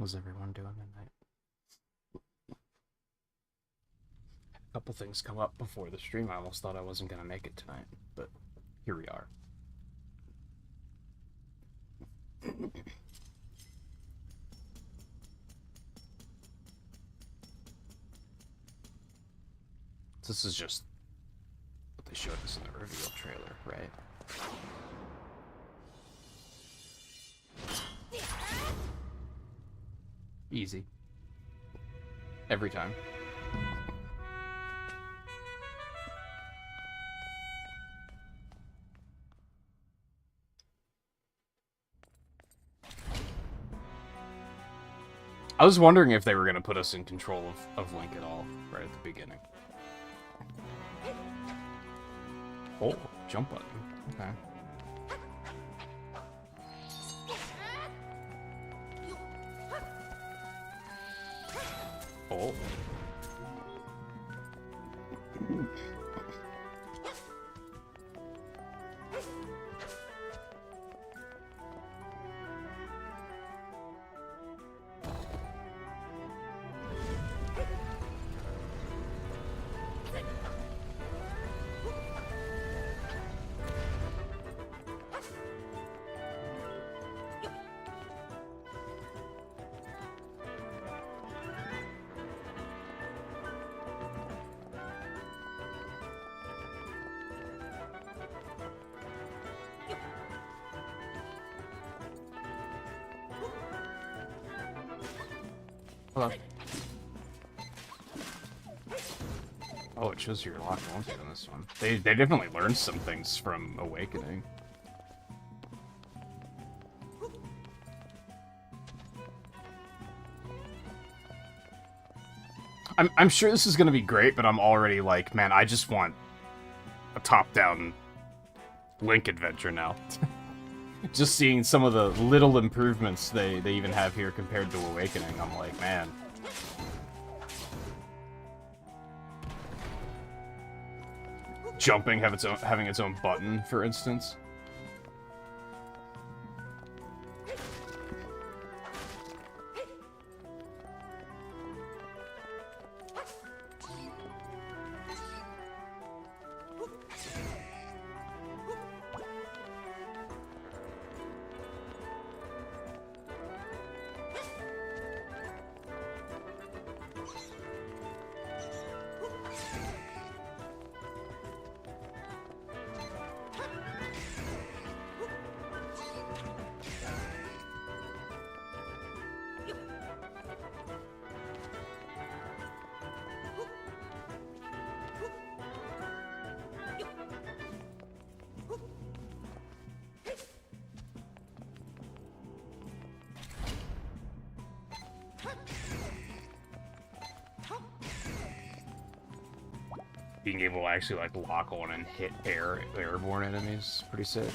was everyone doing tonight? A couple things come up before the stream. I almost thought I wasn't gonna make it tonight, but here we are. This is just what they showed us in the reveal trailer, right? Easy. Every time. I was wondering if they were going to put us in control of Link at all, right at the beginning. Oh, jump button. Okay. Oh. Hello. Oh, it shows you're locked onto on this one. They definitely learned some things from Awakening. I'm sure this is gonna be great, but I'm already like, man, I just want a top-down Link adventure now. Just seeing some of the little improvements they even have here compared to Awakening, I'm like, man. Jumping having its own button, for instance. Being able to actually like lock on and hit airborne enemies is pretty sick.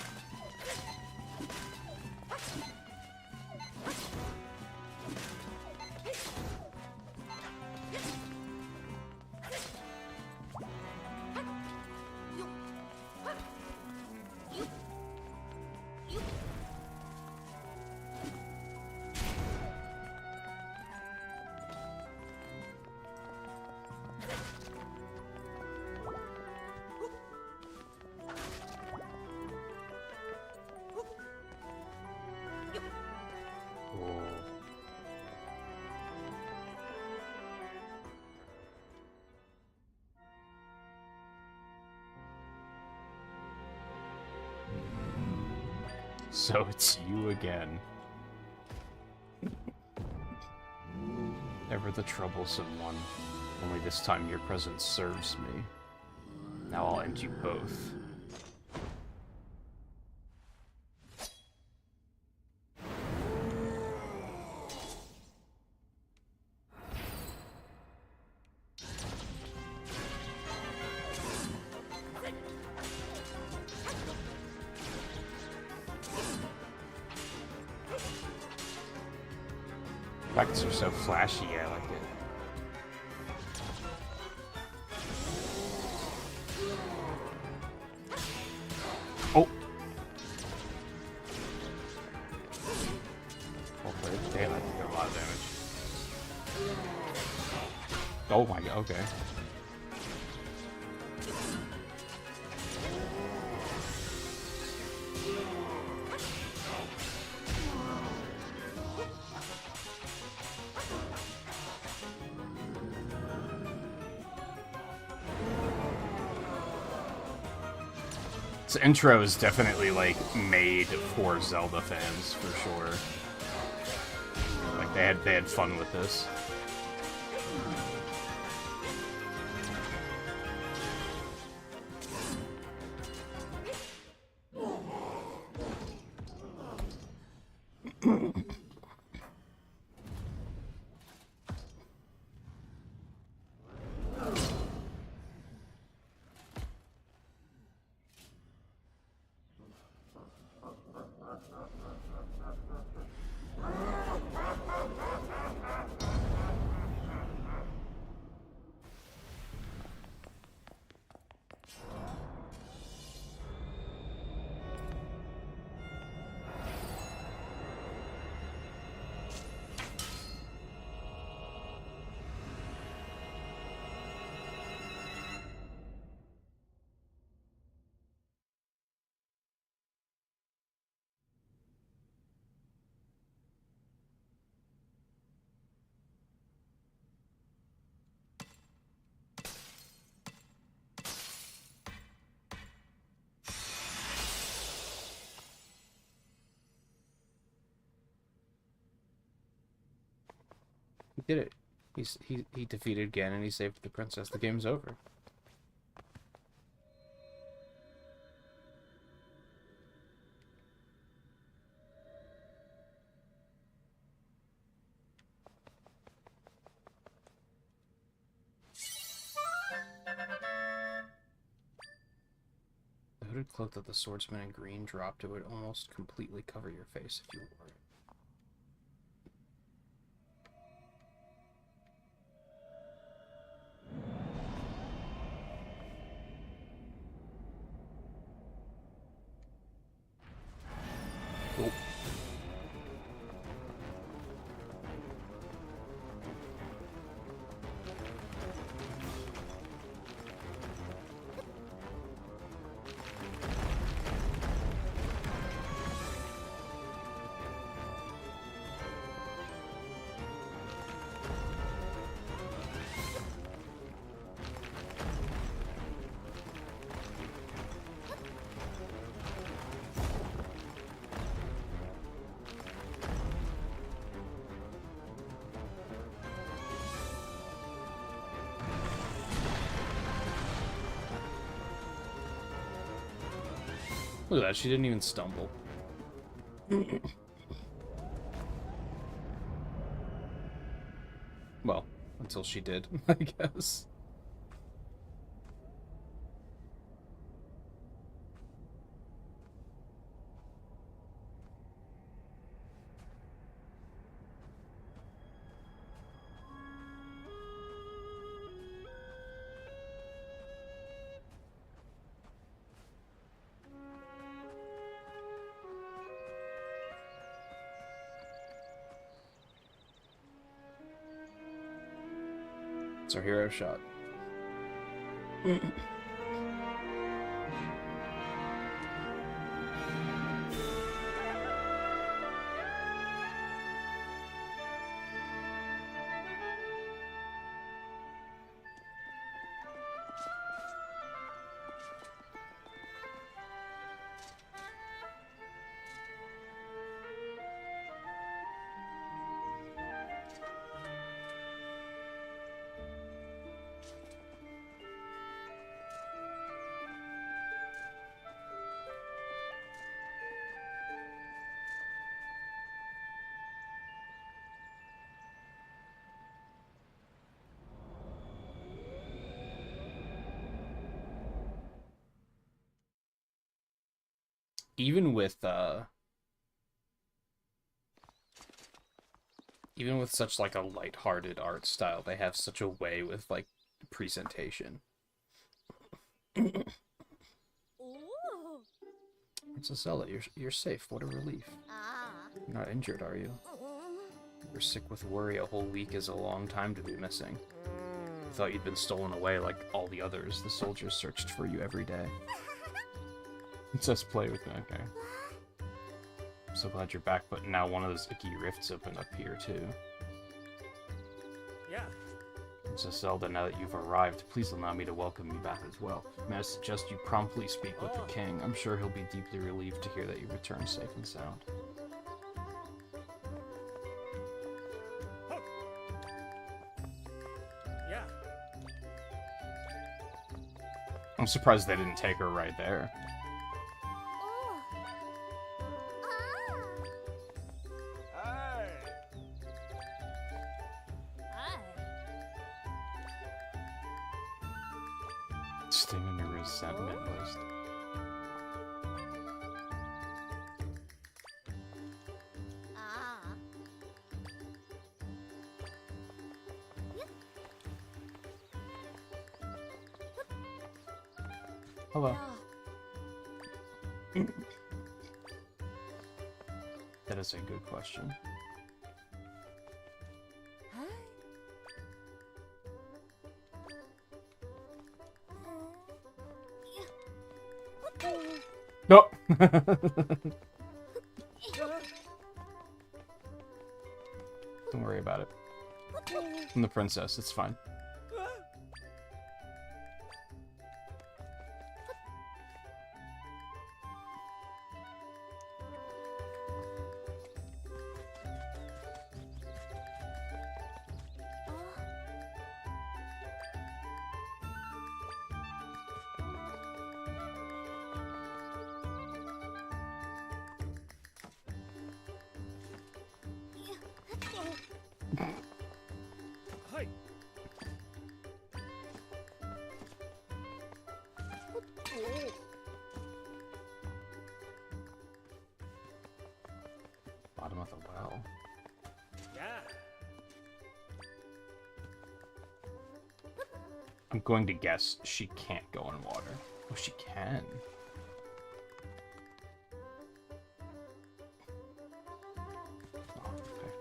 So it's you again. Ever the troublesome one. Only this time your presence serves me. Now I'll end you both. Effects are so flashy, I like it. Oh! Well played. Damn, I did a lot of damage. Oh my god, okay. This intro is definitely, like, made for Zelda fans, for sure. Like, they had fun with this. He did it. He defeated Ganon and he saved the princess. The game's over. The hooded cloak that the swordsman in green dropped, it would almost completely cover your face if you wore it. Oh. Look at that, she didn't even stumble. Well, until she did, I guess. It's our hero shot. Even with such like a lighthearted art style, they have such a way with like presentation. Princess Zelda, you're safe. What a relief. You're not injured, are you? You're sick with worry. A whole week is a long time to be missing. thought you'd been stolen away like all the others. The soldiers searched for you every day. Just play with me, okay. I'm so glad you're back, but now one of those icky rifts opened up here, too. Yeah. So Zelda, now that you've arrived, please allow me to welcome you back as well. May I suggest you promptly speak with the king? I'm sure he'll be deeply relieved to hear that you returned safe and sound. Yeah. I'm surprised they didn't take her right there. Sting in your resentment list. Hello. That is a good question. No. Don't worry about it. I'm the princess, it's fine. Hi. Bottom of the well. Yeah. I'm going to guess she can't go in water. Oh, she can. Oh, okay.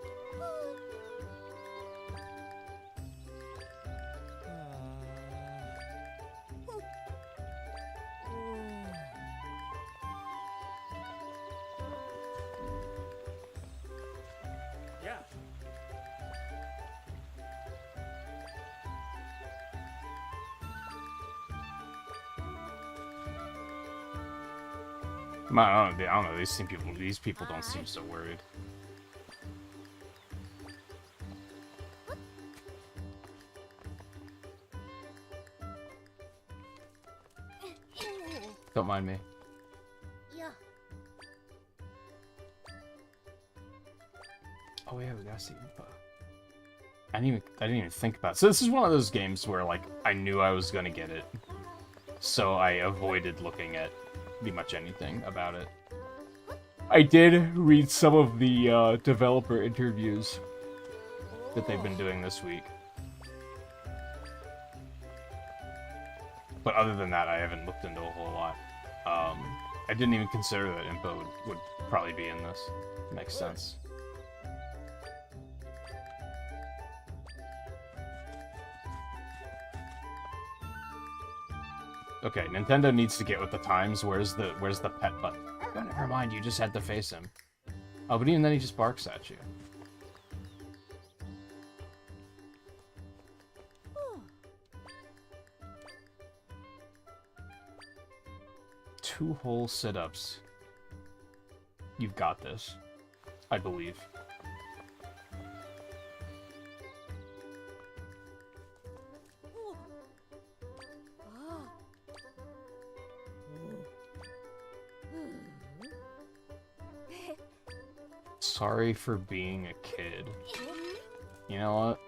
Yeah. I don't know. These people don't seem so worried. Don't mind me. Yeah. Oh yeah, we gotta see Impa. I didn't even think about it. So this is one of those games where like I knew I was gonna get it, so I avoided looking at pretty much anything about it. I did read some of the developer interviews that they've been doing this week, but other than that, I haven't looked into a whole lot. I didn't even consider that Impa would probably be in this. Makes sense. Okay, Nintendo needs to get with the times. Where's the pet button? Oh, never mind, you just had to face him. Oh, but even then he just barks at you. Two whole sit-ups. You've got this. I believe. Sorry for being a kid. You know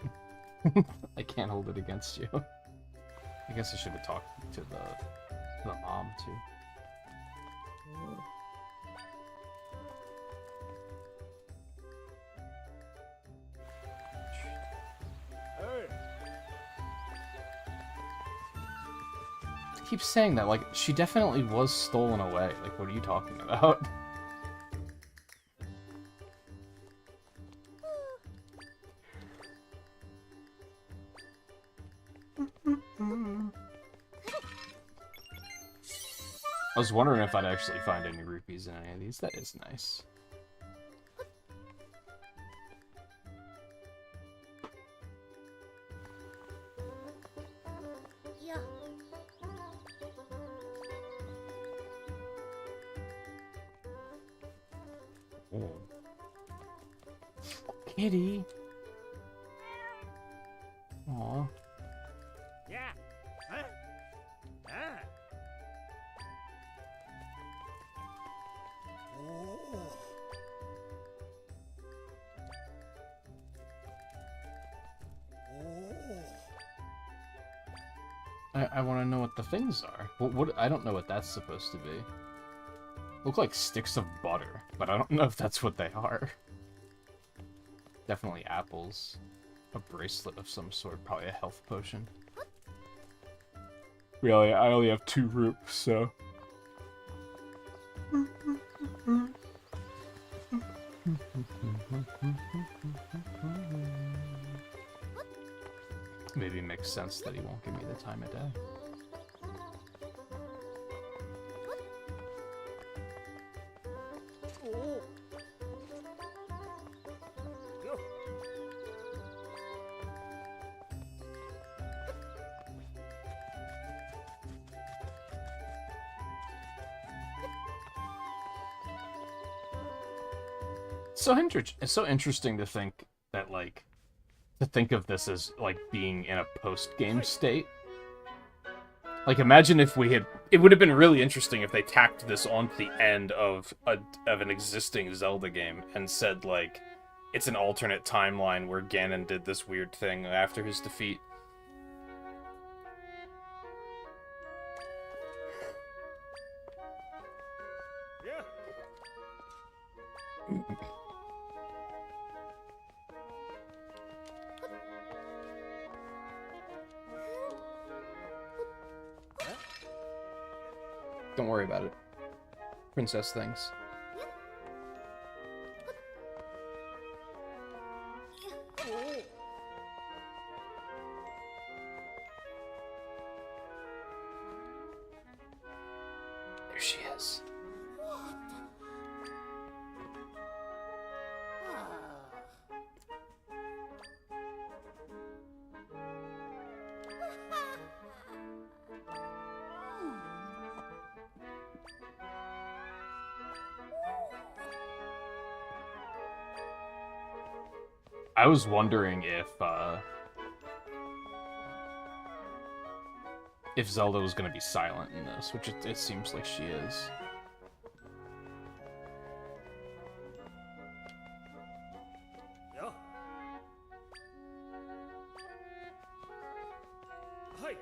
what? I can't hold it against you. I guess I should have talked to the mom too. I keep saying that, like, she definitely was stolen away. Like, what are you talking about? I was wondering if I'd actually find any rupees in any of these. That is nice. Yeah. Oh. Kitty. Aw. Yeah. Huh? Ah. Oh. I want to know what the things are. What? I don't know what that's supposed to be. Look like sticks of butter, but I don't know if that's what they are. Definitely apples. A bracelet of some sort, probably a health potion. Really, I only have 2 roops, so... Maybe it makes sense that he won't give me the time of day. Oh. Yo. It's so interesting to think that, like, to think of this as, like, being in a post-game state. Like, imagine if we had... It would have been really interesting if they tacked this onto the end of an existing Zelda game and said, like, it's an alternate timeline where Ganon did this weird thing after his defeat. Yeah. Don't worry about it. Princess things. Oh. There she is. I was wondering if Zelda was going to be silent in this, which it seems like she is. Yeah. Hi.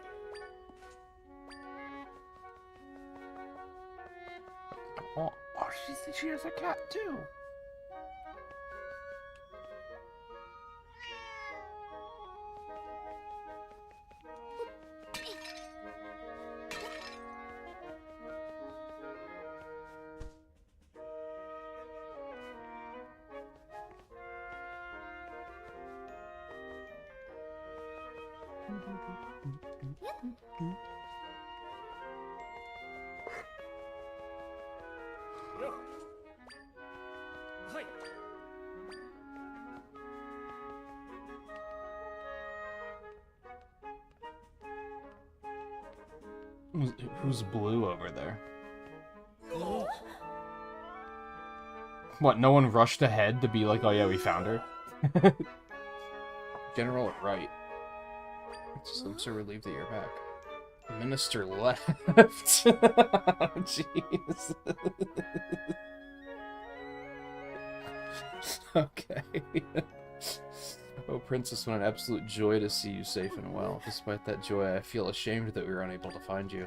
Oh, she has a cat too. Yeah. Hi. Who's blue over there? What, no one rushed ahead to be like, oh yeah, we found her? General at right. I'm so relieved that you're back. Minister left. Jeez. Okay. Oh, Princess, what an absolute joy to see you safe and well. Despite that joy, I feel ashamed that we were unable to find you.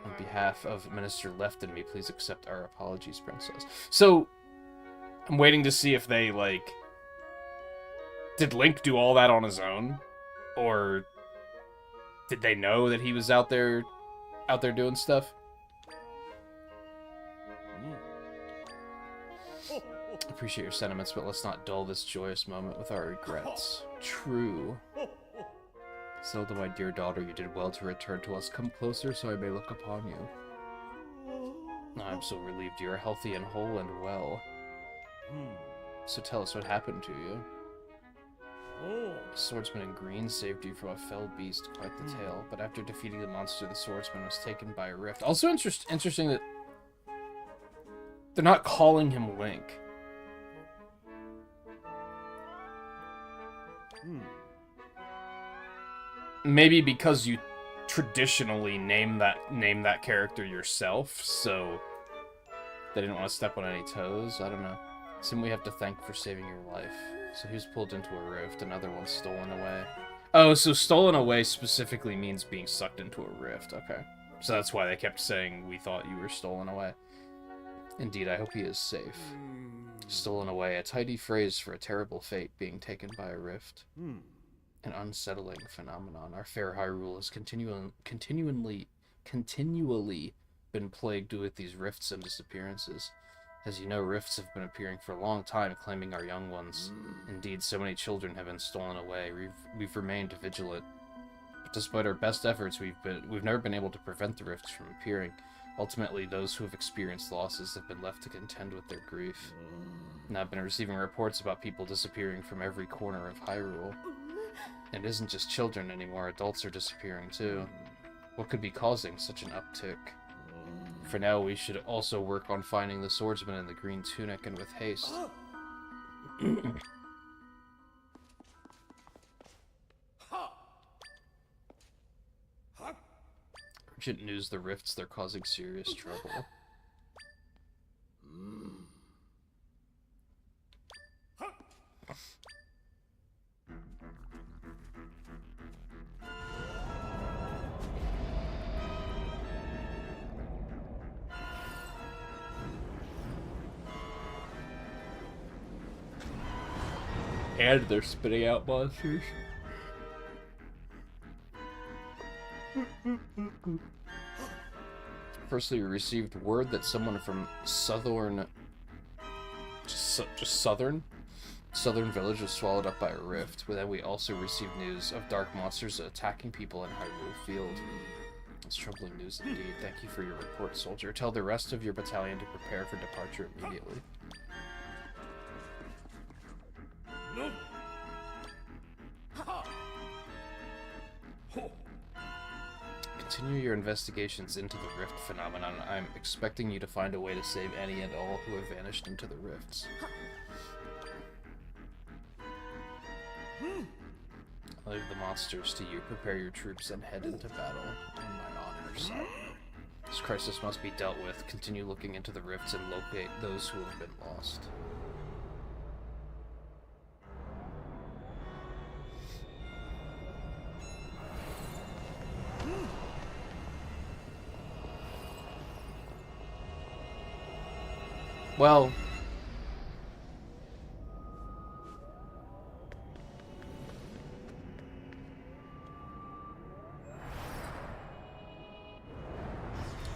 On behalf of Minister Left and me, please accept our apologies, Princess. So, I'm waiting to see if they, like... Did Link do all that on his own? Or... did they know that he was out there doing stuff? Appreciate your sentiments, but let's not dull this joyous moment with our regrets. True. Zelda, my dear daughter, you did well to return to us. Come closer so I may look upon you. I'm so relieved you are healthy and whole and well. So tell us what happened to you. Oh. The swordsman in green saved you from a fell beast, quite the tale. But after defeating the monster, the swordsman was taken by a rift. Also interesting that they're not calling him Link. Maybe because you traditionally name that character yourself, so they didn't want to step on any toes. I don't know. It's him we have to thank for saving your life. So he was pulled into a rift, another one stolen away. Oh, so stolen away specifically means being sucked into a rift. Okay. So that's why they kept saying we thought you were stolen away. Indeed, I hope he is safe. Stolen away, a tidy phrase for a terrible fate, being taken by a rift. An unsettling phenomenon. Our fair Hyrule has continually been plagued with these rifts and disappearances. As you know, rifts have been appearing for a long time, claiming our young ones. Indeed, so many children have been stolen away. We've remained vigilant. But despite our best efforts, we've never been able to prevent the rifts from appearing. Ultimately, those who have experienced losses have been left to contend with their grief. And I've been receiving reports about people disappearing from every corner of Hyrule. And it isn't just children anymore, adults are disappearing too. What could be causing such an uptick? For now, we should also work on finding the swordsman in the green tunic, and with haste. Urgent news, the rifts, they're causing serious trouble. And they're spitting out monsters. Firstly, we received word that someone from southern village was swallowed up by a rift. But then we also received news of dark monsters attacking people in Hyrule Field. It's troubling news indeed. Thank you for your report, soldier. Tell the rest of your battalion to prepare for departure immediately. No. Continue your investigations into the rift phenomenon. I'm expecting you to find a way to save any and all who have vanished into the rifts. I'll leave the monsters to you. Prepare your troops and head into battle in my honor, son. This crisis must be dealt with. Continue looking into the rifts and locate those who have been lost. Well,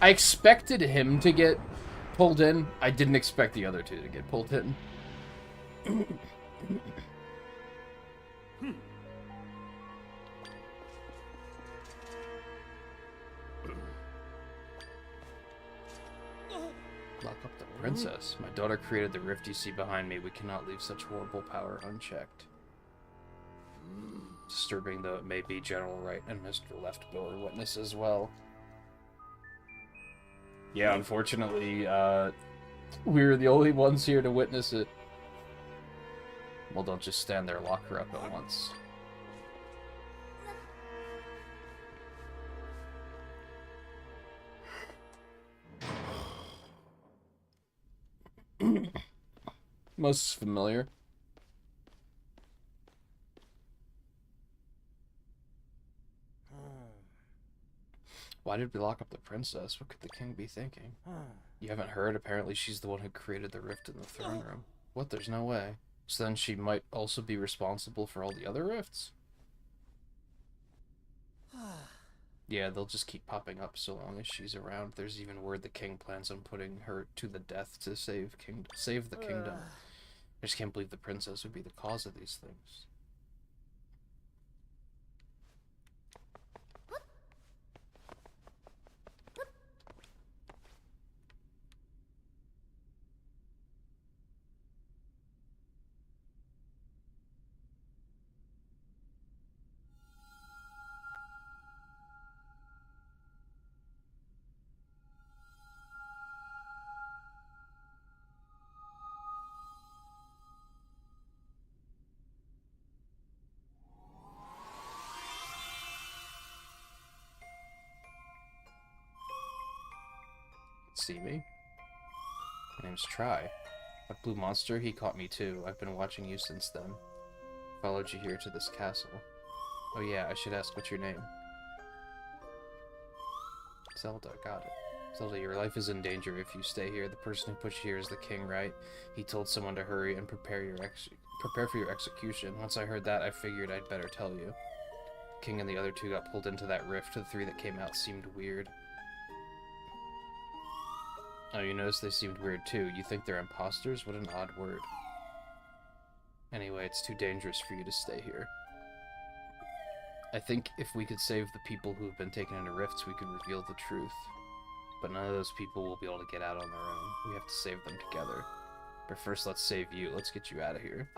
I expected him to get pulled in. I didn't expect the other two to get pulled in. Lock up the princess. My daughter created the rift you see behind me. We cannot leave such horrible power unchecked. Disturbing though it may be, General Wright and Mr. Leftbill are witness as well. Yeah, unfortunately, we're the only ones here to witness it. Well, don't just stand there, lock her up at once. Most familiar. Why did we lock up the princess? What could the king be thinking? You haven't heard? Apparently she's the one who created the rift in the throne room. What? There's no way. So then she might also be responsible for all the other rifts? Yeah, they'll just keep popping up so long as she's around. There's even word the king plans on putting her to the death to save the kingdom. I just can't believe the princess would be the cause of these things. see me? My name's Try. That blue monster, he caught me too. I've been watching you since then. Followed you here to this castle. Oh yeah, I should ask what's your name. Zelda, got it. Zelda, your life is in danger if you stay here. The person who put you here is the king, right? He told someone to hurry and prepare for your execution. Once I heard that, I figured I'd better tell you. The king and the other two got pulled into that rift. The three that came out seemed weird. Oh, you noticed they seemed weird too. You think they're imposters? What an odd word. Anyway, it's too dangerous for you to stay here. I think if we could save the people who have been taken into rifts, we could reveal the truth. But none of those people will be able to get out on their own. We have to save them together. But first, let's save you. Let's get you out of here.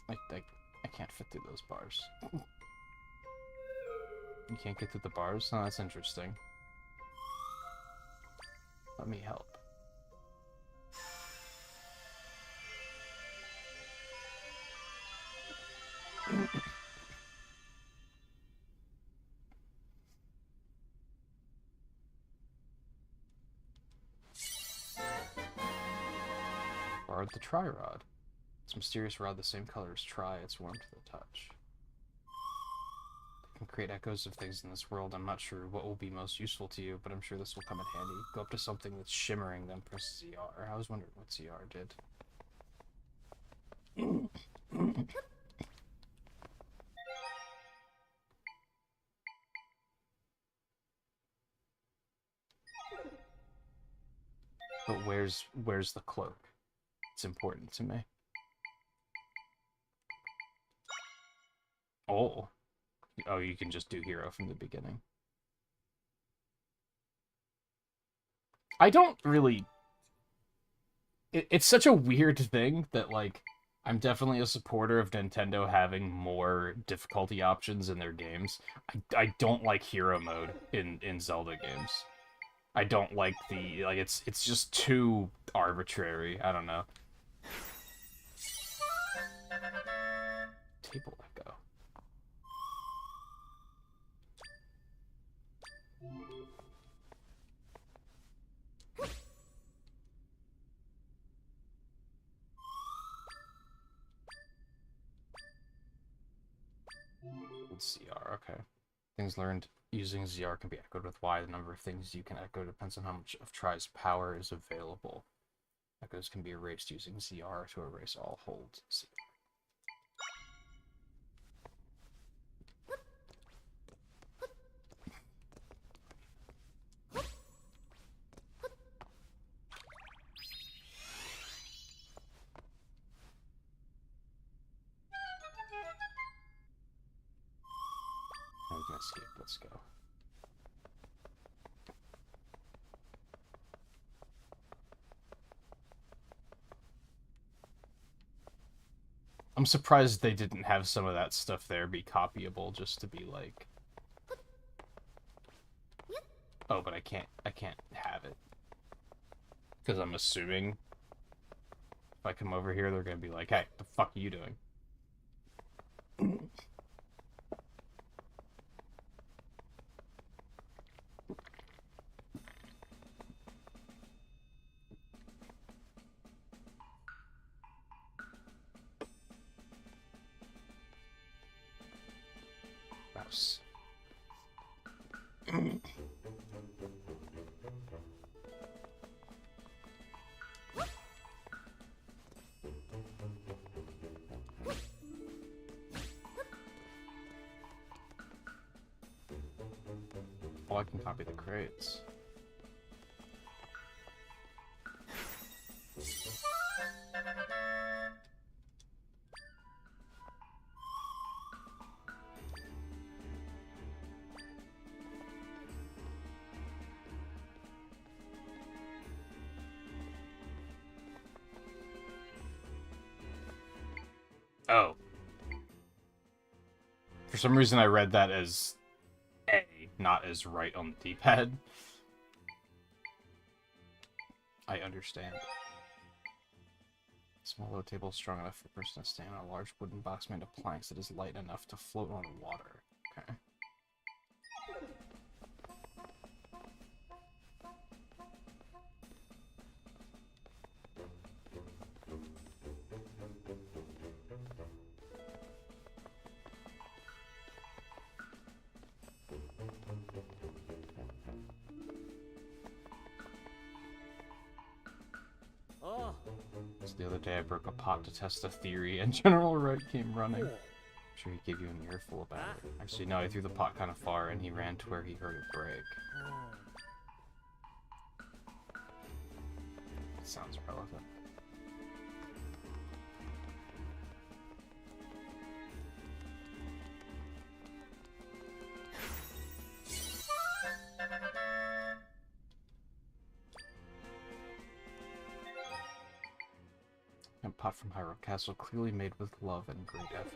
I can't fit through those bars. You can't get through the bars? Oh, that's interesting. Let me help. Borrowed the Tri Rod. It's a mysterious rod the same color as Tri. It's warm to the touch. It can create echoes of things in this world. I'm not sure what will be most useful to you, but I'm sure this will come in handy. Go up to something that's shimmering, then press ZR. I was wondering what ZR did. But where's the cloak? It's important to me. Oh, you can just do hero from the beginning. I don't really... It's such a weird thing that, like, I'm definitely a supporter of Nintendo having more difficulty options in their games. I don't like hero mode in Zelda games. I don't like the... Like, it's just too arbitrary. I don't know. Table echo. ZR, okay. Things learned using ZR can be echoed with Y. The number of things you can echo depends on how much of Tri's power is available. Echoes can be erased using ZR to erase all holds. Escape. Let's go. I'm surprised they didn't have some of that stuff there be copyable just to be like, oh, but I can't have it. Because I'm assuming if I come over here, they're gonna be like, hey, the fuck are you doing? Mouse. Oh, I can copy the crates. Oh. For some reason I read that as A, not as right on the D-pad. I understand. Small low table is strong enough for a person to stand on a large wooden box made of planks that is light enough to float on water. Okay. Ah. So the other day I broke a pot to test a theory, and General Wright came running. I'm sure he gave you an earful about it. Actually, no, I threw the pot kind of far, and he ran to where he heard it break. Sounds relevant. A pot from Hyrule Castle, clearly made with love and great effort.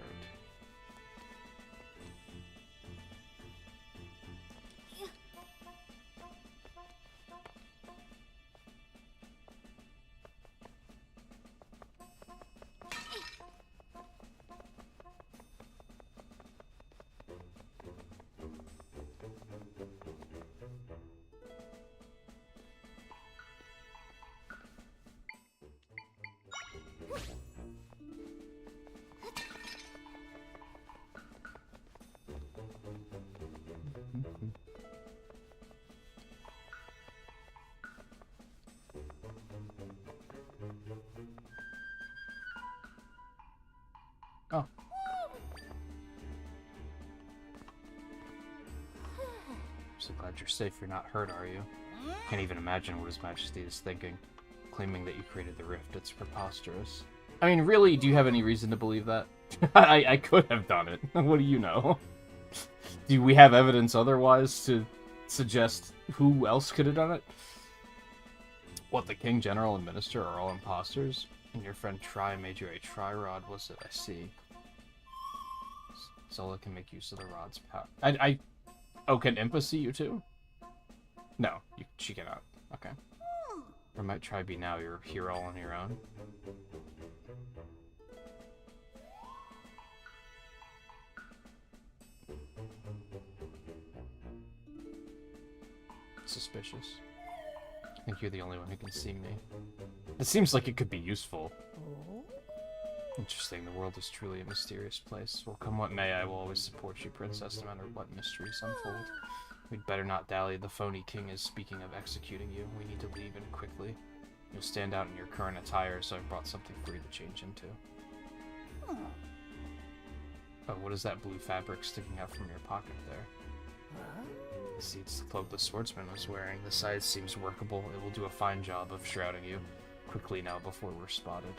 Oh. So glad you're safe. You're not hurt, are you? Can't even imagine what His Majesty is thinking. Claiming that you created the rift, it's preposterous. I mean, really, do you have any reason to believe that? I could have done it. What do you know? Do we have evidence otherwise to suggest who else could have done it? What, the King, General, and Minister are all imposters? And your friend Tri made you a Tri-Rod, was it? I see. Zelda can make use of the rod's power. Oh, can Impa see you too? No, she cannot. Okay. Or might Tri be now you're here all on your own? Suspicious. I think you're the only one who can see me. It seems like it could be useful. Interesting, the world is truly a mysterious place. Well, come what may, I will always support you, Princess, no matter what mysteries unfold. We'd better not dally. The phony king is speaking of executing you. We need to leave, and quickly. You'll stand out in your current attire, so I've brought something for you to change into. Oh, what is that blue fabric sticking out from your pocket there? See, it's the cloak the swordsman was wearing. The size seems workable. It will do a fine job of shrouding you. Quickly now, before we're spotted.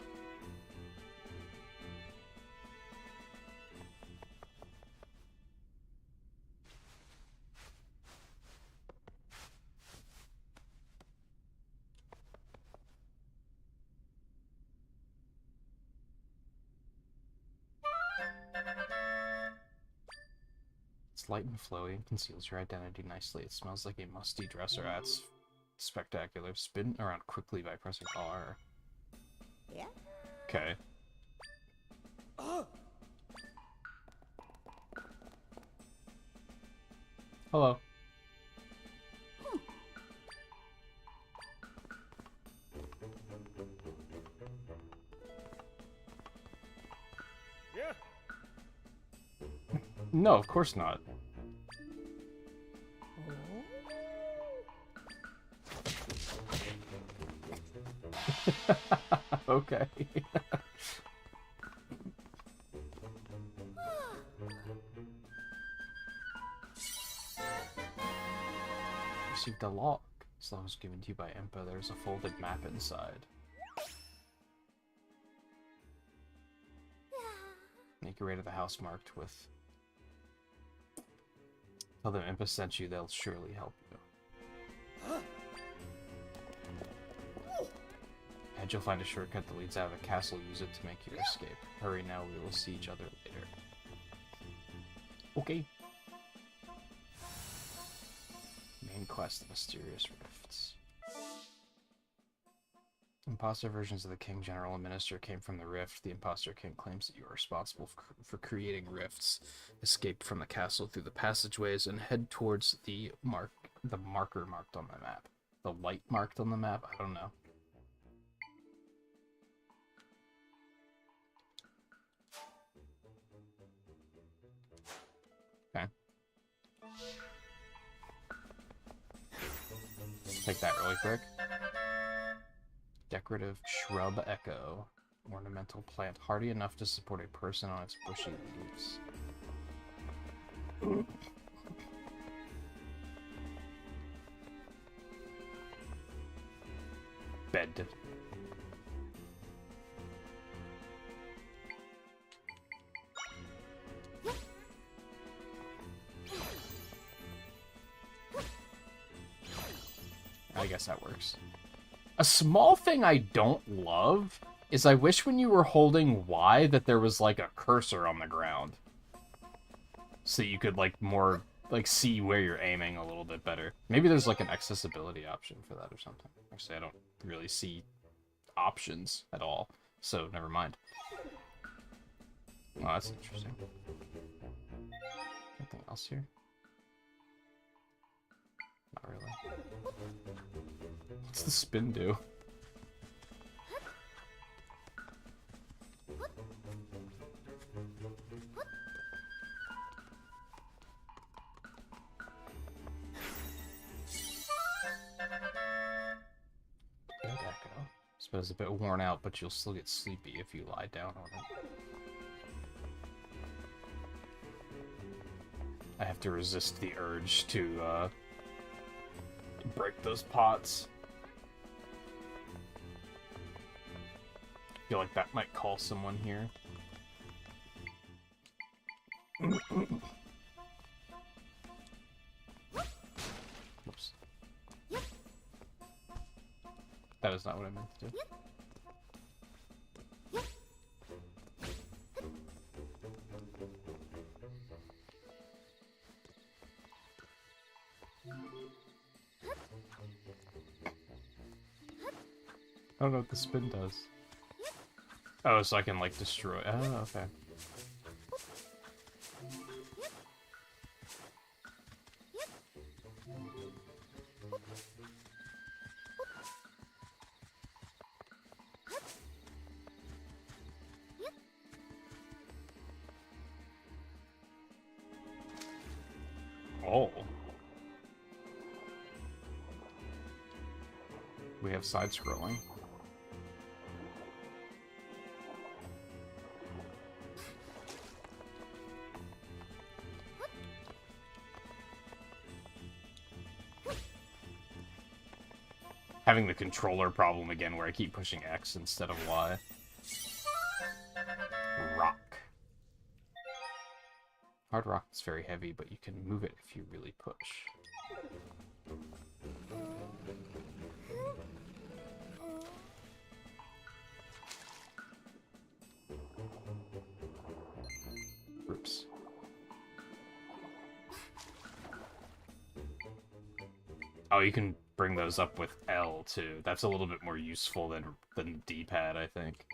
It's light and flowy and conceals your identity nicely. It smells like a musty dresser. That's spectacular. Spin around quickly by pressing R. Yeah. Okay. Hello. Yeah. No, of course not. Okay. Received a lock. This lock was given to you by Impa. There's a folded map inside. Make your way to the house marked with... Tell them Impa sent you, they'll surely help you. And you'll find a shortcut that leads out of the castle. Use it to make your escape. Hurry now, we will see each other later. Okay. Main quest, the Mysterious Rifts. Imposter versions of the King, General, and Minister came from the Rift. The Imposter King claims that you are responsible for creating rifts. Escape from the castle through the passageways and head towards the marker marked on the map. The light marked on the map? I don't know. Okay. Take that really quick. Decorative shrub echo. Ornamental plant hardy enough to support a person on its bushy leaves. Bed. I guess that works. A small thing I don't love is I wish when you were holding Y that there was like a cursor on the ground. So you could like more like see where you're aiming a little bit better. Maybe there's like an accessibility option for that or something. Actually, I don't really see options at all. So never mind. Oh, that's interesting. Anything else here? Not really. What's the spin do? Bed echo. I suppose a bit worn out, but you'll still get sleepy if you lie down on it. I have to resist the urge to break those pots. I feel like that might call someone here. Oops. That is not what I meant to do. I don't know what the spin does. Oh, so I can, like, destroy... Oh, okay. Oh. We have side-scrolling. Having the controller problem again where I keep pushing X instead of Y. Rock. Hard rock is very heavy, but you can move it if you really push. Oops. Oh, you can bring those up with L, too. That's a little bit more useful than D-pad, I think.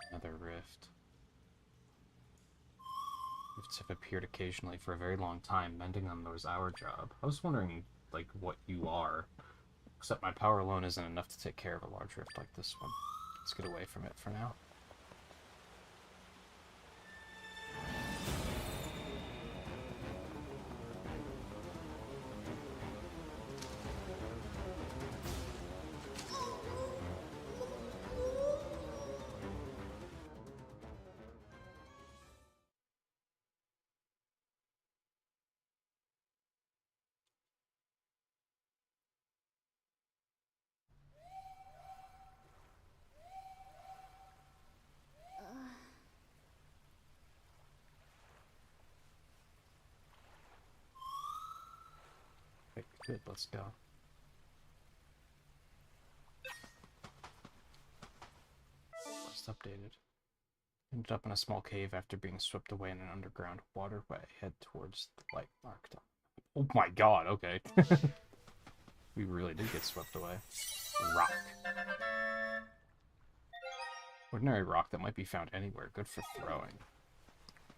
Another rift. Rifts have appeared occasionally for a very long time. Mending them was our job. I was wondering, like, what you are. Except my power alone isn't enough to take care of a large rift like this one. Let's get away from it for now. Okay, good, let's go. is updated. Ended up in a small cave after being swept away in an underground waterway. Head towards the light marked on. Oh my god, okay. We really did get swept away. Rock. Ordinary rock that might be found anywhere. Good for throwing.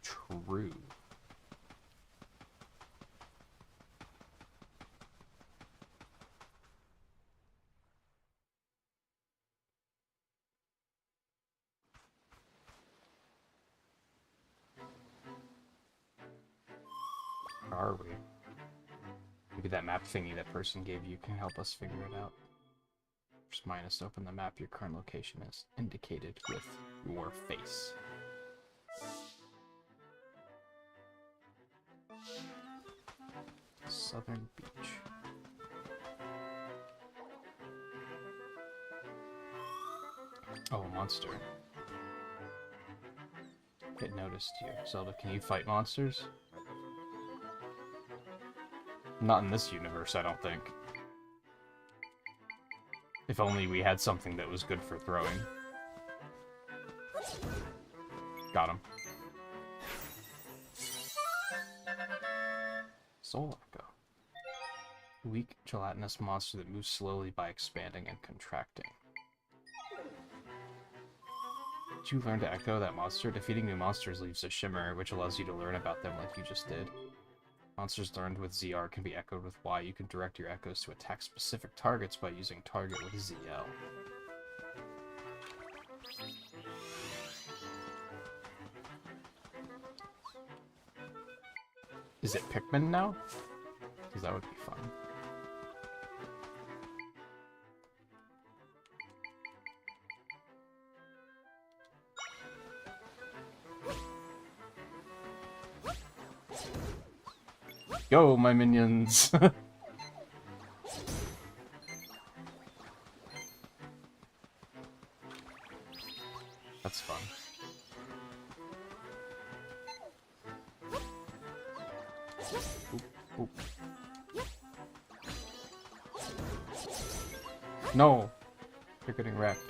True. Where are we? Maybe that map thingy that person gave you can help us figure it out. Press minus to open the map. Your current location is indicated with your face. Southern Beach. Oh, a monster. It noticed you. Zelda, can you fight monsters? Not in this universe, I don't think. If only we had something that was good for throwing. Got him. Soul Echo. Weak, gelatinous monster that moves slowly by expanding and contracting. Did you learn to echo that monster? Defeating new monsters leaves a shimmer, which allows you to learn about them like you just did. Monsters learned with ZR can be echoed with Y. You can direct your echoes to attack specific targets by using target with ZL. Is it Pikmin now? Because that would be fun. Go, my minions! That's fun. Oop, oop. No! They're getting wrecked.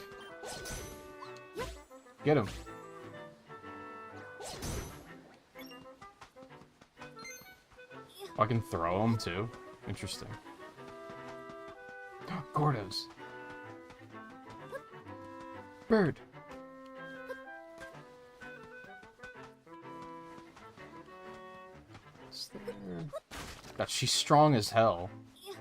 Get him! Oh, I can throw them too? Interesting. Gordos! Bird! God, she's strong as hell.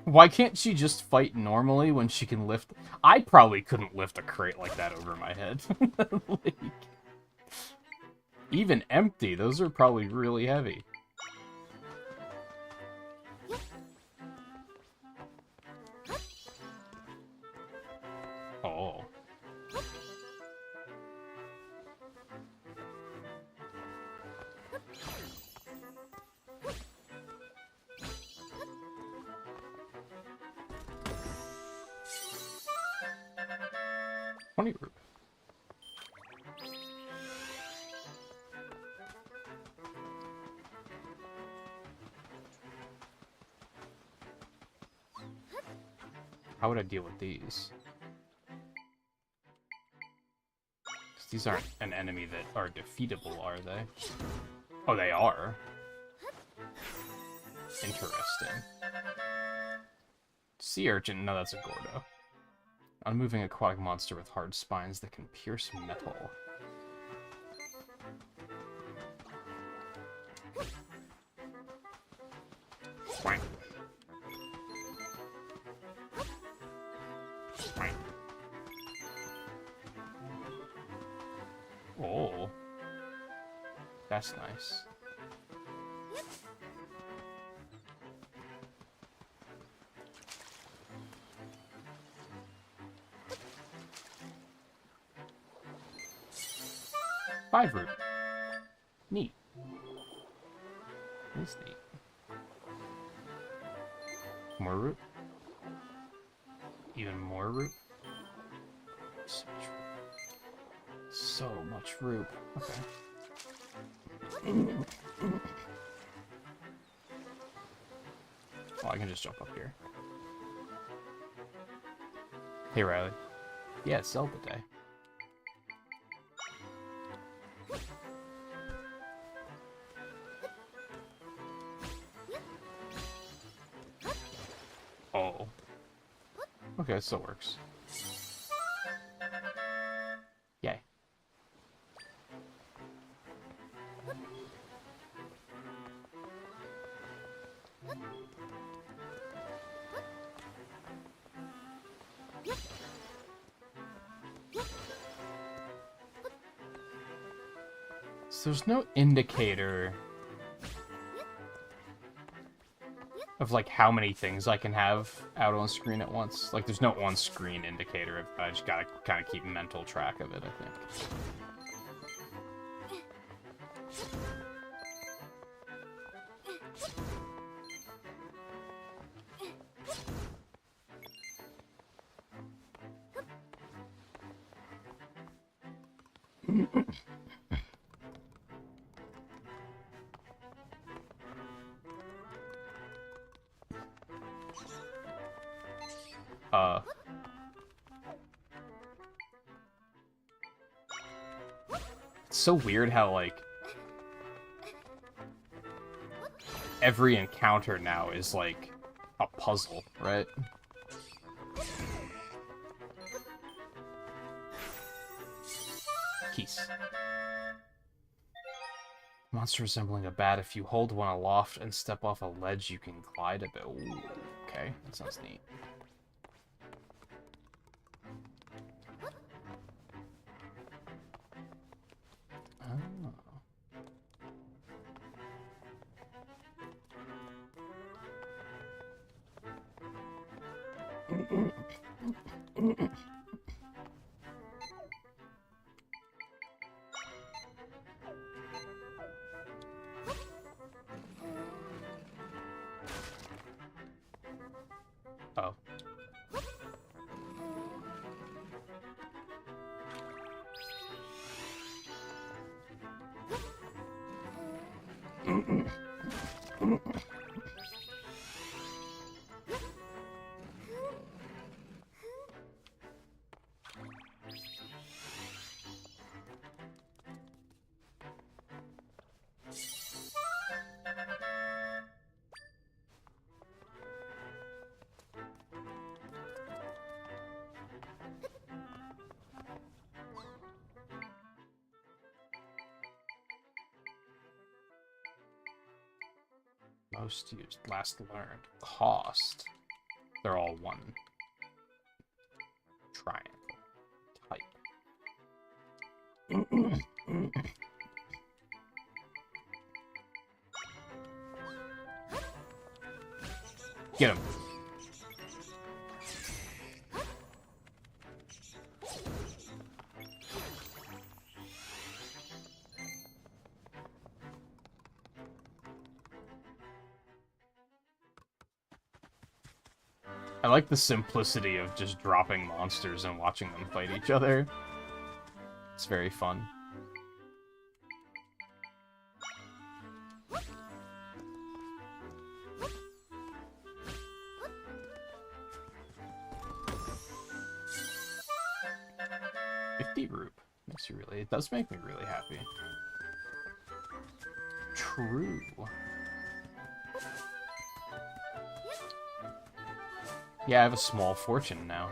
Why can't she just fight normally when she can lift? I probably couldn't lift a crate like that over my head. Like, even empty, those are probably really heavy. Oh. Funny group. How would I deal with these? These aren't an enemy that are defeatable, are they? Oh, they are. Interesting. Sea urchin? No, that's a Gordo. Unmoving aquatic monster with hard spines that can pierce metal. Swank. Swank. Oh. That's nice. Five root. Neat. That's neat. More root. Even more root. So much root. Okay. Oh, I can just jump up here. Hey, Riley. Yeah, it's Zelda Day. Oh. Okay, it still works. Yay. So there's no indicator of like how many things I can have out on screen at once. Like there's no on-screen indicator. I just gotta kind of keep mental track of it, I think. It's so weird how, like, every encounter now is, like, a puzzle, right? Keys. Monster resembling a bat. If you hold one aloft and step off a ledge, you can glide a bit. Ooh, okay, that sounds neat. Oh. Most used, last learned. Cost. They're all one. Triangle. Type. Get him. I like the simplicity of just dropping monsters and watching them fight each other. It's very fun. Makes you really, it does make me really happy. True. Yeah, I have a small fortune now.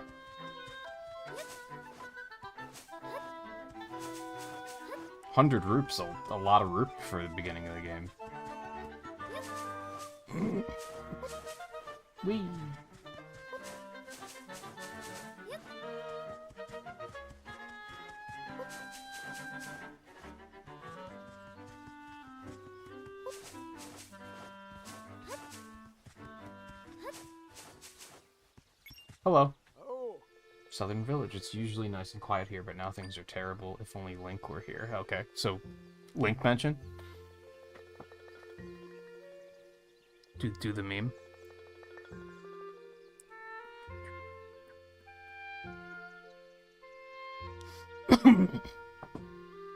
$100 rupees, a lot of rupees for the beginning of the game. Whee! Hello. Oh. Southern Village. It's usually nice and quiet here, but now things are terrible. If only Link were here. Okay, so Link mention? Do the meme.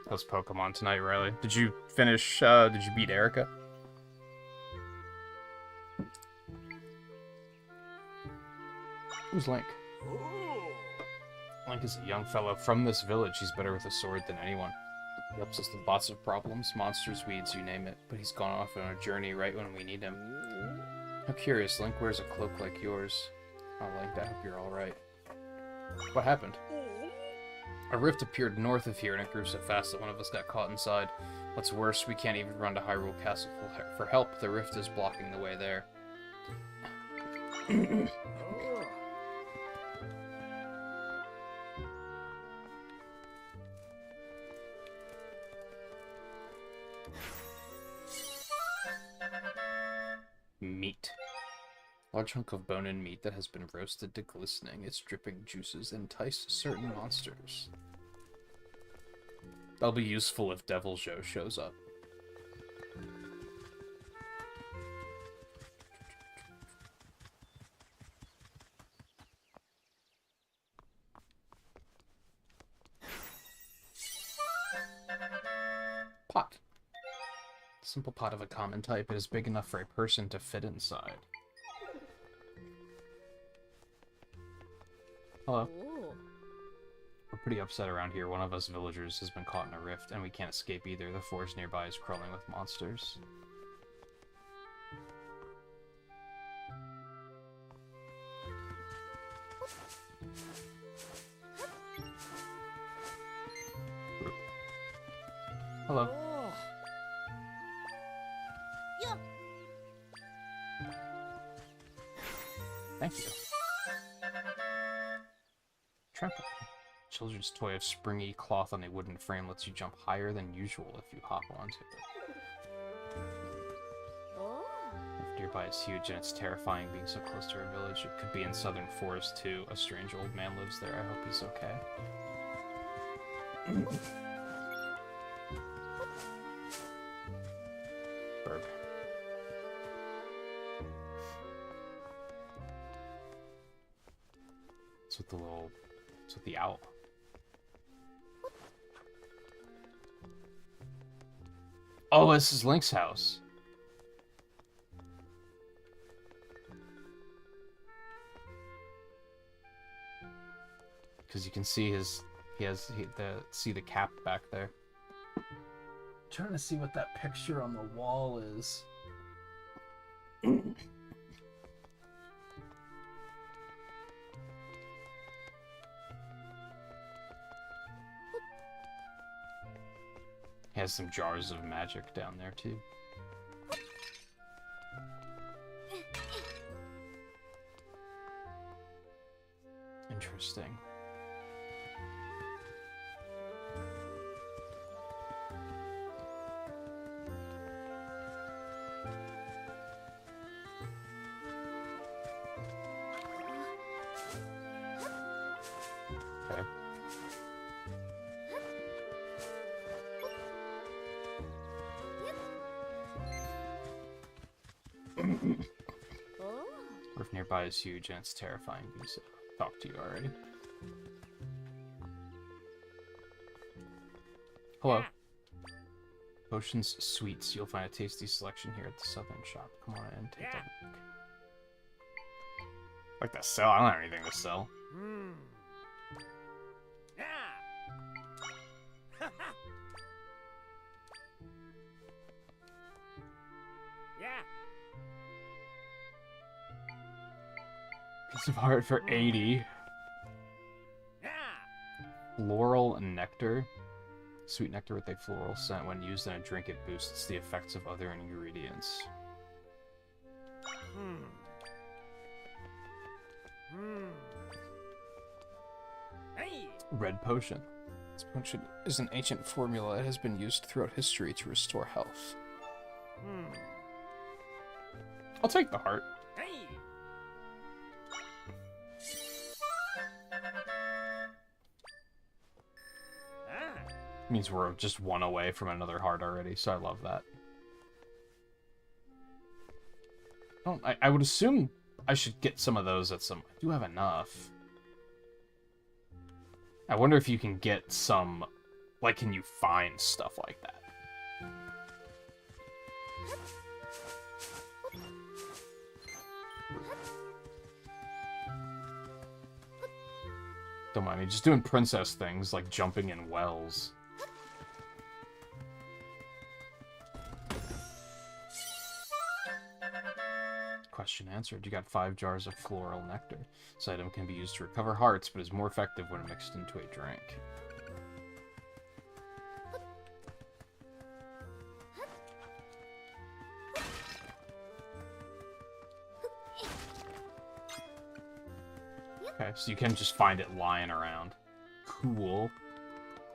How's Pokemon tonight, Riley? Did you finish, did you beat Erica? Who's Link? Oh. Link is a young fellow from this village. He's better with a sword than anyone. He helps us with lots of problems, monsters, weeds, you name it. But he's gone off on a journey right when we need him. How curious, Link wears a cloak like yours. Oh, Link, I hope you're alright. What happened? A rift appeared north of here, and it grew so fast that one of us got caught inside. What's worse, we can't even run to Hyrule Castle for help. The rift is blocking the way there. Meat. A large hunk of bone and meat that has been roasted to glistening. Its dripping juices entice certain monsters. That'll be useful if Devil Joe shows up. Pot. Simple pot of a common type. It is big enough for a person to fit inside. Hello. We're pretty upset around here. One of us villagers has been caught in a rift, and we can't escape either. The forest nearby is crawling with monsters. Hello. Thank you. Trampoline. Children's toy of springy cloth on a wooden frame lets you jump higher than usual if you hop onto it. The nearby is huge and it's terrifying being so close to our village. It could be in southern forest too. A strange old man lives there. I hope he's okay. Bird. It's with the little... It's with the owl. Oh, this is Link's house. Because you can see his... see the cap back there. I'm trying to see what that picture on the wall is. Has some jars of magic down there too. Interesting. Okay. Roof nearby is huge and it's terrifying because I talked to you already. Hello. Potions, sweets. You'll find a tasty selection here at the southern shop. Come on in, take a look. Like to sell? I don't have anything to sell. Piece of heart for 80. Floral nectar. Sweet nectar with a floral scent. When used in a drink, it boosts the effects of other ingredients. Red potion. This potion is an ancient formula. It has been used throughout history to restore health. I'll take the heart. Means we're just one away from another heart already, so I love that. I would assume I should get some of those at some... I do have enough. I wonder if you can get some... Like, can you find stuff like that? Don't mind me, just doing princess things, like jumping in wells. Question answered. You got 5 jars of floral nectar. This item can be used to recover hearts, but is more effective when mixed into a drink. Okay, so you can just find it lying around. Cool.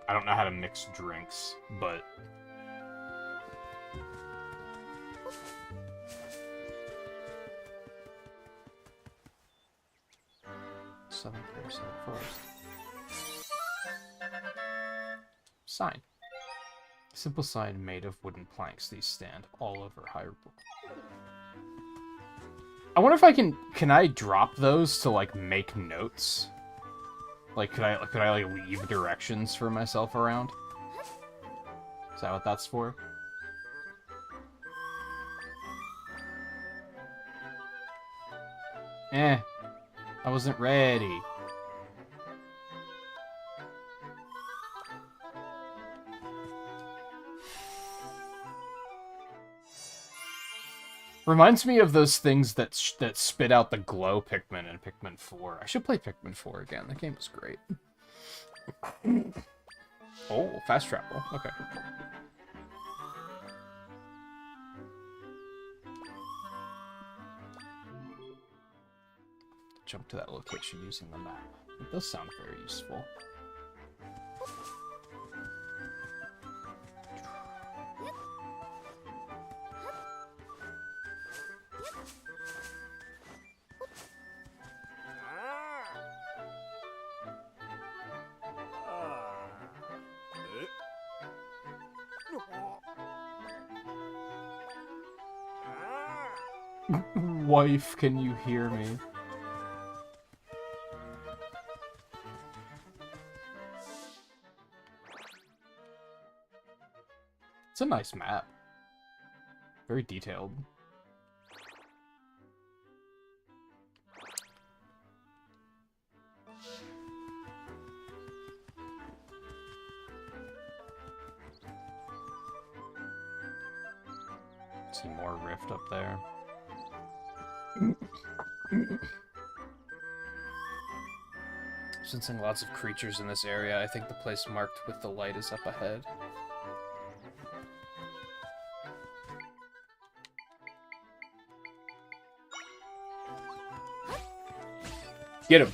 I don't know how to mix drinks, but... Southern Forest. Sign. Simple sign made of wooden planks. These stand all over Hyrule. I wonder if I can I drop those to, like, make notes? Like, could I like, leave directions for myself around? Is that what that's for? I wasn't ready. Reminds me of those things that spit out the glow Pikmin in Pikmin 4. I should play Pikmin 4 again. That game was great. Oh, fast travel. Okay. Jump to that location using the map. It does sound very useful. Wife, can you hear me? It's a nice map. Very detailed. See more rift up there. Sensing lots of creatures in this area, I think the place marked with the light is up ahead. Get him!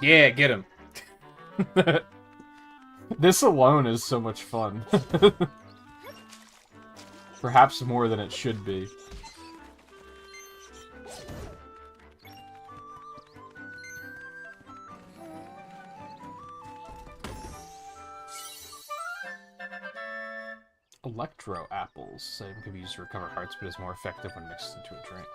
Yeah, get him! This alone is so much fun. Perhaps more than it should be. Electro apples. Same can be used to recover hearts, but is more effective when mixed into a drink.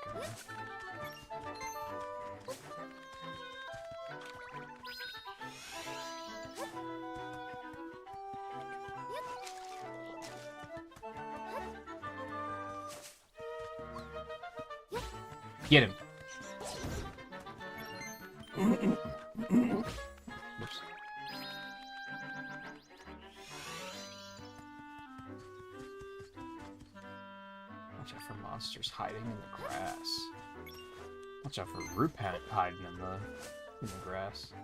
Get him. Oops. Watch out for monsters hiding in the grass. Watch out for root hiding in the grass.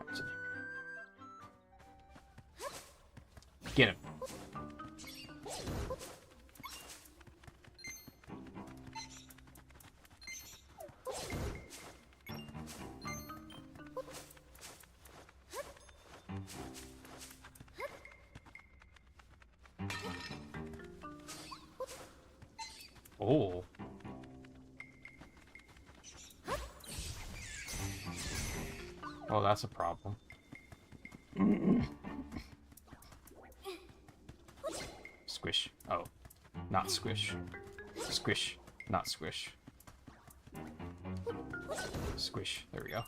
What's in here? Get him. Oh. Oh, that's a problem. Squish. Oh. Not squish. Squish. Not squish. Squish. There we go.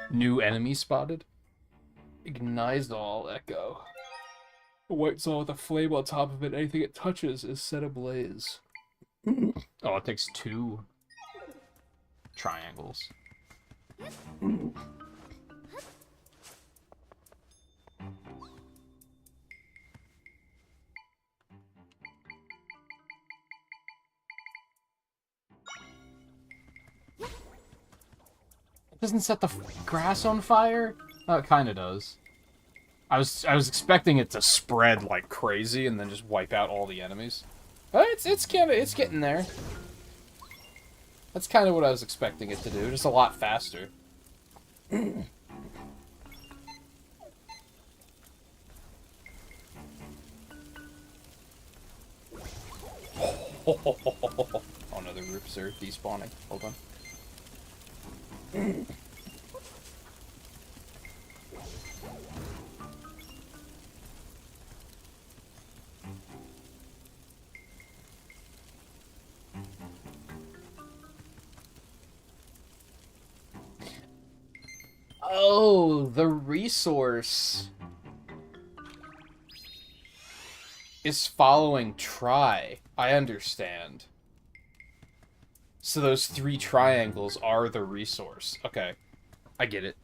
New enemy spotted. Ignizal Echo. A white saw with a flame on top of it. Anything it touches is set ablaze. Oh, it takes 2 triangles. It doesn't set the grass on fire? Oh, it kind of does. I was expecting it to spread like crazy and then just wipe out all the enemies. But it's getting there. That's kind of what I was expecting it to do, just a lot faster. Oh no, the roofs are despawning. Hold on. Oh, the resource is following try. I understand. So those 3 triangles are the resource. Okay. I get it.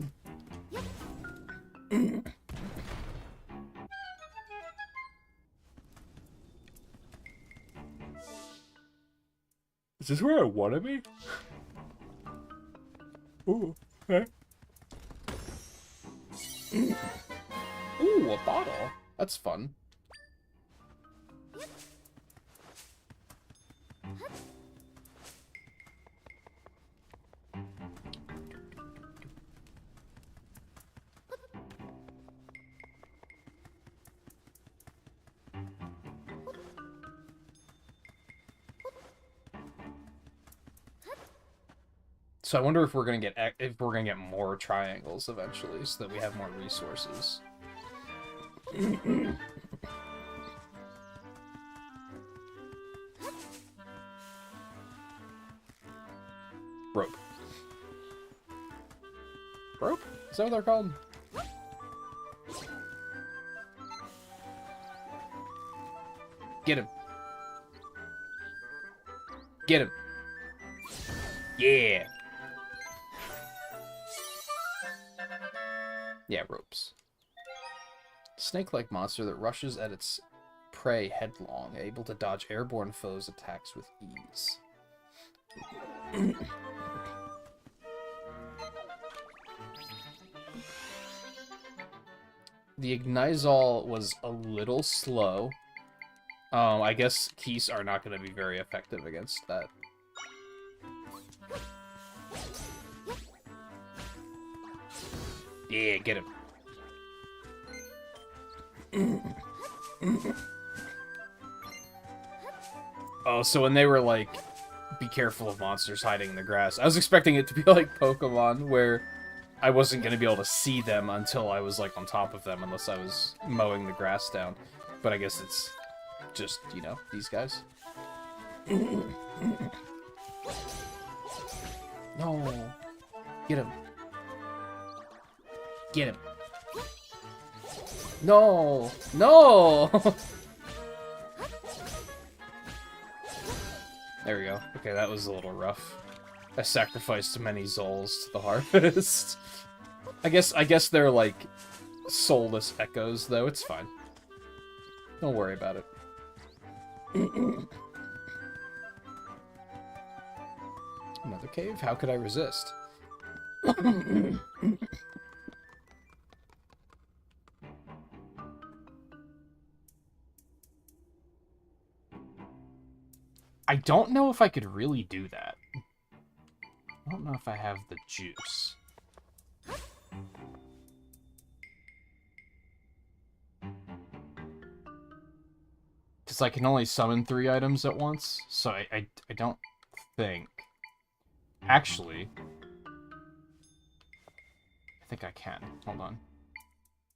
Is this where I want to be? Ooh, okay. Ooh, a bottle. That's fun. So I wonder if we're gonna get more triangles eventually, so that we have more resources. Rope. Rope? Is that what they're called? Get him. Get him. Yeah. Yeah, ropes. Snake-like monster that rushes at its prey headlong, able to dodge airborne foes' attacks with ease. The Ignizol was a little slow. I guess keys are not going to be very effective against that. Yeah, get him. Oh, so when they were like, be careful of monsters hiding in the grass, I was expecting it to be like Pokemon, where I wasn't going to be able to see them until I was like on top of them, unless I was mowing the grass down. But I guess it's just, you know, these guys. No. Get him. Get him. No! No! There we go. Okay, that was a little rough. I sacrificed many Zols to the harvest. I guess they're like soulless echoes, though. It's fine. Don't worry about it. Another cave? How could I resist? I don't know if I could really do that. I don't know if I have the juice. Because I can only summon 3 items at once, so I don't think... Actually... I think I can. Hold on.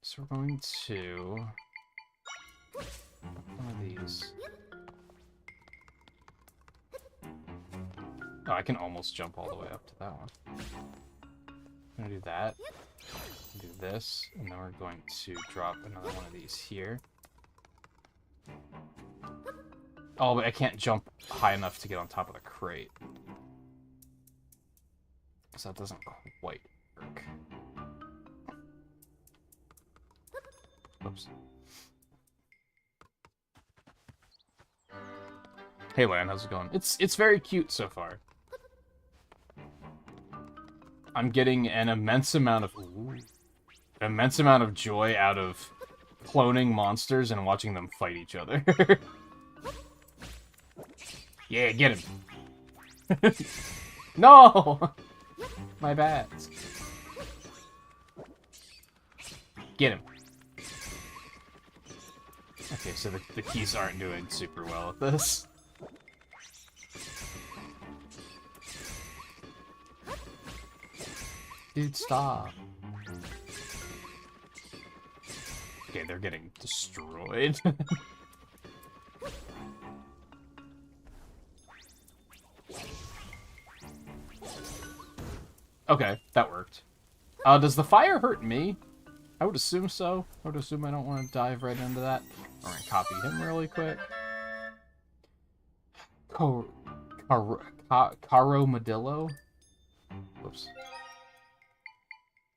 So we're going to... one of these. Oh, I can almost jump all the way up to that one. I'm gonna do that. Do this, and then we're going to drop another one of these here. Oh, but I can't jump high enough to get on top of the crate. So that doesn't quite work. Oops. Hey Lan, how's it going? It's very cute so far. I'm getting an immense amount of joy out of cloning monsters and watching them fight each other. Yeah, get him. No! My bad. Get him. Okay, so the keys aren't doing super well at this. Dude, stop. Okay, they're getting destroyed. Okay, that worked. Does the fire hurt me? I would assume so. I would assume I don't want to dive right into that. I'm gonna copy him really quick. Caromadillo? Whoops.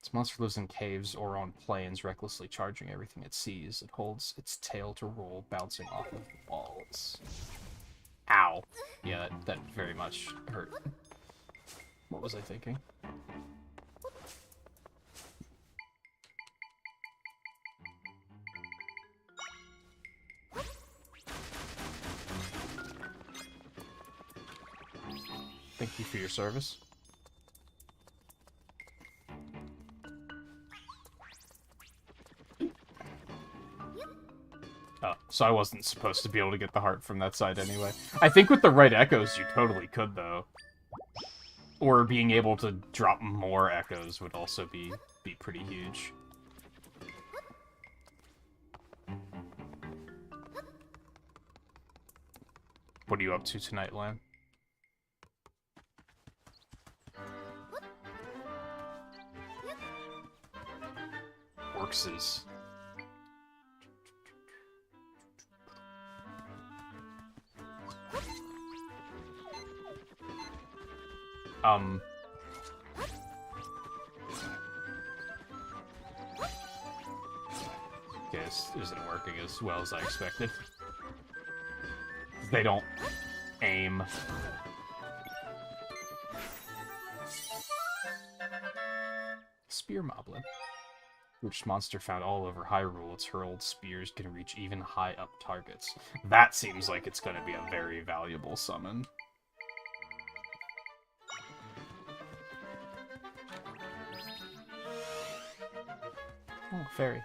This monster lives in caves or on plains, recklessly charging everything it sees. It holds its tail to roll, bouncing off of the walls. Ow. Yeah, that very much hurt. What was I thinking? Thank you for your service. Oh, so I wasn't supposed to be able to get the heart from that side anyway. I think with the right echoes, you totally could, though. Or being able to drop more echoes would also be pretty huge. What are you up to tonight, Lamb? Workses. Guess isn't working as well as I expected. They don't aim. Spear Moblin. Which monster found all over Hyrule, its hurled spears can reach even high up targets. That seems like it's going to be a very valuable summon. Oh, fairy.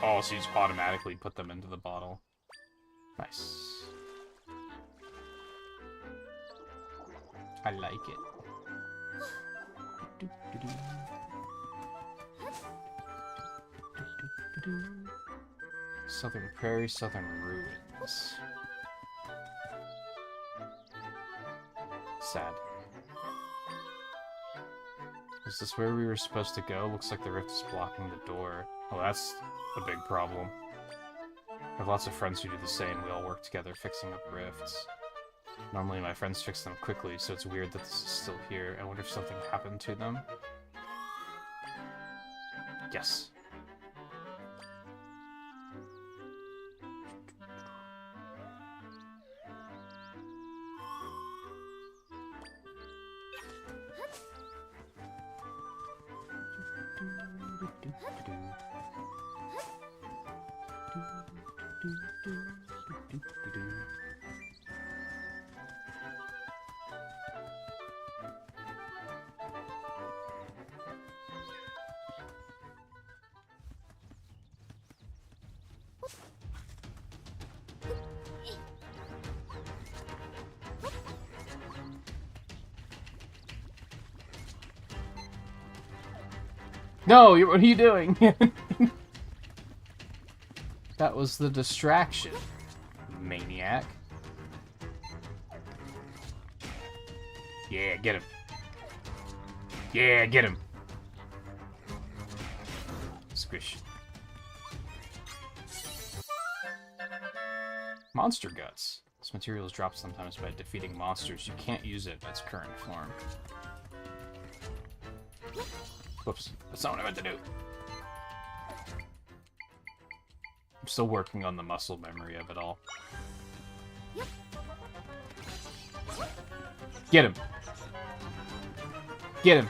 Oh, so you just automatically put them into the bottle. Nice. I like it. Southern Prairie, Southern Ruins. Sad. Is this where we were supposed to go? Looks like the rift is blocking the door. Oh, that's a big problem. I have lots of friends who do the same. We all work together fixing up rifts. Normally my friends fix them quickly, so it's weird that this is still here. I wonder if something happened to them. Yes. No, what are you doing? That was the distraction, maniac. Yeah, get him. Yeah, get him. Squish. Monster guts. This material is dropped sometimes by defeating monsters. You can't use it in its current form. Whoops. That's not what I meant to do. I'm still working on the muscle memory of it all. Get him! Get him!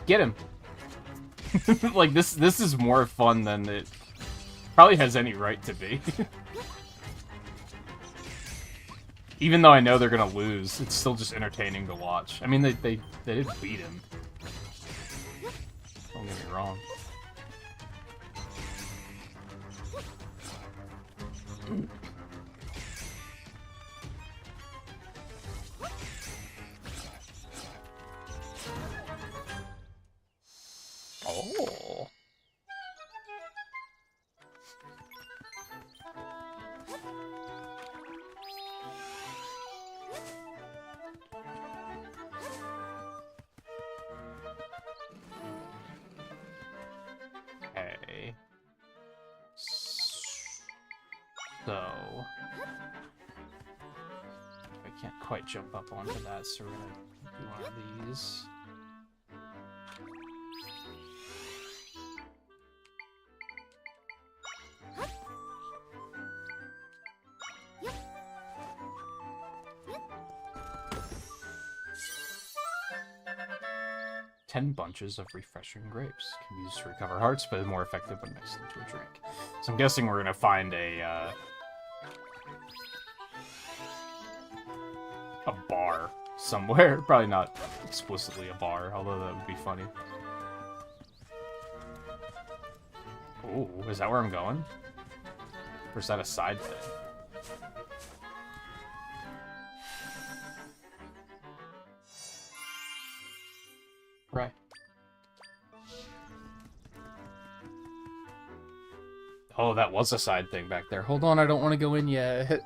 Get him! Like, this is more fun than it probably has any right to be. Even though I know they're gonna lose, it's still just entertaining to watch. I mean, they did beat him. Don't get me wrong. Oh. Okay. So I can't quite jump up onto that, so we're gonna do one of these. Ten bunches of refreshing grapes can be used to recover hearts, but is more effective when mixed into a drink. So I'm guessing we're gonna find a bar somewhere. Probably not explicitly a bar, although that would be funny. Ooh, is that where I'm going? Or is that a side thing? Right. Oh, that was a side thing back there. Hold on, I don't want to go in yet.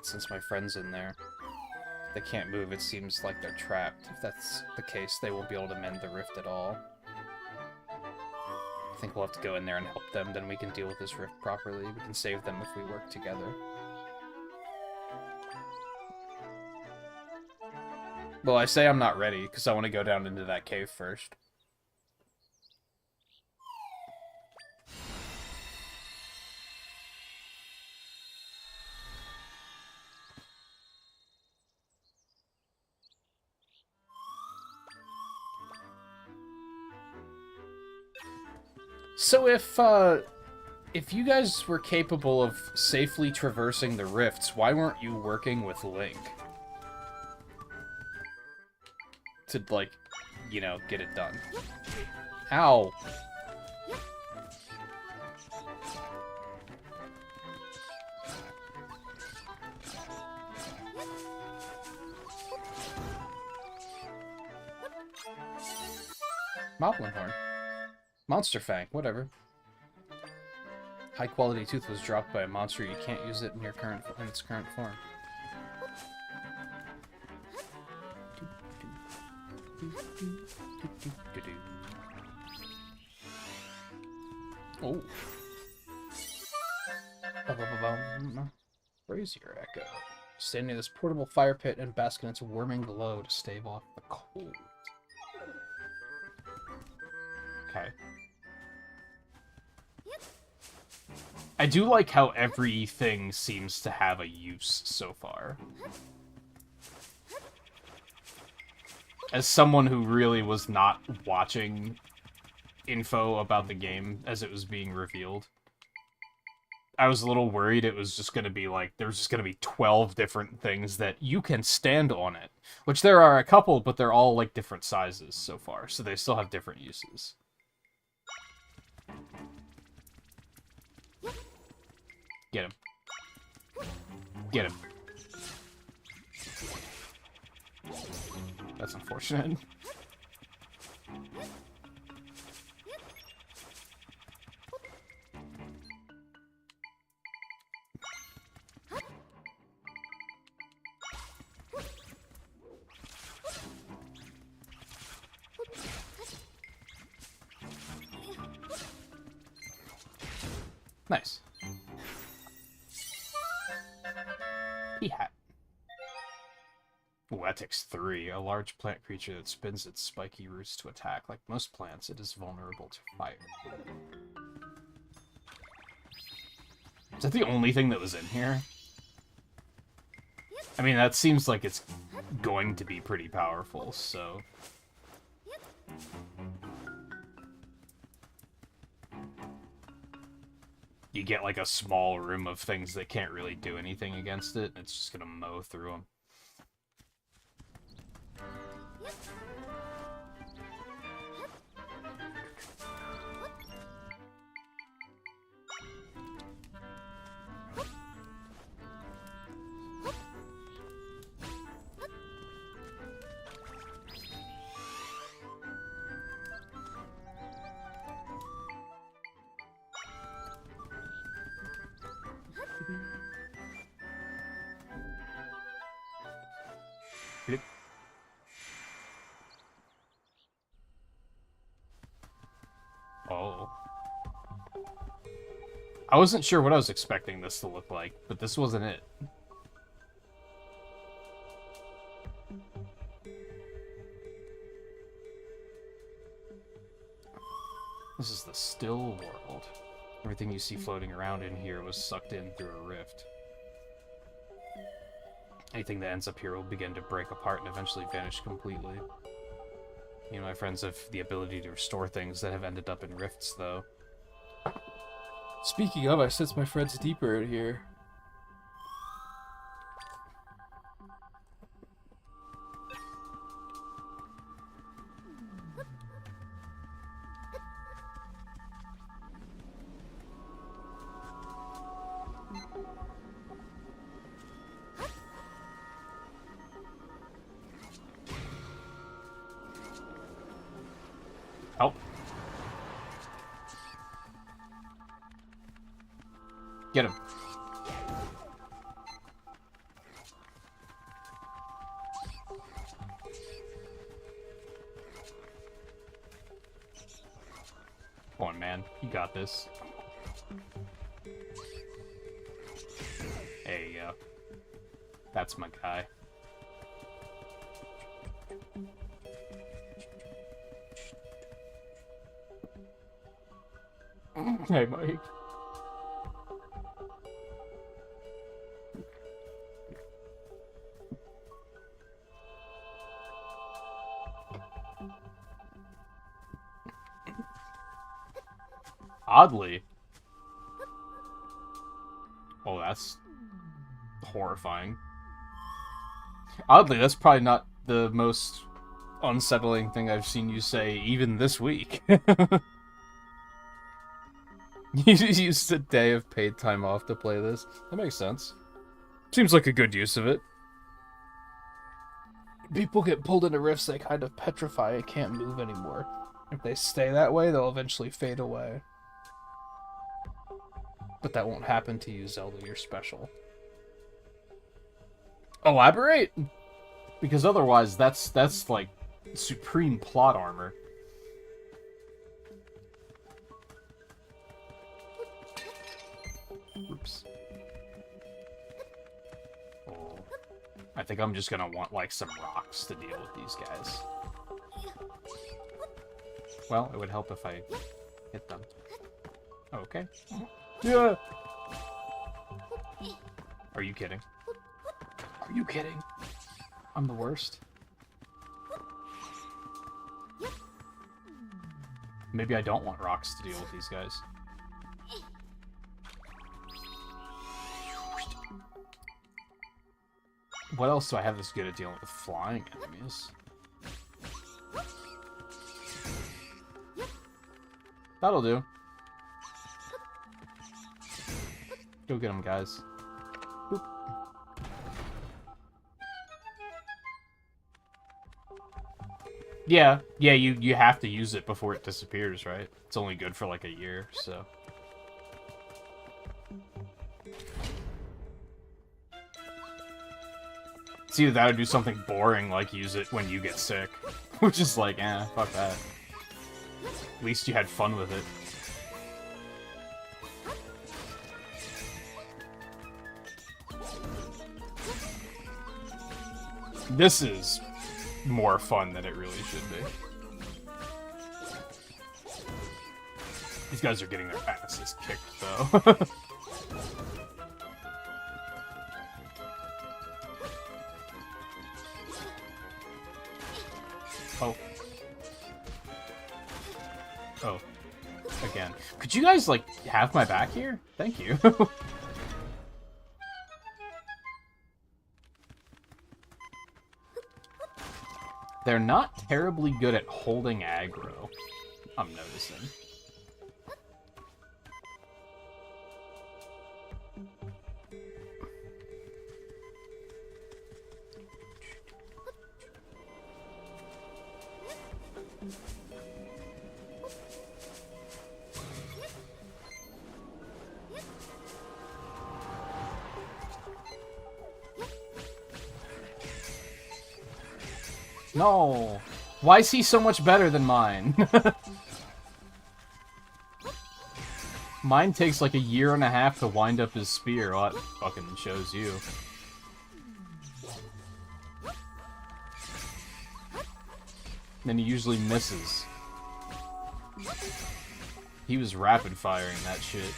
Since my friend's in there, they can't move. It seems like they're trapped. If that's the case, they won't be able to mend the rift at all. I think we'll have to go in there and help them, then we can deal with this rift properly. We can save them if we work together. Well, I say I'm not ready, because I want to go down into that cave first. So if you guys were capable of safely traversing the rifts, why weren't you working with Link? To, like, you know, get it done. Ow! Moblin Horn. Monster Fang, whatever. High quality tooth was dropped by a monster. You can't use it in its current form. Oh. Brazier Echo. Stand near this portable fire pit and bask in its warming glow to stave off the cold. Okay. I do like how everything seems to have a use so far. As someone who really was not watching info about the game as it was being revealed, I was a little worried it was just going to be like, there's just going to be 12 different things that you can stand on it. Which there are a couple, but they're all like different sizes so far, so they still have different uses. Get him. Get him. That's unfortunate. Nice. Pea hat. Ooh, that takes 3. A large plant creature that spins its spiky roots to attack. Like most plants, it is vulnerable to fire. Is that the only thing that was in here? I mean, that seems like it's going to be pretty powerful, so... You get, like, a small room of things that can't really do anything against it. It's just gonna mow through them. Oh. I wasn't sure what I was expecting this to look like, but this wasn't it. This is the still world. Everything you see floating around in here was sucked in through a rift. Anything that ends up here will begin to break apart and eventually vanish completely. Me and my friends have the ability to restore things that have ended up in rifts, though. Speaking of, I sense my friends deeper in here. Help. Get him. Come on, man. You got this. There you go. That's my guy. Hey, Mike. Oddly. Oh, that's horrifying. Oddly, that's probably not the most unsettling thing I've seen you say even this week. You used a day of paid time off to play this. That makes sense. Seems like a good use of it. People get pulled into rifts, they kind of petrify and can't move anymore. If they stay that way, they'll eventually fade away. But that won't happen to you, Zelda. You're special. Elaborate? Because otherwise, that's like supreme plot armor. Oops. Oh. I think I'm just gonna want, like, some rocks to deal with these guys. Well, it would help if I hit them. Okay. Yeah! Are you kidding? Are you kidding? I'm the worst. Maybe I don't want rocks to deal with these guys. What else do I have that's good at dealing with flying enemies? That'll do. Go get them, guys. Boop. Yeah, you have to use it before it disappears, right? It's only good for like a year, so... It's either that or do something boring like use it when you get sick. Which is like, fuck that. At least you had fun with it. This is more fun than it really should be. These guys are getting their asses kicked, though. Oh. Oh. Again. Could you guys, like, have my back here? Thank you. They're not terribly good at holding aggro, I'm noticing. No! Why is he so much better than mine? Mine takes like a year and a half to wind up his spear. Well, that fucking shows you. Then he usually misses. He was rapid firing that shit.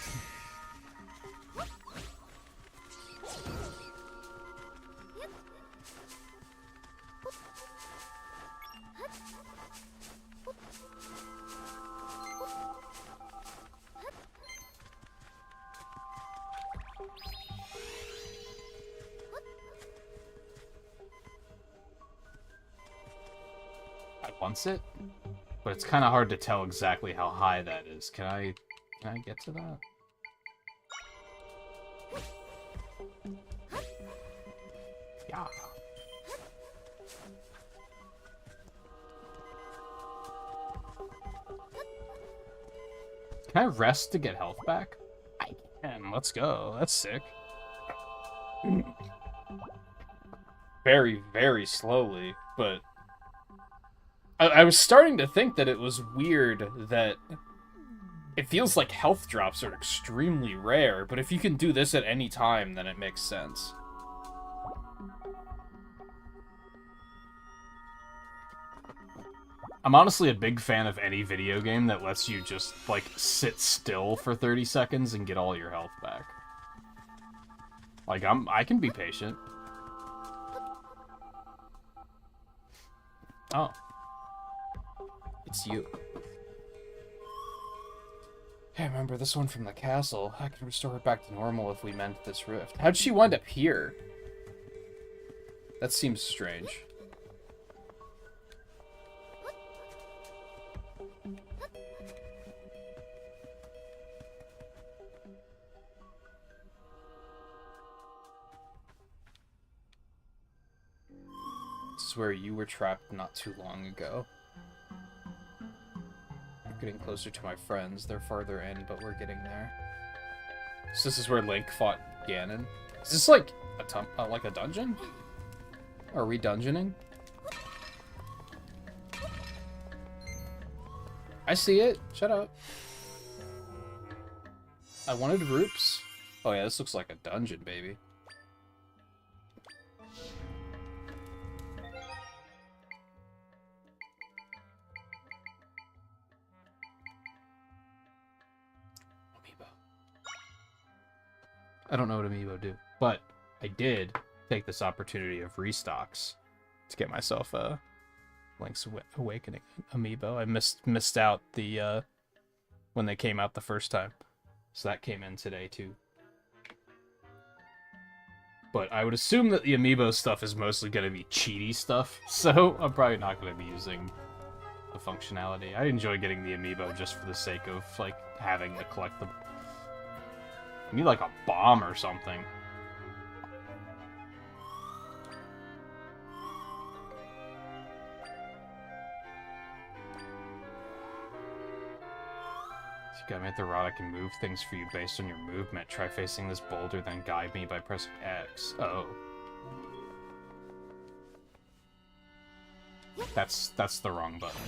Wants it, but it's kind of hard to tell exactly how high that is. Can I get to that? Yeah. Can I rest to get health back? I can. Let's go. That's sick. Very, very slowly, but I was starting to think that it was weird that it feels like health drops are extremely rare, but if you can do this at any time, then it makes sense. I'm honestly a big fan of any video game that lets you just, like, sit still for 30 seconds and get all your health back. Like, I can be patient. Oh. It's you. Hey, remember this one from the castle? I can restore it back to normal if we mend this rift. How'd she wind up here? That seems strange. This is where you were trapped not too long ago. Getting closer to my friends. They're farther in, but we're getting there. So this is where Link fought Ganon. Is this like a dungeon? Are we dungeoning? I see it. Shut up. I wanted groups. Oh yeah, this looks like a dungeon, baby. I don't know what amiibo do, but I did take this opportunity of restocks to get myself a Link's Awakening amiibo. I missed out the when they came out the first time, so that came in today too. But I would assume that the amiibo stuff is mostly going to be cheaty stuff, so I'm probably not going to be using the functionality. I enjoy getting the amiibo just for the sake of like having the collectible. I need like a bomb or something. So you got me at the rod. I can move things for you based on your movement. Try facing this boulder, then guide me by pressing X. Oh. That's the wrong button.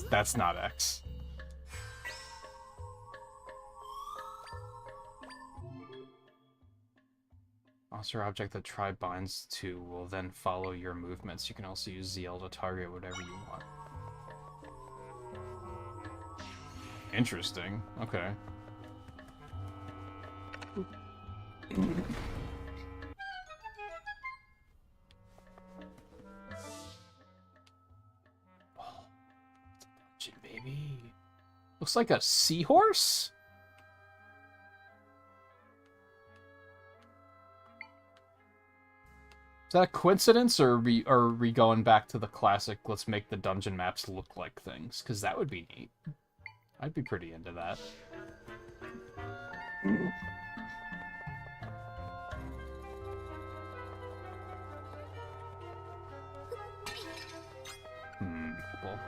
That's not X. Monster object that tribe binds to will then follow your movements. You can also use ZL to target whatever you want. Interesting. Okay. Oh, dungeon, baby. Looks like a seahorse? Is that a coincidence, or are we going back to the classic, let's make the dungeon maps look like things? Because that would be neat. I'd be pretty into that. Well.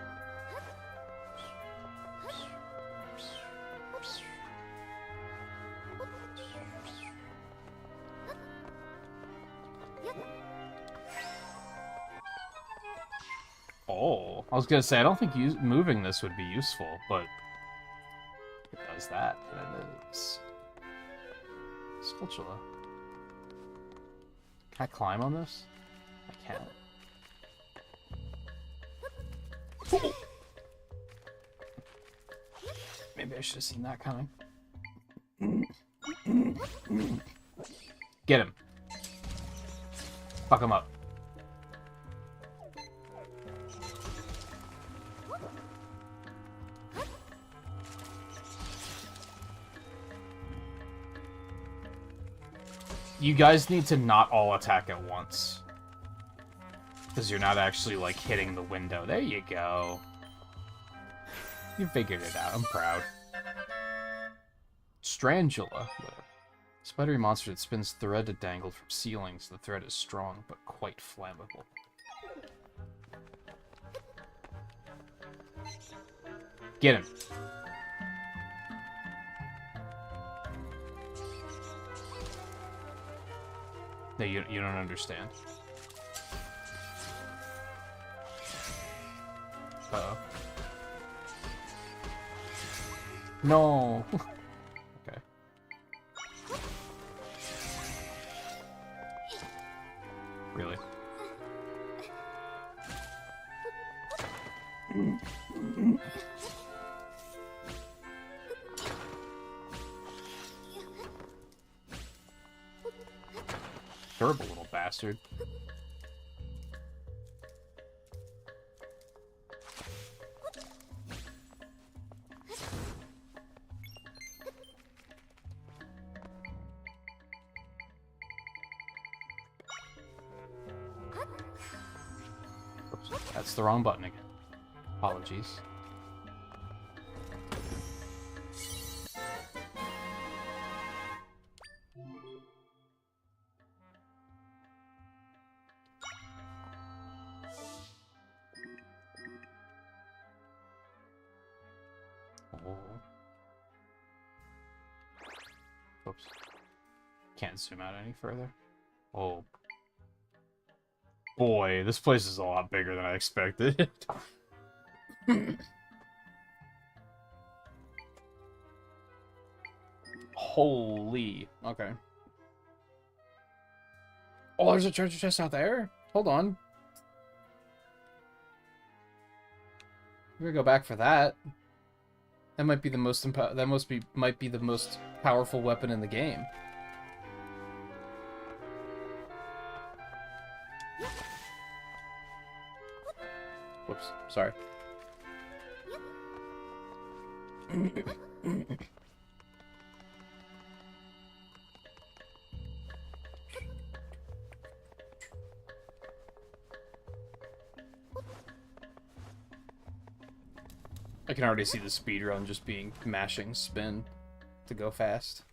Oh, I was gonna say, I don't think moving this would be useful, but it does that. That is spatula. Can I climb on this? I can't. Maybe I should have seen that coming. Get him. Fuck him up. You guys need to not all attack at once. Because you're not actually, like, hitting the window. There you go. You figured it out. I'm proud. Strangula. Spidery monster that spins thread dangled from ceilings. The thread is strong, but quite flammable. Get him. No, you don't understand. Uh-oh. No! Okay. Really? Terrible little bastard. Oops, that's the wrong button again. Apologies. Oops. Can't zoom out any further. Oh. Boy, this place is a lot bigger than I expected. Holy. Okay. Oh, there's a treasure chest out there? Hold on. We're gonna go back for that. That might be the most might be the most powerful weapon in the game. Whoops, sorry. I can already see the speedrun just being mashing spin to go fast.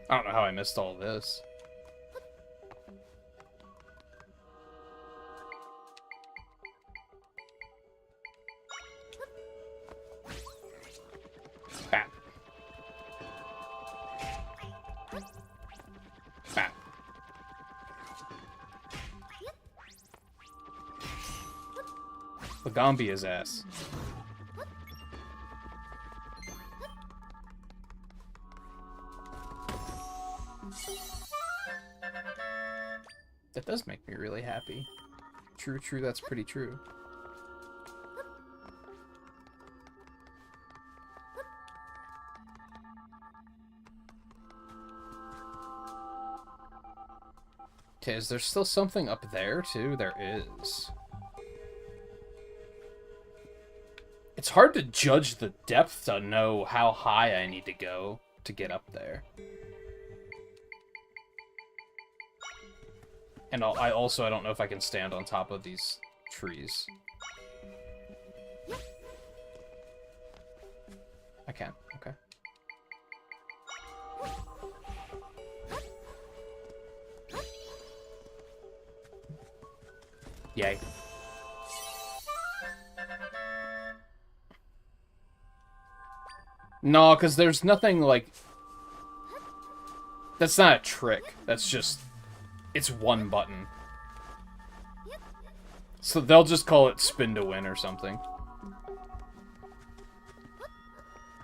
I don't know how I missed all this. Bam. Lagambia's ass. That does make me really happy. True, true, that's pretty true. Okay, is there still something up there, too? There is. It's hard to judge the depth to know how high I need to go to get up there. And I don't know if I can stand on top of these trees. I can, okay. Yay. No, because there's nothing like... That's not a trick. That's just... It's one button. So they'll just call it spin to win or something.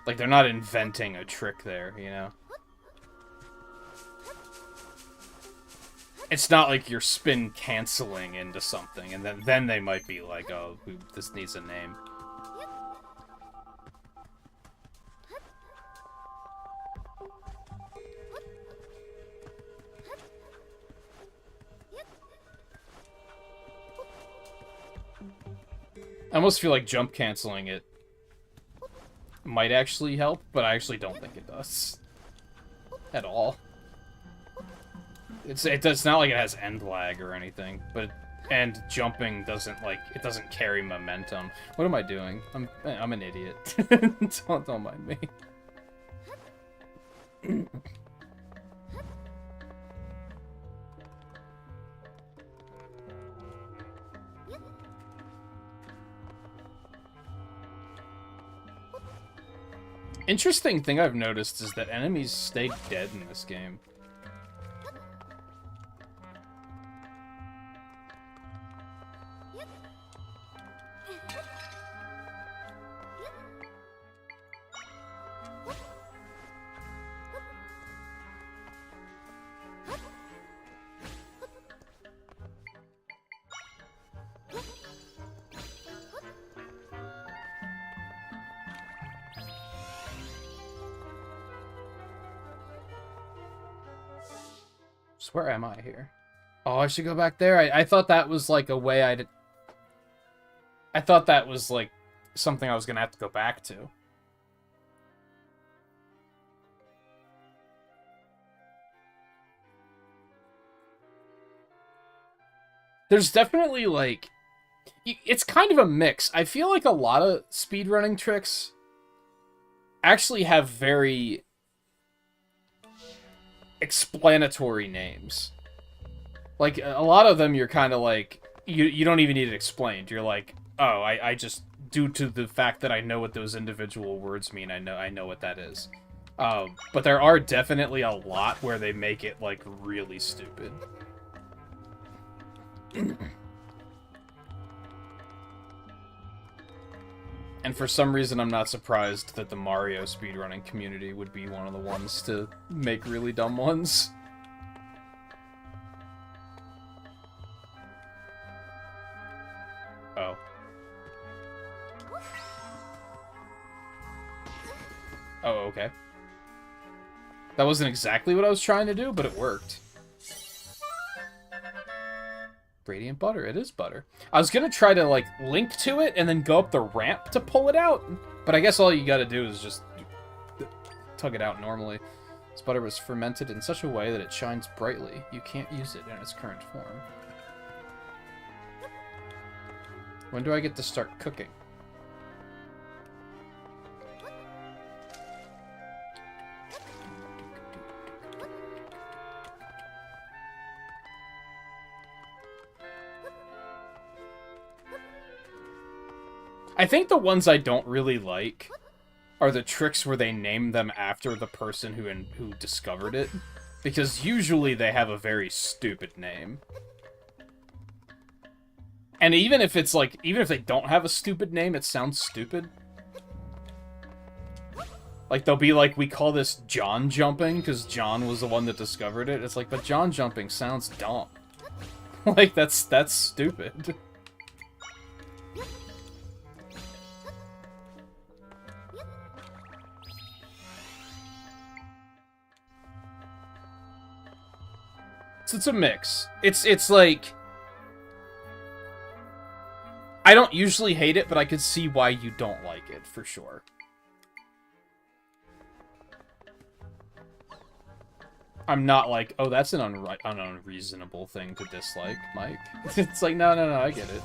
Like, they're not inventing a trick there, you know? It's not like you're spin canceling into something, and then they might be like, oh, this needs a name. I almost feel like jump canceling it might actually help, but I actually don't think it does. At all. It's not like it has end lag or anything, but and jumping doesn't carry momentum. What am I doing? I'm an idiot. don't mind me. Interesting thing I've noticed is that enemies stay dead in this game. So where am I here? Oh, I should go back there? I thought that was like a way I thought that was like something I was gonna have to go back to. There's definitely like... It's kind of a mix. I feel like a lot of speedrunning tricks actually have very explanatory names. Like, a lot of them you're kind of like, you don't even need it explained. You're like, oh, I just, due to the fact that I know what those individual words mean, I know what that is. But there are definitely a lot where they make it, like, really stupid. And for some reason, I'm not surprised that the Mario speedrunning community would be one of the ones to make really dumb ones. Oh. Oh, okay. That wasn't exactly what I was trying to do, but it worked. Radiant butter. It is butter. I was gonna try to, like, link to it and then go up the ramp to pull it out, but I guess all you gotta do is just tug it out normally. This butter was fermented in such a way that it shines brightly. You can't use it in its current form. When do I get to start cooking? I think the ones I don't really like are the tricks where they name them after the person who discovered it, because usually they have a very stupid name. And even if it's like, even if they don't have a stupid name, it sounds stupid. Like, they'll be like, we call this John jumping, because John was the one that discovered it. It's like, but John jumping sounds dumb. Like, that's stupid. So it's a mix. It's like... I don't usually hate it, but I could see why you don't like it, for sure. I'm not like, oh, that's an unreasonable thing to dislike, Mike. It's like, no, I get it.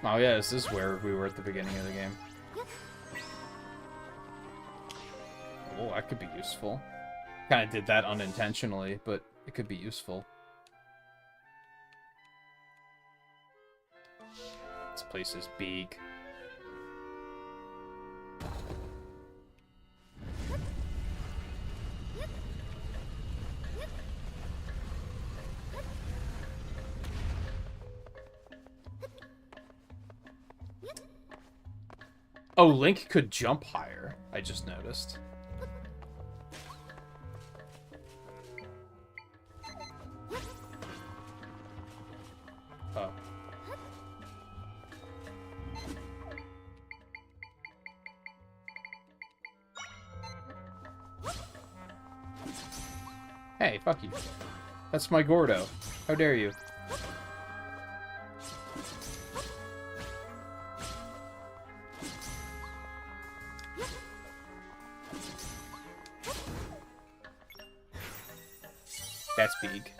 Oh yeah, this is where we were at the beginning of the game. Oh, that could be useful. Kind of did that unintentionally, but it could be useful. This place is big. Oh, Link could jump higher, I just noticed. Oh. Hey, fuck you. That's my Gordo. How dare you? That's big.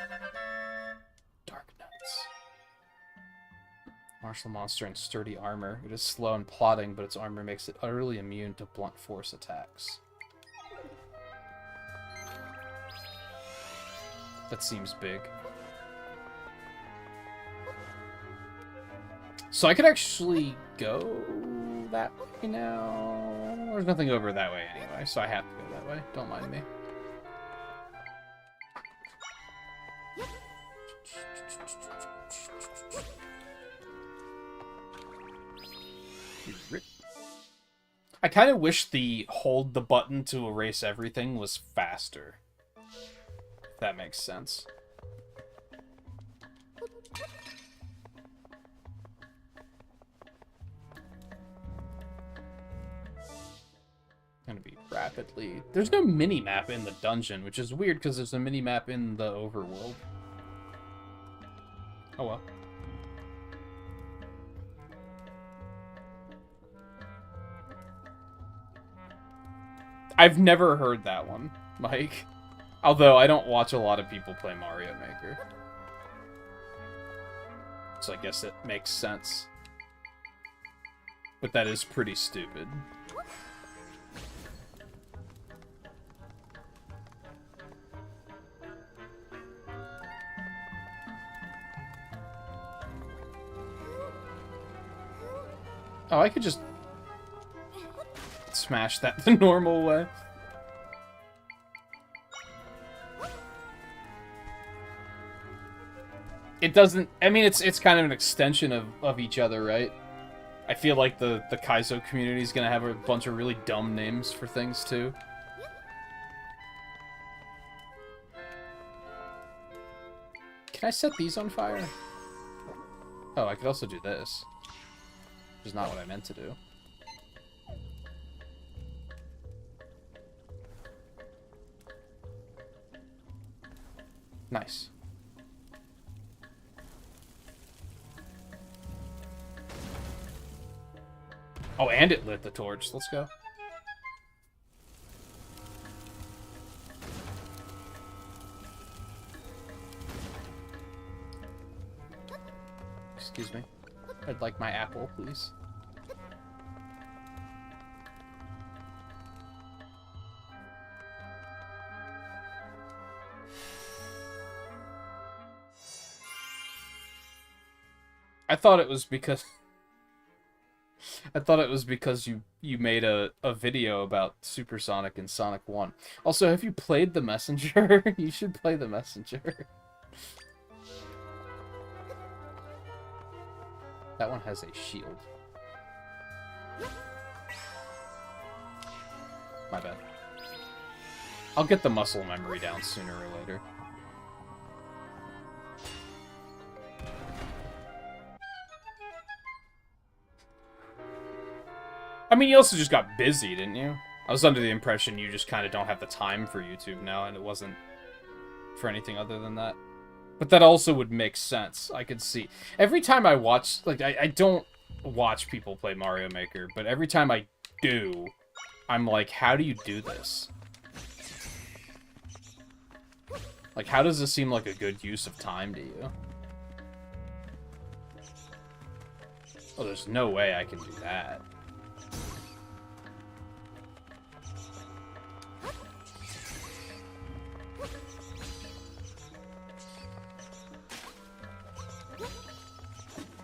Dark Nuts. Martial monster in sturdy armor. It is slow and plodding, but its armor makes it utterly immune to blunt force attacks. That seems big. So I could actually go that way now. There's nothing over that way anyway, so I have to go that way. Don't mind me. I kind of wish the hold the button to erase everything was faster. If that makes sense. Gonna be rapidly... There's no mini-map in the dungeon, which is weird because there's a mini-map in the overworld. Oh well. I've never heard that one, Mike. Although I don't watch a lot of people play Mario Maker. So I guess it makes sense. But that is pretty stupid. Oh, I could just smash that the normal way. It doesn't... I mean, it's kind of an extension of each other, right? I feel like the Kaizo community is going to have a bunch of really dumb names for things, too. Can I set these on fire? Oh, I could also do this. Which is not what I meant to do. Nice. Oh, and it lit the torch. Let's go. Excuse me. I'd like my apple, please. I thought it was because... I thought it was because you made a video about Supersonic and Sonic 1. Also, have you played The Messenger? You should play The Messenger. That one has a shield. My bad. I'll get the muscle memory down sooner or later. I mean, you also just got busy, didn't you? I was under the impression you just kind of don't have the time for YouTube now, and it wasn't for anything other than that. But that also would make sense. I could see. Every time I watch... Like, I don't watch people play Mario Maker, but every time I do, I'm like, how do you do this? Like, how does this seem like a good use of time to you? Oh, there's no way I can do that.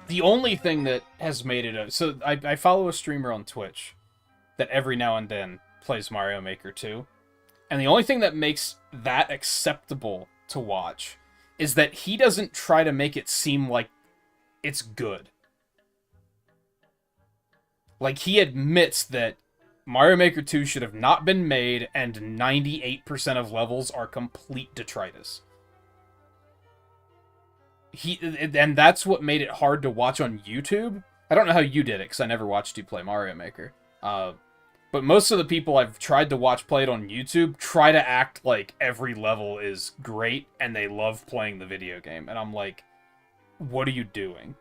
The only thing that has made it... So, I follow a streamer on Twitch that every now and then plays Mario Maker 2. And the only thing that makes that acceptable to watch is that he doesn't try to make it seem like it's good. Like, he admits that Mario Maker 2 should have not been made, and 98% of levels are complete detritus. And that's what made it hard to watch on YouTube. I don't know how you did it, because I never watched you play Mario Maker. But most of the people I've tried to watch play it on YouTube try to act like every level is great, and they love playing the video game. And I'm like, what are you doing?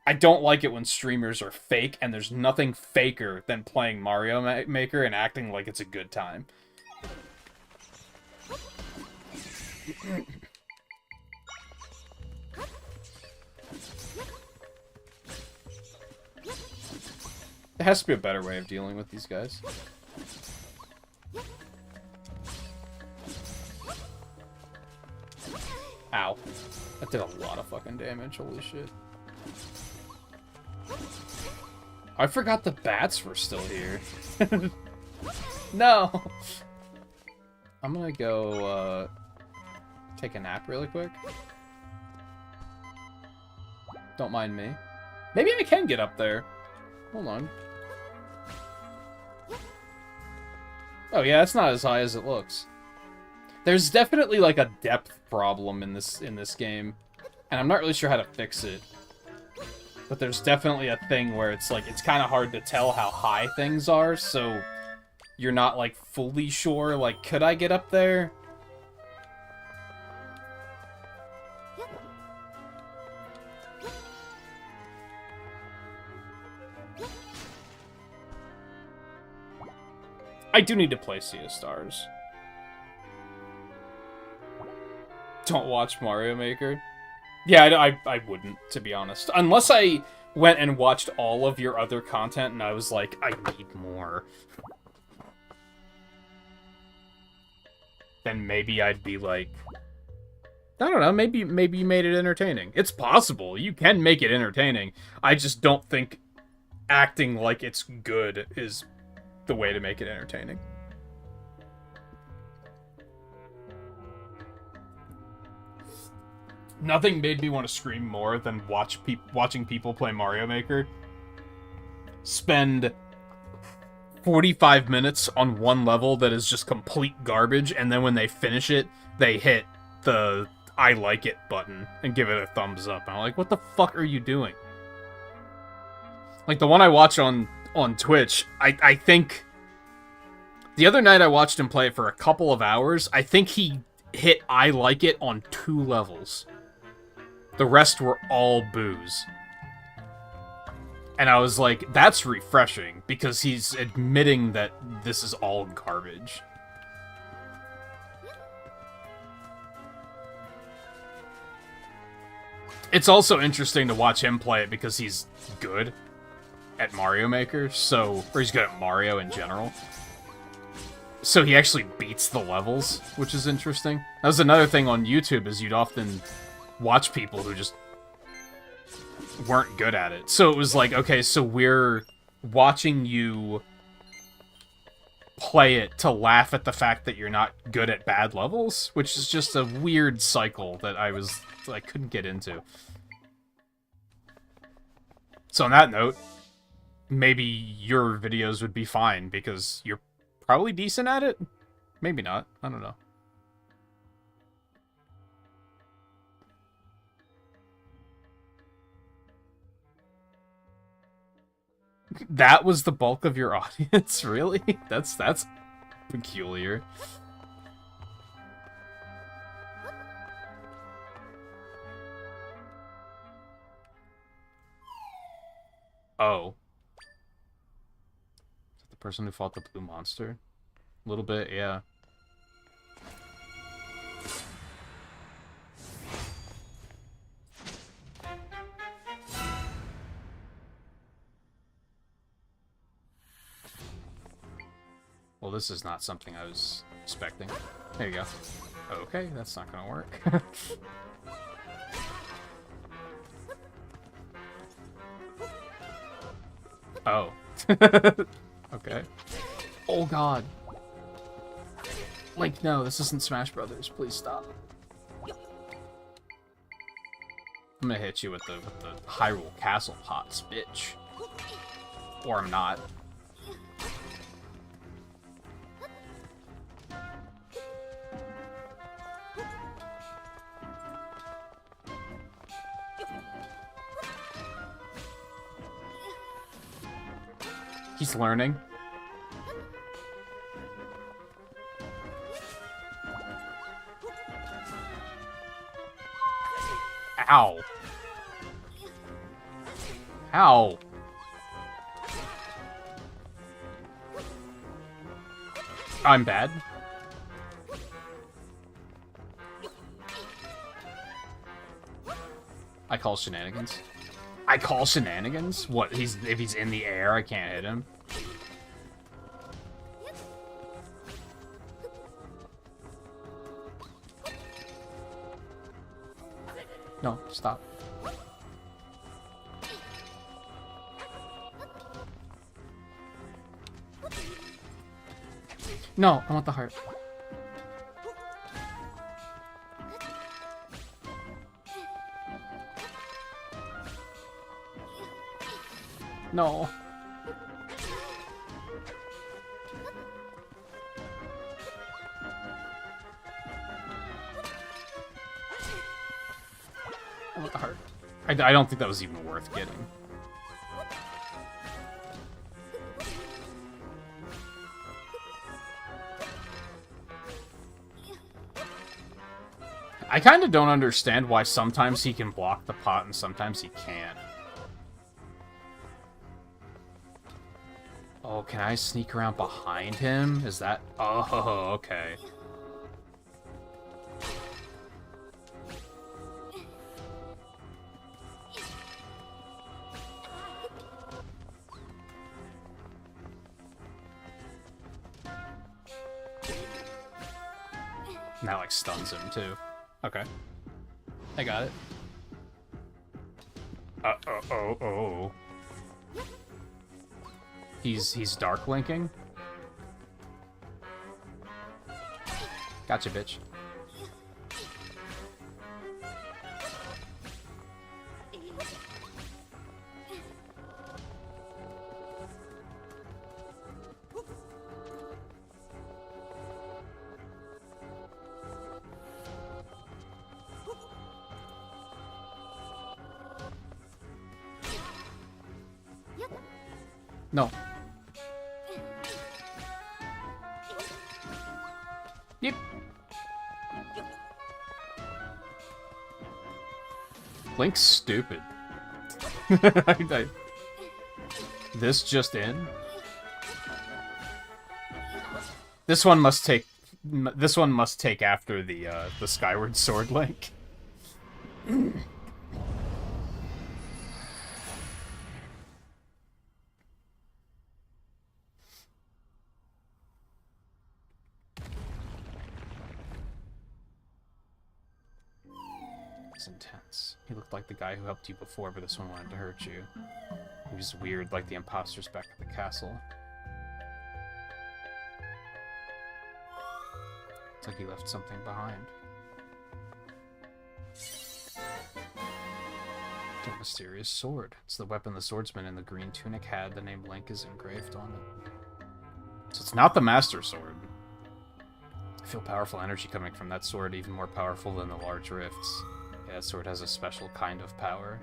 I don't like it when streamers are fake, and there's nothing faker than playing Mario Maker and acting like it's a good time. There has to be a better way of dealing with these guys. Ow. That did a lot of fucking damage, holy shit. I forgot the bats were still here. No! I'm gonna go, take a nap really quick. Don't mind me. Maybe I can get up there. Hold on. Oh yeah, it's not as high as it looks. There's definitely like a depth problem in this game, and I'm not really sure how to fix it. But there's definitely a thing where it's like it's kind of hard to tell how high things are, so you're not like fully sure. Like, could I get up there? I do need to play Sea of Stars. Don't watch Mario Maker. Yeah, I wouldn't, to be honest. Unless I went and watched all of your other content and I was like, I need more. Then maybe I'd be like... I don't know, maybe you made it entertaining. It's possible, you can make it entertaining. I just don't think acting like it's good is the way to make it entertaining. Nothing made me want to scream more than watching people play Mario Maker spend 45 minutes on one level that is just complete garbage, and then when they finish it, they hit the I like it button and give it a thumbs up. And I'm like, what the fuck are you doing? Like, the one I watch on Twitch, I think... The other night I watched him play it for a couple of hours. I think he hit I like it on 2 levels. The rest were all boos. And I was like, that's refreshing, because he's admitting that this is all garbage. It's also interesting to watch him play it because he's good at Mario Maker, so... Or he's good at Mario in general. So he actually beats the levels, which is interesting. That was another thing on YouTube, is you'd often watch people who just weren't good at it. So it was like, okay, so we're watching you play it to laugh at the fact that you're not good at bad levels, which is just a weird cycle that I couldn't get into. So on that note, maybe your videos would be fine because you're probably decent at it. Maybe not. I don't know. That was the bulk of your audience? Really? That's peculiar. Oh. Is that the person who fought the blue monster? A little bit, yeah. Well, this is not something I was expecting. There you go. Okay, that's not gonna work. Oh. Okay. Oh god. Link, no, this isn't Smash Brothers. Please stop. I'm gonna hit you with the Hyrule Castle pots, bitch. Or I'm not. He's learning. Ow. Ow. I'm bad. I call shenanigans. I call shenanigans? What, if he's in the air, I can't hit him? No, stop. No, I want the heart. No. I want the heart. I don't think that was even worth getting. I kind of don't understand why sometimes he can block the pot and sometimes he can't. Oh, can I sneak around behind him? Is that... Oh, okay. And that, like, stuns him, too. Okay. I got it. Oh. He's dark linking. Gotcha, bitch. No. Yep. Link's stupid. This just in. This one must take. This one must take after the Skyward Sword Link. He's intense. He looked like the guy who helped you before, but this one wanted to hurt you. He was weird, like the imposters back at the castle. It's like he left something behind. The mysterious sword. It's the weapon the swordsman in the green tunic had. The name Link is engraved on it. So it's not the Master Sword. I feel powerful energy coming from that sword, even more powerful than the large rifts. Yeah, that sword has a special kind of power.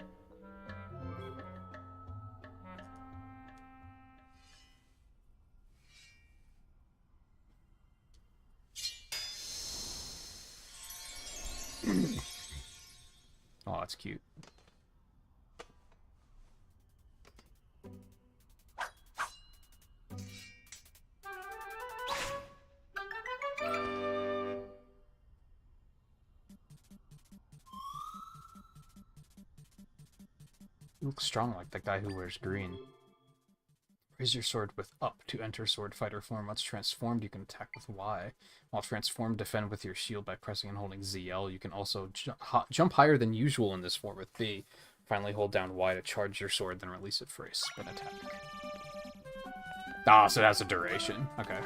Oh, that's cute. You look strong like that guy who wears green. Raise your sword with up to enter sword fighter form. Once transformed, you can attack with Y. While transformed, defend with your shield by pressing and holding ZL. You can also jump higher than usual in this form with B. Finally, hold down Y to charge your sword, then release it for a spin attack. Ah, so it has a duration. Okay.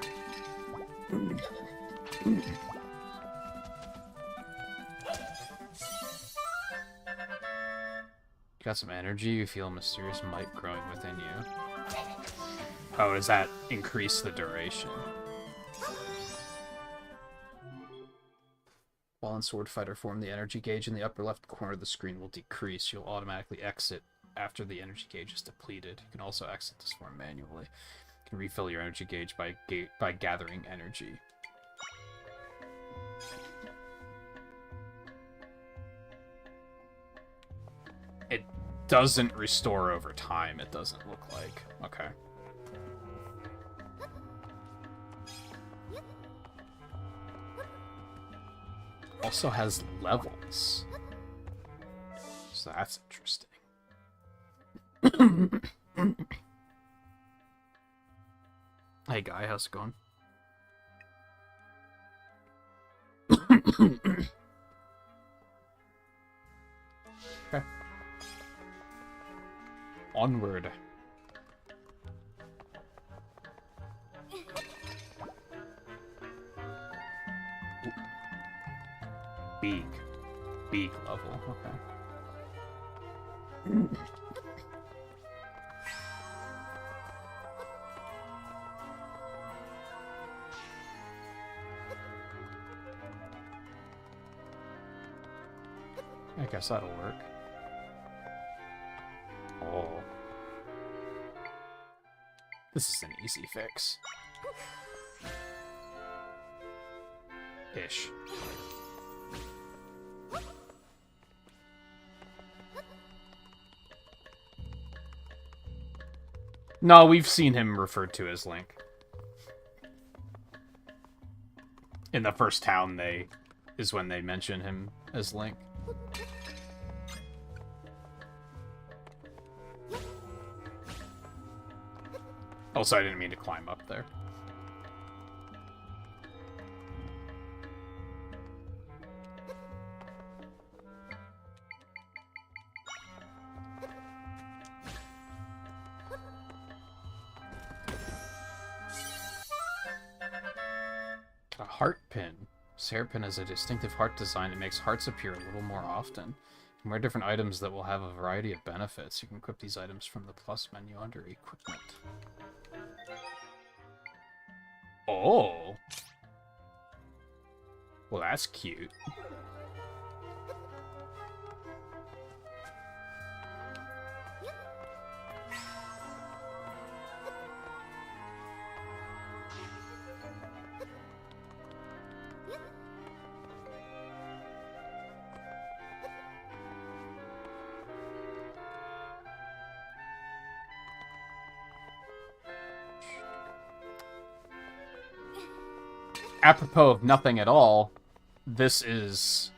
Got some energy, you feel a mysterious might growing within you. Oh, does that increase the duration? While in sword fighter form, the energy gauge in the upper left corner of the screen will decrease. You'll automatically exit after the energy gauge is depleted. You can also exit this form manually. You can refill your energy gauge by gathering energy. It doesn't restore over time, it doesn't look like. Okay. Also has levels. So that's interesting. Hey guy, how's it going? Okay. Onward. Big level. Okay. I guess that'll work. Oh. This is an easy fix. Ish. No, we've seen him referred to as Link. In the first town, is when they mention him as Link. Also, I didn't mean to climb up there. A heart pin. This hairpin has a distinctive heart design. It makes hearts appear a little more often. You can wear different items that will have a variety of benefits. You can equip these items from the plus menu under equipment. Oh. Well, that's cute. Apropos of nothing at all, this is...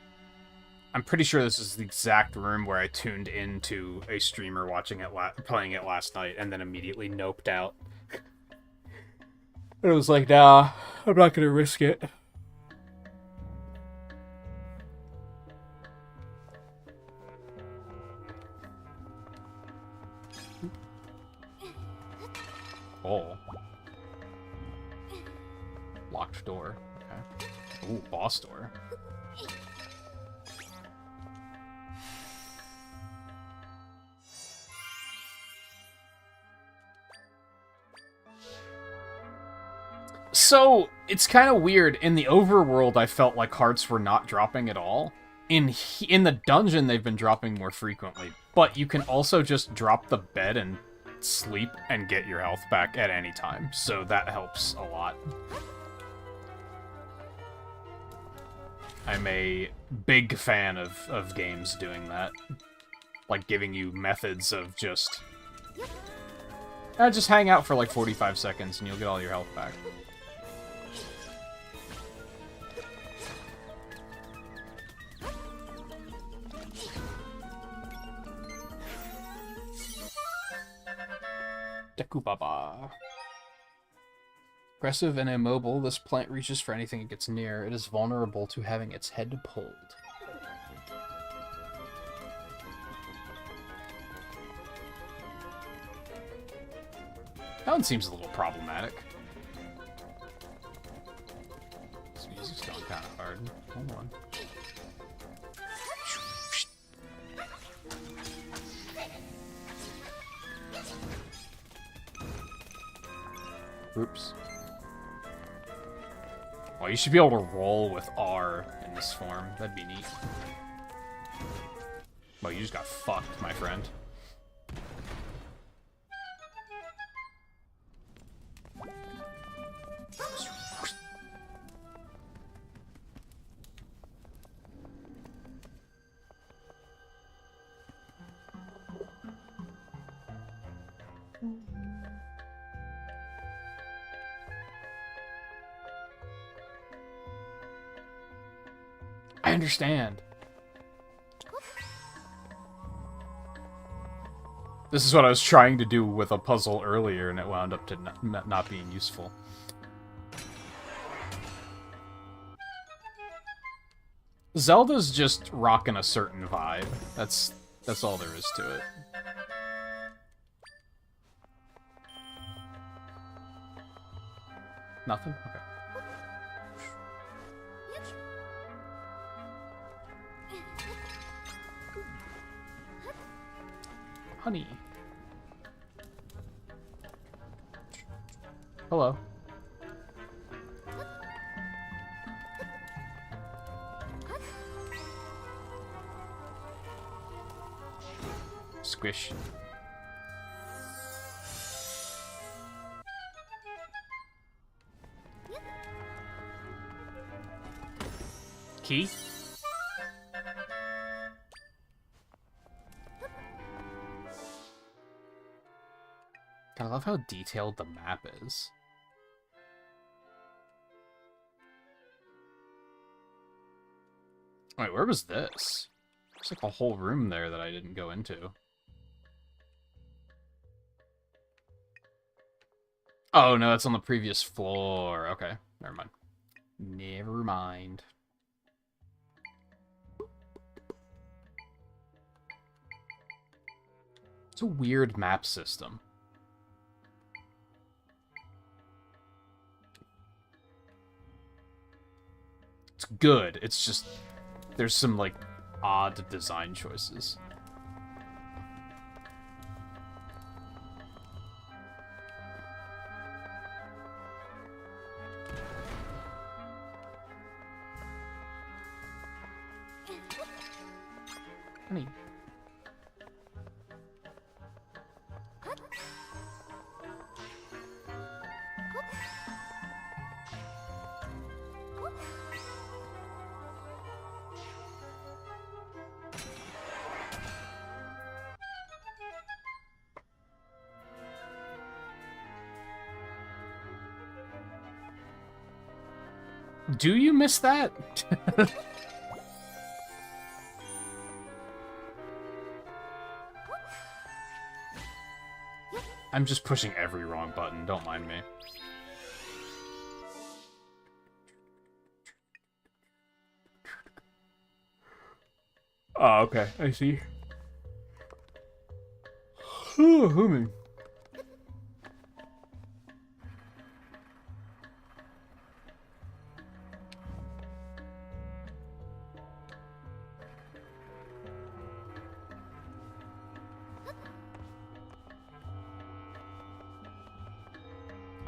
I'm pretty sure this is the exact room where I tuned into a streamer watching it, playing it last night, and then immediately noped out. It was like, nah, I'm not gonna risk it. Oh. Locked door. Okay. Ooh, boss door. So, it's kind of weird. In the overworld, I felt like hearts were not dropping at all. In the dungeon, they've been dropping more frequently. But you can also just drop the bed and sleep and get your health back at any time. So that helps a lot. I'm a big fan of games doing that. Like, giving you methods of just hang out for like 45 seconds and you'll get all your health back. Dekubaba. Aggressive and immobile, this plant reaches for anything it gets near. It is vulnerable to having its head pulled. That one seems a little problematic. This music's going kind of hard. Hold on. Oops. Well, you should be able to roll with R in this form. That'd be neat. Well, you just got fucked, my friend. I understand. This is what I was trying to do with a puzzle earlier, and it wound up to not being useful. Zelda's just rocking a certain vibe. That's all there is to it. Nothing? Okay. Honey. Hello. Squish. Key? I love how detailed the map is. Wait, where was this? There's like a whole room there that I didn't go into. Oh, no, that's on the previous floor. Okay, never mind. Never mind. It's a weird map system. It's good. It's just there's some like odd design choices. Honey. Do you miss that? I'm just pushing every wrong button, don't mind me. Oh, okay, I see. Human.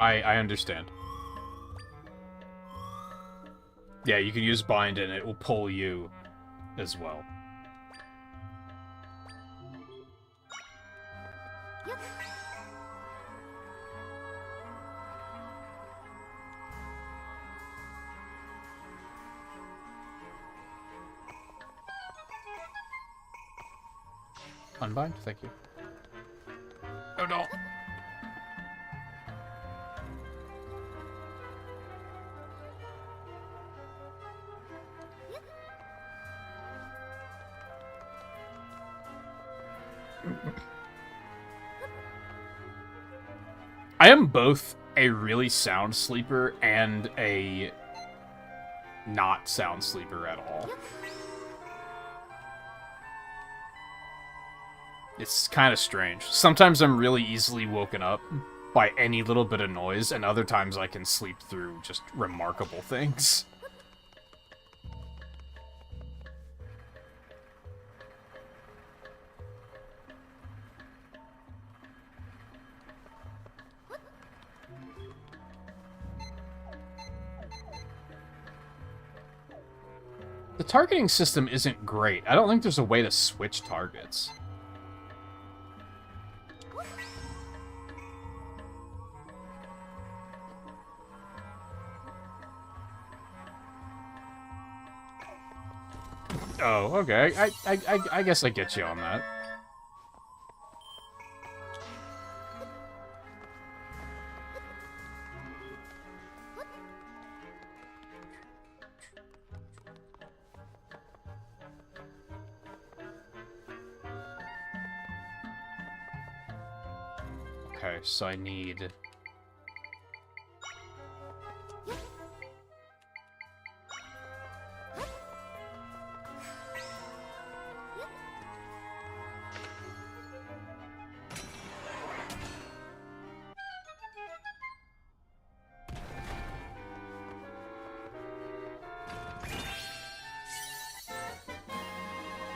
I understand. Yeah, you can use bind and it will pull you as well. Unbind? Thank you. Oh no! I am both a really sound sleeper and a not sound sleeper at all. It's kind of strange. Sometimes I'm really easily woken up by any little bit of noise, and other times I can sleep through just remarkable things. The targeting system isn't great. I don't think there's a way to switch targets. Oh, okay. I guess I get you on that. Okay, so I need...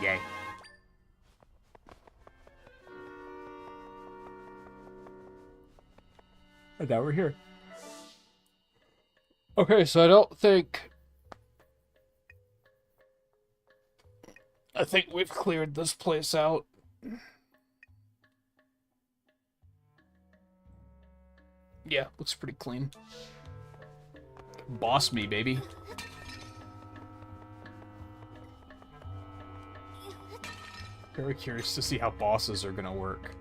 Yay. And now we're here. Okay, so I think we've cleared this place out. Yeah, looks pretty clean. Boss me, baby. Very curious to see how bosses are gonna work.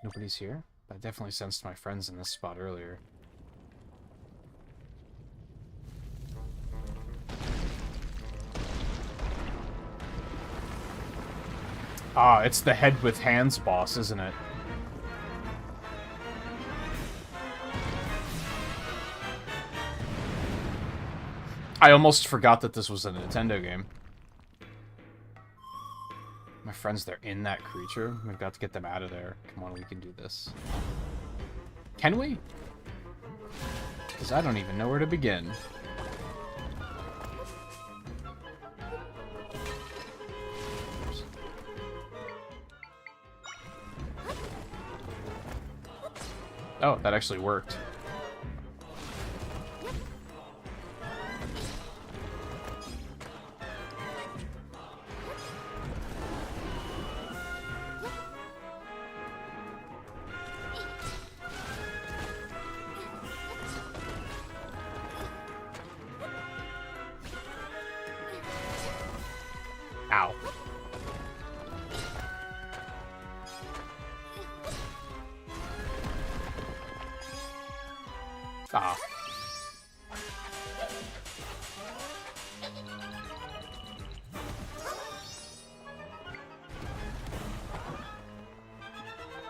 Nobody's here? I definitely sensed my friends in this spot earlier. Ah, it's the head with hands boss, isn't it? I almost forgot that this was a Nintendo game. My friends, they're in that creature. We've got to get them out of there. Come on, we can do this. Can we? Because I don't even know where to begin. Oh, that actually worked. Ow. Ah.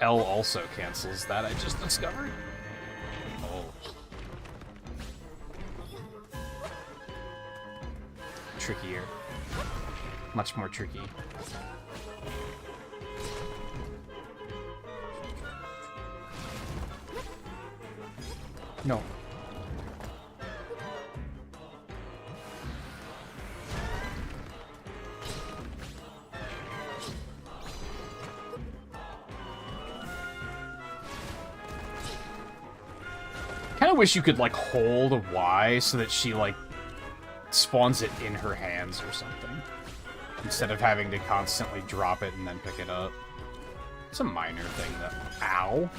L also cancels that, I just discovered. Oh. Trickier. Much more tricky. No. Kind of wish you could, like, hold a Y so that she, like, spawns it in her hands or something. Instead of having to constantly drop it and then pick it up. It's a minor thing, though. Ow.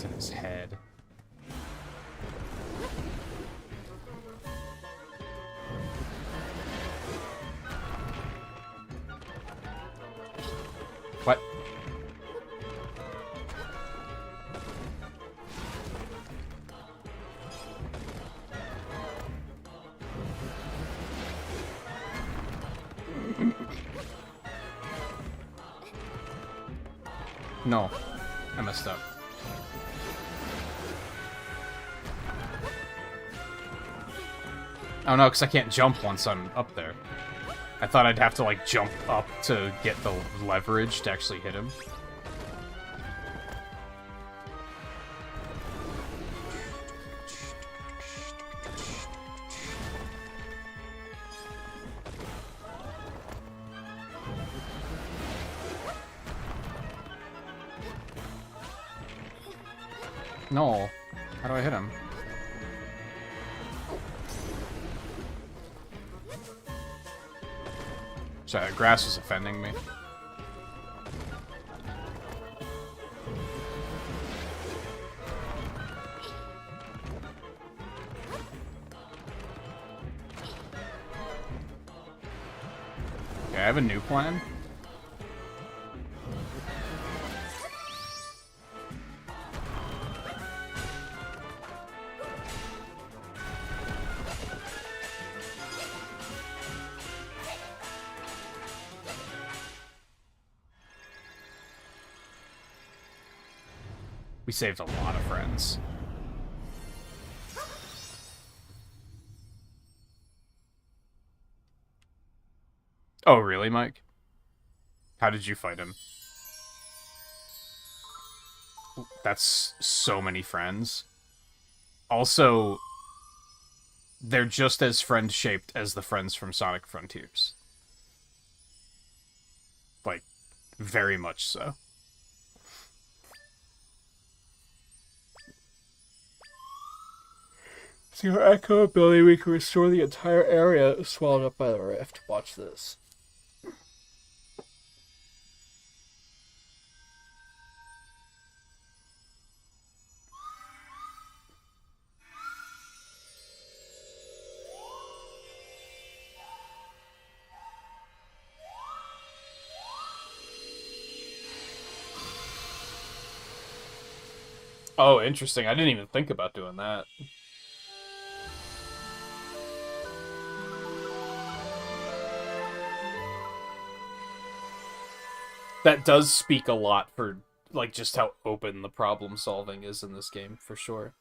In his head. What? No, I messed up. Oh no, because I can't jump once I'm up there. I thought I'd have to, like, jump up to get the leverage to actually hit him. No. How do I hit him? Sorry, grass was offending me. Okay, I have a new plan. We saved a lot of friends. Oh, really, Mike? How did you fight him? That's so many friends. Also, they're just as friend-shaped as the friends from Sonic Frontiers. Like, very much so. See our echo ability, we can restore the entire area swallowed up by the rift. Watch this. Oh, interesting. I didn't even think about doing that. That does speak a lot for, like, just how open the problem solving is in this game, for sure.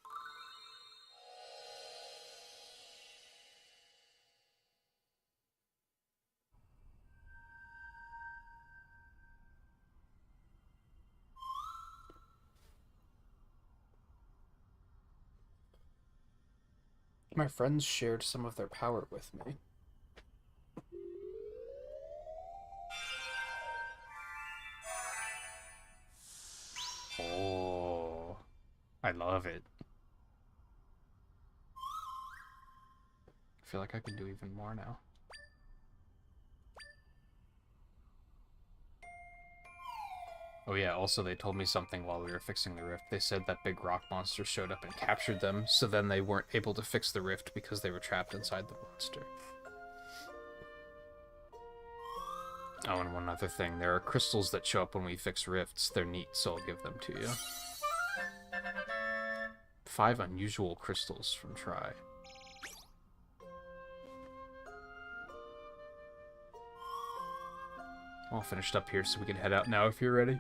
My friends shared some of their power with me. Oh, I love it. I feel like I can do even more now. Oh yeah, also they told me something while we were fixing the rift. They said that big rock monster showed up and captured them, so then they weren't able to fix the rift because they were trapped inside the monster. Oh, and one other thing. There are crystals that show up when we fix rifts. They're neat, so I'll give them to you. 5 unusual crystals from Try. All finished up here, so we can head out now if you're ready.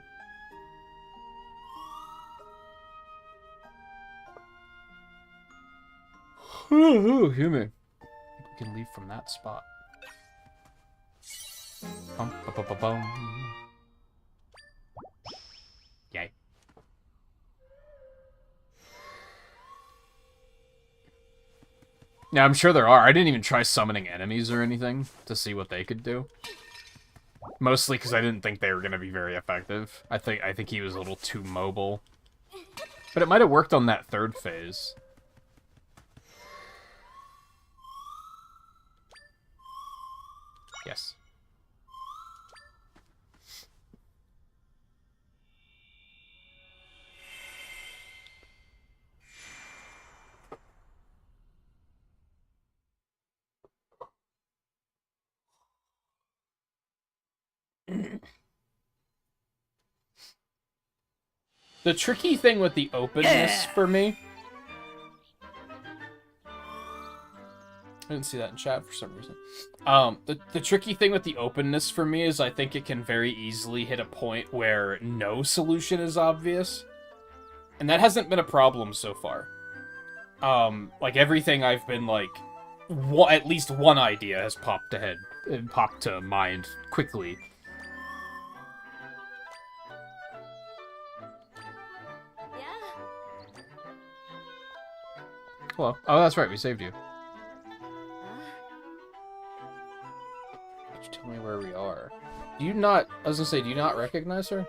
Hear me. We can leave from that spot. Bum, ba, ba, ba, bum. Yay. Yeah, I'm sure there are. I didn't even try summoning enemies or anything to see what they could do. Mostly because I didn't think they were going to be very effective. I think he was a little too mobile. But it might have worked on that third phase. Yes. The tricky thing with the openness for me... I didn't see that in chat for some reason. The tricky thing with the openness for me is I think it can very easily hit a point where no solution is obvious. And that hasn't been a problem so far. Like everything I've been like... at least one idea has popped to mind quickly. Hello. Oh, that's right. We saved you. Could you tell me where we are? Do you not... I was gonna say, do you not recognize her?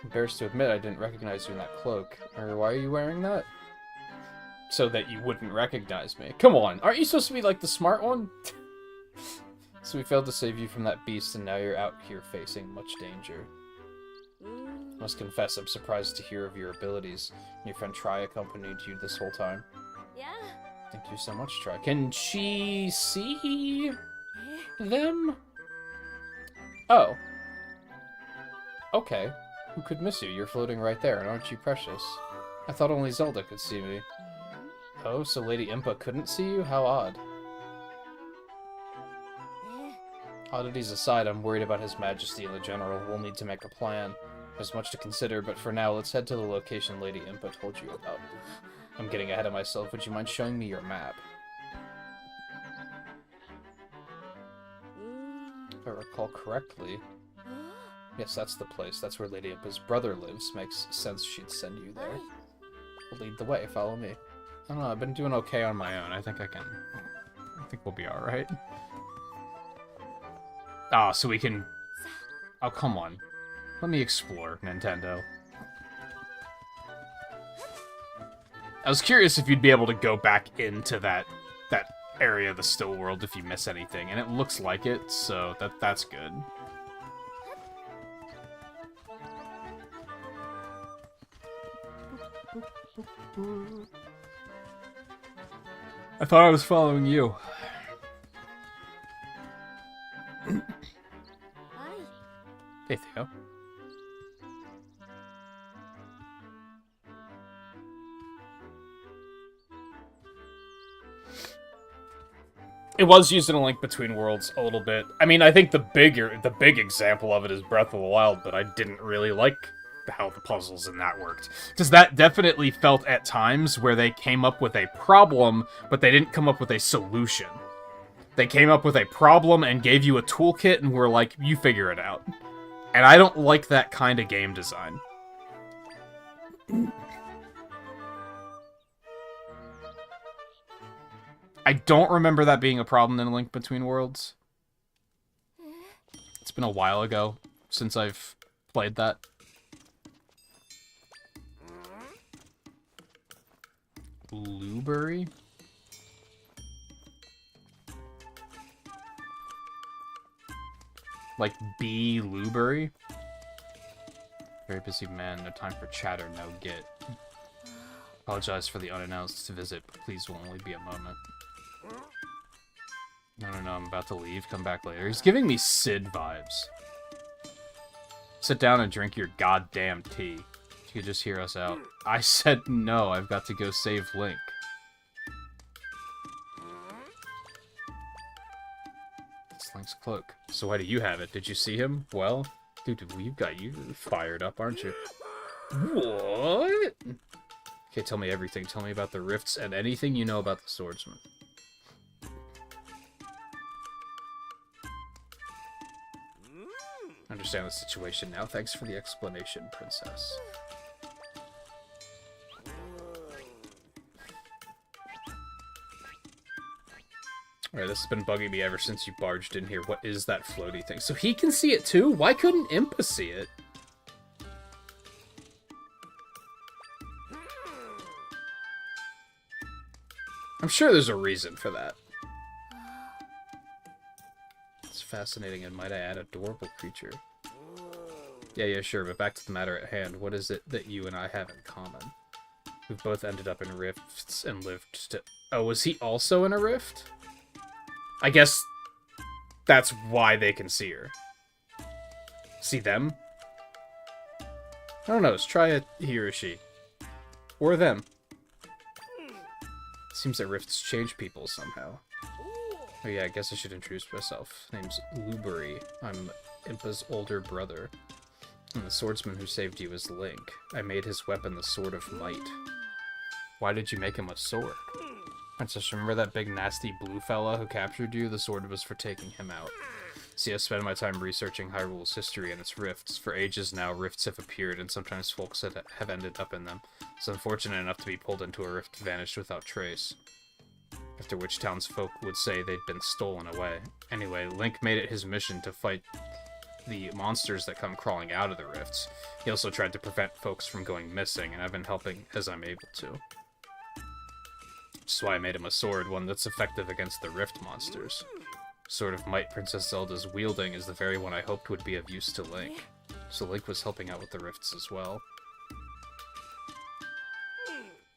Embarrassed to admit I didn't recognize you in that cloak. Or why are you wearing that? So that you wouldn't recognize me. Come on. Aren't you supposed to be, like, the smart one? So we failed to save you from that beast, and now you're out here facing much danger. I must confess, I'm surprised to hear of your abilities. Your friend Try accompanied you this whole time. Yeah. Thank you so much, Try. Can she see them? Oh. Okay. Who could miss you? You're floating right there, and aren't you precious? I thought only Zelda could see me. Oh, so Lady Impa couldn't see you? How odd. Oddities aside, I'm worried about His Majesty and the General. We'll need to make a plan. There's much to consider, but for now, let's head to the location Lady Impa told you about. I'm getting ahead of myself. Would you mind showing me your map? If I recall correctly... Yes, that's the place. That's where Lady Impa's brother lives. Makes sense she'd send you there. We'll lead the way. Follow me. I don't know. I've been doing okay on my own. I think we'll be alright. Ah, so we can... Oh, come on. Let me explore, Nintendo. I was curious if you'd be able to go back into that area of the still world if you miss anything, and it looks like it, so that's good. I thought I was following you. Hey, Theo. It was used in A Link Between Worlds a little bit. I mean, I think the big example of it is Breath of the Wild, but I didn't really like how the puzzles in that worked. Because that definitely felt at times where they came up with a problem, but they didn't come up with a solution. They came up with a problem and gave you a toolkit and were like, you figure it out. And I don't like that kind of game design. I don't remember that being a problem in A Link Between Worlds. It's been a while ago since I've played that. Blueberry? Like B. Lubery? Very busy man, no time for chatter, no get. Apologize for the unannounced visit, but please will only be a moment. No, I'm about to leave. Come back later. He's giving me Sid vibes. Sit down and drink your goddamn tea. You could just hear us out. I said no, I've got to go save Link. It's Link's cloak. So why do you have it? Did you see him? Well, dude, we've got you fired up, aren't you? What? Okay, tell me everything. Tell me about the rifts and anything you know about the swordsman. Understand the situation now. Thanks for the explanation, princess. Alright, this has been bugging me ever since you barged in here. What is that floaty thing? So he can see it too? Why couldn't Impa see it? I'm sure there's a reason for that. It's fascinating and, might I add, adorable creature. Yeah, sure, but back to the matter at hand. What is it that you and I have in common? We've both ended up in rifts and lived to... Oh, was he also in a rift? I guess that's why they can see her. See them? I don't know, let's try it he or she. Or them. Seems that rifts change people somehow. Oh yeah, I guess I should introduce myself. Name's Lubery. I'm Impa's older brother. And the swordsman who saved you is Link. I made his weapon the Sword of Might. Why did you make him a sword? Princess, remember that big nasty blue fella who captured you? The sword was for taking him out. See, I spent my time researching Hyrule's history and its rifts. For ages now, rifts have appeared, and sometimes folks have ended up in them. So unfortunate enough to be pulled into a rift vanished without trace. After which townsfolk would say they'd been stolen away. Anyway, Link made it his mission to fight the monsters that come crawling out of the rifts. He also tried to prevent folks from going missing, and I've been helping as I'm able to. That's why I made him a sword, one that's effective against the rift monsters. Sword of Might Princess Zelda's wielding is the very one I hoped would be of use to Link. So Link was helping out with the rifts as well.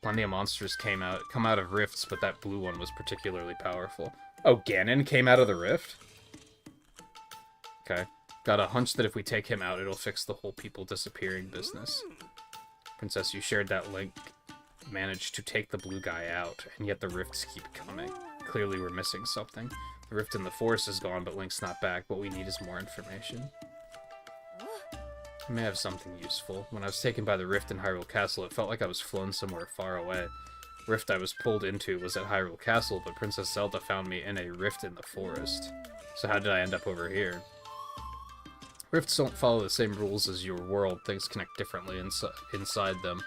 Plenty of monsters come out of rifts, but that blue one was particularly powerful. Oh, Ganon came out of the rift? Okay. Got a hunch that if we take him out, it'll fix the whole people disappearing business. Princess, you shared that Link managed to take the blue guy out, and yet the rifts keep coming. Clearly we're missing something. The rift in the forest is gone, but Link's not back. What we need is more information. I may have something useful. When I was taken by the rift in Hyrule Castle, it felt like I was flown somewhere far away. The rift I was pulled into was at Hyrule Castle, but Princess Zelda found me in a rift in the forest. So how did I end up over here? Rifts don't follow the same rules as your world. Things connect differently inside them.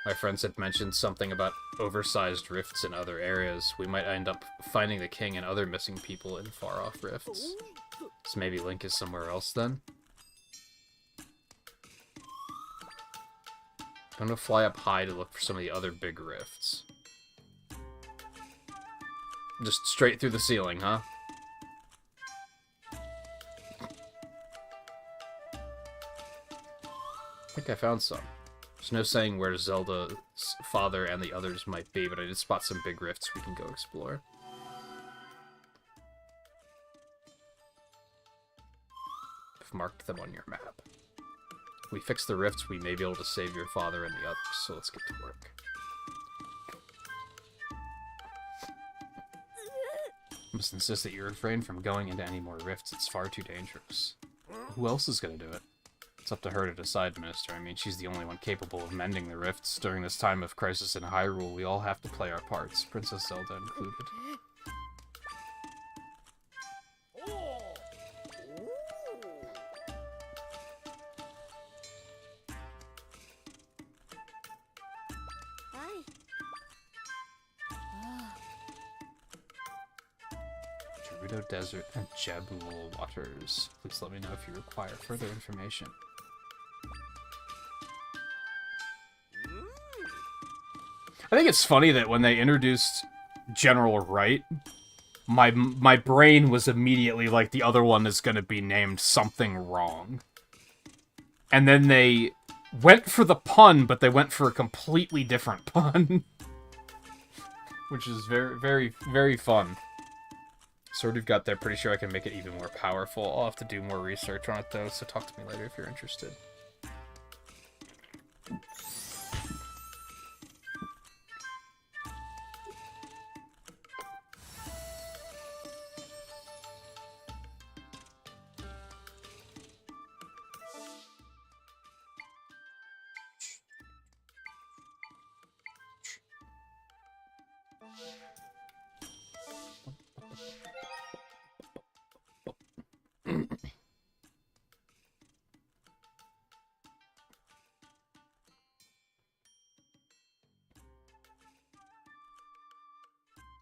My friends had mentioned something about oversized rifts in other areas. We might end up finding the king and other missing people in far-off rifts. So maybe Link is somewhere else then? I'm gonna fly up high to look for some of the other big rifts. Just straight through the ceiling, huh? I think I found some. There's no saying where Zelda's father and the others might be, but I did spot some big rifts we can go explore. I've marked them on your map. If we fix the rifts, we may be able to save your father and the others, so let's get to work. I must insist that you refrain from going into any more rifts. It's far too dangerous. Who else is gonna do it? It's up to her to decide, Minister. I mean, she's the only one capable of mending the rifts. During this time of crisis in Hyrule, we all have to play our parts, Princess Zelda included. Gerudo Desert and Jabul Waters. Please let me know if you require further information. I think it's funny that when they introduced General Wright, my brain was immediately like, the other one is gonna be named something wrong. And then they went for the pun, but they went for a completely different pun. Which is very, very, very fun. Sort of got there. Pretty sure I can make it even more powerful. I'll have to do more research on it, though, so talk to me later if you're interested.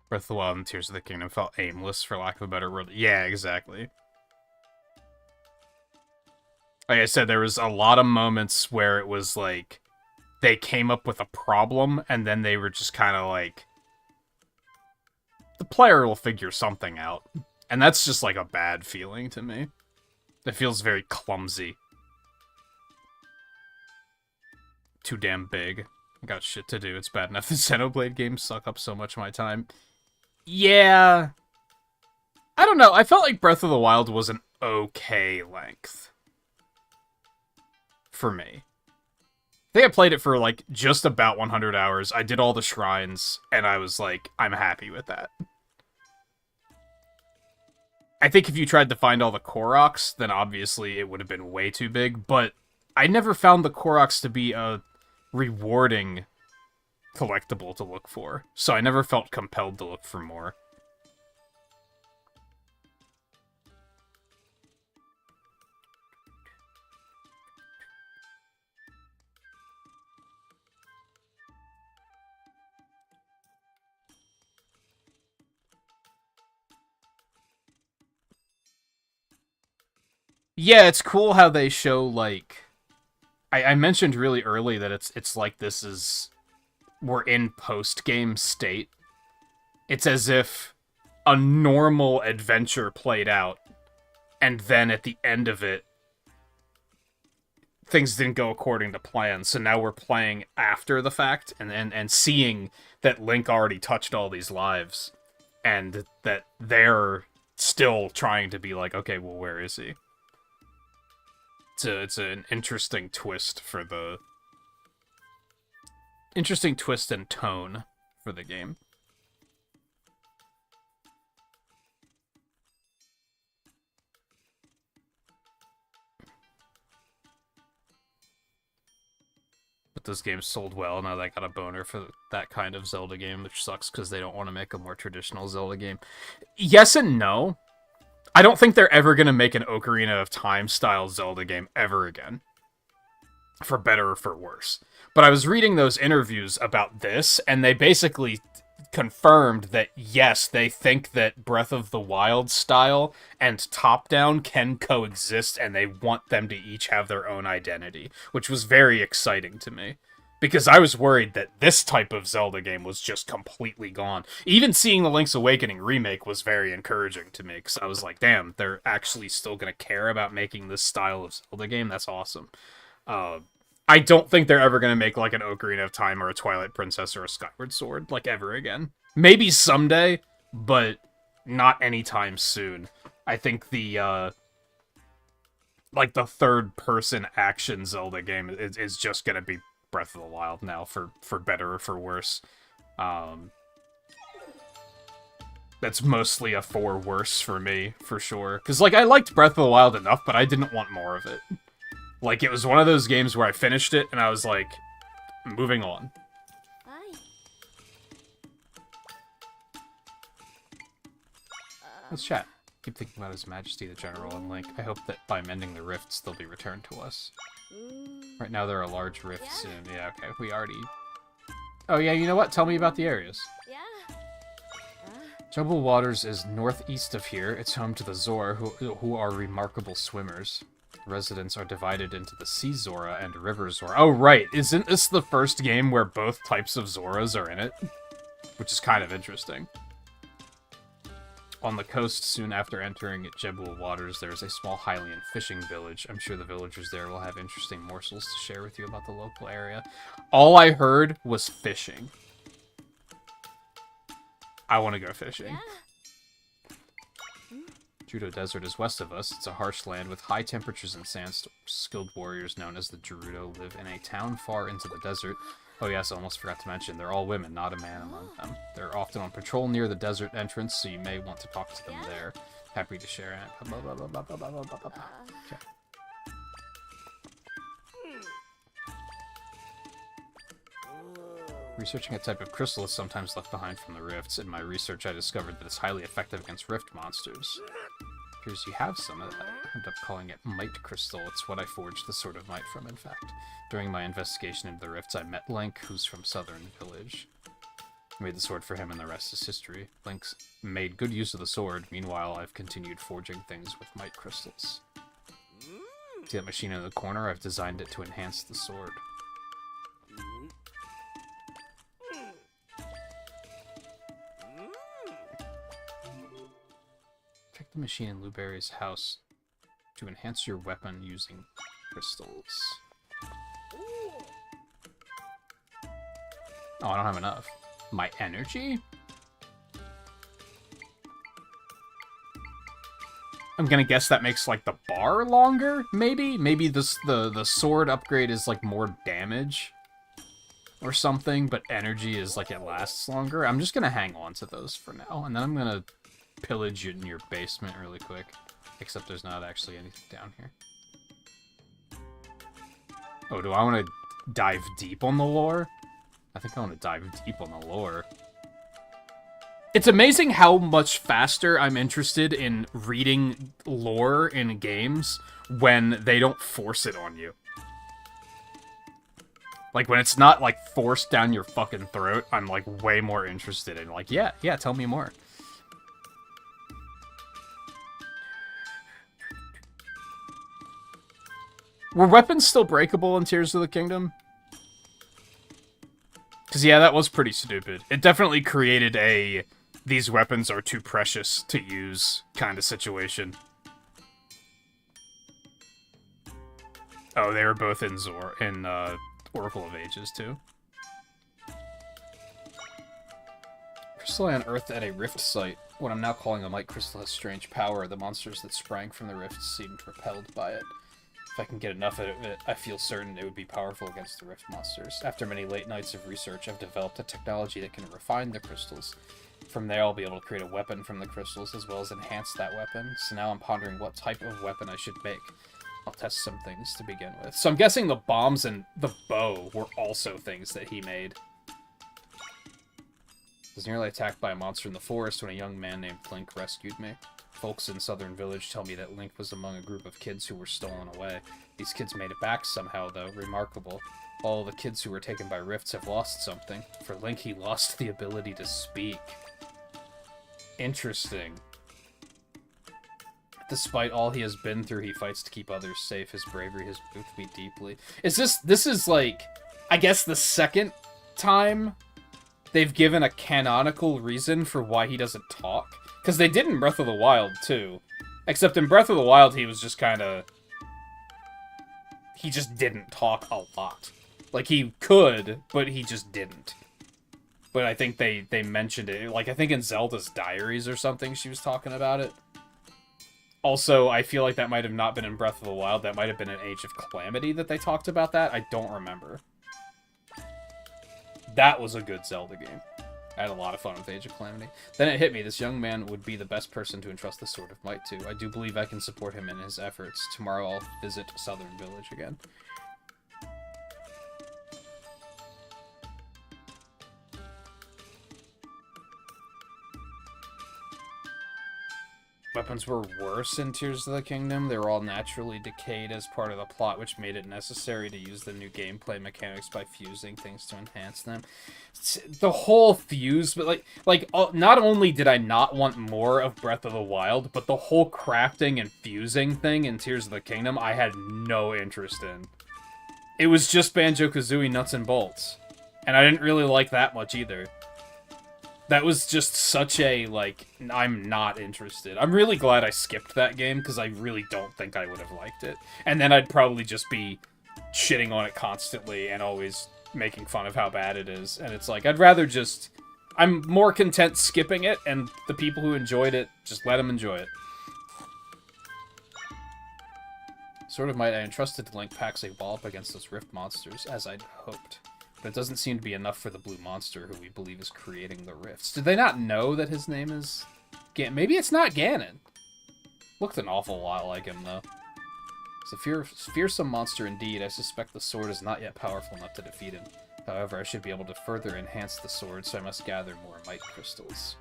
Breath of the Wild and Tears of the Kingdom felt aimless, for lack of a better word. Yeah, exactly. Like I said, there was a lot of moments where it was like, they came up with a problem, and then they were just kind of like, the player will figure something out. And that's just like a bad feeling to me. It feels very clumsy. Too damn big. I got shit to do. It's bad enough the Xenoblade games suck up so much of my time. Yeah. I don't know. I felt like Breath of the Wild was an okay length. For me. I think I played it for, like, just about 100 hours. I did all the shrines, and I was like, I'm happy with that. I think if you tried to find all the Koroks, then obviously it would have been way too big, but I never found the Koroks to be a rewarding collectible to look for, so I never felt compelled to look for more. Yeah, it's cool how they show, like... I mentioned really early that it's like this is... we're in post-game state. It's as if a normal adventure played out, and then at the end of it, things didn't go according to plan, so now we're playing after the fact, and seeing that Link already touched all these lives, and that they're still trying to be like, okay, well, where is he? It's an interesting twist for the... interesting twist and tone for the game. But this game sold well, now they got a boner for that kind of Zelda game, which sucks because they don't want to make a more traditional Zelda game. Yes and no. I don't think they're ever going to make an Ocarina of Time style Zelda game ever again. For better or for worse. But I was reading those interviews about this, and they basically confirmed that, yes, they think that Breath of the Wild style and top-down can coexist, and they want them to each have their own identity, which was very exciting to me. Because I was worried that this type of Zelda game was just completely gone. Even seeing the Link's Awakening remake was very encouraging to me, because I was like, damn, they're actually still going to care about making this style of Zelda game? That's awesome. I don't think they're ever going to make, like, an Ocarina of Time or a Twilight Princess or a Skyward Sword, like, ever again. Maybe someday, but not anytime soon. I think the, like, the third-person action Zelda game is just going to be Breath of the Wild now, for better or for worse. That's mostly a for worse for me, for sure. Because, like, I liked Breath of the Wild enough, but I didn't want more of it. Like, it was one of those games where I finished it, and I was like, moving on. Hi. Let's chat. Keep thinking about His Majesty the General and Link. I hope that by mending the rifts, they'll be returned to us. Right now, there are large rifts soon. Yeah, okay, we already... Oh, yeah, you know what? Tell me about the areas. Yeah. Troubled Waters is northeast of here. It's home to the Zora, who are remarkable swimmers. Residents are divided into the Sea Zora and River Zora. Oh, right. Isn't this the first game where both types of Zoras are in it? Which is kind of interesting. On the coast, soon after entering Jebul waters, there is a small Hylian fishing village. I'm sure the villagers there will have interesting morsels to share with you about the local area. All I heard was fishing. I want to go fishing. Judo Desert is west of us. It's a harsh land with high temperatures and sandstorms. Skilled warriors known as the Gerudo live in a town far into the desert. Oh yes, I almost forgot to mention, they're all women, not a man among them. They're often on patrol near the desert entrance, so you may want to talk to them there. Happy to share it. Okay. Researching a type of crystal is sometimes left behind from the rifts. In my research, I discovered that it's highly effective against rift monsters. Appears you have some of that. I ended up calling it Might Crystal. It's what I forged the Sword of Might from, in fact. During my investigation into the rifts, I met Link, who's from Southern Village. I made the sword for him, and the rest is history. Link's made good use of the sword. Meanwhile, I've continued forging things with Might Crystals. See that machine in the corner? I've designed it to enhance the sword. Check the machine in Luberry's house to enhance your weapon using crystals. Oh, I don't have enough. My energy? I'm gonna guess that makes, like, the bar longer, maybe? Maybe this, the sword upgrade is, like, more damage or something, but energy is, like, it lasts longer. I'm just gonna hang on to those for now, and then I'm gonna pillage in your basement really quick. Except there's not actually anything down here. Oh, do I want to dive deep on the lore? I think I want to dive deep on the lore. It's amazing how much faster I'm interested in reading lore in games when they don't force it on you. Like, when it's not, like, forced down your fucking throat, I'm, like, way more interested in, like, yeah, tell me more. Were weapons still breakable in Tears of the Kingdom? Because, yeah, that was pretty stupid. It definitely created a these weapons are too precious to use kind of situation. Oh, they were both in Oracle of Ages, too. Crystal I unearthed at a rift site. What I'm now calling a Might Crystal has strange power. The monsters that sprang from the rifts seemed repelled by it. If I can get enough of it, I feel certain it would be powerful against the rift monsters. After many late nights of research, I've developed a technology that can refine the crystals. From there, I'll be able to create a weapon from the crystals, as well as enhance that weapon. So now I'm pondering what type of weapon I should make. I'll test some things to begin with. So I'm guessing the bombs and the bow were also things that he made. I was nearly attacked by a monster in the forest when a young man named Link rescued me. Folks in Southern Village tell me that Link was among a group of kids who were stolen away. These kids made it back somehow, though. Remarkable. All the kids who were taken by rifts have lost something. For Link, he lost the ability to speak. Interesting. Despite all he has been through, he fights to keep others safe. His bravery has moved me deeply. This is like, I guess the second time they've given a canonical reason for why he doesn't talk. Because they did in Breath of the Wild, too. Except in Breath of the Wild, he was just kind of... He just didn't talk a lot. Like, he could, but he just didn't. But I think they mentioned it. Like, I think in Zelda's Diaries or something, she was talking about it. Also, I feel like that might have not been in Breath of the Wild. That might have been in Age of Calamity that they talked about that. I don't remember. That was a good Zelda game. I had a lot of fun with Age of Calamity. Then it hit me. This young man would be the best person to entrust the Sword of Might to. I do believe I can support him in his efforts. Tomorrow I'll visit Southern Village again. Weapons were worse in Tears of the Kingdom. They were all naturally decayed as part of the plot, which made it necessary to use the new gameplay mechanics by fusing things to enhance them. The whole fuse, but not only did I not want more of Breath of the Wild, but the whole crafting and fusing thing in Tears of the Kingdom, I had no interest in. It was just Banjo-Kazooie nuts and bolts, and I didn't really like that much either. That was just such a, like, I'm not interested. I'm really glad I skipped that game, because I really don't think I would have liked it. And then I'd probably just be shitting on it constantly and always making fun of how bad it is. And it's like, I'd rather just... I'm more content skipping it, and the people who enjoyed it, just let them enjoy it. Sort of might I entrusted Link packs a wallop against those rift monsters, as I'd hoped. But it doesn't seem to be enough for the blue monster who we believe is creating the rifts. Did they not know that his name is... Maybe it's not Ganon. Looked an awful lot like him, though. It's a fearsome monster indeed. I suspect the sword is not yet powerful enough to defeat him. However, I should be able to further enhance the sword, so I must gather more might crystals.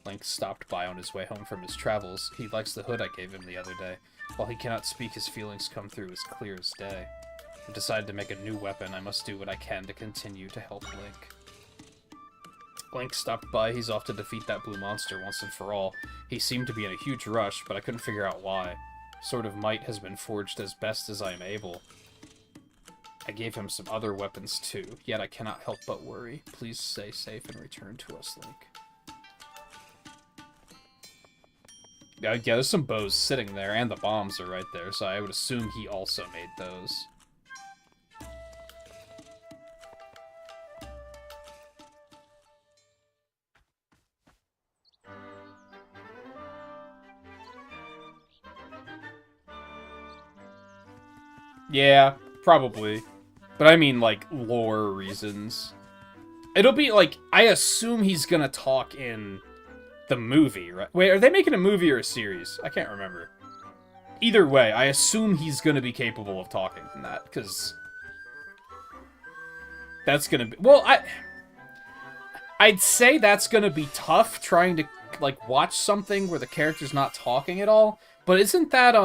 Link stopped by on his way home from his travels. He likes the hood I gave him the other day. While he cannot speak, his feelings come through as clear as day. I've decided to make a new weapon. I must do what I can to continue to help Link. Link stopped by. He's off to defeat that blue monster once and for all. He seemed to be in a huge rush, but I couldn't figure out why. Sword of Might has been forged as best as I am able. I gave him some other weapons too, yet I cannot help but worry. Please stay safe and return to us, Link. Yeah, there's some bows sitting there, and the bombs are right there, so I would assume he also made those. Yeah, probably. But I mean, like, lore reasons. It'll be, like, I assume he's gonna talk in the movie, right? Wait, are they making a movie or a series? I can't remember. Either way, I assume he's gonna be capable of talking in that, because... That's gonna be... Well, I'd say that's gonna be tough, trying to, like, watch something where the character's not talking at all, but isn't that,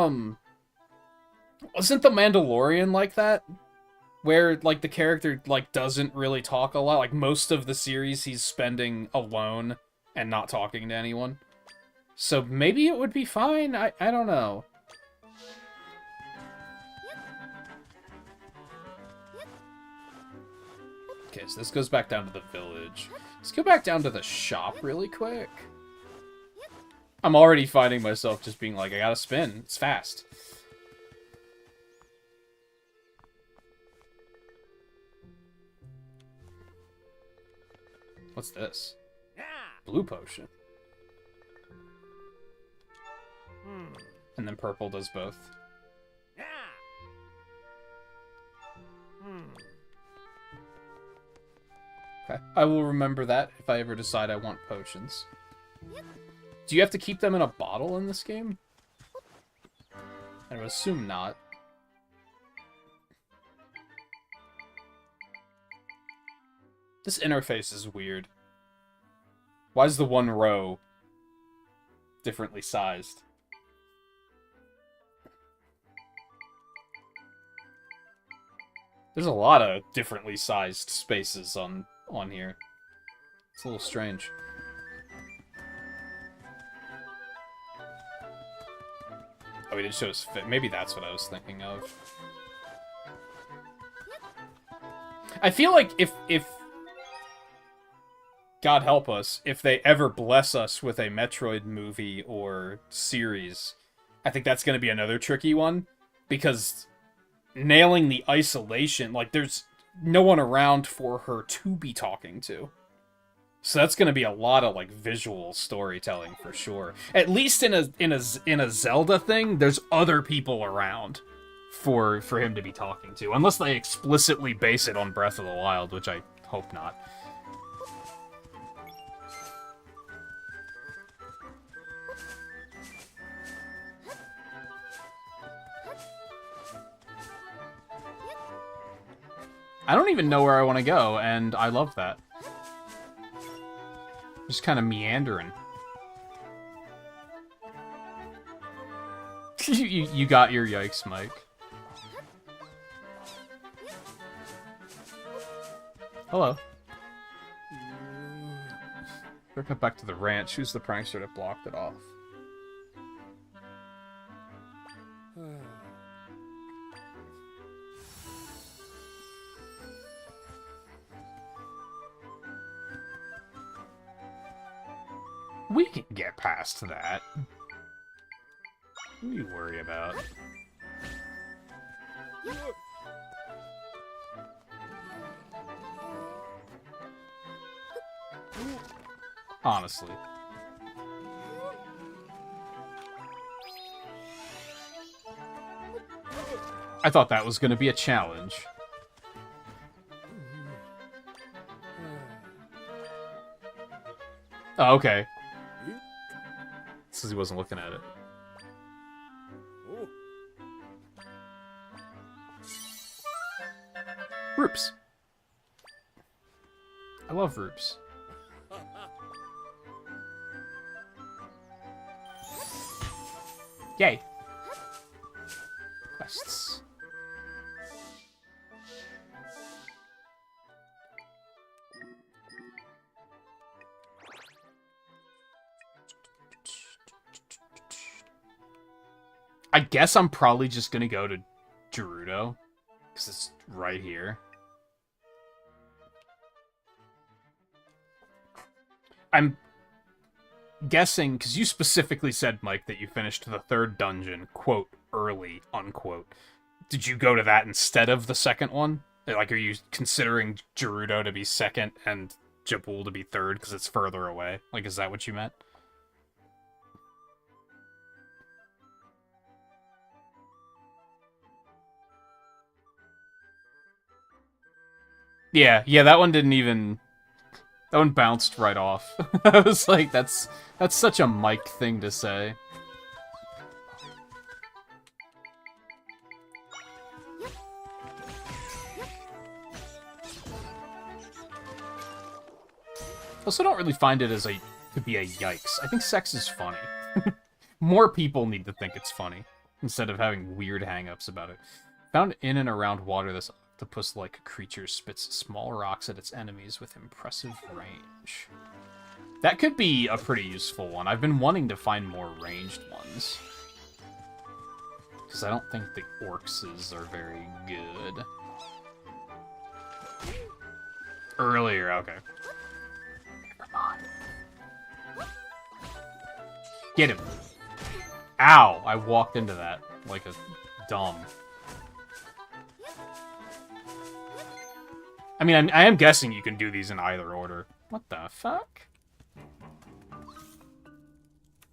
Wasn't The Mandalorian like that? Where, like, the character, like, doesn't really talk a lot. Like, most of the series he's spending alone and not talking to anyone. So maybe it would be fine? I don't know. Okay, so this goes back down to the village. Let's go back down to the shop really quick. I'm already finding myself just being like, I gotta spin. It's fast. What's this? Blue potion. And then purple does both. Okay. I will remember that if I ever decide I want potions. Do you have to keep them in a bottle in this game? I would assume not. This interface is weird. Why is the one row differently sized? There's a lot of differently sized spaces on here. It's a little strange. Oh, he didn't show his fit. Maybe that's what I was thinking of. I feel like if God help us, if they ever bless us with a Metroid movie or series, I think that's going to be another tricky one, because nailing the isolation, like, there's no one around for her to be talking to. So that's going to be a lot of, like, visual storytelling for sure. At least in a Zelda thing, there's other people around for him to be talking to, unless they explicitly base it on Breath of the Wild, which I hope not. I don't even know where I want to go, and I love that. Just kind of meandering. you got your yikes, Mike. Hello. Better cut back to the ranch. Who's the prankster that blocked it off? We can get past that. What do you worry about? Honestly. I thought that was going to be a challenge. Oh, okay. Since he wasn't looking at it. Roops. I love roops. Yay. Quests. I guess I'm probably just gonna go to Gerudo, because it's right here. I'm guessing, because you specifically said, Mike, that you finished the third dungeon, quote, early, unquote. Did you go to that instead of the second one? Like, are you considering Gerudo to be second and Jabul to be third because it's further away? Like, is that what you meant? Yeah, that one didn't even... That one bounced right off. I was like, that's such a Mike thing to say. Also, don't really find it as to be a yikes. I think sex is funny. More people need to think it's funny, instead of having weird hang-ups about it. Found in and around water, this octopus-like creature spits small rocks at its enemies with impressive range. That could be a pretty useful one. I've been wanting to find more ranged ones. Because I don't think the orcses are very good. Earlier, okay. Never mind. Get him! Ow! I walked into that like a dumb. I mean, I am guessing you can do these in either order. What the fuck?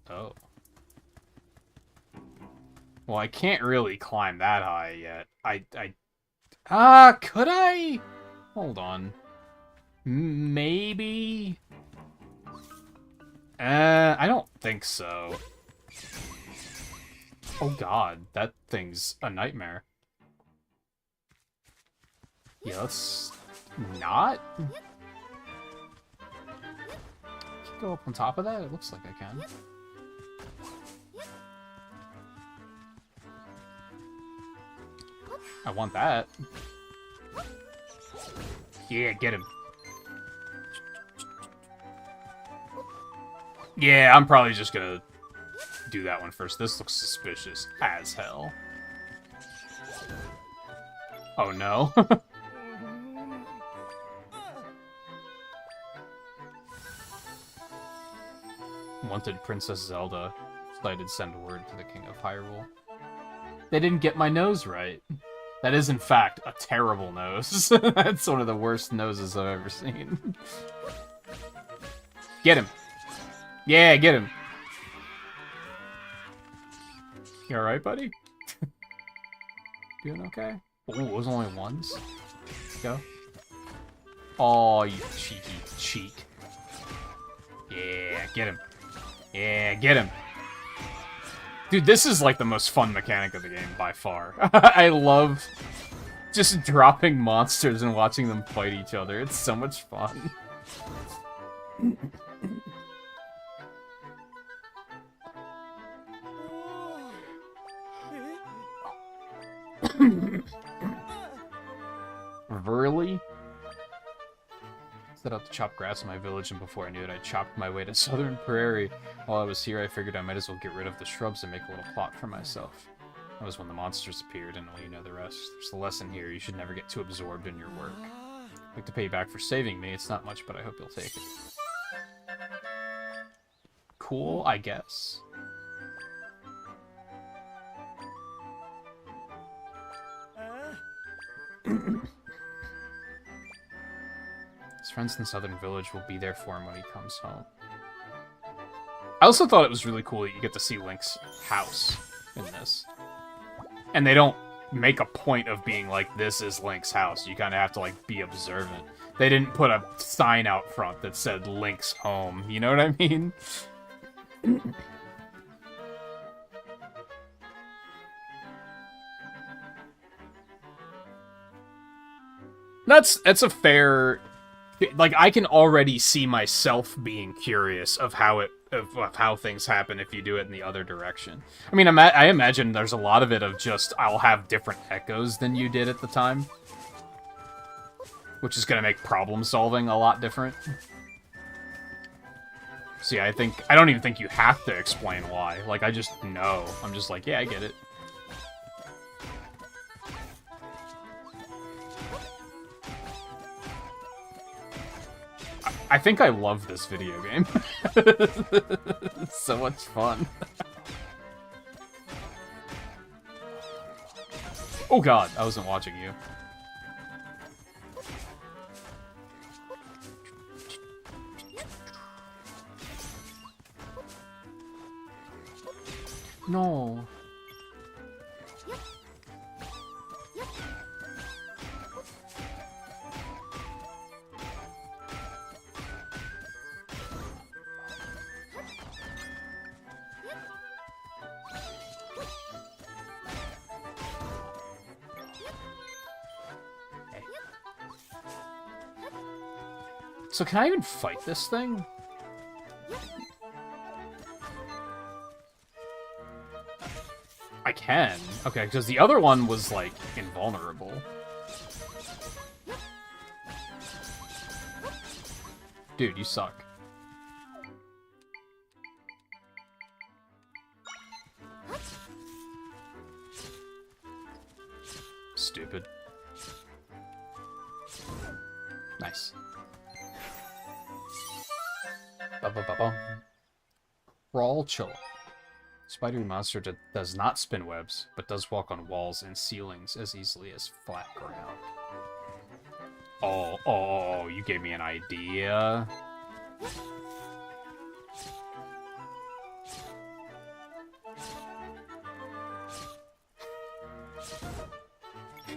Oh. Well, I can't really climb that high yet. Could I? Hold on. Maybe? I don't think so. Oh god, that thing's a nightmare. Yeah, let's not. Can I go up on top of that? It looks like I can. I want that. Yeah, get him. Yeah, I'm probably just gonna do that one first. This looks suspicious as hell. Oh no. Wanted Princess Zelda. Cited send word to the King of Hyrule. They didn't get my nose right. That is, in fact, a terrible nose. That's one of the worst noses I've ever seen. Get him. Yeah, get him. You alright, buddy? Doing okay? Oh, it was only ones. Go. Oh, you cheeky cheek. Yeah, get him. Yeah, get him. Dude, this is like the most fun mechanic of the game by far. I love just dropping monsters and watching them fight each other. It's so much fun. Verly? Set out to chop grass in my village, and before I knew it, I chopped my way to Southern Prairie. While I was here, I figured I might as well get rid of the shrubs and make a little plot for myself. That was when the monsters appeared, and well, you know the rest. There's the lesson here: you should never get too absorbed in your work. I'd like to pay you back for saving me. It's not much, but I hope you'll take it. cool, I guess. His friends in the Southern Village will be there for him when he comes home. I also thought it was really cool that you get to see Link's house in this. And they don't make a point of being like, this is Link's house. You kind of have to, like, be observant. They didn't put a sign out front that said Link's home. You know what I mean? That's a fair... Like, I can already see myself being curious of how things happen if you do it in the other direction. I mean, I imagine there's a lot of it of just, I'll have different echoes than you did at the time. Which is going to make problem solving a lot different. See, I don't even think you have to explain why. Like, I just know. I'm just like, yeah, I get it. I think I love this video game. It's so much fun. Oh god, I wasn't watching you. No. So can I even fight this thing? I can. Okay, because the other one was, like, invulnerable. Dude, you suck. Stupid. Nice. Ba-ba-ba-bum. Crawl Chilla. Spidery monster does not spin webs, but does walk on walls and ceilings as easily as flat ground. Oh, you gave me an idea.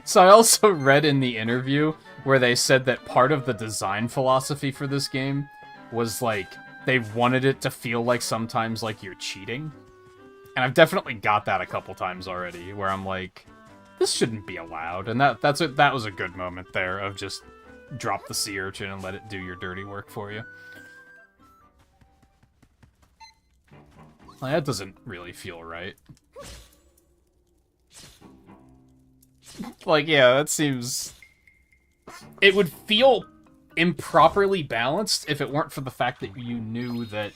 So I also read in the interview where they said that part of the design philosophy for this game was, like, they wanted it to feel like sometimes like you're cheating. And I've definitely got that a couple times already, where I'm like, this shouldn't be allowed. And that was a good moment there of just drop the sea urchin and let it do your dirty work for you. Like, that doesn't really feel right. Like, yeah, that seems... It would feel improperly balanced if it weren't for the fact that you knew that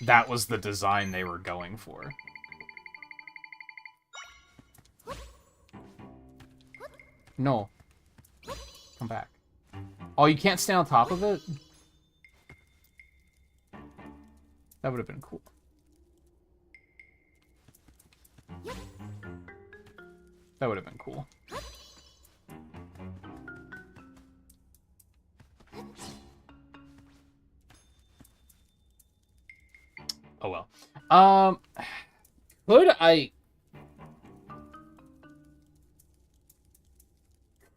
that was the design they were going for. No. Come back. Oh, you can't stay on top of it? That would have been cool. That would have been cool. Oh well.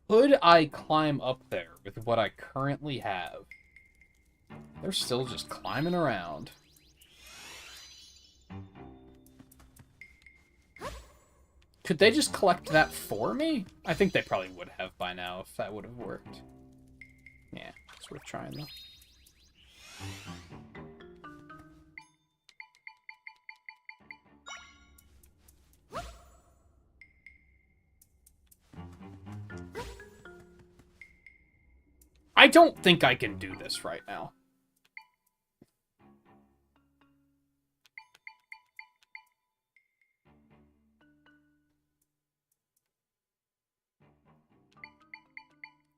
Could I climb up there with what I currently have? They're still just climbing around. Could they just collect that for me? I think they probably would have by now if that would have worked. Yeah, it's worth trying though. I don't think I can do this right now.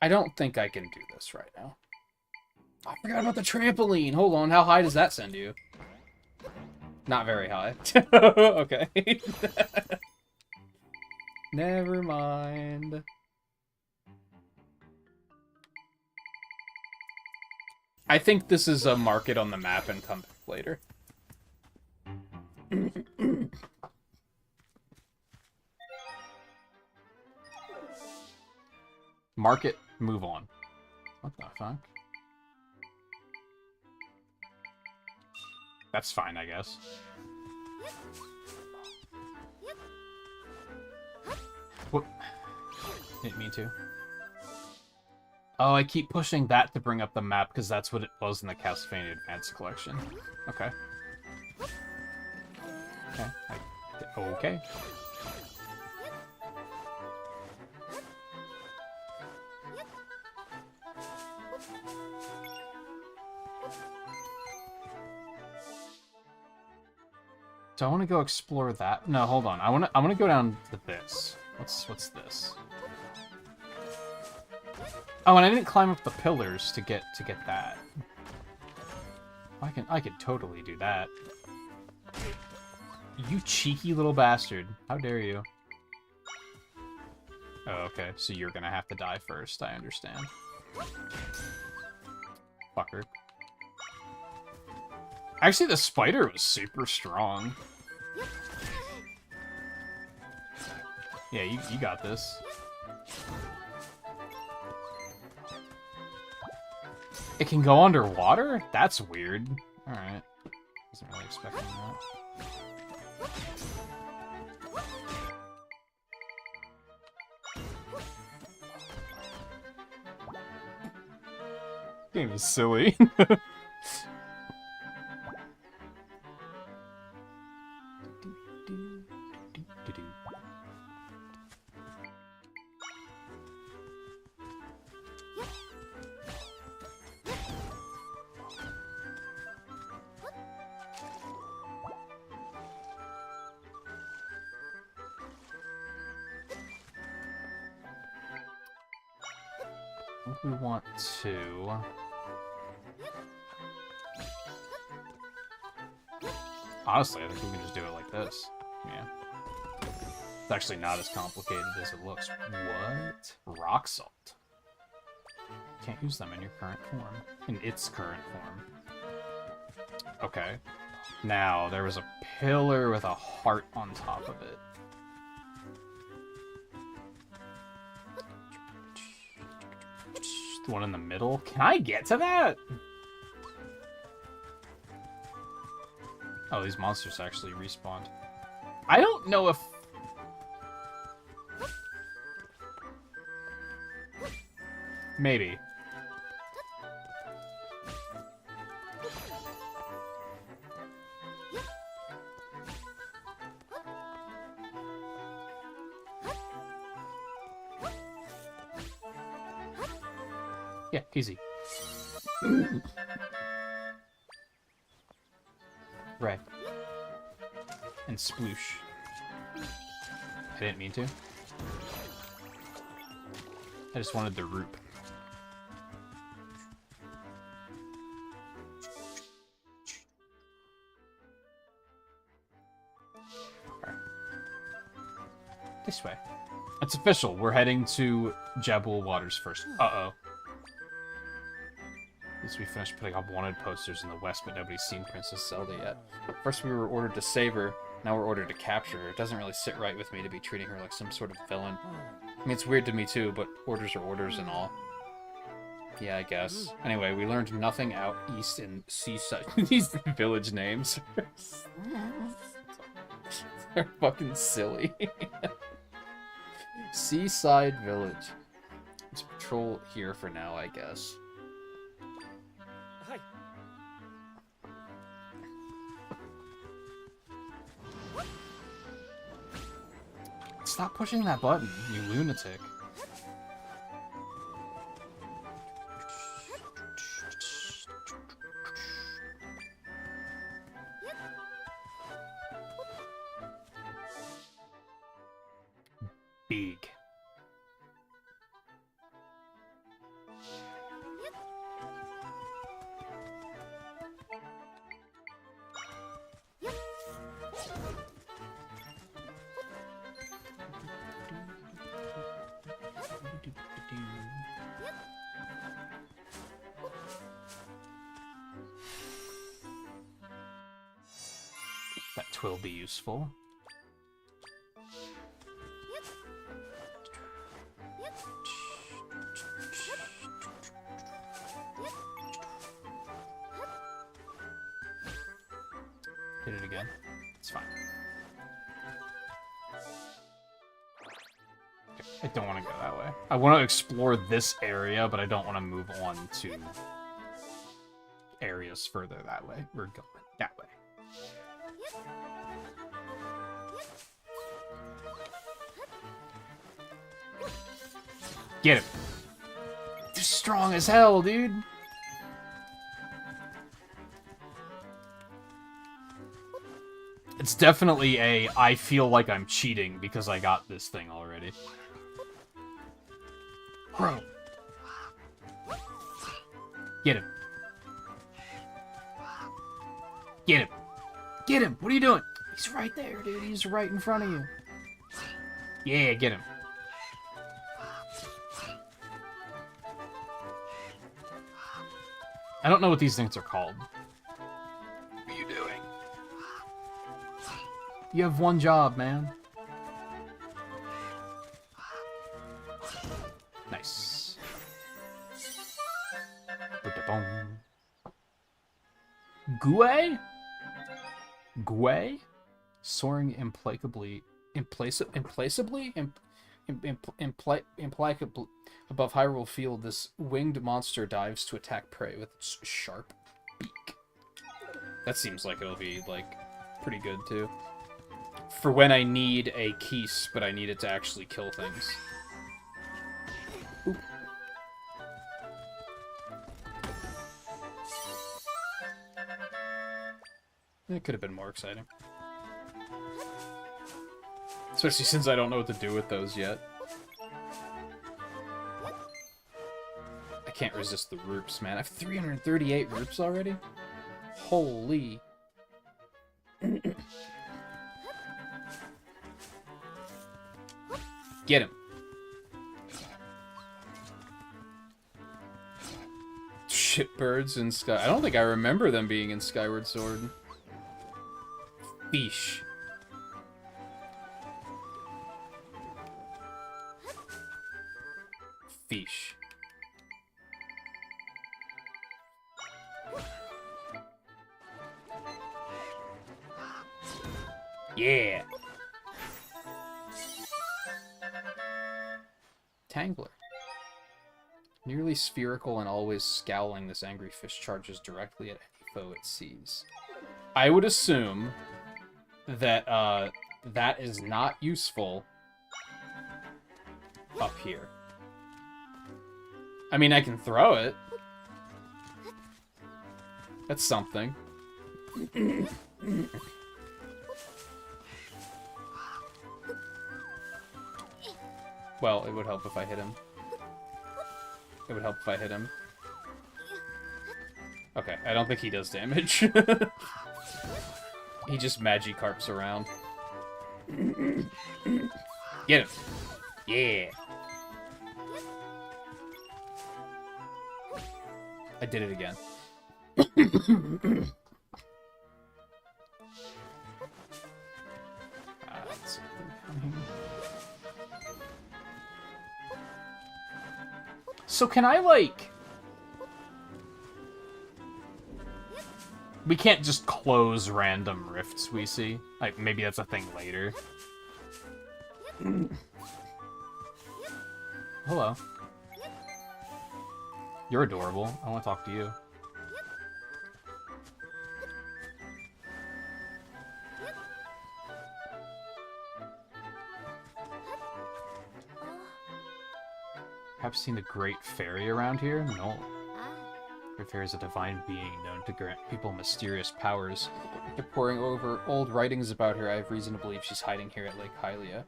I don't think I can do this right now. I forgot about the trampoline. Hold on, how high does that send you? Not very high. Okay. Never mind. I think this is a mark it on the map and come back later. Mark it, move on. What the fuck? That's fine, I guess. What? Didn't mean to. Oh, I keep pushing that to bring up the map because that's what it was in the Castlevania Advanced Collection. Okay. Okay. Okay. Do I want to go explore that? No, hold on. I want to go down to this. What's this? Oh, and I didn't climb up the pillars to get that. I could totally do that. You cheeky little bastard. How dare you? Oh, okay. So you're gonna have to die first. I understand. Fucker. Actually, the spider was super strong. Yeah, you got this. It can go underwater? That's weird. Alright. Wasn't really expecting that. Game is silly. I think we want to... Honestly, I think we can just do it like this. Yeah. It's actually not as complicated as it looks. What? Rock salt. Can't use them in your current form. In its current form. Okay. Now, there was a pillar with a heart on top of it. The one in the middle? Can I get to that? Oh, these monsters actually respawned. I don't know if... Maybe. Yeah, easy. Right. And sploosh. I didn't mean to. I just wanted the root. Right. This way. It's official. We're heading to Jabul Waters first. Uh-oh. At least we finished putting up wanted posters in the West, but nobody's seen Princess Zelda yet. First we were ordered to save her, now we're ordered to capture her. It doesn't really sit right with me to be treating her like some sort of villain. I mean, it's weird to me too, but orders are orders and all. Yeah, I guess. Anyway, we learned nothing out east in Seaside. These village names. They're fucking silly. Seaside Village. Let's patrol here for now, I guess. Hi. Stop pushing that button, you lunatic. Big. will be useful. Hit it again. It's fine. I don't want to go that way. I want to explore this area, but I don't want to move on to areas further that way. We're going that way. Get him. They're strong as hell, dude. It's definitely a I feel like I'm cheating because I got this thing already. Bro. Get him. Get him. Get him. What are you doing? He's right there, dude. He's right in front of you. Yeah, get him. I don't know what these things are called. What are you doing? You have one job, man. Nice. Gue? Gue? Soaring implacably above Hyrule Field, this winged monster dives to attack prey with its sharp beak. That seems like it'll be, like, pretty good, too. For when I need a keys, but I need it to actually kill things. Oop. It could have been more exciting. Especially since I don't know what to do with those yet. I can't resist the roops, man. I have 338 roops already? Holy. Get him. Shitbirds in Sky. I don't think I remember them being in Skyward Sword. Fish. Fish. Yeah. Tangler. Nearly spherical and always scowling, this angry fish charges directly at any foe it sees. I would assume that that is not useful up here. I mean, I can throw it. That's something. Well, it would help if I hit him. It would help if I hit him. Okay, I don't think he does damage. He just Magikarps around. Get him! Yeah! I did it again. That's coming. So can I, like... We can't just close random rifts we see. Like, maybe that's a thing later. Hello. You're adorable. I want to talk to you. Perhaps seen the Great Fairy around here? No. Great Fairy is a divine being known to grant people mysterious powers. After poring over old writings about her, I have reason to believe she's hiding here at Lake Hylia.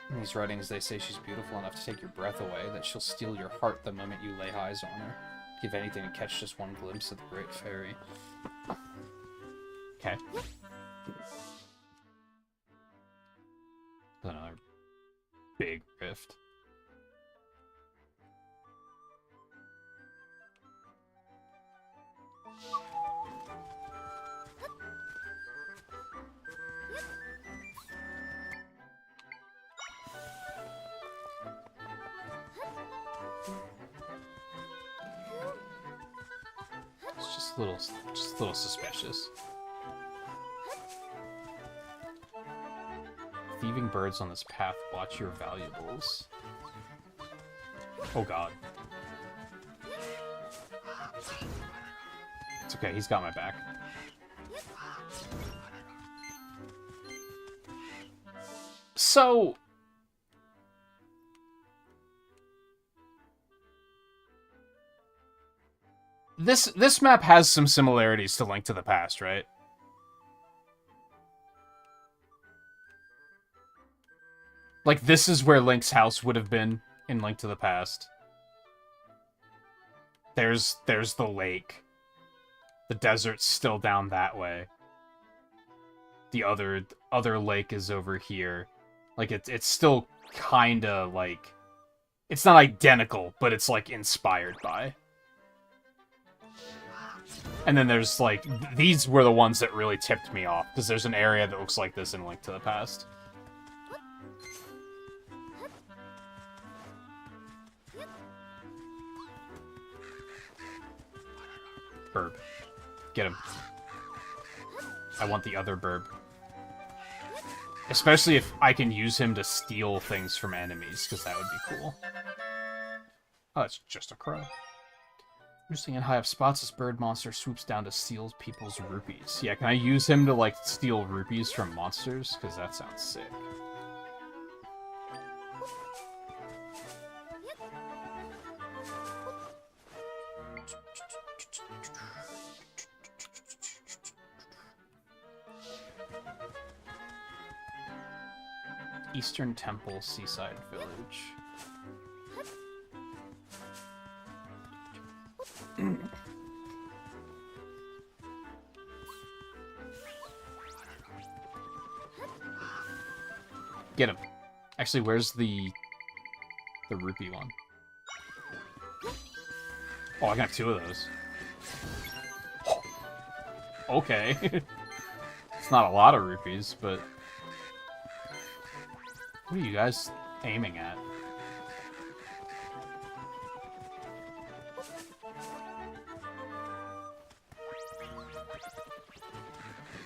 In these writings, they say she's beautiful enough to take your breath away, that she'll steal your heart the moment you lay eyes on her. Give anything to catch just one glimpse of the Great Fairy. Okay. Another big rift. just a little suspicious. Thieving birds on this path, watch your valuables. Oh god. It's okay, he's got my back. So... This map has some similarities to Link to the Past, right? Like, this is where Link's house would have been in Link to the Past. There's the lake. The desert's still down that way. The other lake is over here. Like, it's still kinda, like... It's not identical, but it's, like, inspired by. And then there's, like... These were the ones that really tipped me off, because there's an area that looks like this in Link to the Past. Burb. Get him. I want the other burb. Especially if I can use him to steal things from enemies, because that would be cool. Oh, it's just a crow. Interesting, in high up spots, this bird monster swoops down to steal people's rupees. Yeah, can I use him to, like, steal rupees from monsters? Because that sounds sick. Eastern Temple, Seaside Village. Get him. Actually, where's the rupee one? Oh, I got 2 of those. Okay. It's not a lot of rupees, but... What are you guys aiming at?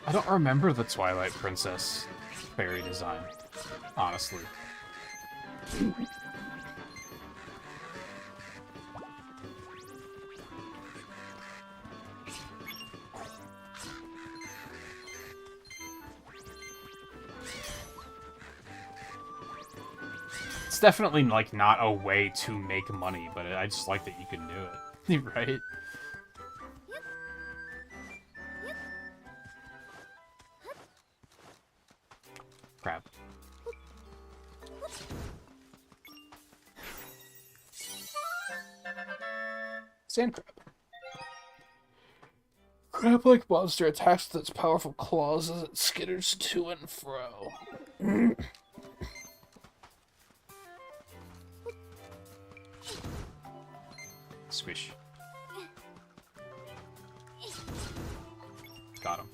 I don't remember the Twilight Princess fairy design, honestly. It's definitely, like, not a way to make money, but I just like that you can do it, right? Crap. Sand crab. Crab-like monster attacks with its powerful claws as it skitters to and fro. Squish. Got him.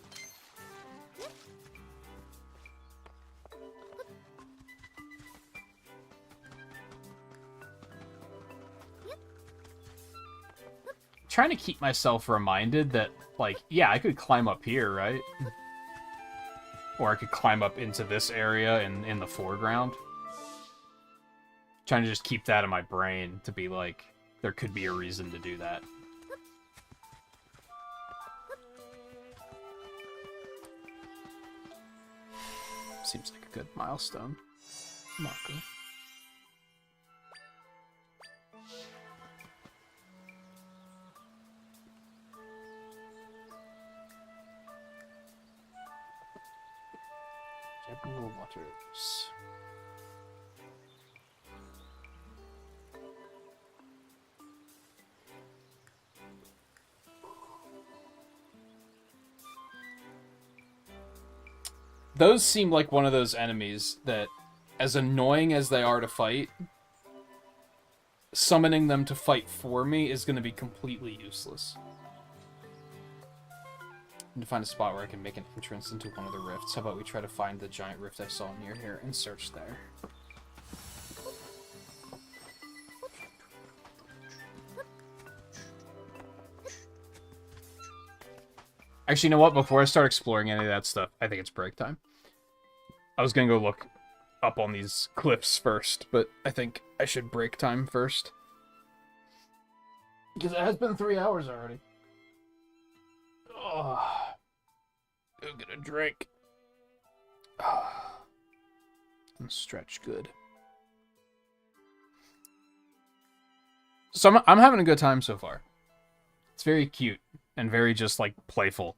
Trying to keep myself reminded that, like, yeah, I could climb up here, right? Or I could climb up into this area in the foreground. Trying to just keep that in my brain to be like, there could be a reason to do that. Seems like a good milestone marker. General Waters. Those seem like one of those enemies that, as annoying as they are to fight, summoning them to fight for me is going to be completely useless. I need to find a spot where I can make an entrance into one of the rifts. How about we try to find the giant rift I saw near here and search there. Actually, you know what? Before I start exploring any of that stuff, I think it's break time. I was gonna go look up on these cliffs first, but I think I should break time first. Because it has been 3 hours already. Oh, go get a drink. And stretch good. So I'm having a good time so far. It's very cute and very just like playful.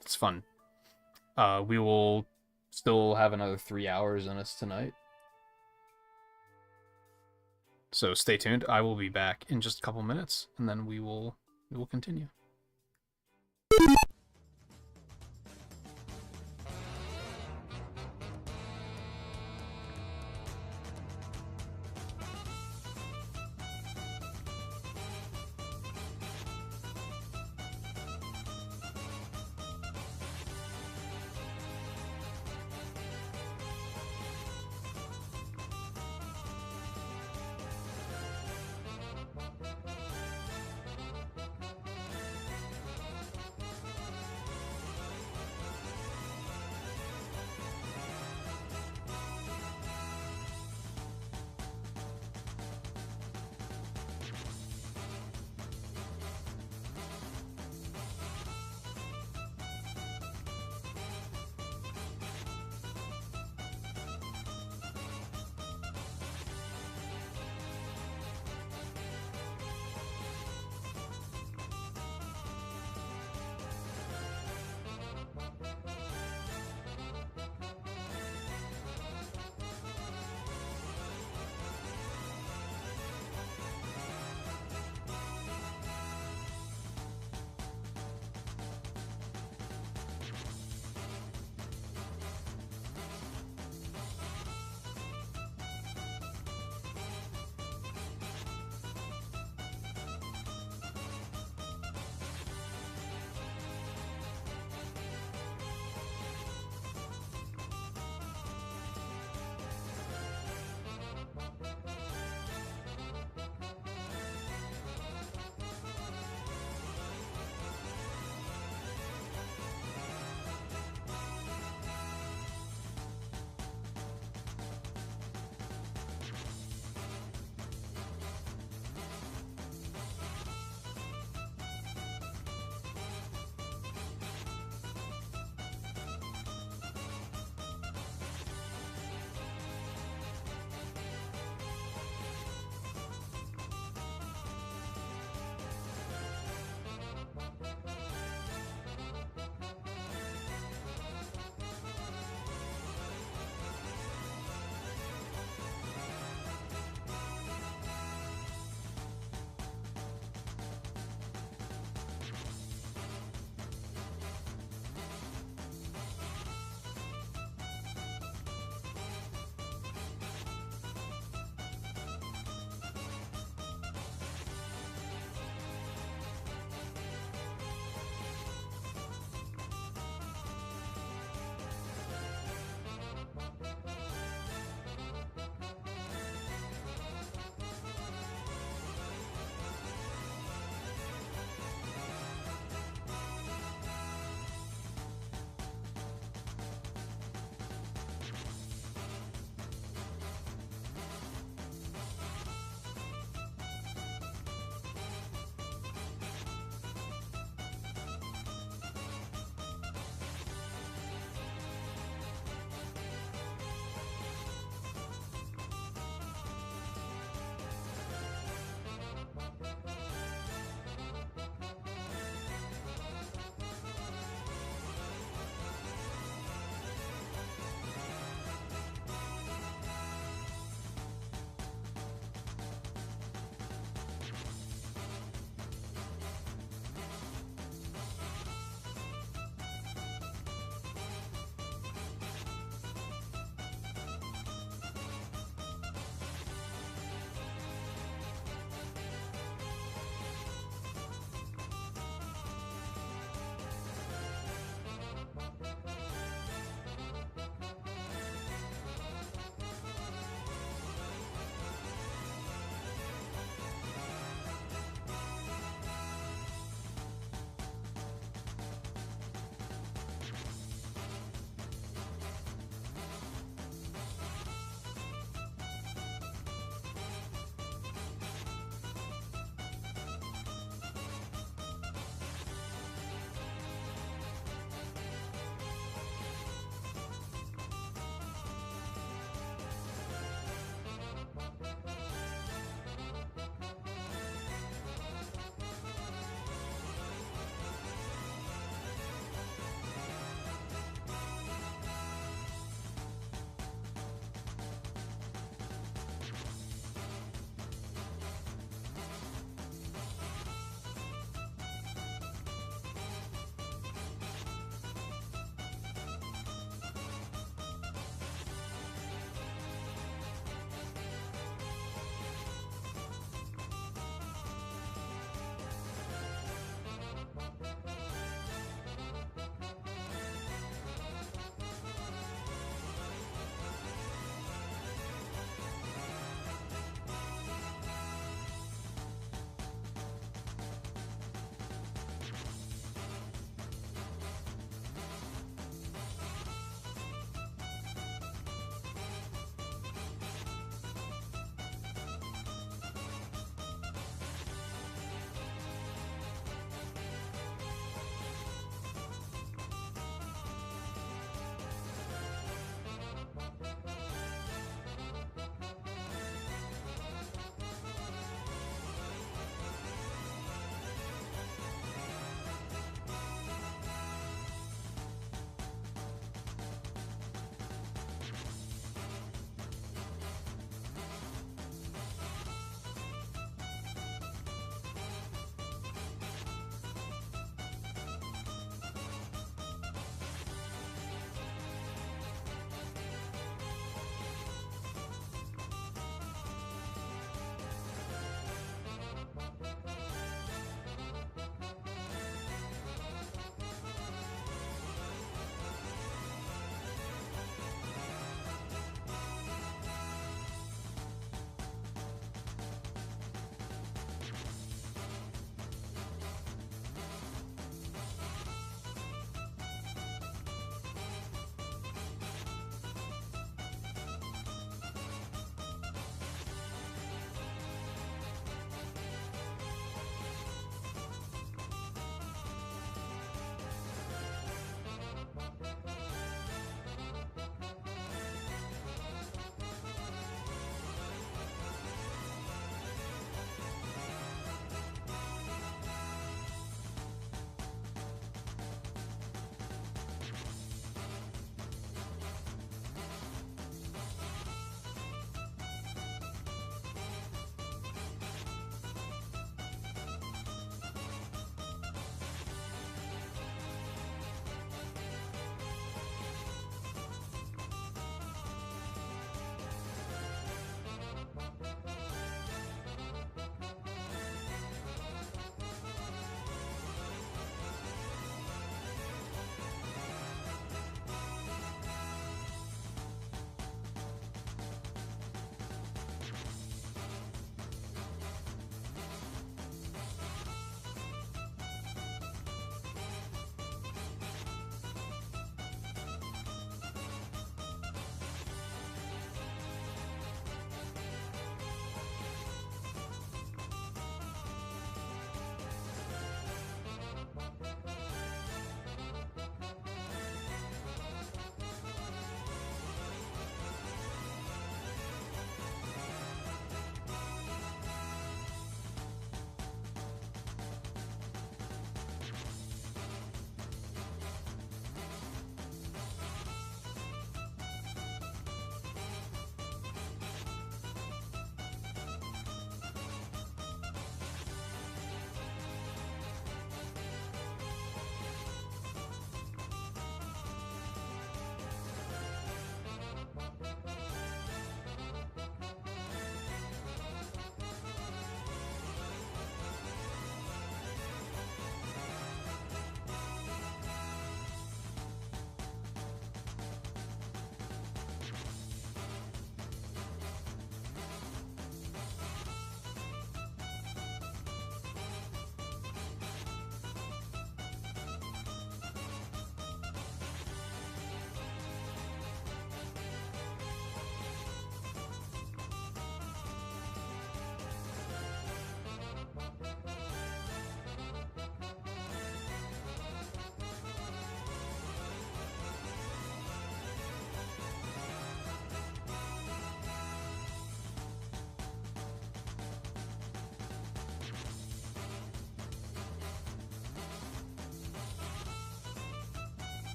It's fun. We will still have another 3 hours in us tonight. So stay tuned. I will be back in just a couple minutes, and then we will continue.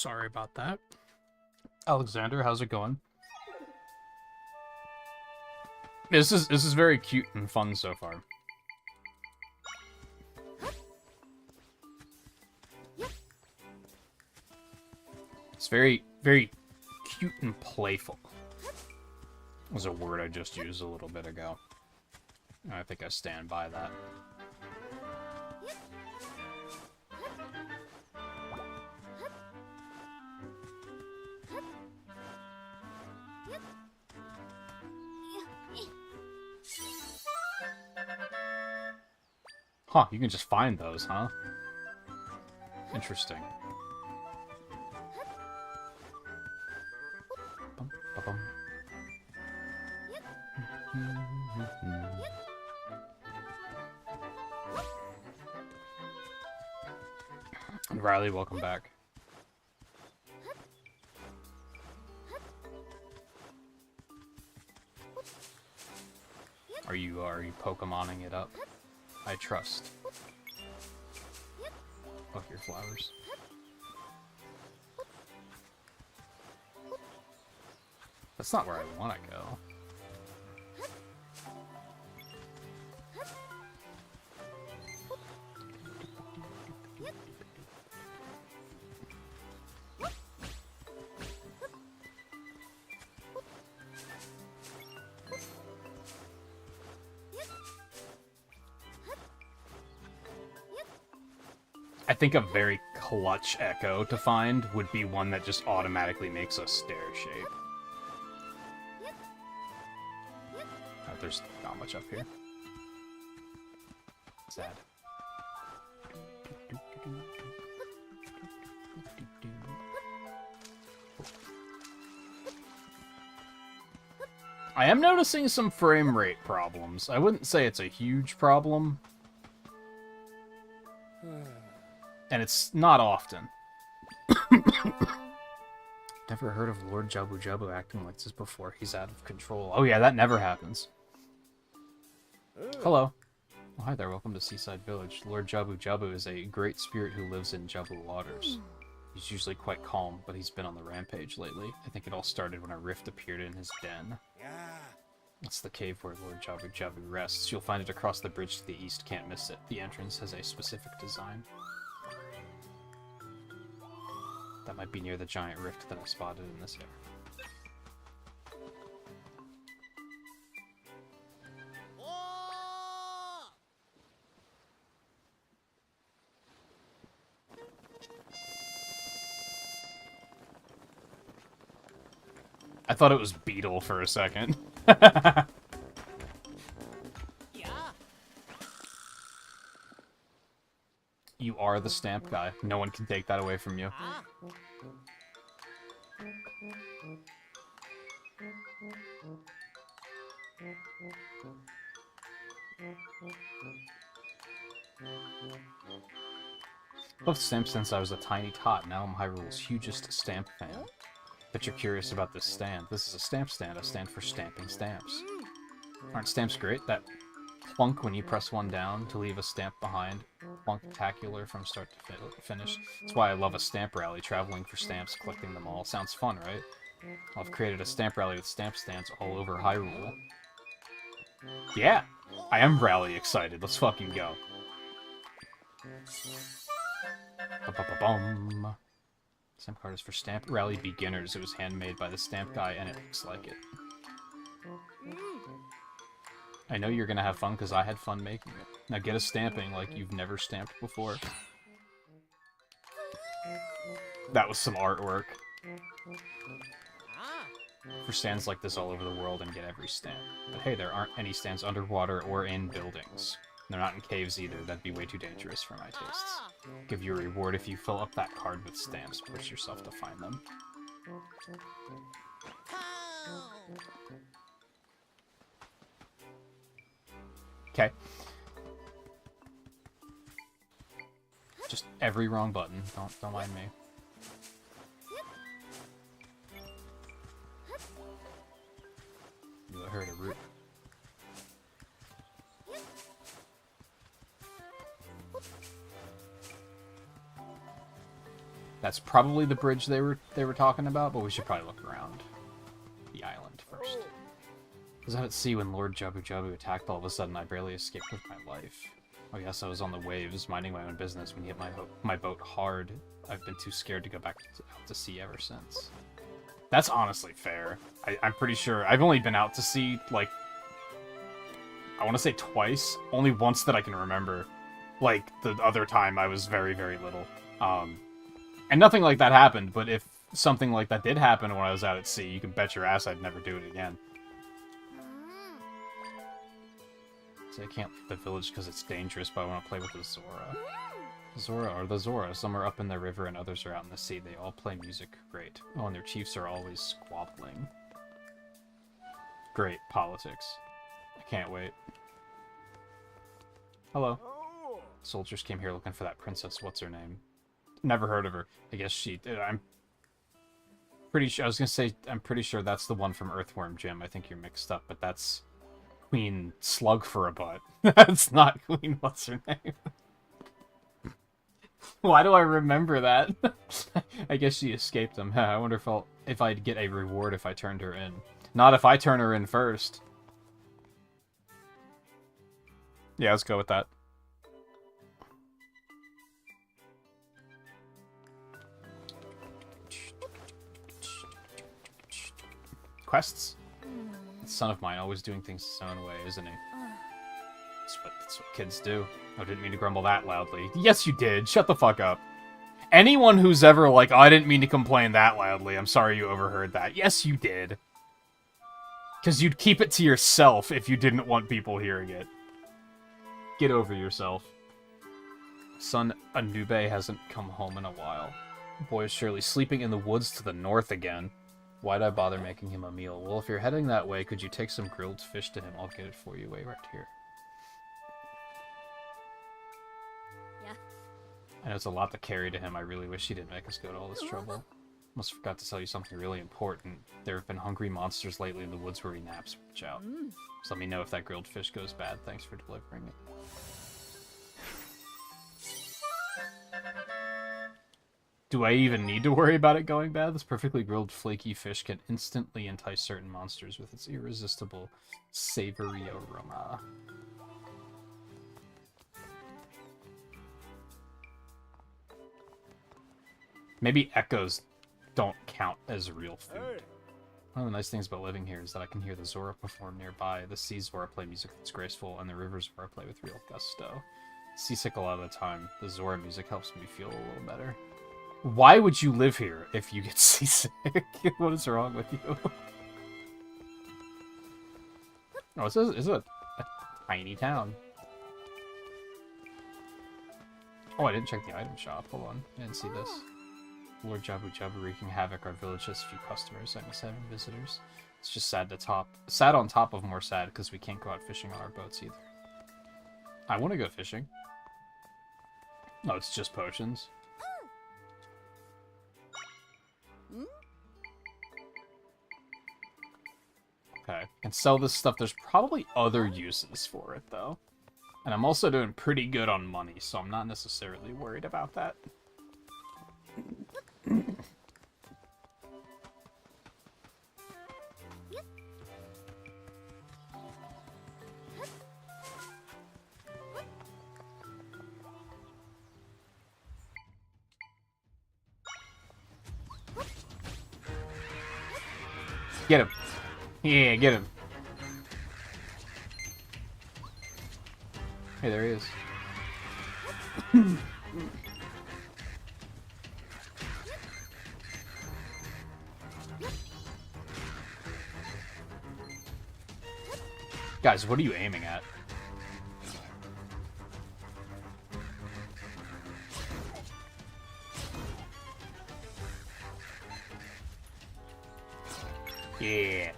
Sorry about that. Alexander, how's it going? This is very cute and fun so far. It's very, very cute and playful. Was a word I just used a little bit ago. And I think I stand by that. Huh, you can just find those, huh? Interesting. Bum, ba-bum. And Riley, welcome back. Are you Pokemoning it up? I trust. Fuck your flowers. That's not where I want to go. I think a very clutch echo to find would be one that just automatically makes a stair shape. Oh, there's not much up here. Sad. I am noticing some frame rate problems. I wouldn't say it's a huge problem. And it's not often. Never heard of Lord Jabu Jabu acting like this before. He's out of control. Oh yeah, that never happens. Hello. Oh, hi there, welcome to Seaside Village. Lord Jabu Jabu is a great spirit who lives in Jabu waters. He's usually quite calm, but he's been on the rampage lately. I think it all started when a rift appeared in his den. That's the cave where Lord Jabu Jabu rests. You'll find it across the bridge to the east, can't miss it. The entrance has a specific design. That might be near the giant rift that I spotted in this area. I thought it was Beetle for a second. You are the stamp guy. No one can take that away from you. Loved stamps since I was a tiny tot. Now I'm Hyrule's hugest stamp fan. Bet you're curious about this stand. This is a stamp stand for stamping stamps. Aren't stamps great? That plunk when you press one down to leave a stamp behind. Plunktacular from start to finish. That's why I love a stamp rally, traveling for stamps, collecting them all. Sounds fun, right? I've created a stamp rally with stamp stands all over Hyrule. Yeah! I am rally excited. Let's fucking go. Ba-ba-ba-bum. Stamp card is for Stamp Rally beginners. It was handmade by the stamp guy, and it looks like it. I know you're gonna have fun, because I had fun making it. Now get a stamping like you've never stamped before. That was some artwork. For stands like this all over the world and get every stamp. But hey, there aren't any stands underwater or in buildings. They're not in caves either. That'd be way too dangerous for my tastes. Give you a reward if you fill up that card with stamps. Push yourself to find them. Okay. Just every wrong button. Don't mind me. You heard a root. That's probably the bridge they were talking about, but we should probably look around the island first. I was out at sea when Lord Jabu Jabu attacked. All of a sudden, I barely escaped with my life. Oh yes, I was on the waves, minding my own business when he hit my boat hard. I've been too scared to go back out to sea ever since. That's honestly fair. I'm pretty sure I've only been out to sea, like, I want to say twice. Only once that I can remember. Like, the other time I was very, very little. And nothing like that happened, but if something like that did happen when I was out at sea, you can bet your ass I'd never do it again. So I can't leave the village because it's dangerous, but I want to play with the Zora. The Zora. Some are up in the river and others are out in the sea. They all play music great. Oh, and their chiefs are always squabbling. Great. Politics. I can't wait. Hello. Soldiers came here looking for that princess. What's her name? Never heard of her. I guess I'm pretty sure. I was gonna say I'm pretty sure that's the one from Earthworm Jim. I think you're mixed up, but that's Queen Slug for a Butt. That's not Queen. What's her name? Why do I remember that? I guess she escaped them. I wonder if I'd get a reward if I turned her in. Not if I turn her in first. Yeah, let's go with that. Quests? The son of mine, always doing things his own way, isn't he? That's what kids do. I didn't mean to grumble that loudly. Yes, you did. Shut the fuck up. Anyone who's ever like, oh, I didn't mean to complain that loudly. I'm sorry you overheard that. Yes, you did. Because you'd keep it to yourself if you didn't want people hearing it. Get over yourself. Son Anube hasn't come home in a while. The boy is surely sleeping in the woods to the north again. Why'd I bother making him a meal? Well, if you're heading that way, could you take some grilled fish to him? I'll get it for you. Wait right here. Yeah. I know it's a lot to carry to him. I really wish he didn't make us go to all this trouble. Almost forgot to tell you something really important. There have been hungry monsters lately in the woods where he naps. Watch out. So let me know if that grilled fish goes bad. Thanks for delivering it. Do I even need to worry about it going bad? This perfectly grilled flaky fish can instantly entice certain monsters with its irresistible savory aroma. Maybe echoes don't count as real food. One of the nice things about living here is that I can hear the Zora perform nearby. The sea Zora play music that's graceful, and the river Zora play with real gusto. Seasick a lot of the time. The Zora music helps me feel a little better. Why would you live here if you get seasick? What is wrong with you? Oh, this is a tiny town. Oh, I didn't check the item shop. Hold on. I didn't see this. Lord Jabu Jabu wreaking havoc. Our village has few customers. I miss having visitors. It's just sad on top of more sad because we can't go out fishing on our boats either. I want to go fishing. Oh, it's just potions. Okay, can sell this stuff. There's probably other uses for it, though. And I'm also doing pretty good on money, so I'm not necessarily worried about that. Get him. Yeah, get him. Hey, there he is. Guys, what are you aiming at? Yeah.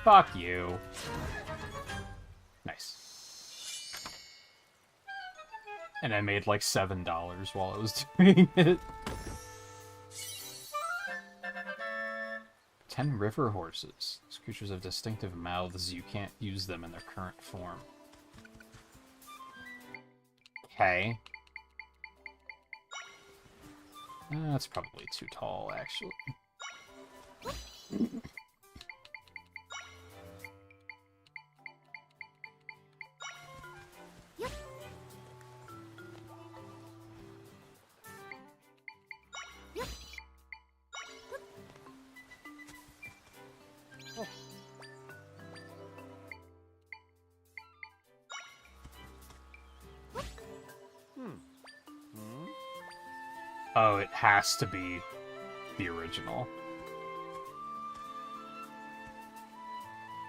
Fuck you. Nice. And I made like $7 while I was doing it. 10 river horses. These creatures have distinctive mouths. You can't use them in their current form. Okay. That's probably too tall, actually. Oh, it has to be the original.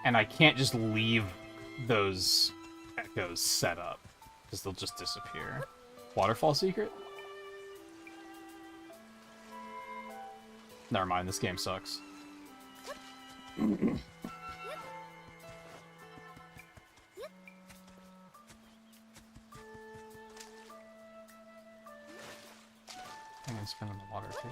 And I can't just leave those echoes set up, because they'll just disappear. Waterfall secret? Never mind, this game sucks. I'm gonna spin in the water too.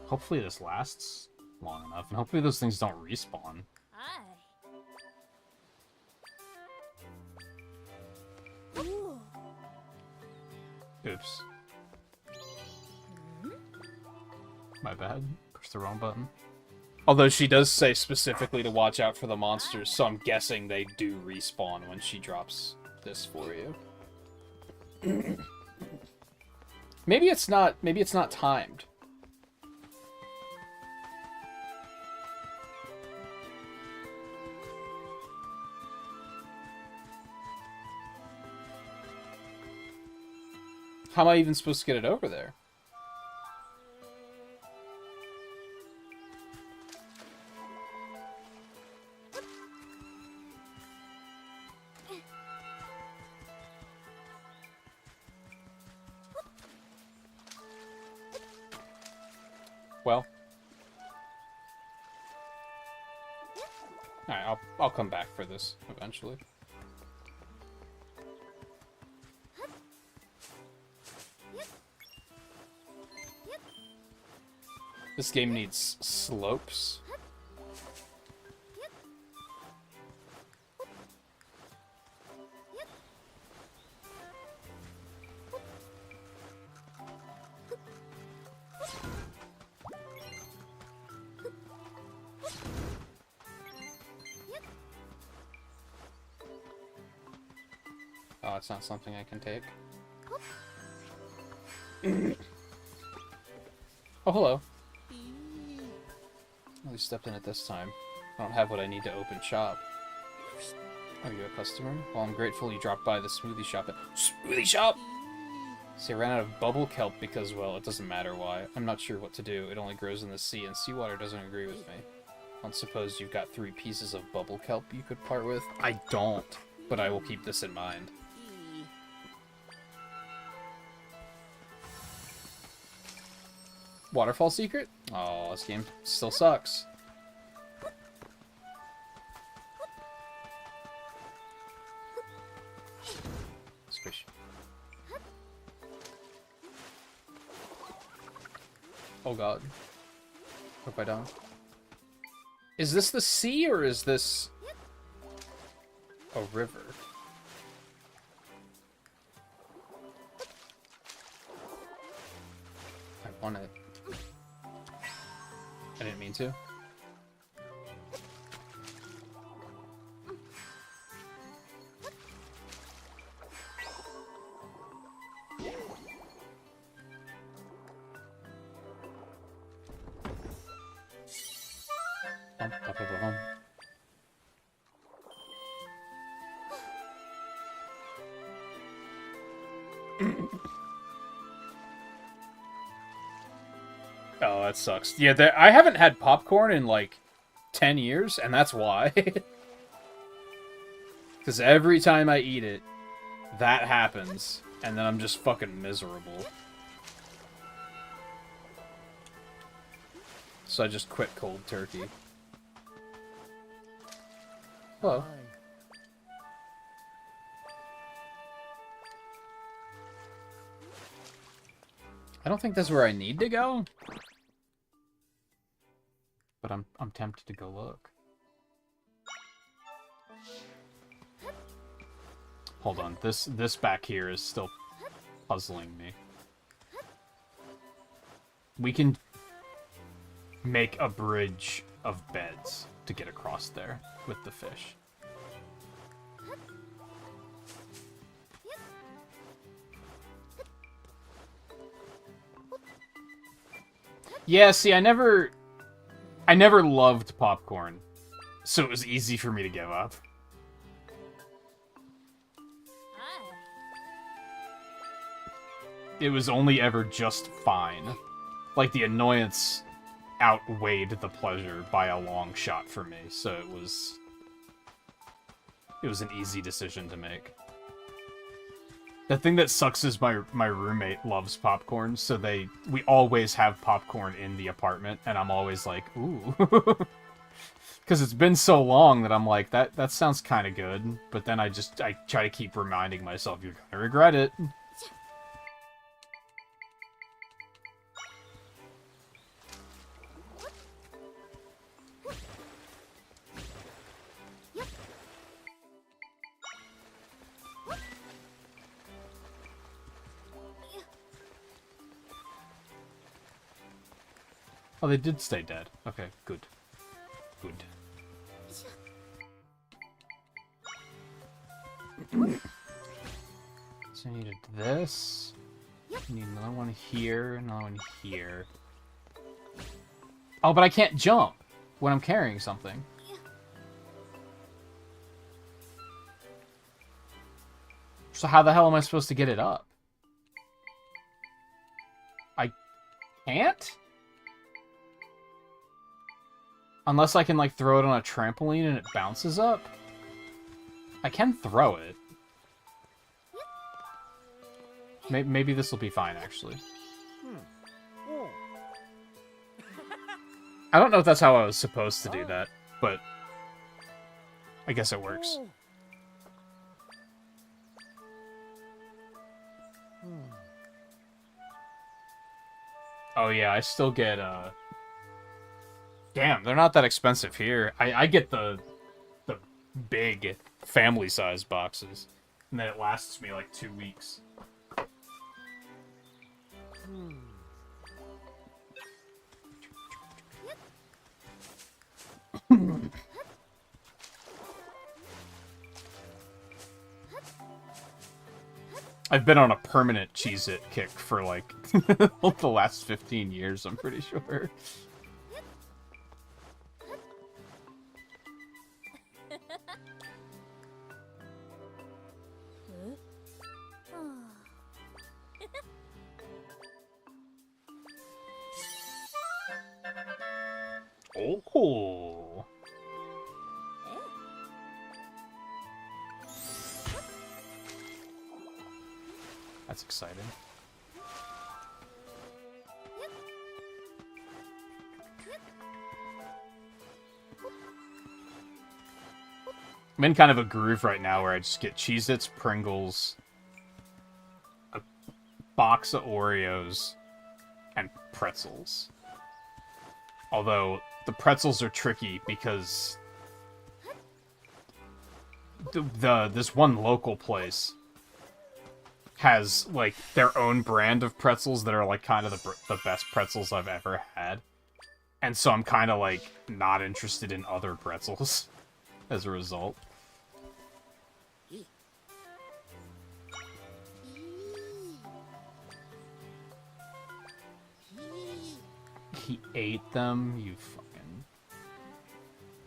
Hopefully this lasts long enough, and hopefully those things don't respawn. Hi. Ooh. Oops. My bad. Pushed the wrong button. Although she does say specifically to watch out for the monsters, so I'm guessing they do respawn when she drops this for you. Maybe it's not timed. How am I even supposed to get it over there? Well. Alright, I'll come back for this eventually. This game needs slopes. Oh, it's not something I can take. Oh, hello. At least stepped in at this time. I don't have what I need to open shop. Are you a customer? Well, I'm grateful you dropped by the smoothie shop. Smoothie shop! See, I ran out of bubble kelp because, well, it doesn't matter why. I'm not sure what to do. It only grows in the sea, and seawater doesn't agree with me. I don't suppose you've got 3 pieces of bubble kelp you could part with? I don't, but I will keep this in mind. Waterfall secret? Oh, this game still sucks. Squish. Oh god. Hope I don't. Is this the sea or is this a river? I want it. I didn't mean to. Oh, that sucks. Yeah, I haven't had popcorn in like 10 years, and that's why. Because every time I eat it, that happens, and then I'm just fucking miserable. So I just quit cold turkey. Hello. I don't think that's where I need to go. but I'm tempted to go look. Hold on, this back here is still puzzling me. We can make a bridge of beds to get across there with the fish. Yeah, see, I never loved popcorn, so it was easy for me to give up. It was only ever just fine. Like, the annoyance outweighed the pleasure by a long shot for me, so it was an easy decision to make. The thing that sucks is my roommate loves popcorn, so we always have popcorn in the apartment, and I'm always like, ooh. Because it's been so long that I'm like, that sounds kind of good, but then I try to keep reminding myself, you're gonna regret it. Oh, they did stay dead. Okay, good. Good. So I needed this. I need another one here, another one here. Oh, but I can't jump when I'm carrying something. So how the hell am I supposed to get it up? I can't? Unless I can, like, throw it on a trampoline and it bounces up? I can throw it. Maybe this will be fine, actually. I don't know if that's how I was supposed to do that, but I guess it works. Oh yeah, I still get, Damn, they're not that expensive here. I get the big family-size boxes, and then it lasts me like 2 weeks. I've been on a permanent Cheez-It kick for like the last 15 years, I'm pretty sure. Oh. That's exciting. I'm in kind of a groove right now where I just get Cheez-Its, Pringles, a box of Oreos, and pretzels. Although, the pretzels are tricky because this one local place has, like, their own brand of pretzels that are, like, kind of the best pretzels I've ever had. And so I'm kind of, like, not interested in other pretzels as a result. He ate them, you fucking...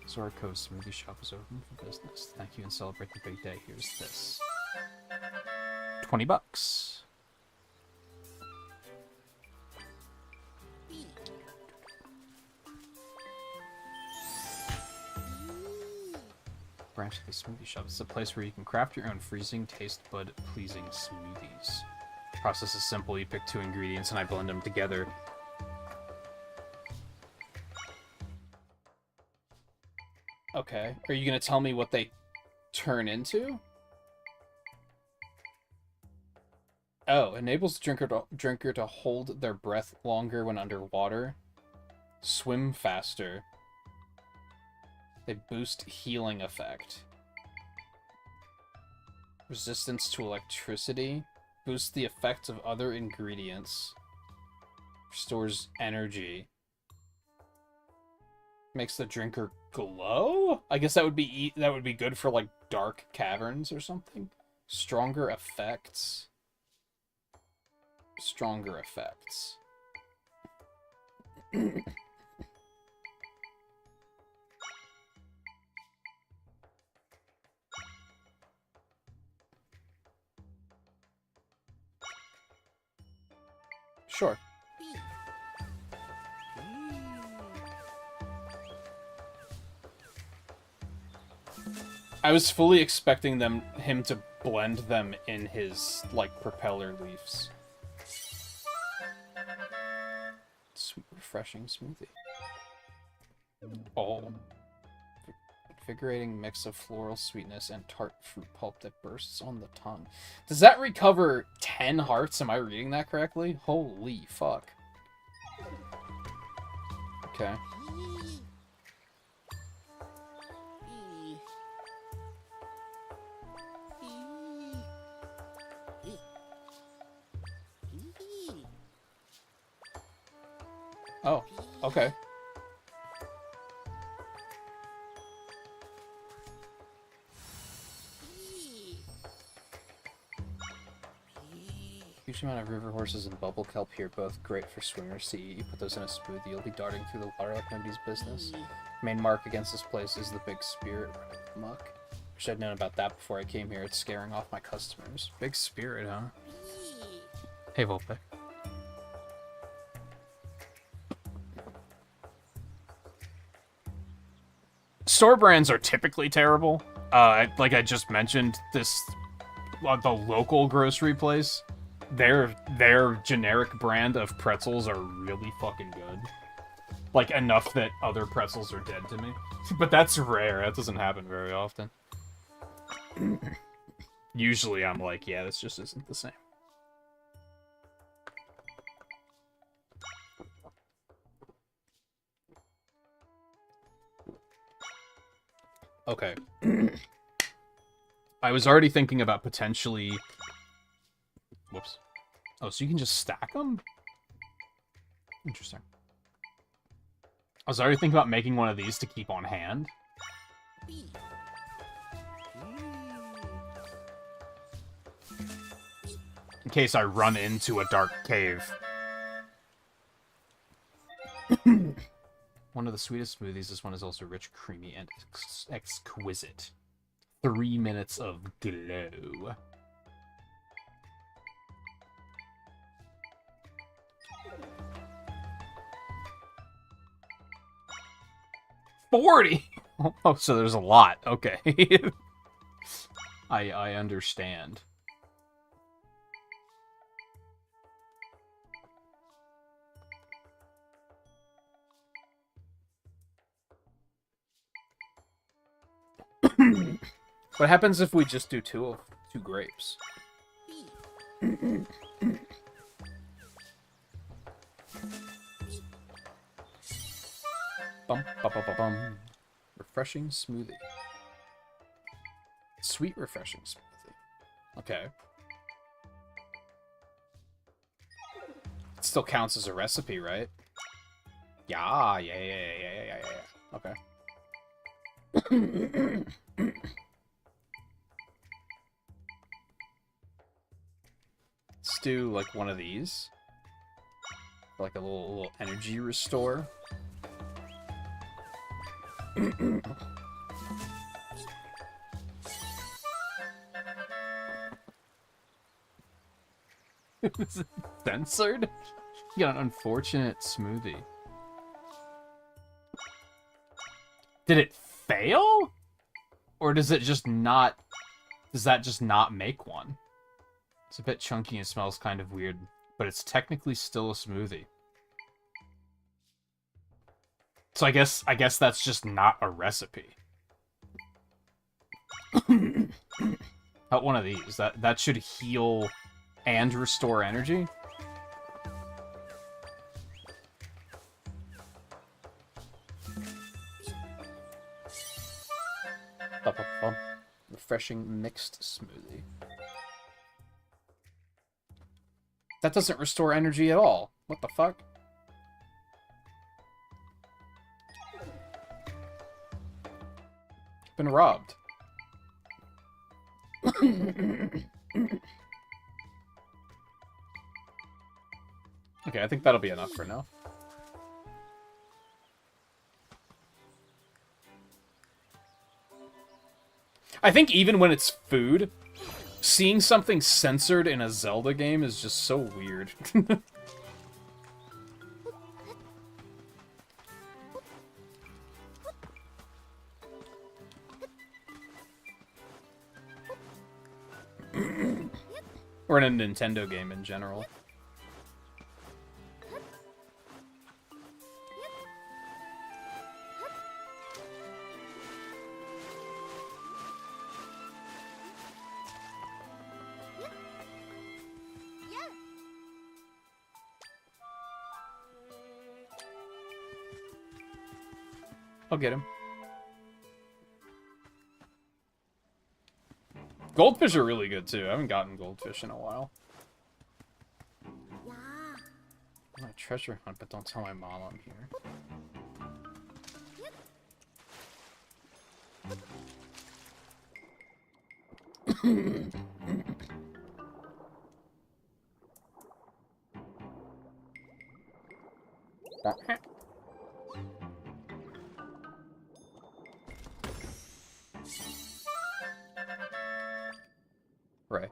Zorko smoothie shop is open for business. Thank you and celebrate the big day. Here's this. $20. Branch of the smoothie shop. It's a place where you can craft your own freezing, taste bud pleasing smoothies. Process is simple. You pick 2 ingredients and I blend them together. Okay. Are you gonna tell me what they turn into? Oh, enables the drinker to hold their breath longer when underwater, swim faster, They boost healing effect. Resistance to electricity. Boosts the effect of other ingredients. Restores energy. Makes the drinker glow? I guess that would be good for like dark caverns or something. Stronger effects. Stronger effects. Sure. I was fully expecting him to blend them in his, like, propeller leaves. Sweet, refreshing smoothie. Oh. Invigorating mix of floral sweetness and tart fruit pulp that bursts on the tongue. Does that recover 10 hearts? Am I reading that correctly? Holy fuck. Okay. Oh, okay. Huge amount of river horses and bubble kelp here, both great for swimmers to eat. You put those in a smoothie, you'll be darting through the water like nobody's business. Main mark against this place is the big spirit muck. Wish I'd known about that before I came here. It's scaring off my customers. Big spirit, huh? Hey, Volpe. Store brands are typically terrible. Like I just mentioned, the local grocery place, their generic brand of pretzels are really fucking good. Like, enough that other pretzels are dead to me. But that's rare. That doesn't happen very often. Usually I'm like, yeah, this just isn't the same. Okay. I was already thinking about potentially... Whoops. Oh, so you can just stack them? Interesting. I was already thinking about making one of these to keep on hand. In case I run into a dark cave. One of the sweetest smoothies. This one is also rich, creamy, and exquisite. 3 minutes of glow. $40! Oh, so there's a lot. Okay. I understand. What happens if we just do two grapes? Bum, ba, ba, ba, bum. Refreshing smoothie. Sweet refreshing smoothie. Okay. It still counts as a recipe, right? Yeah. Okay. Let's do like one of these. Like a little energy restore. Is it censored? You got an unfortunate smoothie. Did it fail? Or does it just not... Does that just not make one? It's a bit chunky and smells kind of weird, but it's technically still a smoothie. So I guess that's just not a recipe. How one of these? That should heal and restore energy? Ba-ba-bum. Refreshing mixed smoothie. That doesn't restore energy at all. What the fuck? Been robbed. Okay, I think that'll be enough for now. I think even when it's food, seeing something censored in a Zelda game is just so weird. Or in a Nintendo game in general. I'll get him. Goldfish are really good too. I haven't gotten goldfish in a while. Yeah. My treasure hunt, but don't tell my mom I'm here. Right.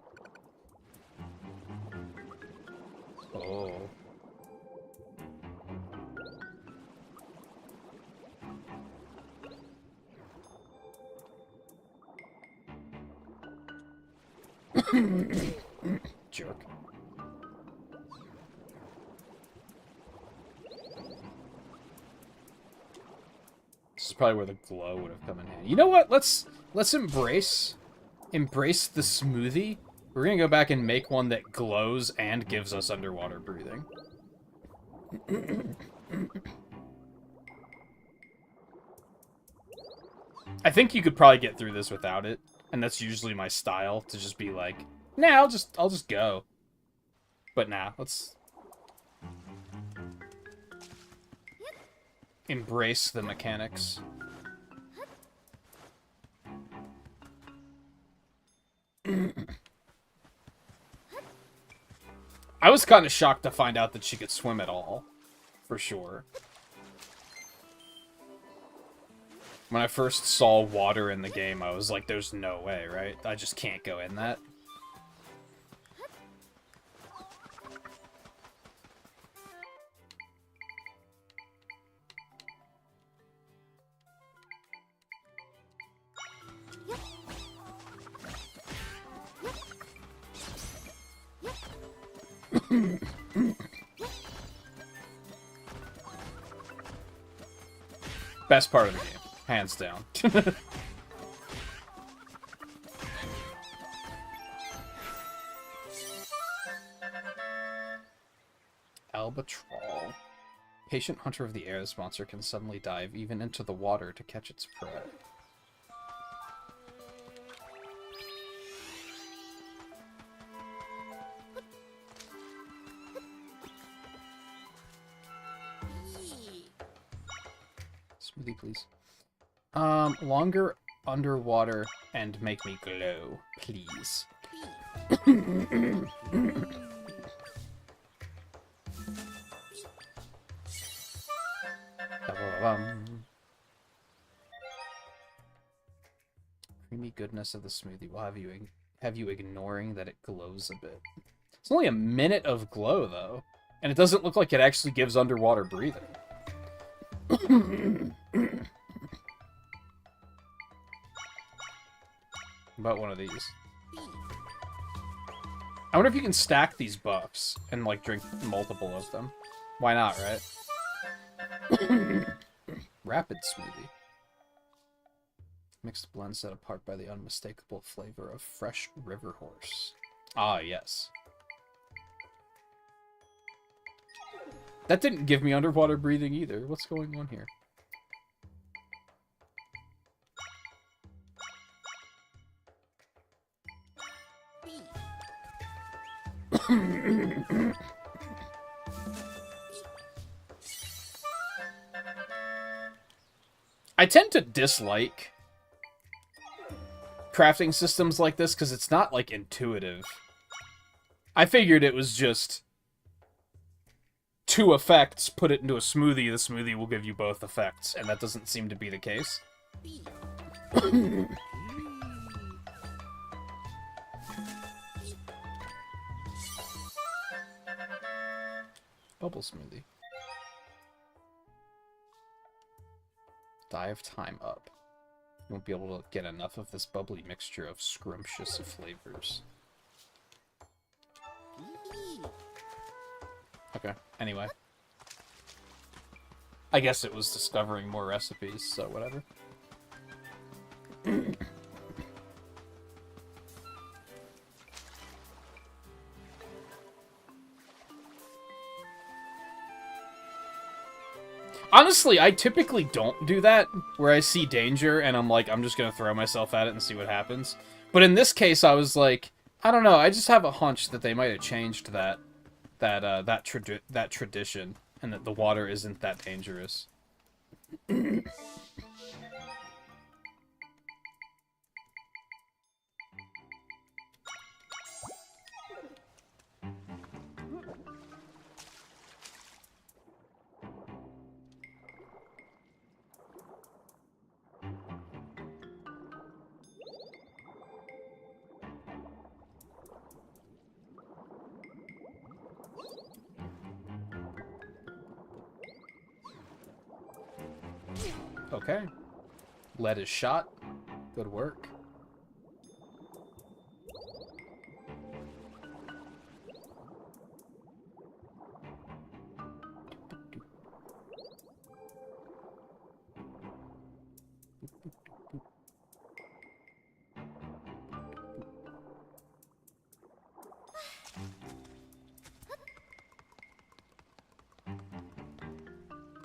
Oh. Jerk. This is probably where the glow would have come in handy. You know what? Let's embrace the smoothie. We're gonna go back and make one that glows and gives us underwater breathing. I think you could probably get through this without it, and that's usually my style, to just be like, nah, I'll just go. But nah, let's embrace the mechanics. I was kind of shocked to find out that she could swim at all, for sure. When I first saw water in the game, I was like, there's no way, right? I just can't go in that. Best part of the game, hands down. Albatross. Patient hunter of the air, this monster can suddenly dive even into the water to catch its prey. Smoothie, please. Longer underwater and make me glow, please. Creamy goodness of the smoothie will have you ignoring that it glows a bit. It's only a minute of glow though, and it doesn't look like it actually gives underwater breathing. About one of these. I wonder if you can stack these buffs and like drink multiple of them. Why not, right? Rapid smoothie. Mixed blend set apart by the unmistakable flavor of fresh river horse. Ah, yes. That didn't give me underwater breathing either. What's going on here? I tend to dislike crafting systems like this because it's not, like, intuitive. I figured it was just 2 effects, put it into a smoothie, the smoothie will give you both effects, and that doesn't seem to be the case. Bubble smoothie. Die of time up. You won't be able to get enough of this bubbly mixture of scrumptious flavors. Okay, anyway. I guess it was discovering more recipes, so whatever. Honestly, I typically don't do that, where I see danger and I'm like, I'm just gonna throw myself at it and see what happens. But in this case, I was like, I don't know, I just have a hunch that they might have changed that tradition, and that the water isn't that dangerous. Okay. Lead is shot. Good work.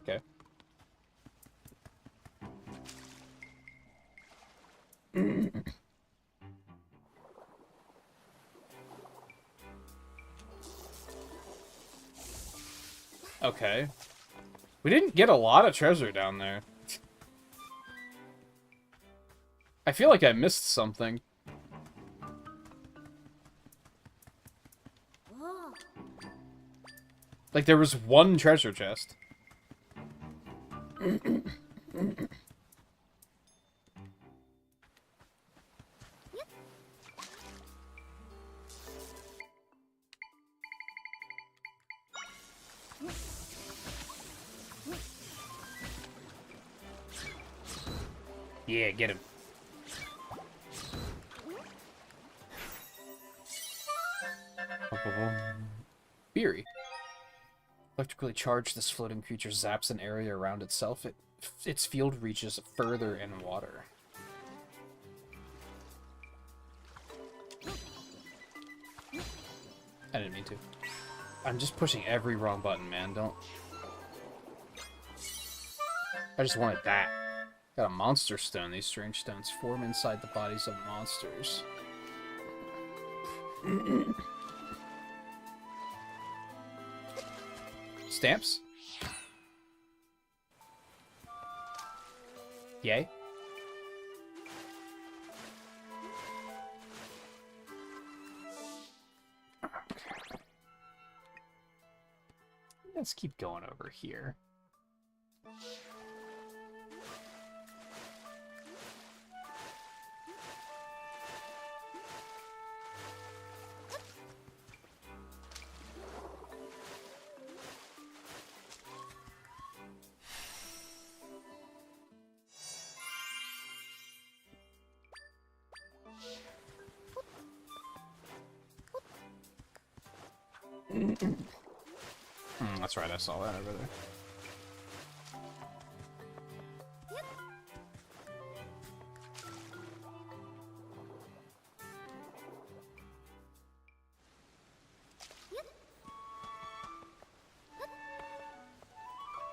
Okay. Okay. We didn't get a lot of treasure down there. I feel like I missed something. Oh. Like there was one treasure chest. Yeah, get him. Beery. Electrically charged, this floating creature zaps an area around itself. Its field reaches further in water. I didn't mean to. I'm just pushing every wrong button, man. Don't... I just wanted that. Got a monster stone. These strange stones form inside the bodies of monsters. Stamps? Yay. Okay. Let's keep going over here. That's right, I saw that over there.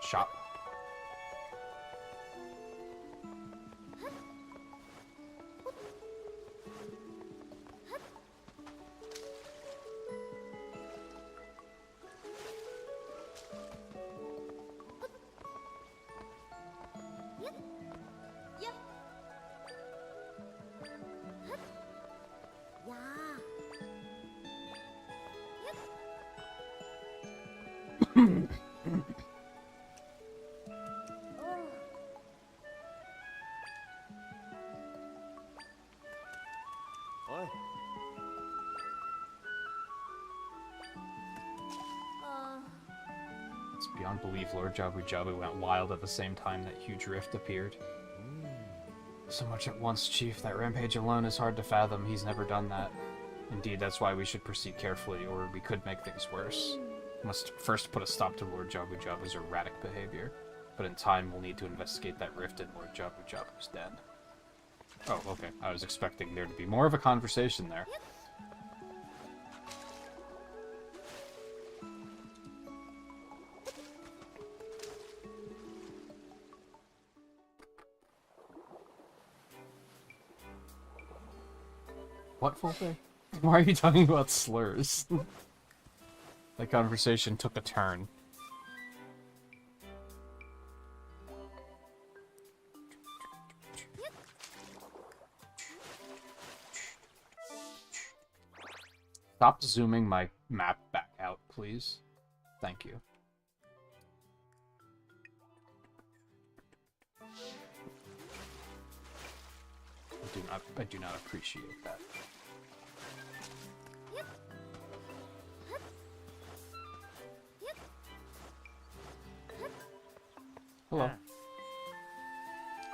Shop. Oi. It's beyond belief Lord Jabu Jabu went wild at the same time that huge rift appeared. So much at once, Chief. That rampage alone is hard to fathom. He's never done that. Indeed, that's why we should proceed carefully, or we could make things worse. Must first put a stop to Lord Jabu Jabu's erratic behavior, but in time we'll need to investigate that rift in Lord Jabu Jabu's den. Oh, okay. I was expecting there to be more of a conversation there. What, Fulpe? Why are you talking about slurs? That conversation took a turn. Stop zooming my map back out, please. Thank you. I do not appreciate that. Hello.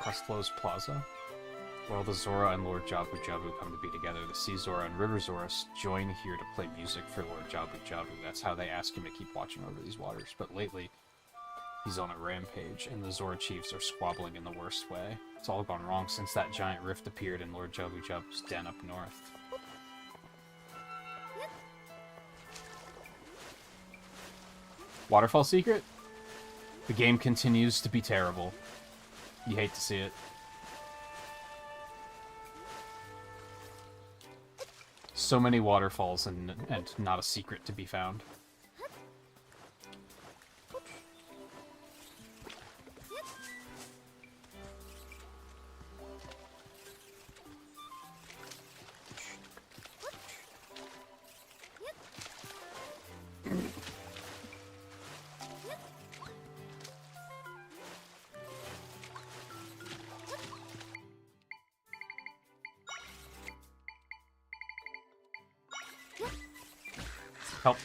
Crestflow's Plaza, where all the Zora and Lord Jabu Jabu come to be together. The Sea Zora and River Zora join here to play music for Lord Jabu Jabu. That's how they ask him to keep watching over these waters. But lately, he's on a rampage, and the Zora chiefs are squabbling in the worst way. It's all gone wrong since that giant rift appeared in Lord Jabu Jabu's den up north. Waterfall secret? The game continues to be terrible. You hate to see it. So many waterfalls and not a secret to be found. Help.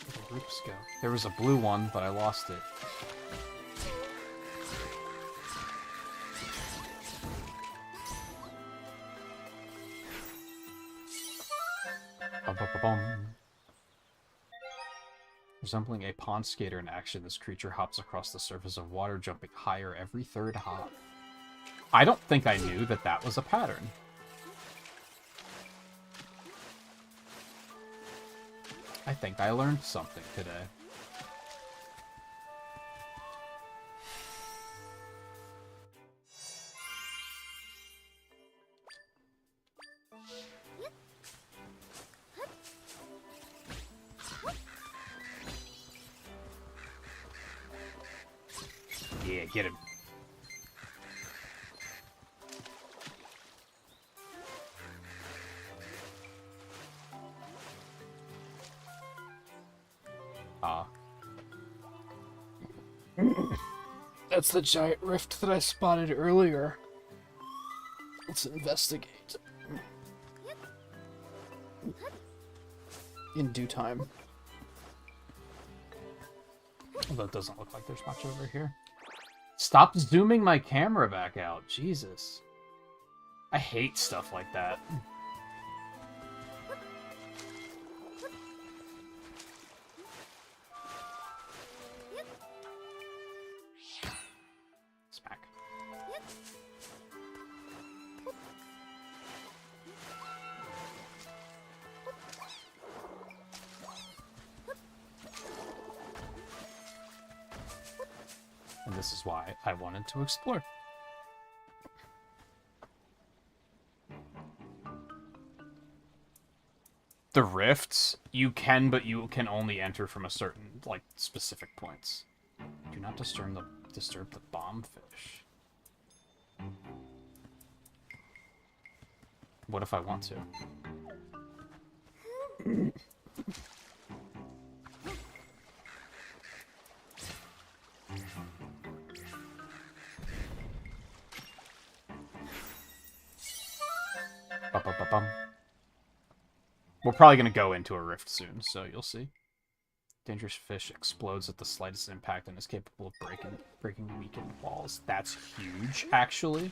Where'd the groups go? There was a blue one, but I lost it. Bum, bum, bum, bum. Resembling a pond skater in action, this creature hops across the surface of water, jumping higher every third hop. I don't think I knew that that was a pattern. I think I learned something today. Yeah, get him. That's the giant rift that I spotted earlier. Let's investigate. In due time. Although it doesn't look like there's much over here. Stop zooming my camera back out. Jesus. I hate stuff like that. Smack. And this is why I wanted to explore. The rifts, you can, but you can only enter from a certain, like, specific points. Do not disturb the bombfish. What if I want to? Ba-ba-ba-bum. We're probably going to go into a rift soon, so you'll see. Dangerous fish explodes at the slightest impact and is capable of breaking weakened walls. That's huge, actually.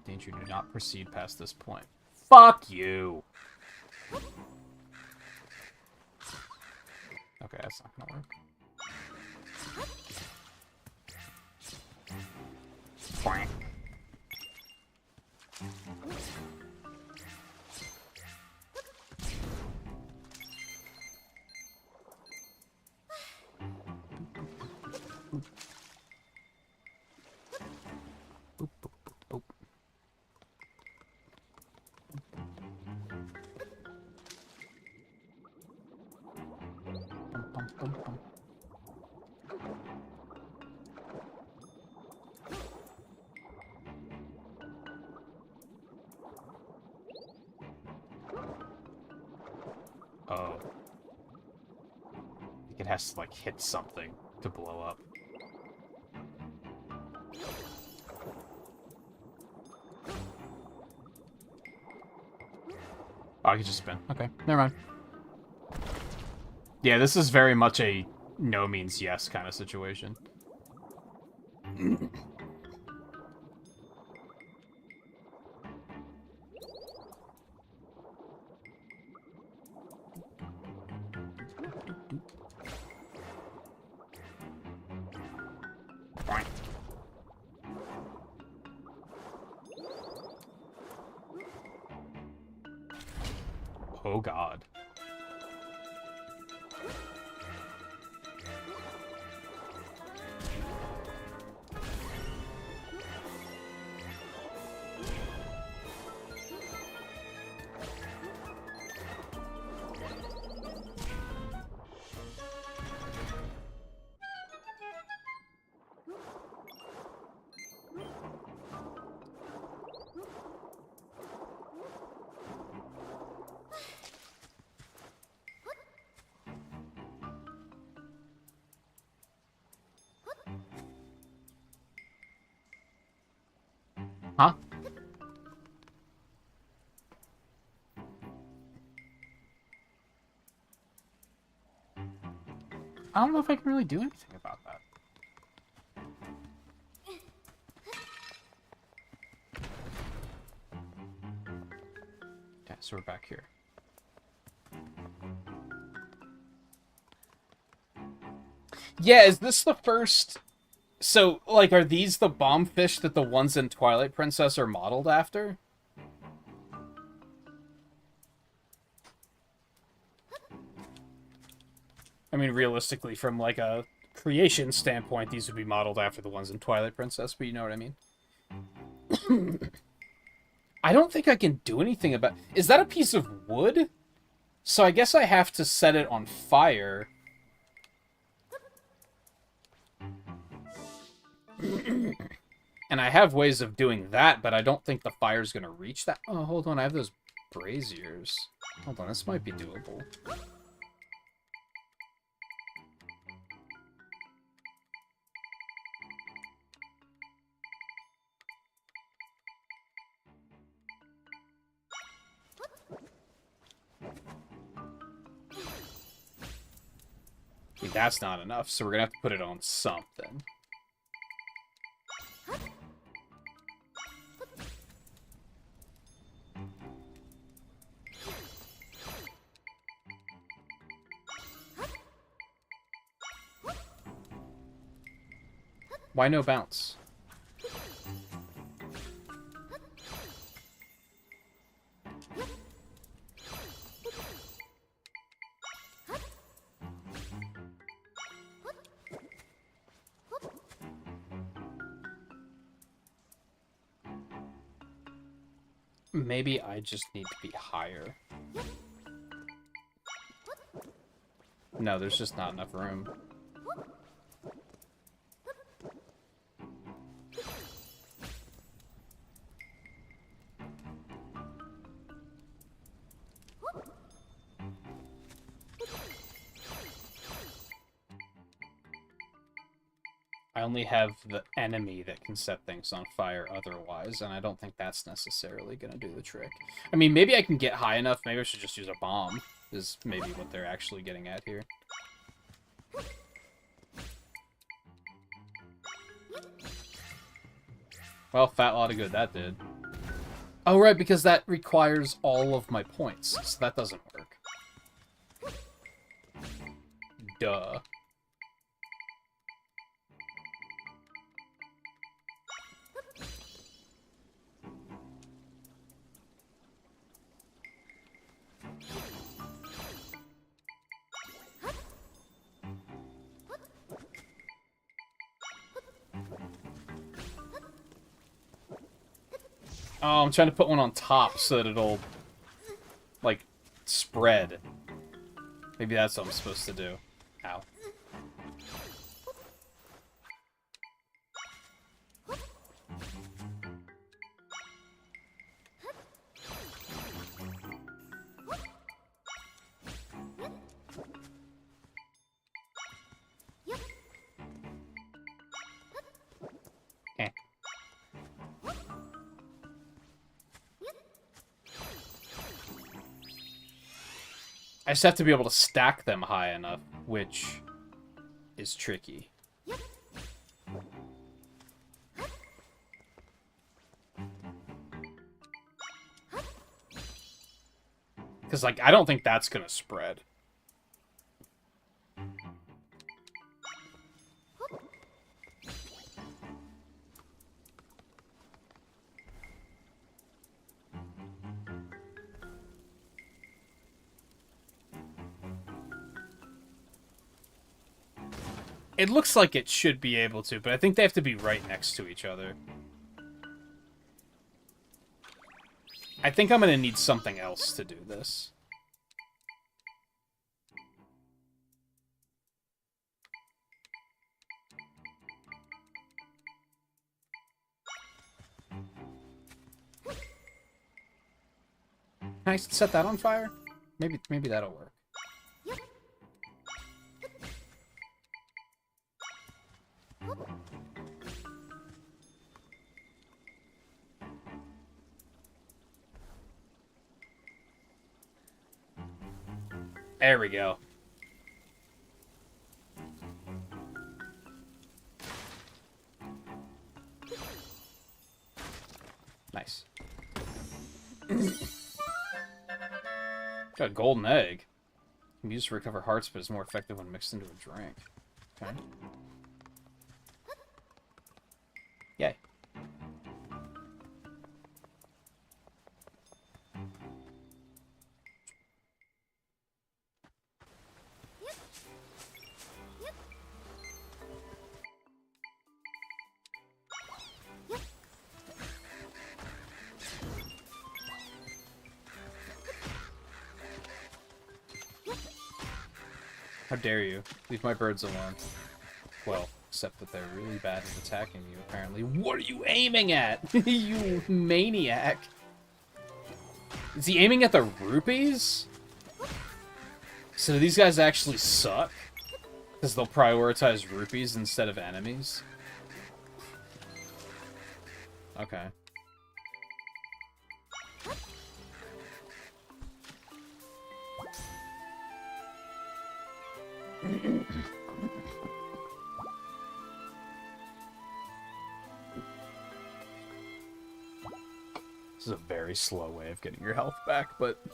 Danger, do not proceed past this point. Fuck you! Okay, that's not gonna work. Quack. Boop, boop, boop, boop. Bum, bum, bum, bum. Oh. I think it has to, like, hit something to blow up. Oh, I could just spin. Okay, never mind. Yeah, this is very much a no means yes kind of situation. Oh god. Huh? I don't know if I can really do anything about that. Okay, so we're back here. Yeah, is this the first... So, like, are these the bomb fish that the ones in Twilight Princess are modeled after? I mean, realistically, from, like, a creation standpoint, these would be modeled after the ones in Twilight Princess, but you know what I mean? I don't think I can do anything about... Is that a piece of wood? So I guess I have to set it on fire. And I have ways of doing that, but I don't think the fire's gonna reach that. Oh, hold on, I have those braziers. Hold on, this might be doable. Okay, that's not enough, so we're gonna have to put it on something. Why no bounce? Maybe I just need to be higher. No, there's just not enough room. only have the enemy that can set things on fire otherwise, and I don't think that's necessarily going to do the trick. I mean, maybe I can get high enough. Maybe I should just use a bomb, is maybe what they're actually getting at here. Well, fat lot of good that did. Oh, right, because that requires all of my points, so that doesn't work. Duh. Oh, I'm trying to put one on top so that it'll, like, spread. Maybe that's what I'm supposed to do. Ow. Eh. I just have to be able to stack them high enough, which is tricky. Because, like, I don't think that's gonna spread. It looks like it should be able to, but I think they have to be right next to each other. I think I'm gonna need something else to do this. Can I set that on fire? Maybe that'll work. There we go. Nice. Got a golden egg. Can be used to recover hearts, but it's more effective when mixed into a drink. Okay. Yay. How dare you? Leave my birds alone. Well, except that they're really bad at attacking you, apparently. What are you aiming at? You maniac! Is he aiming at the rupees? So these guys actually suck? Because they'll prioritize rupees instead of enemies? Okay. This is a very slow way of getting your health back, but...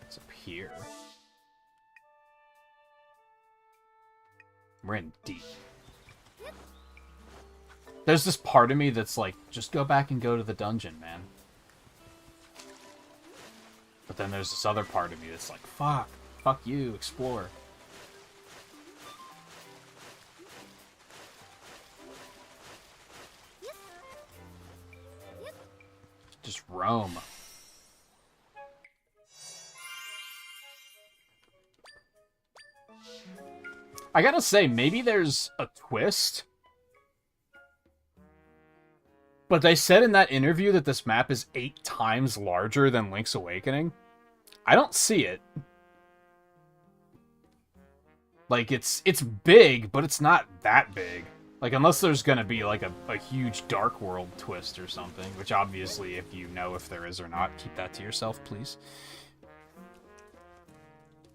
It's up here. We're in deep. There's this part of me that's like, just go back and go to the dungeon, man. But then there's this other part of me that's like, fuck you, explore. Just roam. I gotta say, maybe there's a twist But they said in that interview that this map is 8 times larger than Link's Awakening. I don't see it. Like, it's big, but it's not that big. Like, unless there's gonna be, like, a huge Dark World twist or something, which obviously, if you know if there is or not, keep that to yourself, please.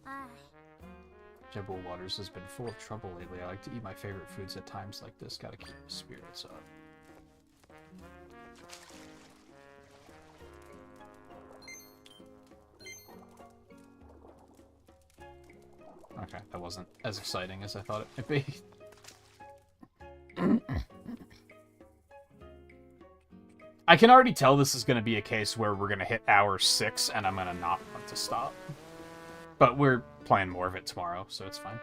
Ah. Jebel Waters has been full of trouble lately. I like to eat my favorite foods at times like this. Gotta keep the spirits up. Okay, that wasn't as exciting as I thought it might be. I can already tell this is going to be a case where we're going to hit hour 6 and I'm going to not want to stop. But we're playing more of it tomorrow, so it's fine.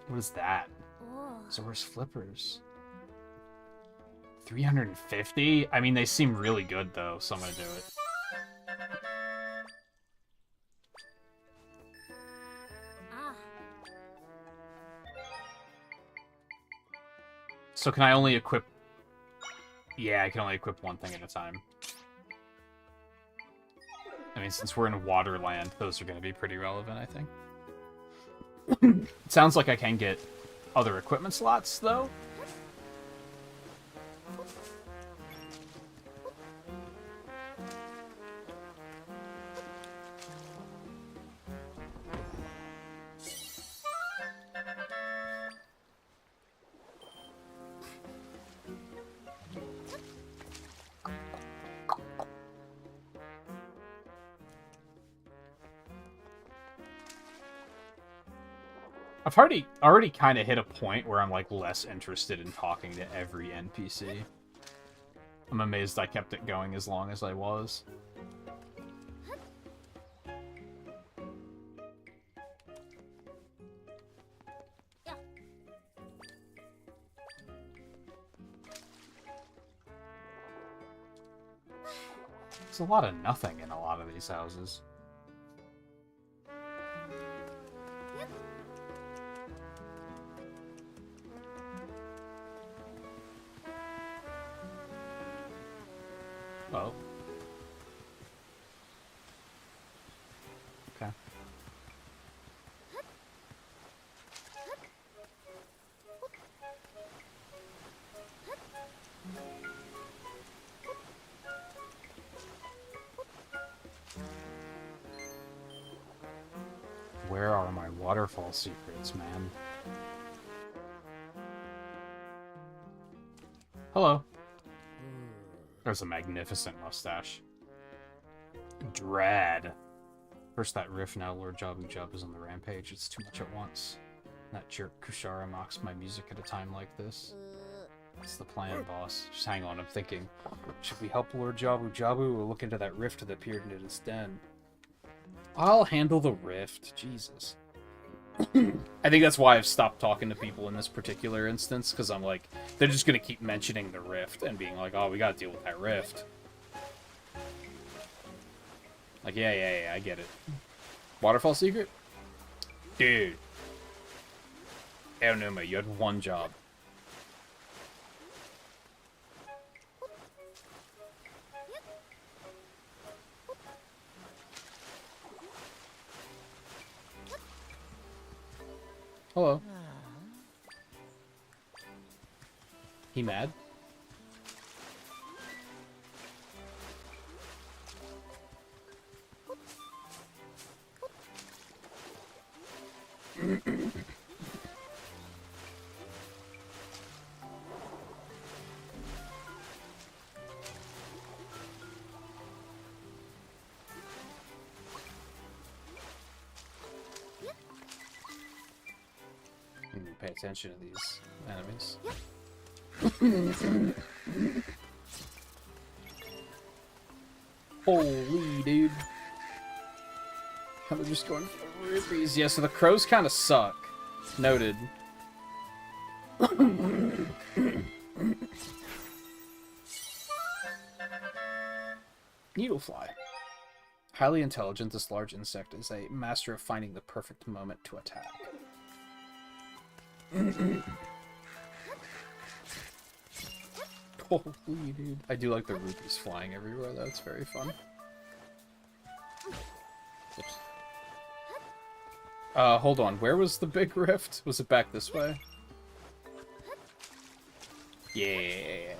What is that? Oh. Zora's Flippers. 350? I mean, they seem really good, though, so I'm going to do it. Ah. So can I only equip... Yeah, I can only equip one thing at a time. I mean, since we're in Waterland, those are going to be pretty relevant, I think. It sounds like I can get other equipment slots, though. I've already kind of hit a point where I'm, like, less interested in talking to every NPC. I'm amazed I kept it going as long as I was. Yeah. There's a lot of nothing in a lot of these houses. Oh. Okay. Where are my waterfall secrets, man? Hello. There's a magnificent mustache. Dread. First that riff, now Lord Jabu Jabu's on the rampage. It's too much at once. That jerk Kushara mocks my music at a time like this. What's the plan, boss? Just hang on, I'm thinking. Should we help Lord Jabu Jabu or look into that rift that appeared in his den? I'll handle the rift. Jesus. I think that's why I've stopped talking to people in this particular instance, because I'm like, they're just going to keep mentioning the rift and being like, oh, we got to deal with that rift. Like, yeah, I get it. Waterfall secret? Dude. Aonuma, you had one job. Hello. He mad? Pay attention to these enemies. Holy dude. I'm just going for rippies. Yeah, so the crows kind of suck. Noted. Needlefly. Highly intelligent, this large insect is a master of finding the perfect moment to attack. Holy dude. I do like the rupees flying everywhere, though. It's very fun. Oops. Hold on. Where was the big rift? Was it back this way? Yeah.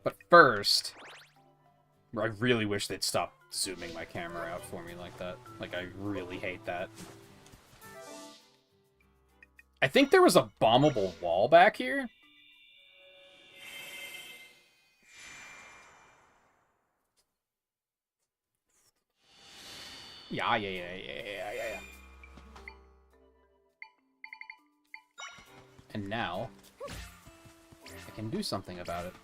But first, I really wish they'd stop zooming my camera out for me like that. Like, I really hate that. I think there was a bombable wall back here. Yeah. And now, I can do something about it.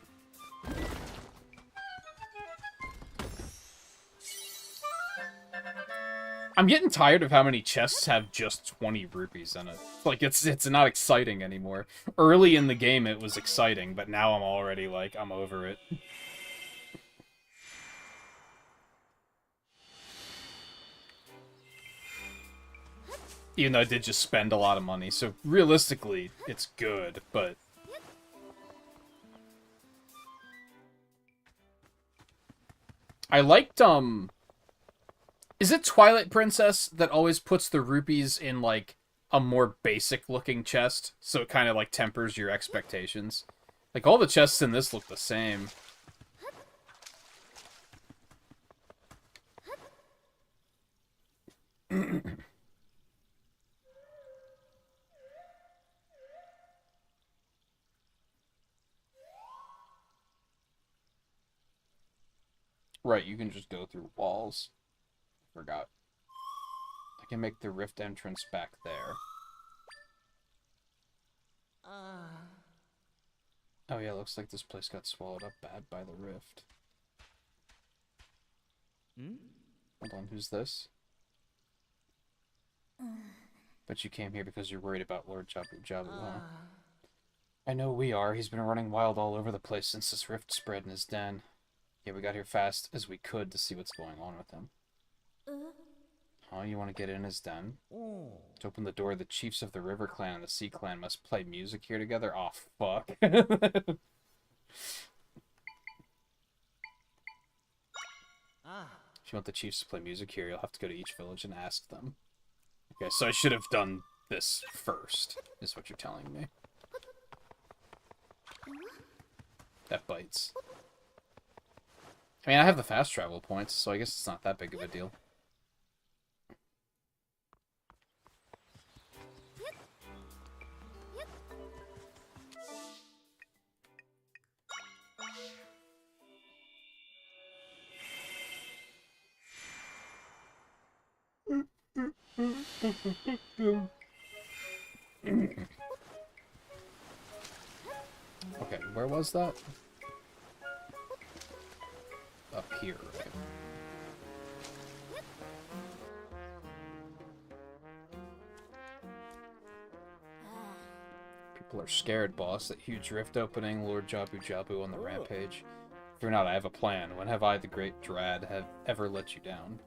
I'm getting tired of how many chests have just 20 rupees in it. Like, it's not exciting anymore. Early in the game, it was exciting, but now I'm already, like, I'm over it. Even though I did just spend a lot of money, so realistically, it's good, but... I liked, Is it Twilight Princess that always puts the rupees in, like, a more basic-looking chest? So it kind of, like, tempers your expectations. Like, all the chests in this look the same. Right, you can just go through walls. Forgot. I can make the rift entrance back there. Oh yeah, looks like this place got swallowed up bad by the rift. Hold on, who's this? But you came here because you're worried about Lord Jabu Jabu, huh? I know we are. He's been running wild all over the place since this rift spread in his den. Yeah, we got here fast as we could to see what's going on with him. Huh? You want to get in his den? To open the door, the chiefs of the River Clan and the Sea Clan must play music here together? Oh, fuck. If you want the chiefs to play music here, you'll have to go to each village and ask them. Okay, so I should have done this first, is what you're telling me. That bites. I mean, I have the fast travel points, so I guess it's not that big of a deal. Okay, where was that? Up here, right? People are scared, boss. That huge rift opening, Lord Jabu Jabu on the rampage. Fear not, I have a plan. When have I, the great Drad, have ever let you down?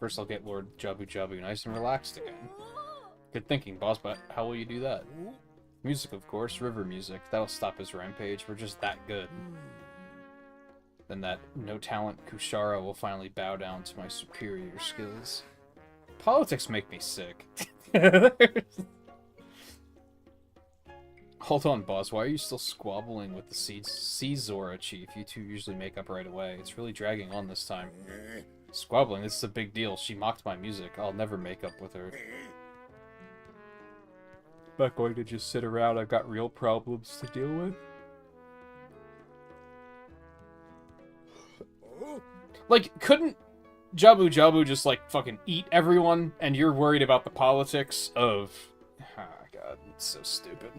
First I'll get Lord Jabu Jabu nice and relaxed again. Good thinking, boss, but how will you do that? Music, of course. River music. That'll stop his rampage. We're just that good. Then that no-talent Kushara will finally bow down to my superior skills. Politics make me sick. Hold on, boss. Why are you still squabbling with the Zora chief? You two usually make up right away. It's really dragging on this time. Squabbling? This is a big deal. She mocked my music. I'll never make up with her. Not going to just sit around. I've got real problems to deal with. Like, couldn't Jabu Jabu just, like, fucking eat everyone, and you're worried about the politics of... Oh, God, it's so stupid.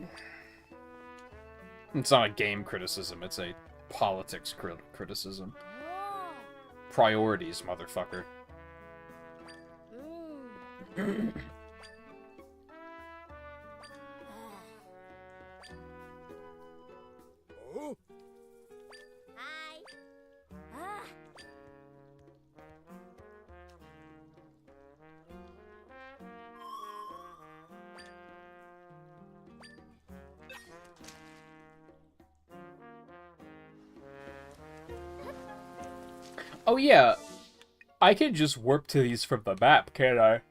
It's not a game criticism, it's a politics criticism. Priorities, motherfucker. Oh yeah, I could just warp to these from the map, can't I?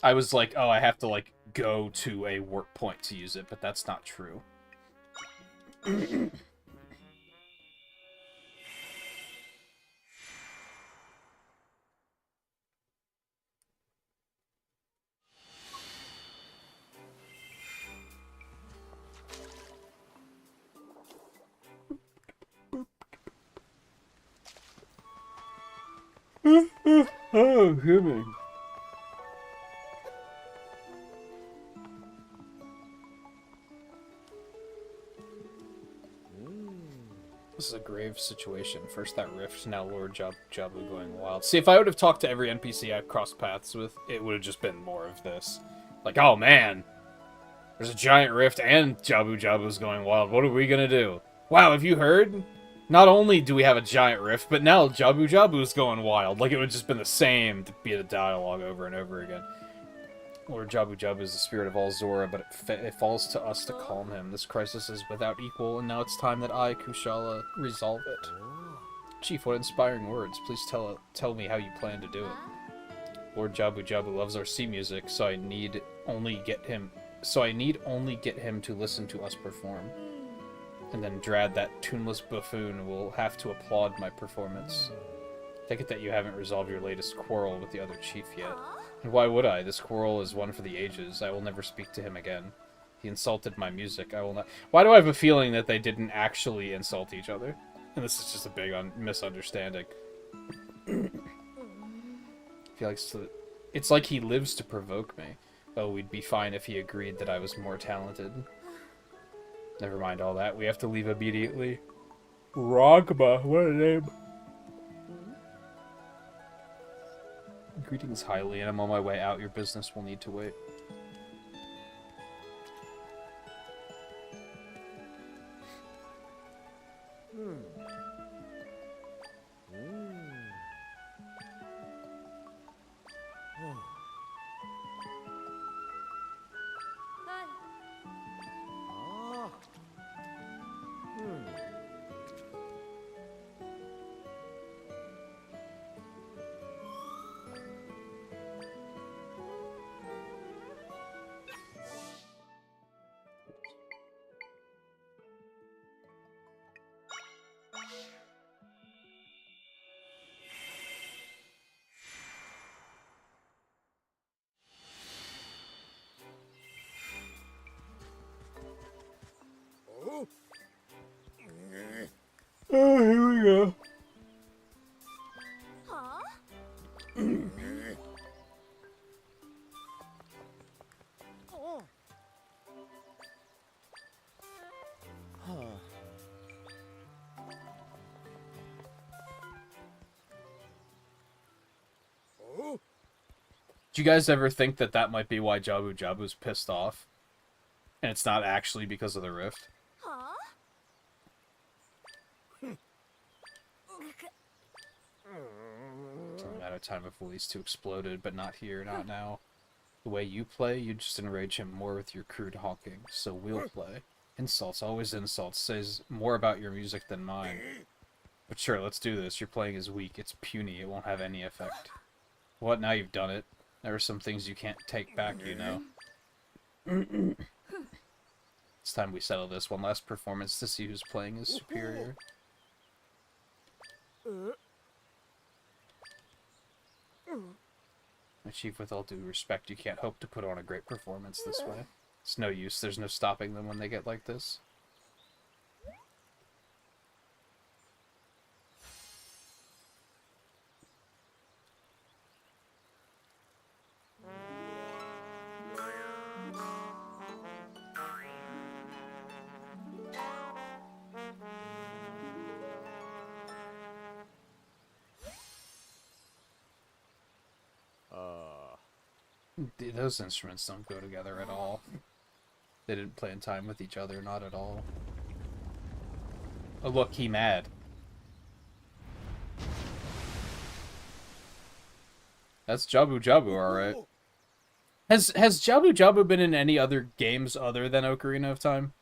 I was like, oh, I have to, like, go to a warp point to use it, but that's not true. Oh, human. This is a grave situation. First that rift, now Lord Jabu going wild. See, if I would have talked to every NPC I crossed paths with, it would have just been more of this. Like, oh man, there's a giant rift and Jabu's going wild. What are we gonna do? Wow, have you heard? Not only do we have a giant rift, but now Jabu's going wild. Like, it would have just been the same to be the dialogue over and over again. Lord Jabu is the spirit of all Zora, but it falls to us to calm him. This crisis is without equal, and now it's time that I, Kushala, resolve it. Chief, what inspiring words. Please tell me how you plan to do it. Lord Jabu loves our sea music, so I need only get him to listen to us perform. And then Drad, that tuneless buffoon, will have to applaud my performance. Take it that you haven't resolved your latest quarrel with the other chief yet. And why would I? This quarrel is one for the ages. I will never speak to him again. He insulted my music. I will not... Why do I have a feeling that they didn't actually insult each other? And this is just a big misunderstanding. I feel like it's like he lives to provoke me. Oh, we'd be fine if he agreed that I was more talented. Never mind all that. We have to leave immediately. Rogba, what a name. Greetings, Hylian. I'm on my way out. Your business will need to wait. Oh, here we go. Huh? Oh. Do you guys ever think that that might be why Jabu's pissed off? And it's not actually because of the rift? Huh? It's only a matter of time before these two exploded, but not here, not now. The way you play, you just enrage him more with your crude honking, so we'll play. Insults, always insults, says more about your music than mine. But sure, let's do this. Your playing is weak, it's puny, it won't have any effect. What, now you've done it? There are some things you can't take back, you know. It's time we settle this. One last performance to see whose playing is superior. My chief, with all due respect, you can't hope to put on a great performance this way. It's no use. There's no stopping them when they get like this. Those instruments don't go together at all. They didn't play in time with each other, not at all. Oh look, he mad. That's Jabu, alright. Has Jabu been in any other games other than Ocarina of Time?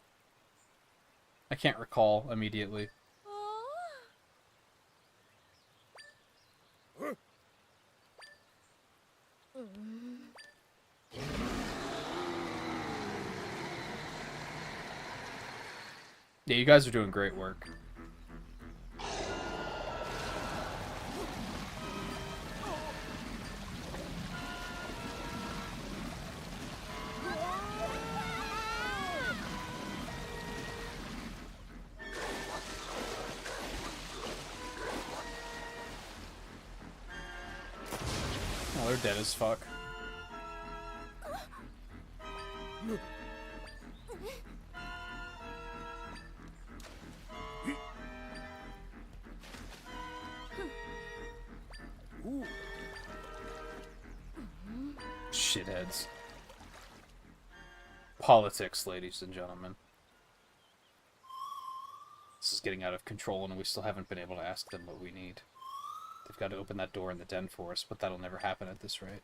'Can't recall immediately. Yeah, you guys are doing great work. Oh, they're dead as fuck. Shitheads. Politics, ladies and gentlemen. This is getting out of control, and we still haven't been able to ask them what we need. They've got to open that door in the den for us, but that'll never happen at this rate.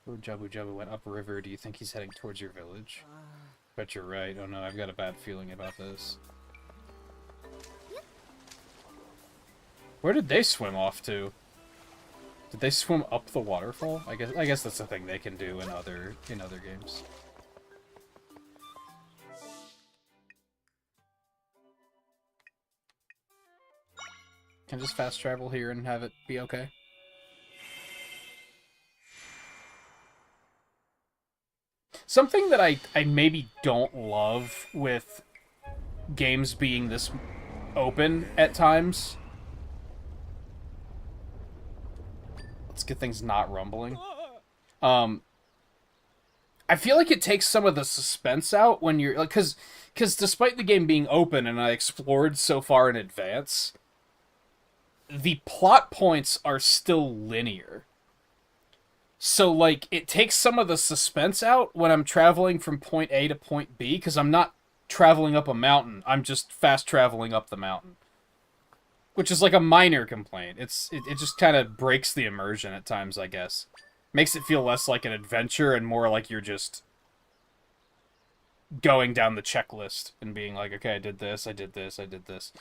Oh, Jabu Jabu went upriver. Do you think he's heading towards your village? Bet you're right. Oh no, I've got a bad feeling about this. Where did they swim off to? Did they swim up the waterfall? I guess that's a thing they can do in other games. Can I just fast travel here and have it be okay? Something that I maybe don't love with games being this open at times. Let's get things not rumbling. I feel like it takes some of the suspense out when you're like, because despite the game being open and I explored so far in advance, the plot points are still linear. So, like, it takes some of the suspense out when I'm traveling from point A to point B, because I'm not traveling up a mountain. I'm just fast traveling up the mountain. Which is like a minor complaint. It just kind of breaks the immersion at times, I guess. Makes it feel less like an adventure and more like you're just going down the checklist and being like, okay, I did this, I did this, I did this.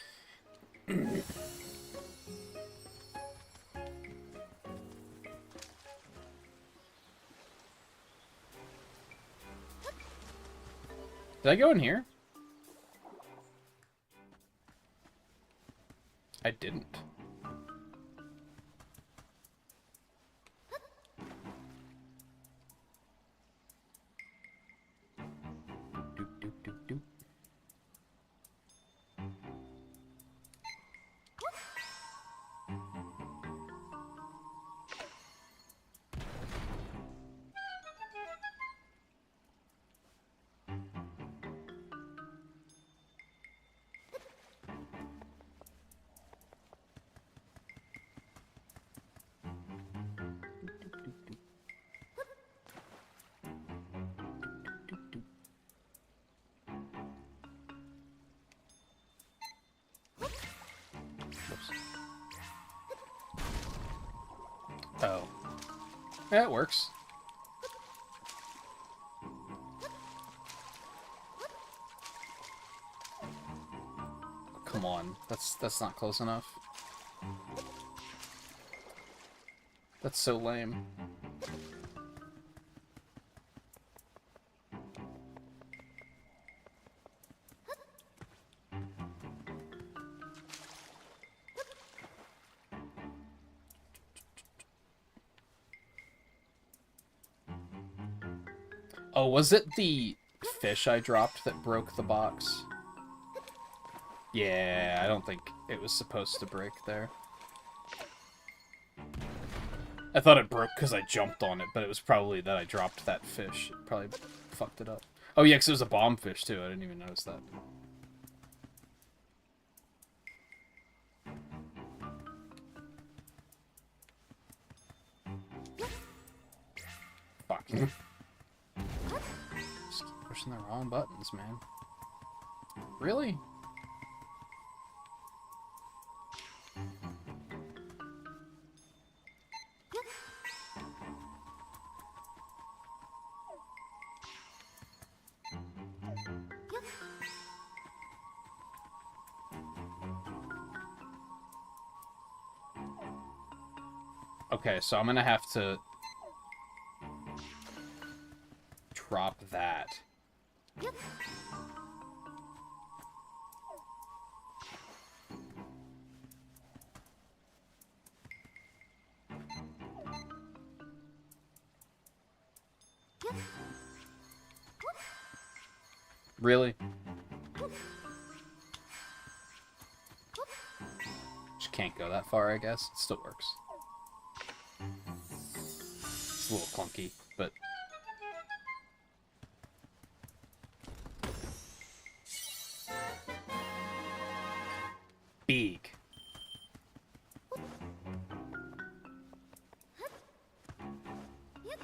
Did I go in here? I didn't. Doop, doop, doop, doop. Oh. Yeah, it works. Come on. That's not close enough. That's so lame. Oh, was it the fish I dropped that broke the box? Yeah, I don't think it was supposed to break there. I thought it broke because I jumped on it, but it was probably that I dropped that fish. It probably fucked it up. Oh yeah, because it was a bomb fish too. I didn't even notice that. Fuck. Just keep pushing the wrong buttons, man. Really? Okay, so I'm gonna have to drop that. Yep. Yep. Really? Just can't go that far, I guess. It still works. It's a little clunky, but... Big. Yep. Yep.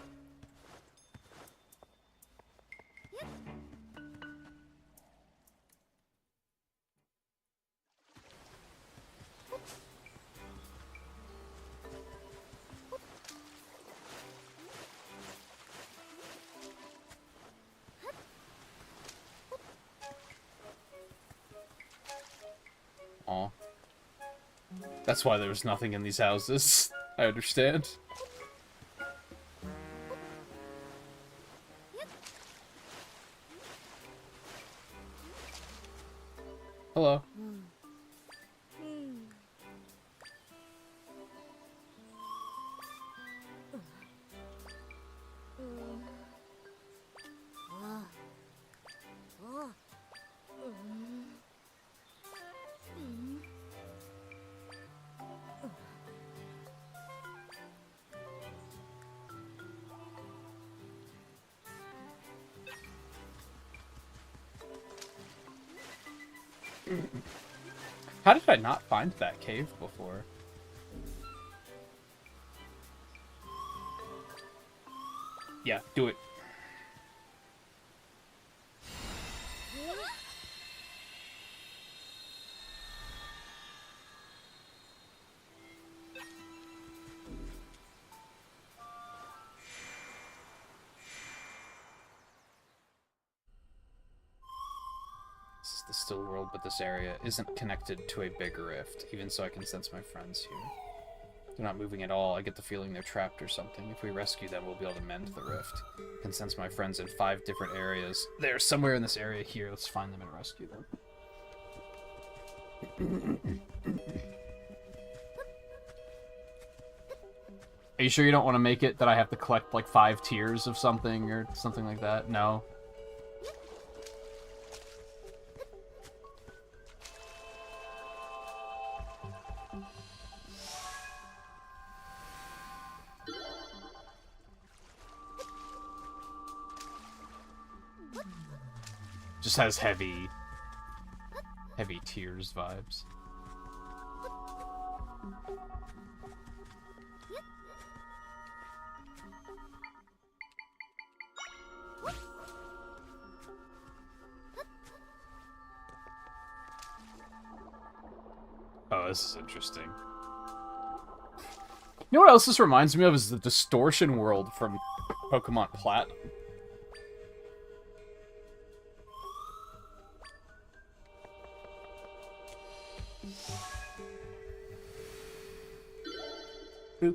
Aw. That's why there was nothing in these houses. I understand. Hello. How did I not find that cave before? Yeah, do it. This is the still world, but this area isn't connected to a bigger rift, even so I can sense my friends here. They're not moving at all. I get the feeling they're trapped or something. If we rescue them, we'll be able to mend the rift. I can sense my friends in 5 different areas. They're somewhere in this area here. Let's find them and rescue them. Are you sure you don't want to make it that I have to collect like 5 tiers of something or something like that? No? Just has heavy tears vibes. Oh, this is interesting. You know what else this reminds me of is the distortion world from Pokemon Platinum. Boop.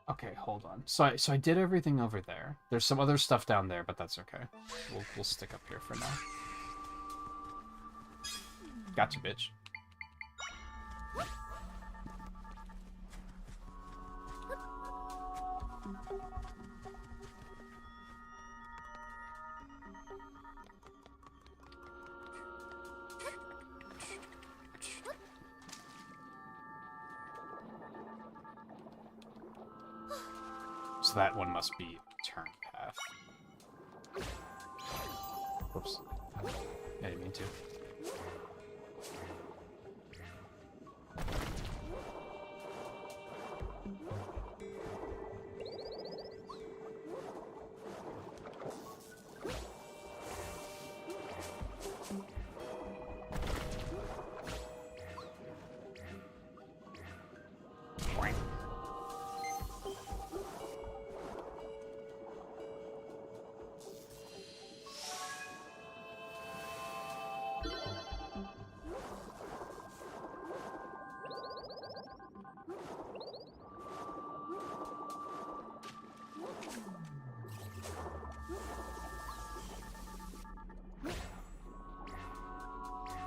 Okay, hold on. So I did everything over there. There's some other stuff down there, but that's okay. We'll stick up here for now. Gotcha, bitch. So that one must be turn path. Whoops. I didn't mean to.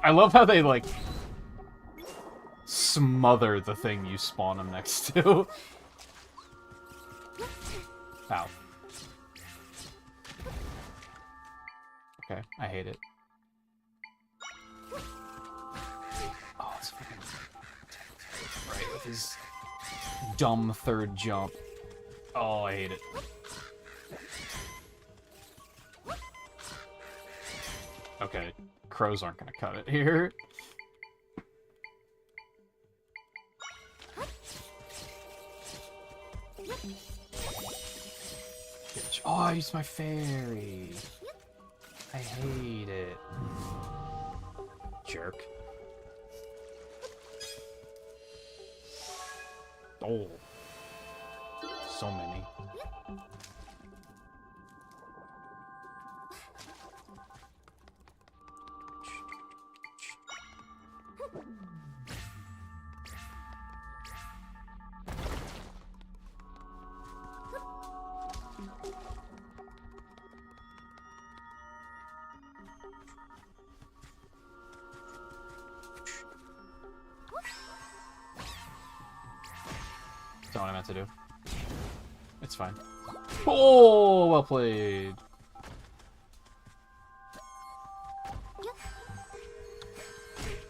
I love how they, like, smother the thing you spawn them next to. Ow. Okay, I hate it. Oh, it's fucking... Right, with his dumb third jump. Oh, I hate it. Okay, crows aren't gonna cut it here. Oh, I used my fairy. I hate it. Jerk. Oh. So many. That's not what I meant to do. It's fine. Oh, well played.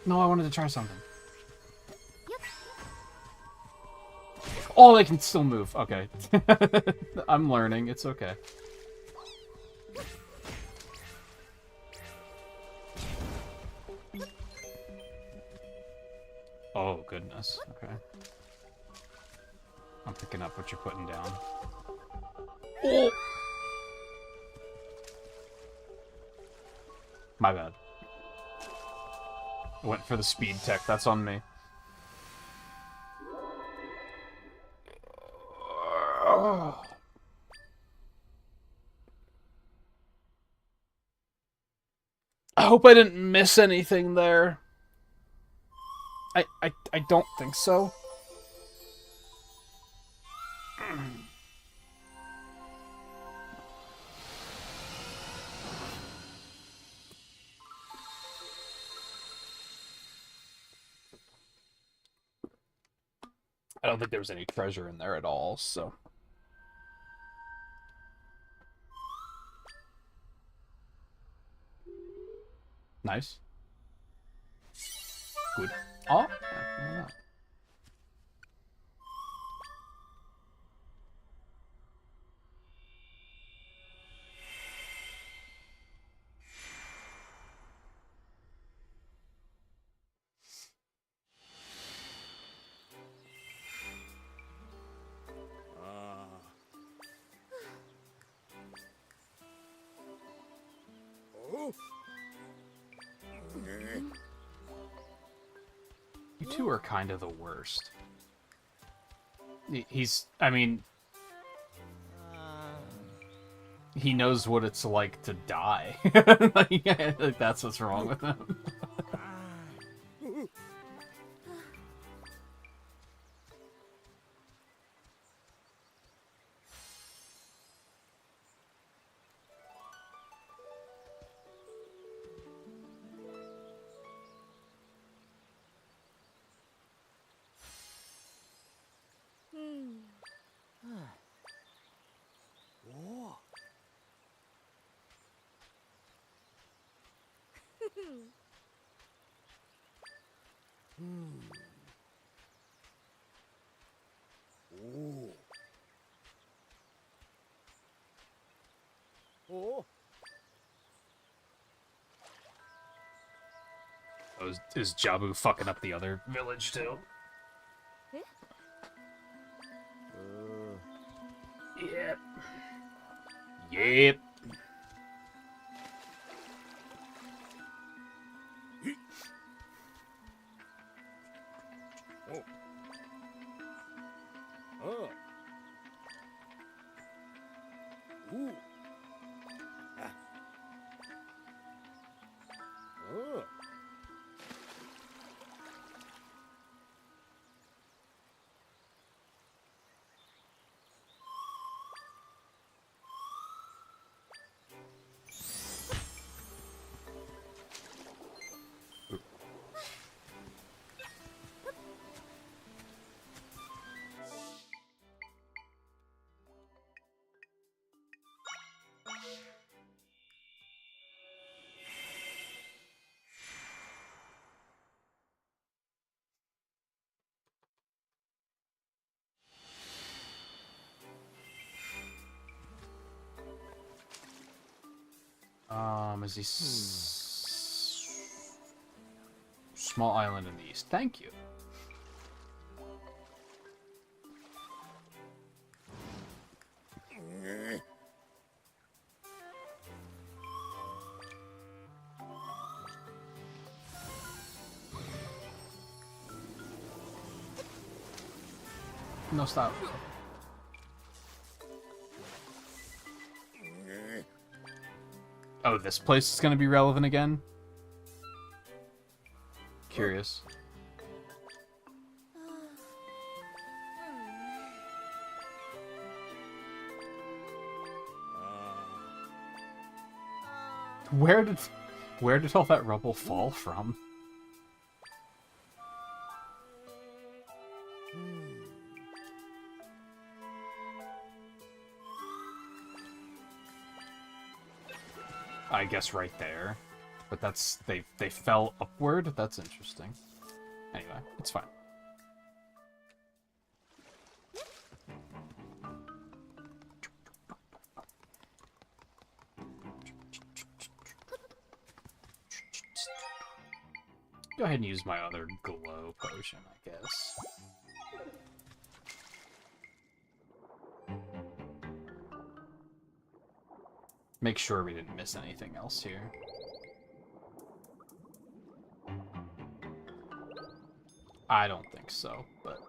No, I wanted to try something. Oh, they can still move. Okay. I'm learning. It's okay. Oh, goodness. Okay. I'm picking up what you're putting down. Oh! My bad. I went for the speed tech. That's on me. I hope I didn't miss anything there. I don't think so. I don't think there was any treasure in there at all, so... Nice. Good. Oh, yeah, you two are kind of the worst. I mean... He knows what it's like to die. Like, that's what's wrong with him. Oh, is Jabu fucking up the other village too? Yep. Yep. Is he small island in the east? Thank you. No, stop. Oh, this place is going to be relevant again? Curious. Where did all that rubble fall from? I guess right there. But that's they fell upward? That's interesting. Anyway, it's fine. Go ahead and use my other glow potion, I guess. Make sure we didn't miss anything else here. I don't think so, but...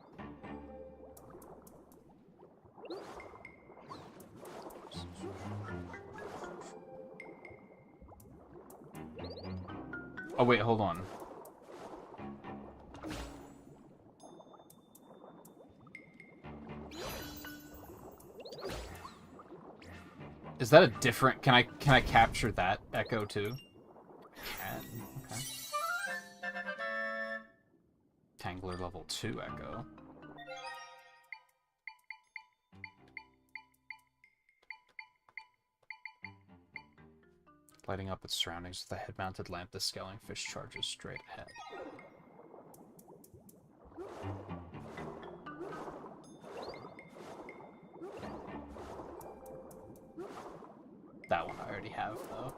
Oh wait, hold on. Is that a different... Can I capture that echo too? Can. Okay. Tangler level 2 echo. Lighting up its surroundings with a head-mounted lamp, the scaling fish charges straight ahead. That one I already have, though.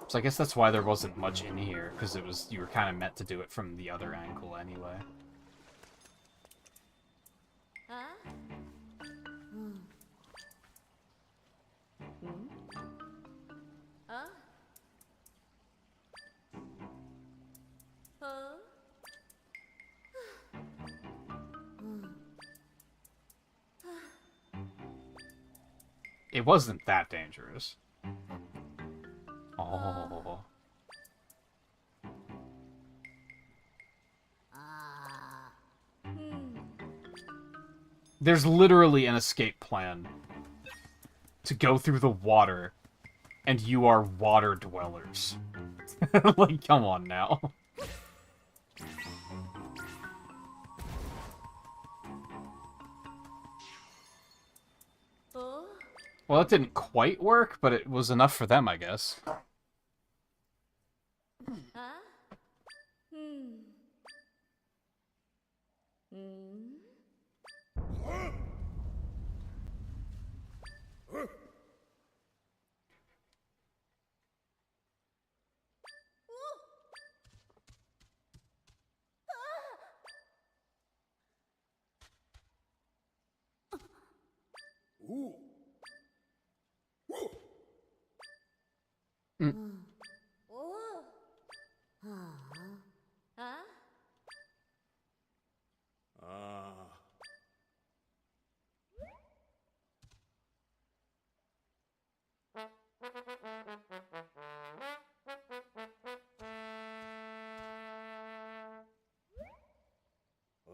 So I guess that's why there wasn't much in here, because it was you were kind of meant to do it from the other angle anyway. Huh? Huh? Huh? It wasn't that dangerous. Oh. There's literally an escape plan to go through the water, and you are water dwellers. Like, come on now. Oh? Well, that didn't quite work, but it was enough for them, I guess. Huh?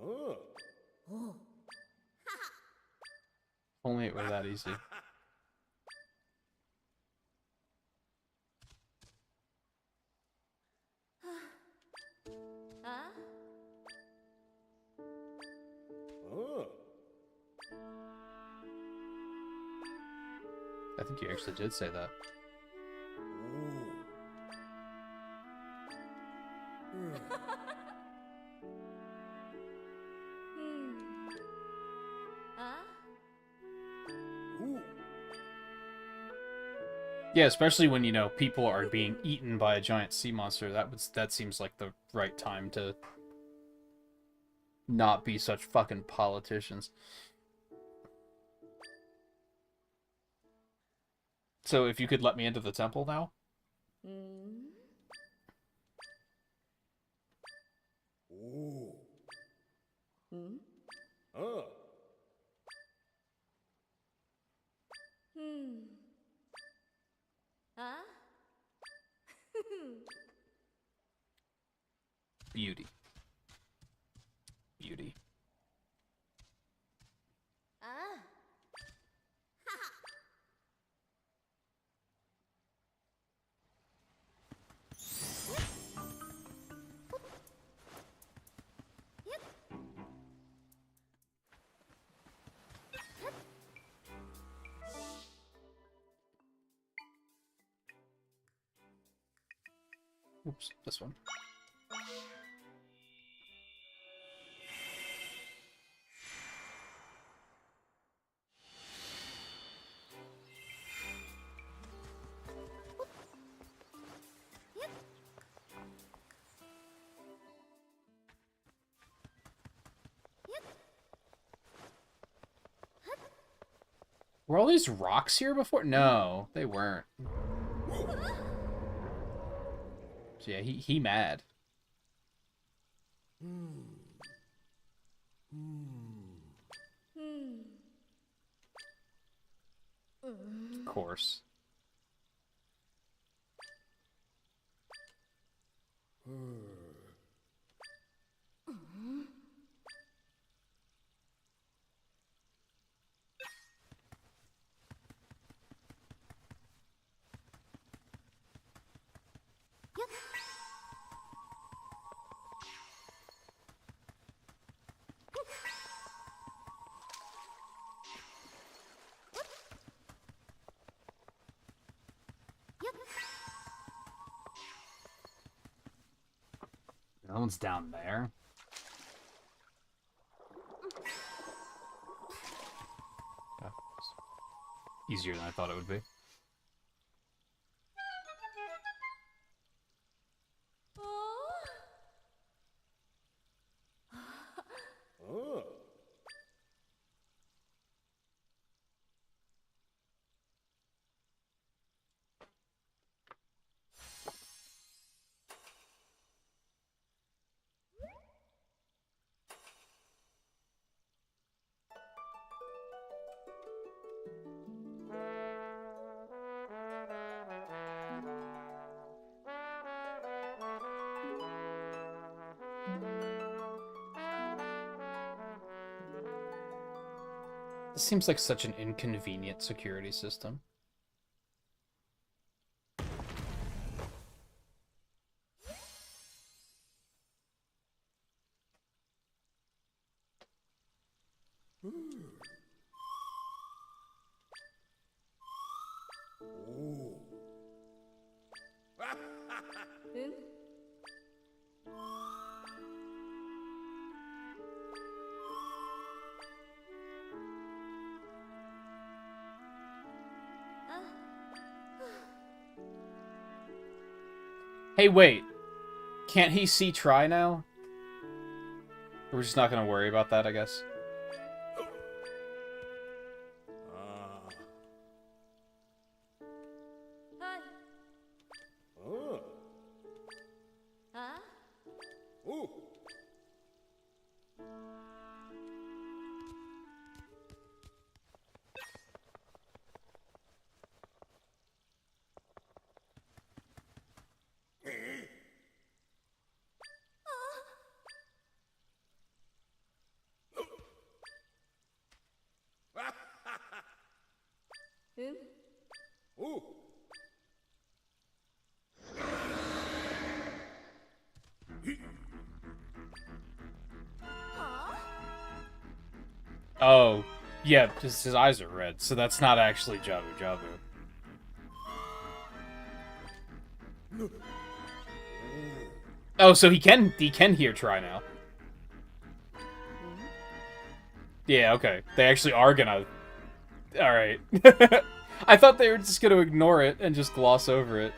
Oh? Huh? Only it were that easy. Huh? I think you actually did say that. Huh? Yeah, especially when, you know, people are being eaten by a giant sea monster. That seems like the right time to not be such fucking politicians. So if you could let me into the temple now? Hmm. Hmm. Hmm. Huh? Beauty. Beauty. Ah. Oops, this one. Were all these rocks here before? No, they weren't. So yeah, he mad. Of course. That one's down there. Yeah, it's easier than I thought it would be. This seems like such an inconvenient security system. Hmm? Hey, wait. Can't he see Try now? We're just not gonna worry about that, I guess. Hi. Huh? Hmm? Oh, yeah, just his eyes are red, so that's not actually Jabu Jabu. Oh, so he can hear Try now. Yeah, okay. They actually are gonna... Alright. I thought they were just gonna ignore it and just gloss over it.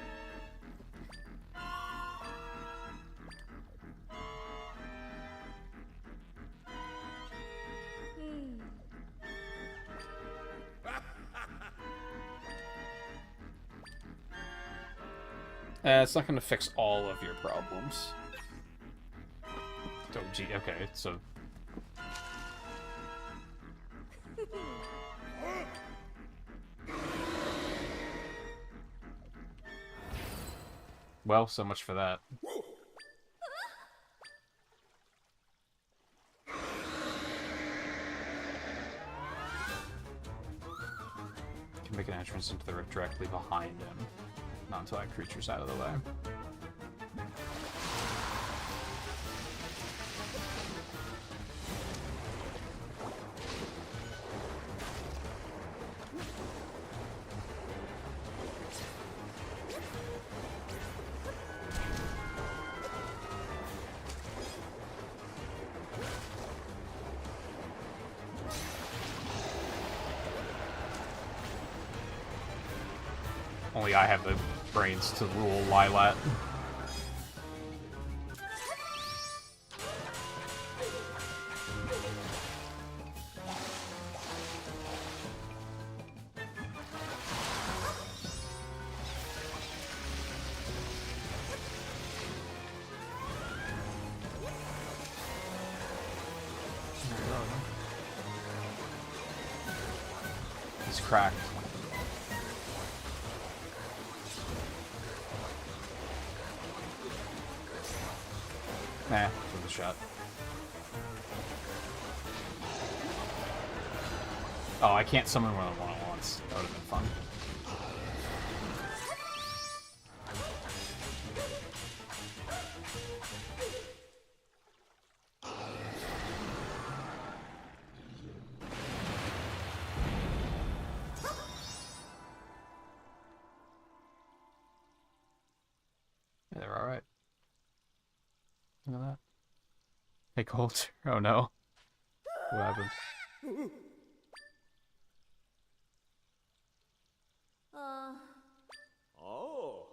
It's not gonna fix all of your problems. Oh, gee, okay, so... Well, so much for that. Can make an entrance into the rift directly behind him. Not until that creature's out of the way. Only I have the brains to rule Lilat. It's cracked. Nah, worth a shot. Oh, I can't summon more than one at once. That would have been fun. Yeah, they're alright. Look at that. Hey, Colt. Oh no. What happened? Oh.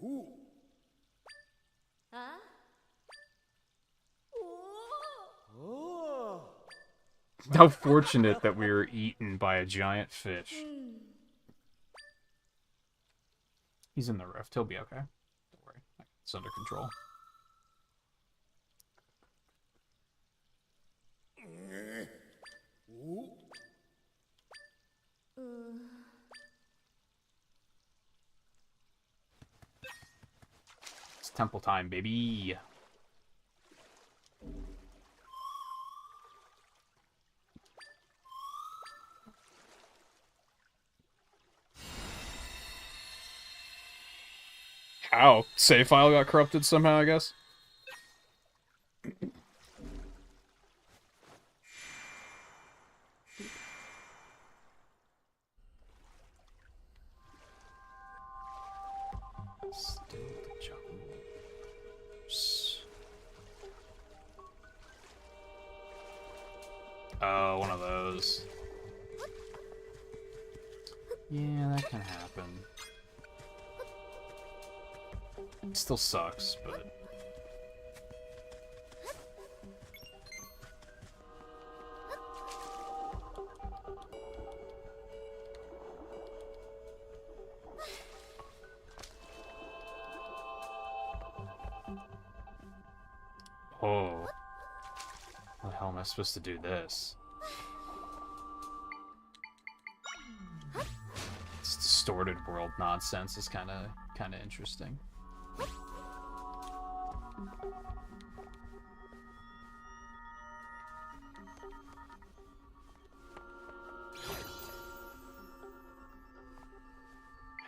Ooh. Huh? Oh. How fortunate that we were eaten by a giant fish. He's in the rift. He'll be okay. Don't worry. It's under control. It's temple time, baby. How? Save file got corrupted somehow, I guess? Still the jungles. Oh, one of those. Yeah, that can happen. It still sucks, but... Oh. How the hell am I supposed to do this? This distorted world nonsense is kind of interesting.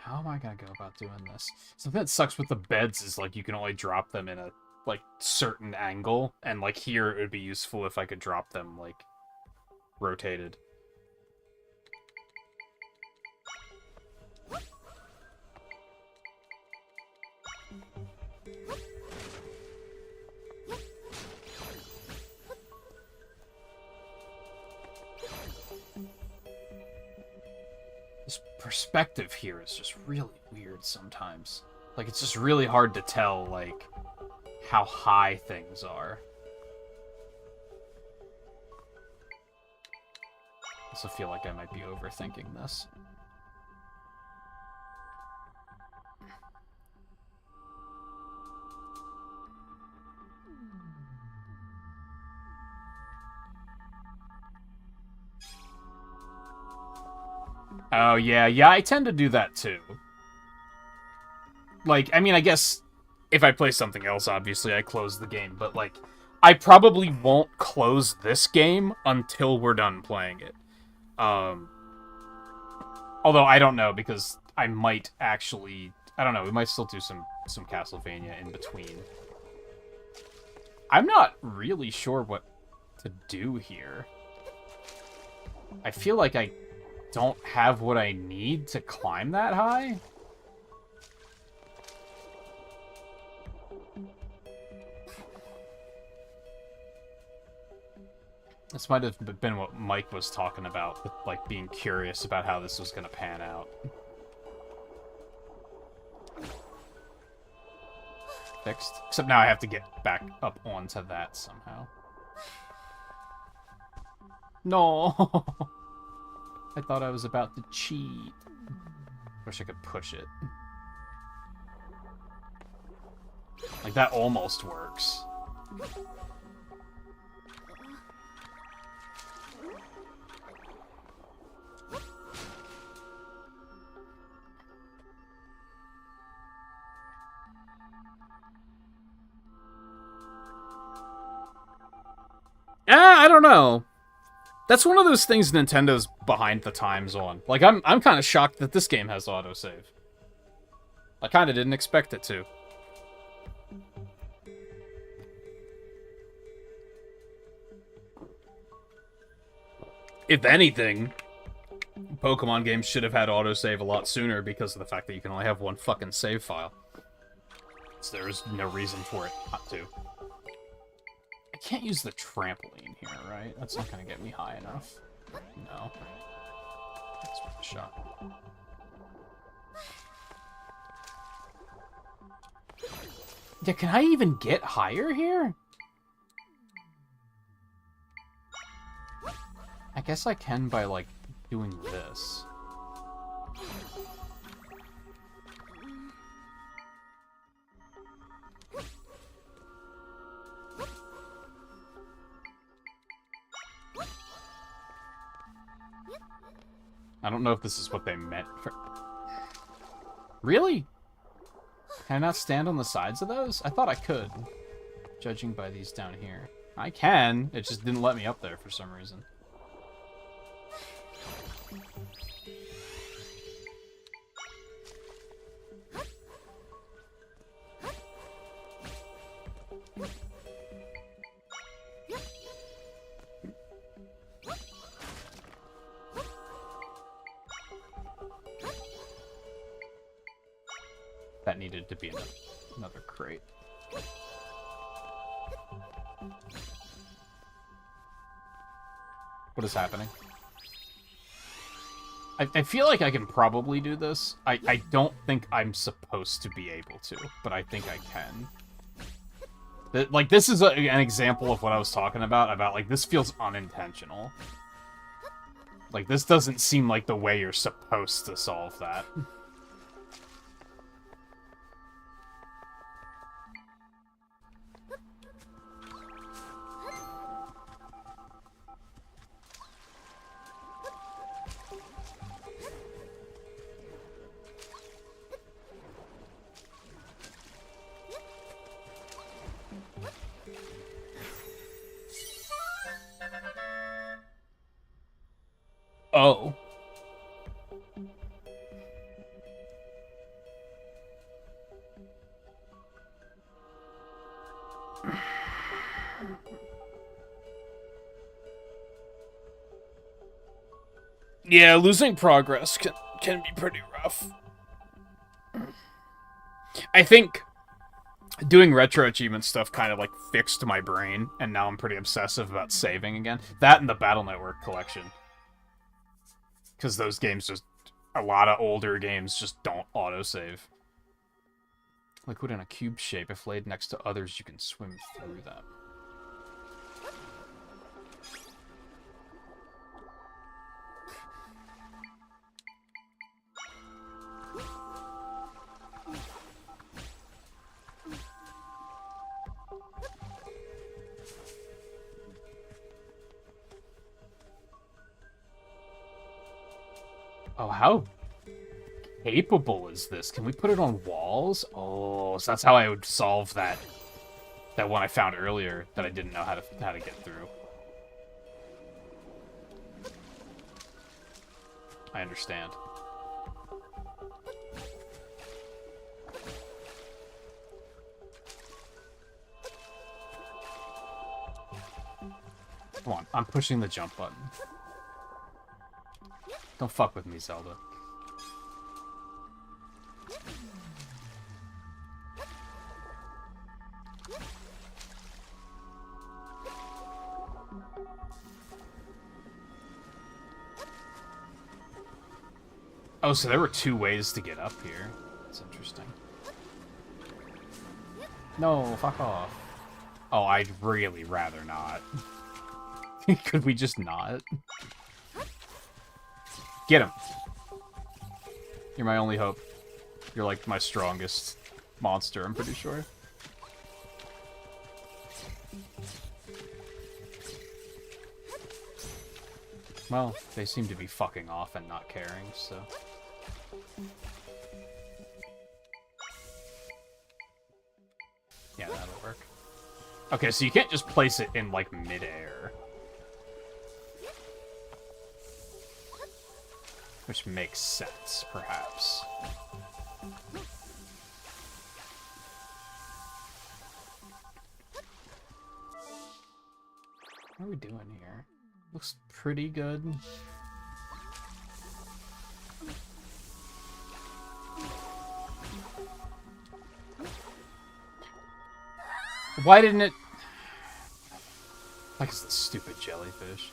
How am I gonna go about doing this? Something that sucks with the beds is like you can only drop them in a like certain angle, and like here it would be useful if I could drop them like rotated. This perspective here is just really weird sometimes. Like, it's just really hard to tell, like, how high things are. I also feel like I might be overthinking this. Oh, yeah, I tend to do that, too. Like, I mean, I guess if I play something else, obviously, I close the game, but, like, I probably won't close this game until we're done playing it. Although, I don't know, because I might actually... I don't know, we might still do some Castlevania in between. I'm not really sure what to do here. I feel like I don't have what I need to climb that high. This might have been what Mike was talking about, with, like, being curious about how this was going to pan out. Fixed. Except now I have to get back up onto that somehow. No! I thought I was about to cheat. Wish I could push it. Like, that almost works. I don't know. That's one of those things Nintendo's behind the times on. Like, I'm kind of shocked that this game has autosave. I kind of didn't expect it to. If anything, Pokemon games should have had autosave a lot sooner because of the fact that you can only have one fucking save file. So there's no reason for it not to. I can't use the trampoline here, right? That's not gonna get me high enough. No. That's worth a shot. Yeah, can I even get higher here? I guess I can by, like, doing this. I don't know if this is what they meant for... Really? Can I not stand on the sides of those? I thought I could, judging by these down here. I can, it just didn't let me up there for some reason. That needed to be another crate. What is happening? I feel like I can probably do this. I don't think I'm supposed to be able to, but I think I can. Like, this is an example of what I was talking about, like, this feels unintentional. Like, this doesn't seem like the way you're supposed to solve that. Oh. Yeah, losing progress can be pretty rough. I think doing retro achievement stuff kind of, like, fixed my brain, and now I'm pretty obsessive about saving again. That and the Battle Network collection. Because those games just a lot of older games just don't autosave. Liquid in a cube shape, if laid next to others, you can swim through them. Oh, how capable is this? Can we put it on walls? Oh, so that's how I would solve that one I found earlier that I didn't know how to get through. I understand. Come on, I'm pushing the jump button. Don't fuck with me, Zelda. Oh, so there were two ways to get up here. That's interesting. No, fuck off. Oh, I'd really rather not. Could we just not? Get him. You're my only hope. You're like my strongest monster, I'm pretty sure. Well, they seem to be fucking off and not caring, so... Yeah, that'll work. Okay, so you can't just place it in, like, midair. Which makes sense, perhaps. What are we doing here? Looks pretty good. Why didn't it... Like, it's the stupid jellyfish.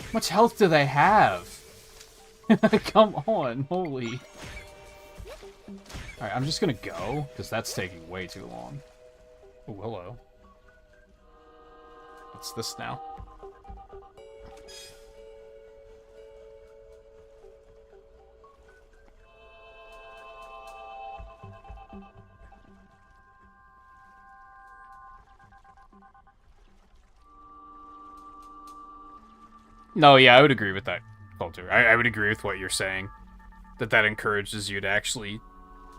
How much health do they have? Come on, holy. Alright, I'm just gonna go, because that's taking way too long. Oh, hello. What's this now? No, yeah, I would agree with that, Coulter. I would agree with what you're saying. That encourages you to actually...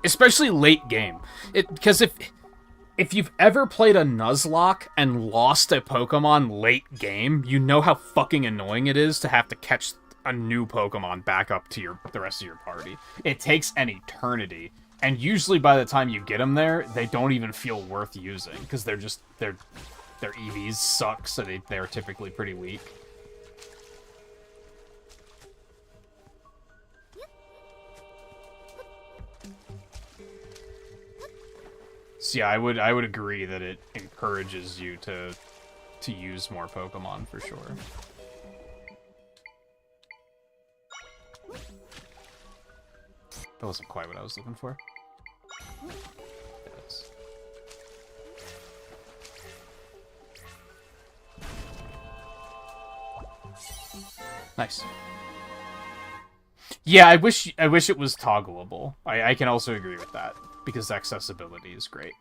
Especially late game. Because if you've ever played a Nuzlocke and lost a Pokemon late game, you know how fucking annoying it is to have to catch a new Pokemon back up to the rest of your party. It takes an eternity. And usually by the time you get them there, they don't even feel worth using. Because their EVs suck, so they're typically pretty weak. So yeah, I would agree that it encourages you to use more Pokemon for sure. That wasn't quite what I was looking for. Yes. Nice. Yeah, I wish it was toggleable. I can also agree with that. Because accessibility is great.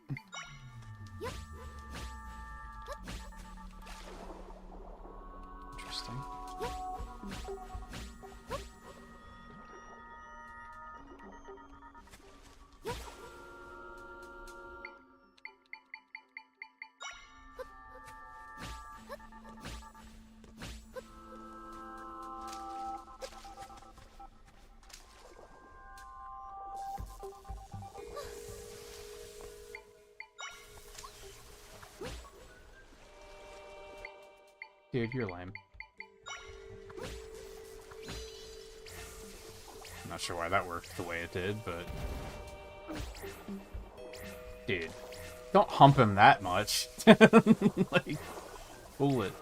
Interesting. Dude, you're lame. I'm not sure why that worked the way it did, but... Dude, don't hump him that much. Like, fool it.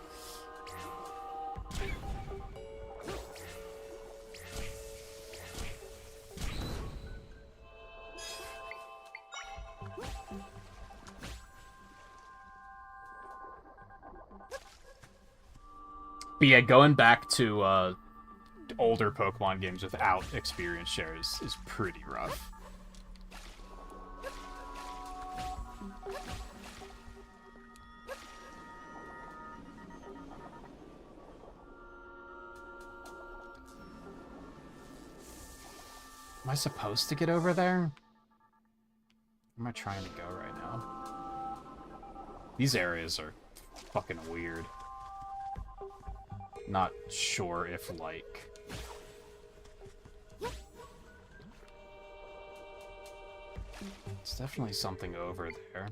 But yeah, going back to older Pokemon games without experience shares is pretty rough. Am I supposed to get over there? Where am I trying to go right now? These areas are fucking weird. Not sure if, like... It's definitely something over there.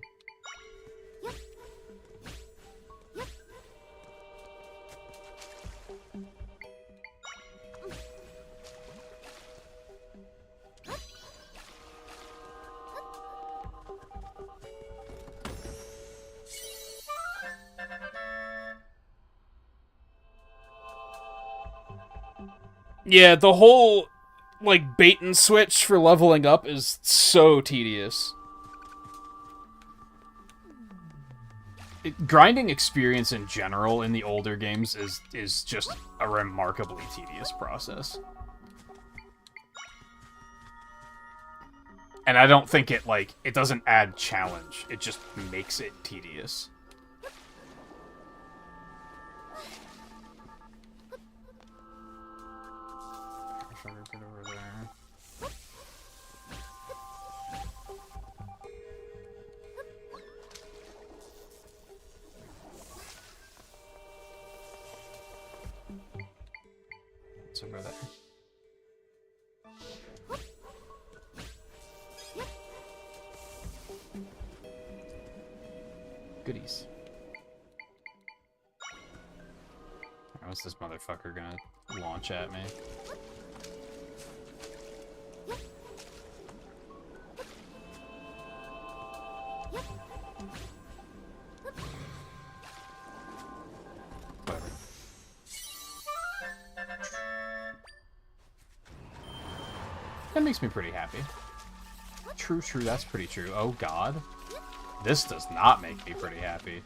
Yeah, the whole, like, bait and switch for leveling up is so tedious. Grinding experience in general in the older games is just a remarkably tedious process. And I don't think it, like, it doesn't add challenge. It just makes it tedious. Try to get over there. It's over there. Goodies. What's this motherfucker gonna launch at me? Whatever. That makes me pretty happy. True, true, that's pretty true. Oh god. This does not make me pretty happy.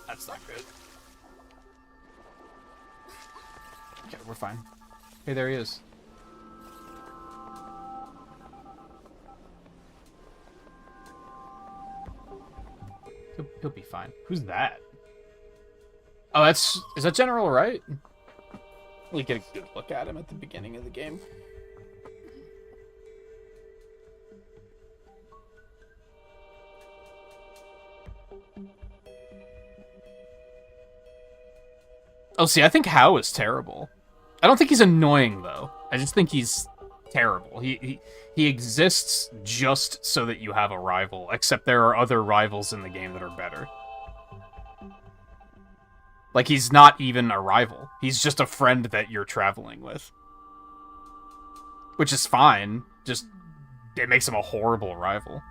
That's not good. Okay, we're fine. Hey, there he is. He'll be fine. Who's that? Oh, is that General Wright? We get a good look at him at the beginning of the game. Oh, see, I think Hao is terrible. I don't think he's annoying, though. I just think he's terrible. He exists just so that you have a rival, except there are other rivals in the game that are better. Like, he's not even a rival. He's just a friend that you're traveling with. Which is fine. Just, it makes him a horrible rival.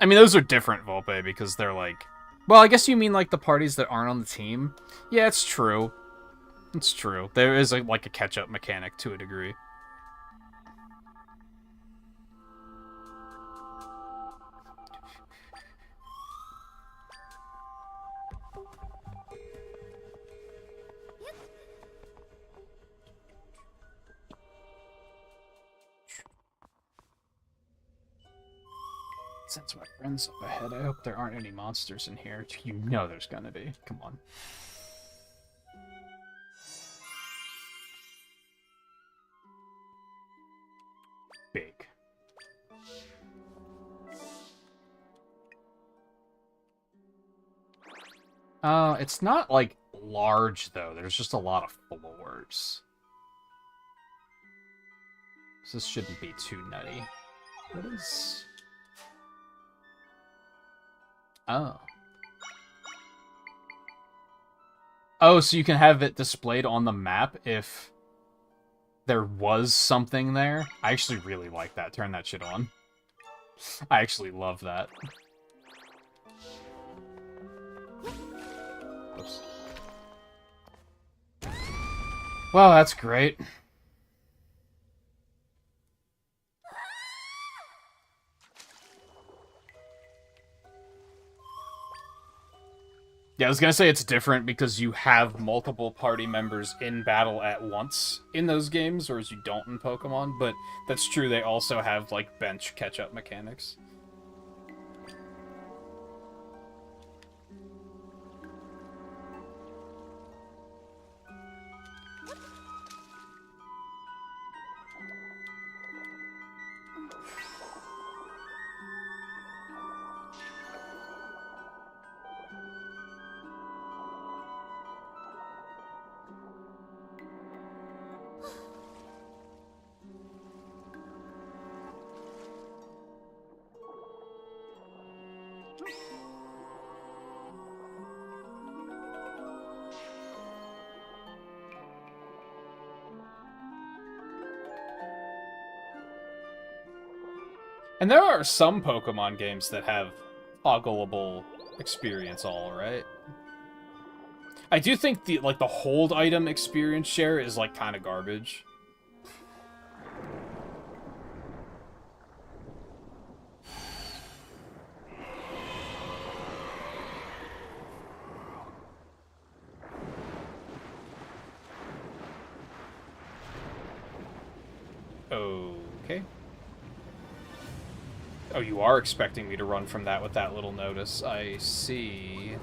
I mean, those are different, Volpe, because they're like... Well, I guess you mean, like, the parties that aren't on the team? Yeah, it's true. It's true. There is, like, a catch-up mechanic to a degree. Since my friend's up ahead, I hope there aren't any monsters in here. You know there's gonna be. Come on. Big. It's not, like, large, though. There's just a lot of floors. So this shouldn't be too nutty. What is... Oh. Oh, so you can have it displayed on the map if there was something there? I actually really like that. Turn that shit on. I actually love that. Oops. Well, that's great. Yeah, I was gonna say it's different because you have multiple party members in battle at once in those games, whereas you don't in Pokemon, but that's true, they also have, like, bench catch-up mechanics. And there are some Pokemon games that have toggleable experience all, right? I do think the hold item experience share is like kind of garbage. Okay. Oh, you are expecting me to run from that with that little notice. I see.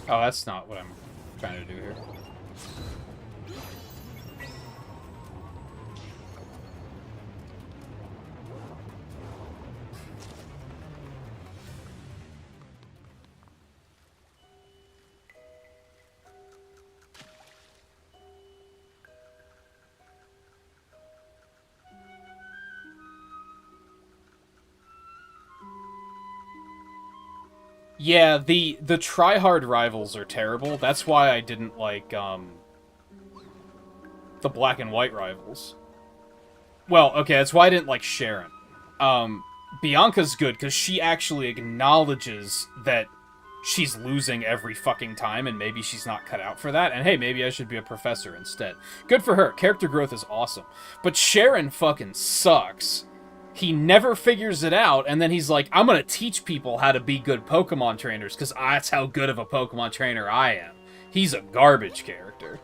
Oh, that's not what I'm trying to do here. Yeah, the try-hard rivals are terrible. That's why I didn't like, the black and white rivals. Well, okay, that's why I didn't like Sharon. Bianca's good, because she actually acknowledges that she's losing every fucking time, and maybe she's not cut out for that, and hey, maybe I should be a professor instead. Good for her. Character growth is awesome. But Sharon fucking sucks. He never figures it out, and then he's like, I'm gonna teach people how to be good Pokemon trainers, because that's how good of a Pokemon trainer I am. He's a garbage character.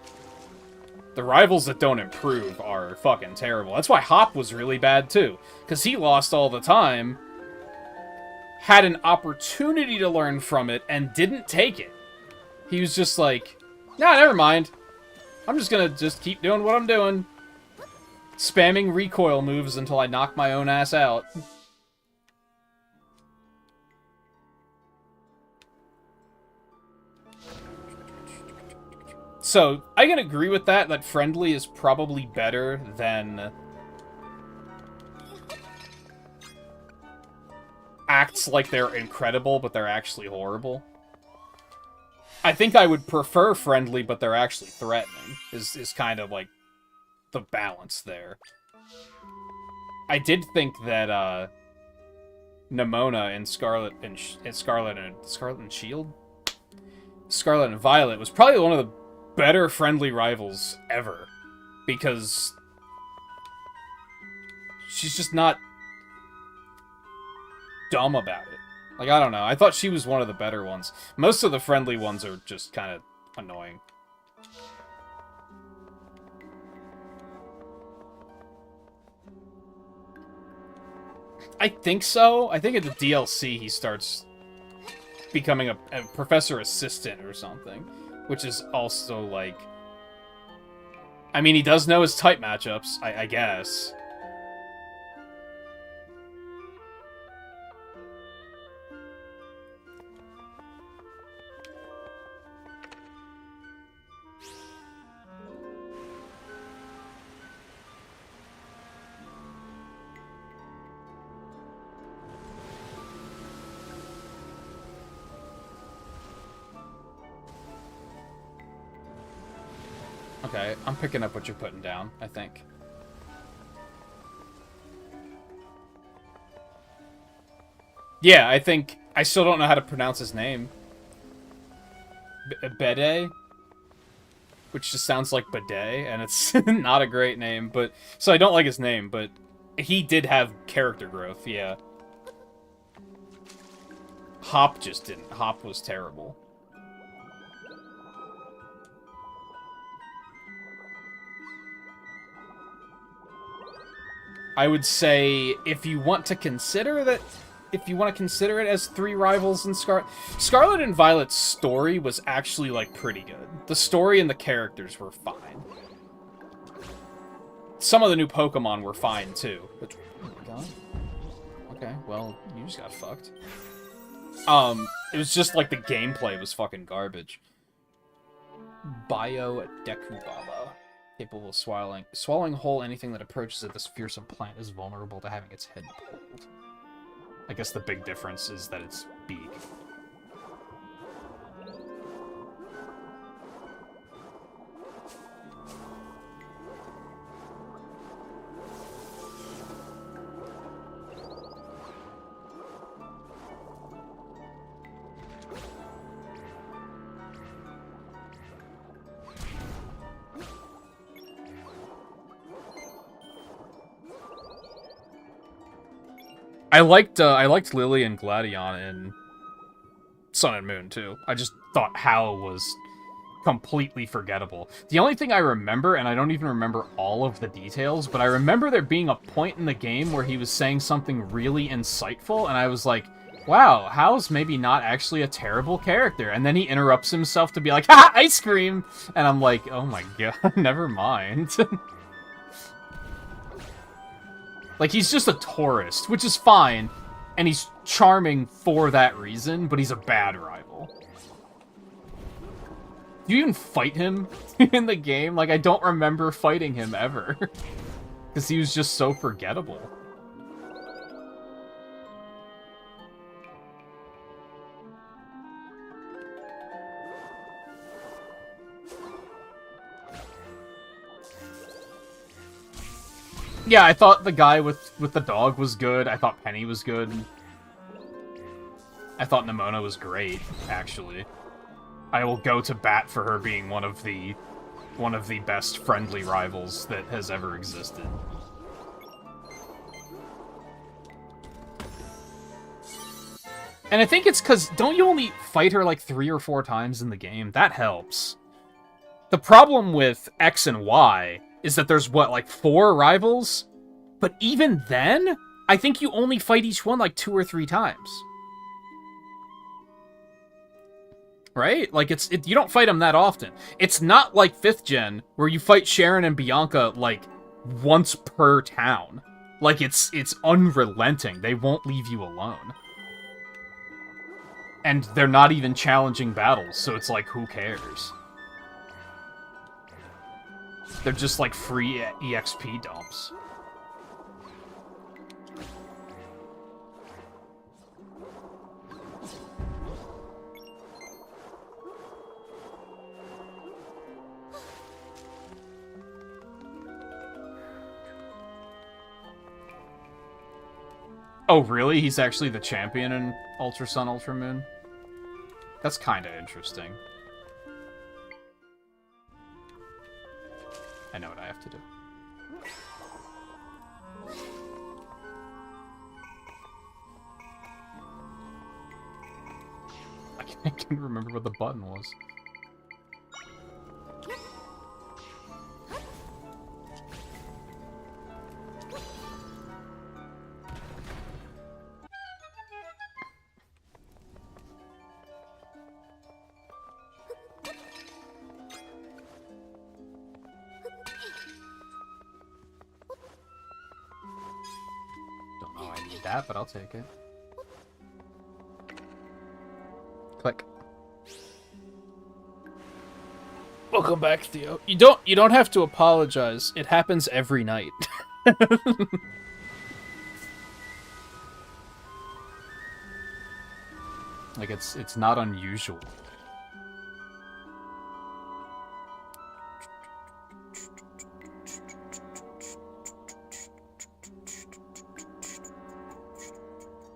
The rivals that don't improve are fucking terrible. That's why Hop was really bad, too. Because he lost all the time, had an opportunity to learn from it, and didn't take it. He was just like, nah, never mind. I'm just gonna just keep doing what I'm doing. Spamming recoil moves until I knock my own ass out. So, I can agree with that friendly is probably better than acts like they're incredible, but they're actually horrible. I think I would prefer friendly, but they're actually threatening, is kind of like the balance there. I did think that Nemona in Scarlet and Shield, Scarlet and Violet was probably one of the better friendly rivals ever, because she's just not dumb about it. Like, I don't know. I thought she was one of the better ones. Most of the friendly ones are just kind of annoying. I think so. I think at the DLC he starts becoming a professor assistant or something. which is also, like... I mean, he does know his type matchups, I guess. Okay, I'm picking up what you're putting down, I think. Yeah, I think... I still don't know how to pronounce his name. Bede? Which just sounds like bidet, and it's not a great name, but... So I don't like his name, but he did have character growth, yeah. Hop just didn't. Hop was terrible. I would say if you want to consider that, if you want to consider it as 3 rivals in Scarlet and Violet's story was actually, like, pretty good. The story and the characters were fine. Some of the new Pokemon were fine, too. But, oh my god. Okay, well, you just got fucked. It was just, like, the gameplay was fucking garbage. Bio Dekubaba. Capable of swallowing whole anything that approaches it, this fearsome plant is vulnerable to having its head pulled. I guess the big difference is that it's big. I liked Lily and Gladion in Sun and Moon too. I just thought Hal was completely forgettable. The only thing I remember, and I don't even remember all of the details, but I remember there being a point in the game where he was saying something really insightful, and I was like, wow, Hal's maybe not actually a terrible character. And then he interrupts himself to be like, ha, ice cream! And I'm like, oh my god, never mind. Like, he's just a tourist, which is fine, and he's charming for that reason, but he's a bad rival. Do you even fight him in the game? Like, I don't remember fighting him ever. Because he was just so forgettable. Yeah, I thought the guy with the dog was good. I thought Penny was good. I thought Nimona was great, actually. I will go to bat for her being one of the best friendly rivals that has ever existed. And I think it's because, don't you only fight her like 3 or 4 times in the game? That helps. The problem with X and Y is that there's, what, like 4 rivals? But even then, I think you only fight each one like 2 or 3 times. Right? Like, you don't fight them that often. It's not like 5th gen, where you fight Sharon and Bianca, like, once per town. Like, it's unrelenting. They won't leave you alone. And they're not even challenging battles, so it's like, who cares? They're just like free EXP dumps. Oh, really? He's actually the champion in Ultra Sun, Ultra Moon? That's kind of interesting. I know what I have to do. I can't remember what the button was. that, but I'll take it. Click. Welcome back, Theo. You don't have to apologize. It happens every night. Like, it's not unusual.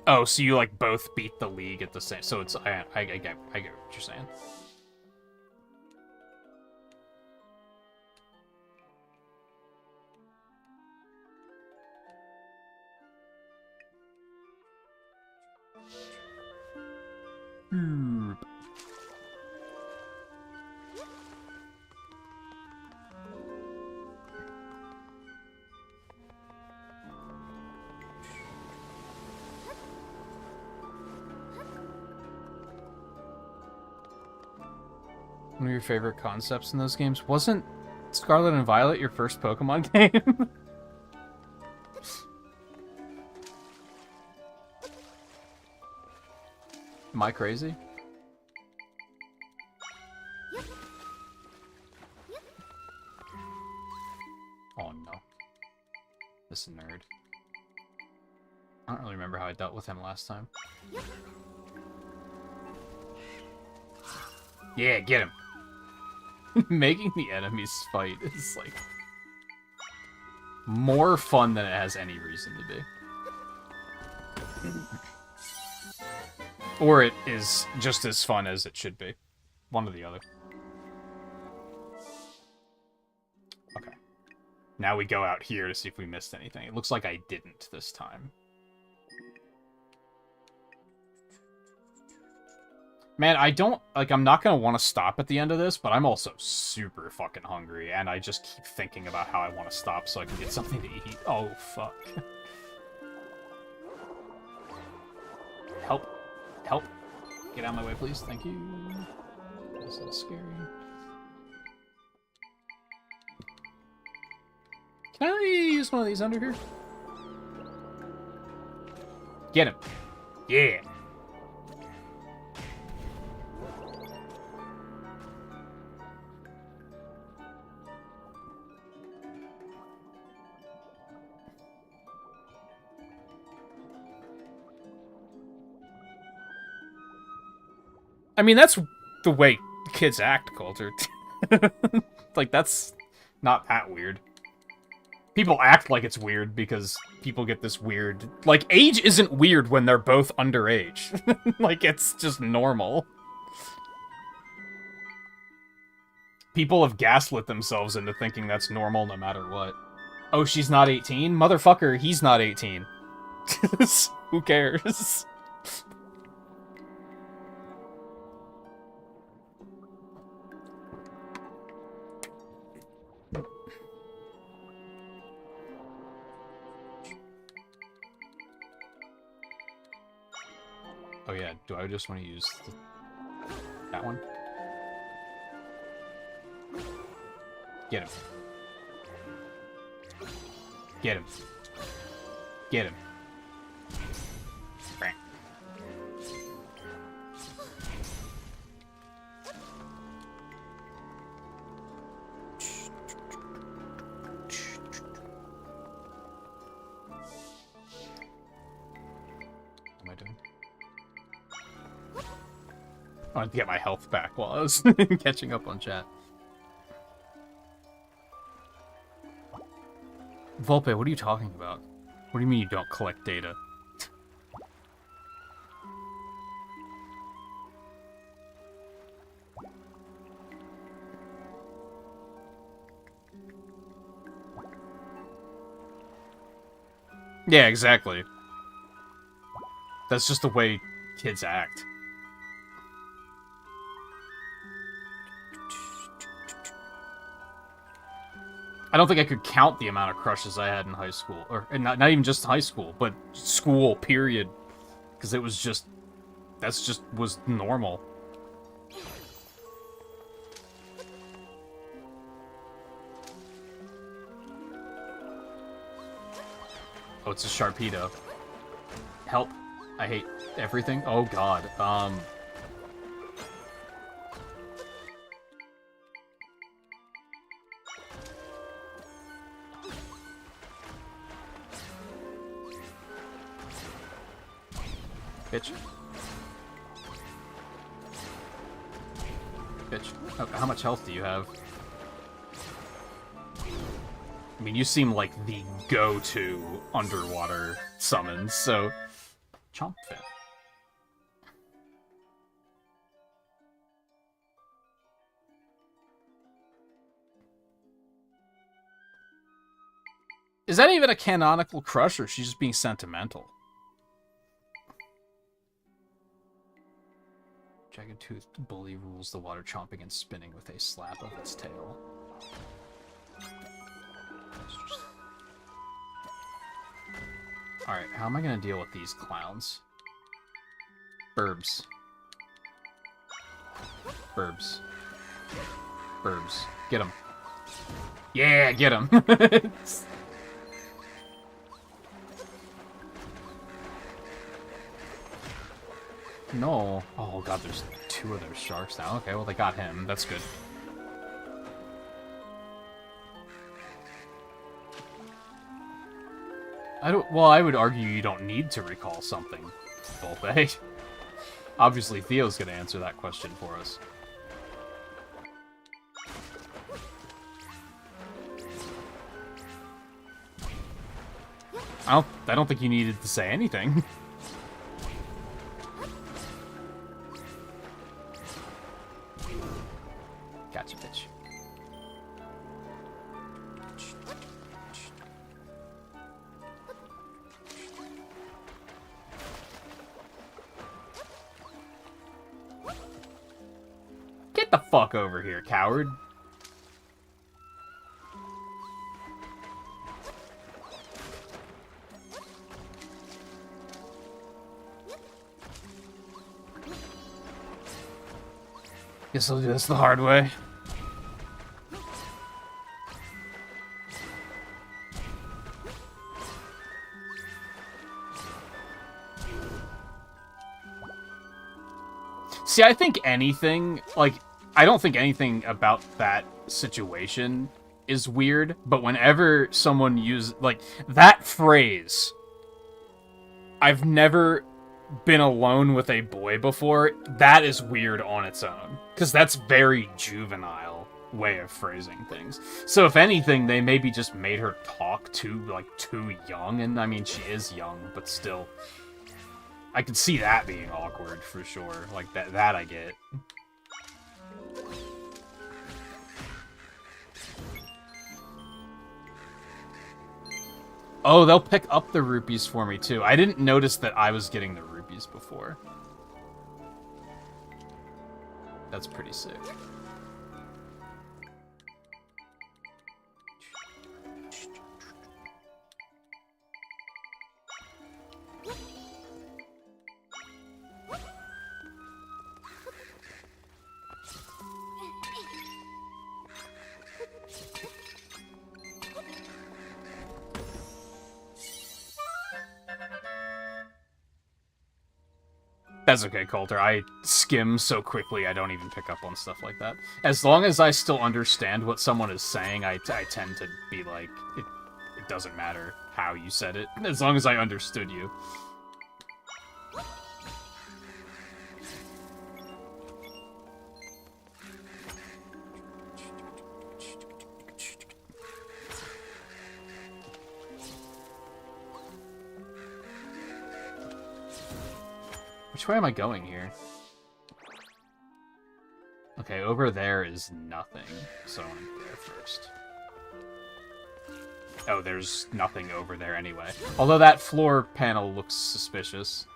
Oh, so you, like, both beat the league at the same... So it's... I get what you're saying. One of your favorite concepts in those games? Wasn't Scarlet and Violet your first Pokemon game? Am I crazy? Oh no. This nerd. I don't really remember how I dealt with him last time. Yeah, get him! Making the enemies fight is, like, more fun than it has any reason to be. Or it is just as fun as it should be. One or the other. Okay. Now we go out here to see if we missed anything. It looks like I didn't this time. Man, I don't... Like, I'm not gonna want to stop at the end of this, but I'm also super fucking hungry, and I just keep thinking about how I want to stop so I can get something to eat. Oh, fuck. Help. Help. Get out of my way, please. Thank you. This is scary. Can I use one of these under here? Get him. Yeah. I mean, that's the way kids act, Coulter. Like, that's not that weird. People act like it's weird because people get this weird... Like, age isn't weird when they're both underage. Like, it's just normal. People have gaslit themselves into thinking that's normal no matter what. Oh, she's not 18? Motherfucker, he's not 18. Who cares? Oh yeah, do I just want to use that one? Get him. Get him. Get him. Frank. What am I doing? I wanted to get my health back while I was catching up on chat. Volpe, what are you talking about? What do you mean you don't collect data? Yeah, exactly. That's just the way kids act. I don't think I could count the amount of crushes I had in high school. Or not even just high school, but school, period. Because it was just... That's just was normal. Oh, it's a Sharpedo. Help. I hate everything. Oh god. Bitch. Bitch. Oh, how much health do you have? I mean, you seem like the go-to underwater summons, so... Chomp Fin. Is that even a canonical crush, or is she just being sentimental? Jagged-toothed bully rules the water, chomping and spinning with a slap of its tail. Alright, how am I gonna deal with these clowns? Burbs. Burbs. Burbs. Get him. Yeah, get him! No. Oh god, there's 2 of those sharks now. Okay, well they got him. That's good. Well, I would argue you don't need to recall something, Volpe. Obviously, Theo's gonna answer that question for us. I don't think you needed to say anything. Gotcha, bitch. Get the fuck over here, coward. Guess I'll do this the hard way. See, I think anything, like, I don't think anything about that situation is weird, but whenever someone uses, like, that phrase, I've never been alone with a boy before, that is weird on its own. Because that's very juvenile way of phrasing things. So if anything, they maybe just made her talk too young, and I mean, she is young, but still. I could see that being awkward, for sure. Like, that I get. Oh, they'll pick up the rupees for me, too. I didn't notice that I was getting the rupees before. That's pretty sick. That's okay, Coulter. I skim so quickly I don't even pick up on stuff like that. As long as I still understand what someone is saying, I tend to be like, it doesn't matter how you said it, as long as I understood you. Which way am I going here? Okay, over there is nothing, so I'm there first. Oh, there's nothing over there anyway. Although that floor panel looks suspicious.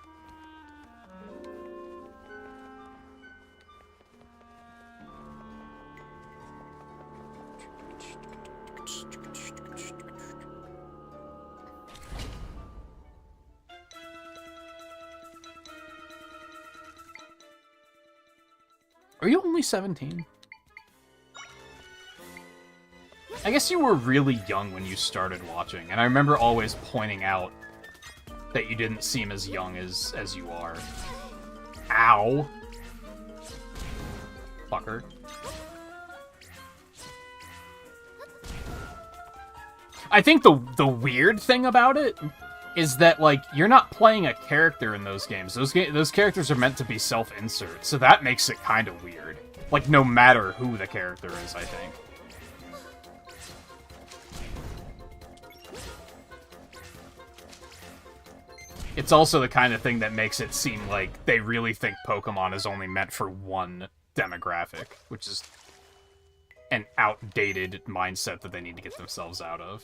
Are you only 17? I guess you were really young when you started watching, and I remember always pointing out that you didn't seem as young as you are. Ow. Fucker. I think the weird thing about it is that, like, you're not playing a character in those games. Those characters are meant to be self-insert, so that makes it kind of weird. Like, no matter who the character is, I think. It's also the kind of thing that makes it seem like they really think Pokemon is only meant for one demographic, which is an outdated mindset that they need to get themselves out of.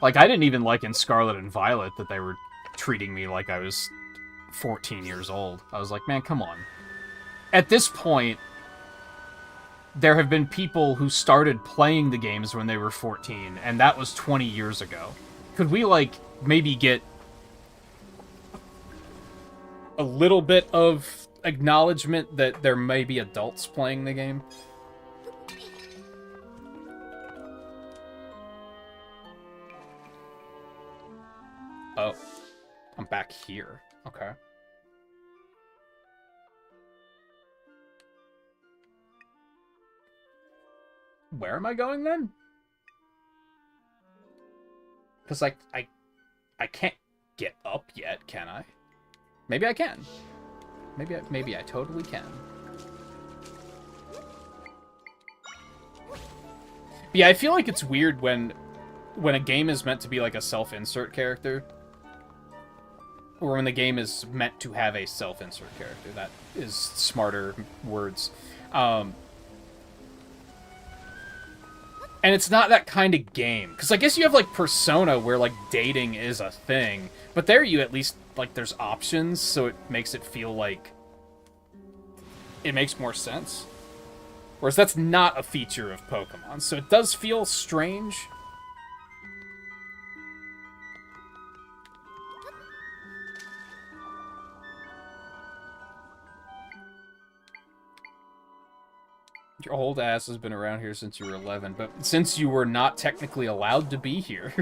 Like, I didn't even like in Scarlet and Violet that they were treating me like I was 14 years old. I was like, man, come on. At this point, there have been people who started playing the games when they were 14, and that was 20 years ago. Could we, like, maybe get A little bit of acknowledgement that there may be adults playing the game? Oh. I'm back here. Okay. Where am I going then? Because I can't get up yet, can I? Maybe I can. Maybe I totally can. But yeah, I feel like it's weird when a game is meant to be like a self-insert character, or when the game is meant to have a self-insert character. That is smarter words. And it's not that kind of game. Because I guess you have, like, Persona, where, like, dating is a thing. But there you at least, like, there's options, so it makes it feel like it makes more sense. Whereas that's not a feature of Pokemon, so it does feel strange. Your old ass has been around here since you were 11, but since you were not technically allowed to be here.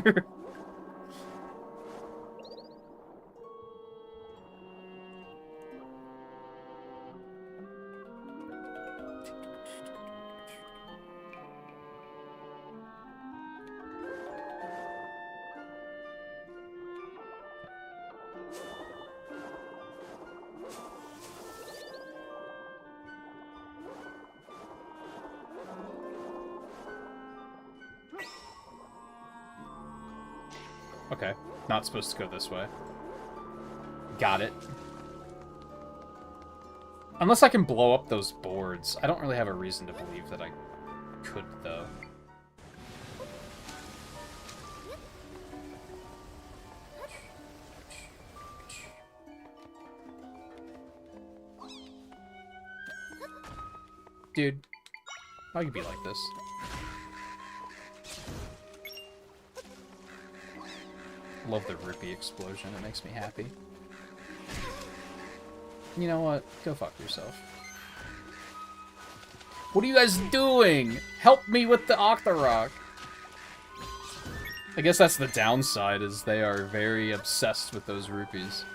Okay, not supposed to go this way. Got it. Unless I can blow up those boards. I don't really have a reason to believe that I could, though. Dude, how you be like this? Love the rupee explosion. It makes me happy. You know what? Go fuck yourself. What are you guys doing? Help me with the Octorok. I guess that's the downside, is they are very obsessed with those rupees.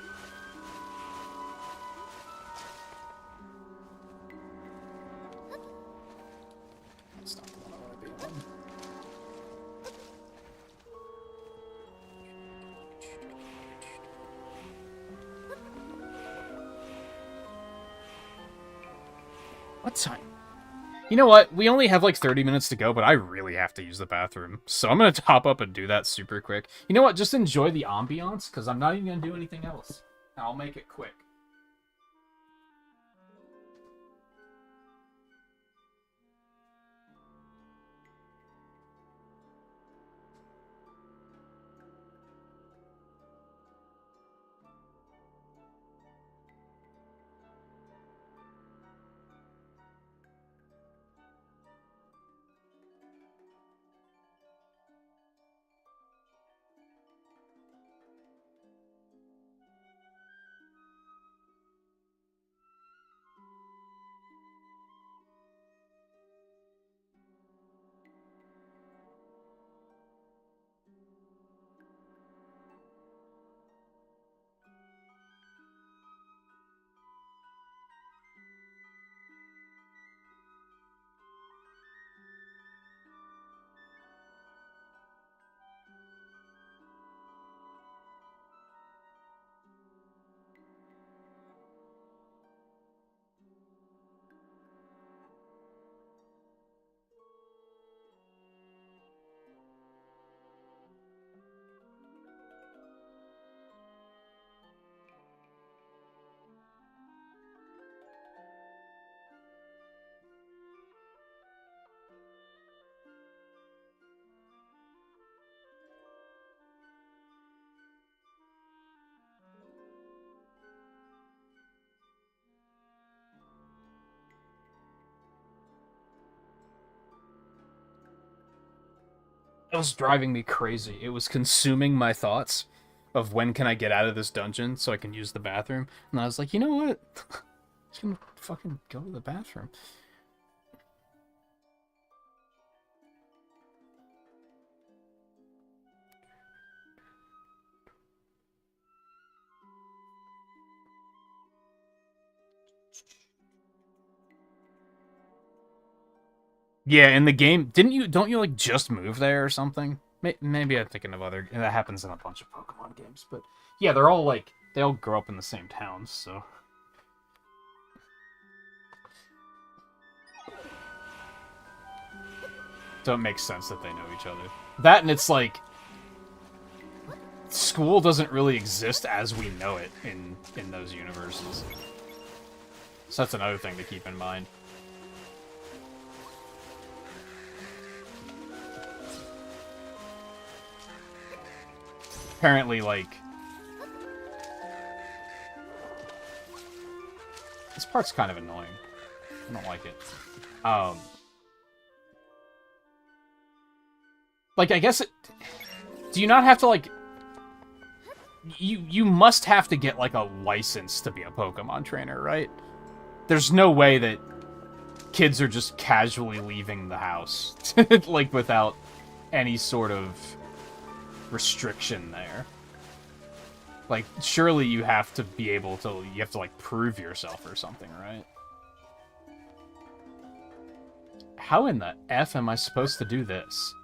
That's not the one I want to be on. What time? You know what? We only have like 30 minutes to go, but I really have to use the bathroom. So I'm going to hop up and do that super quick. You know what? Just enjoy the ambiance, because I'm not even going to do anything else. I'll make it quick. It was driving me crazy. It was consuming my thoughts of when can I get out of this dungeon so I can use the bathroom. And I was like, you know what? I'm just gonna fucking go to the bathroom. Yeah, in the game, don't you like just move there or something? Maybe I'm thinking of other. That happens in a bunch of Pokemon games, but yeah, they're all like they all grow up in the same towns, so. So it makes sense that they know each other. That and it's like school doesn't really exist as we know it in those universes. So that's another thing to keep in mind. Apparently, like... This part's kind of annoying. I don't like it. Like, I guess it... Do you not have to, like... You must have to get, like, a license to be a Pokemon trainer, right? There's no way that kids are just casually leaving the house, like, without any sort of restriction there. Like, surely you have to be able to, you have to, like, prove yourself or something, right? How in the F am I supposed to do this?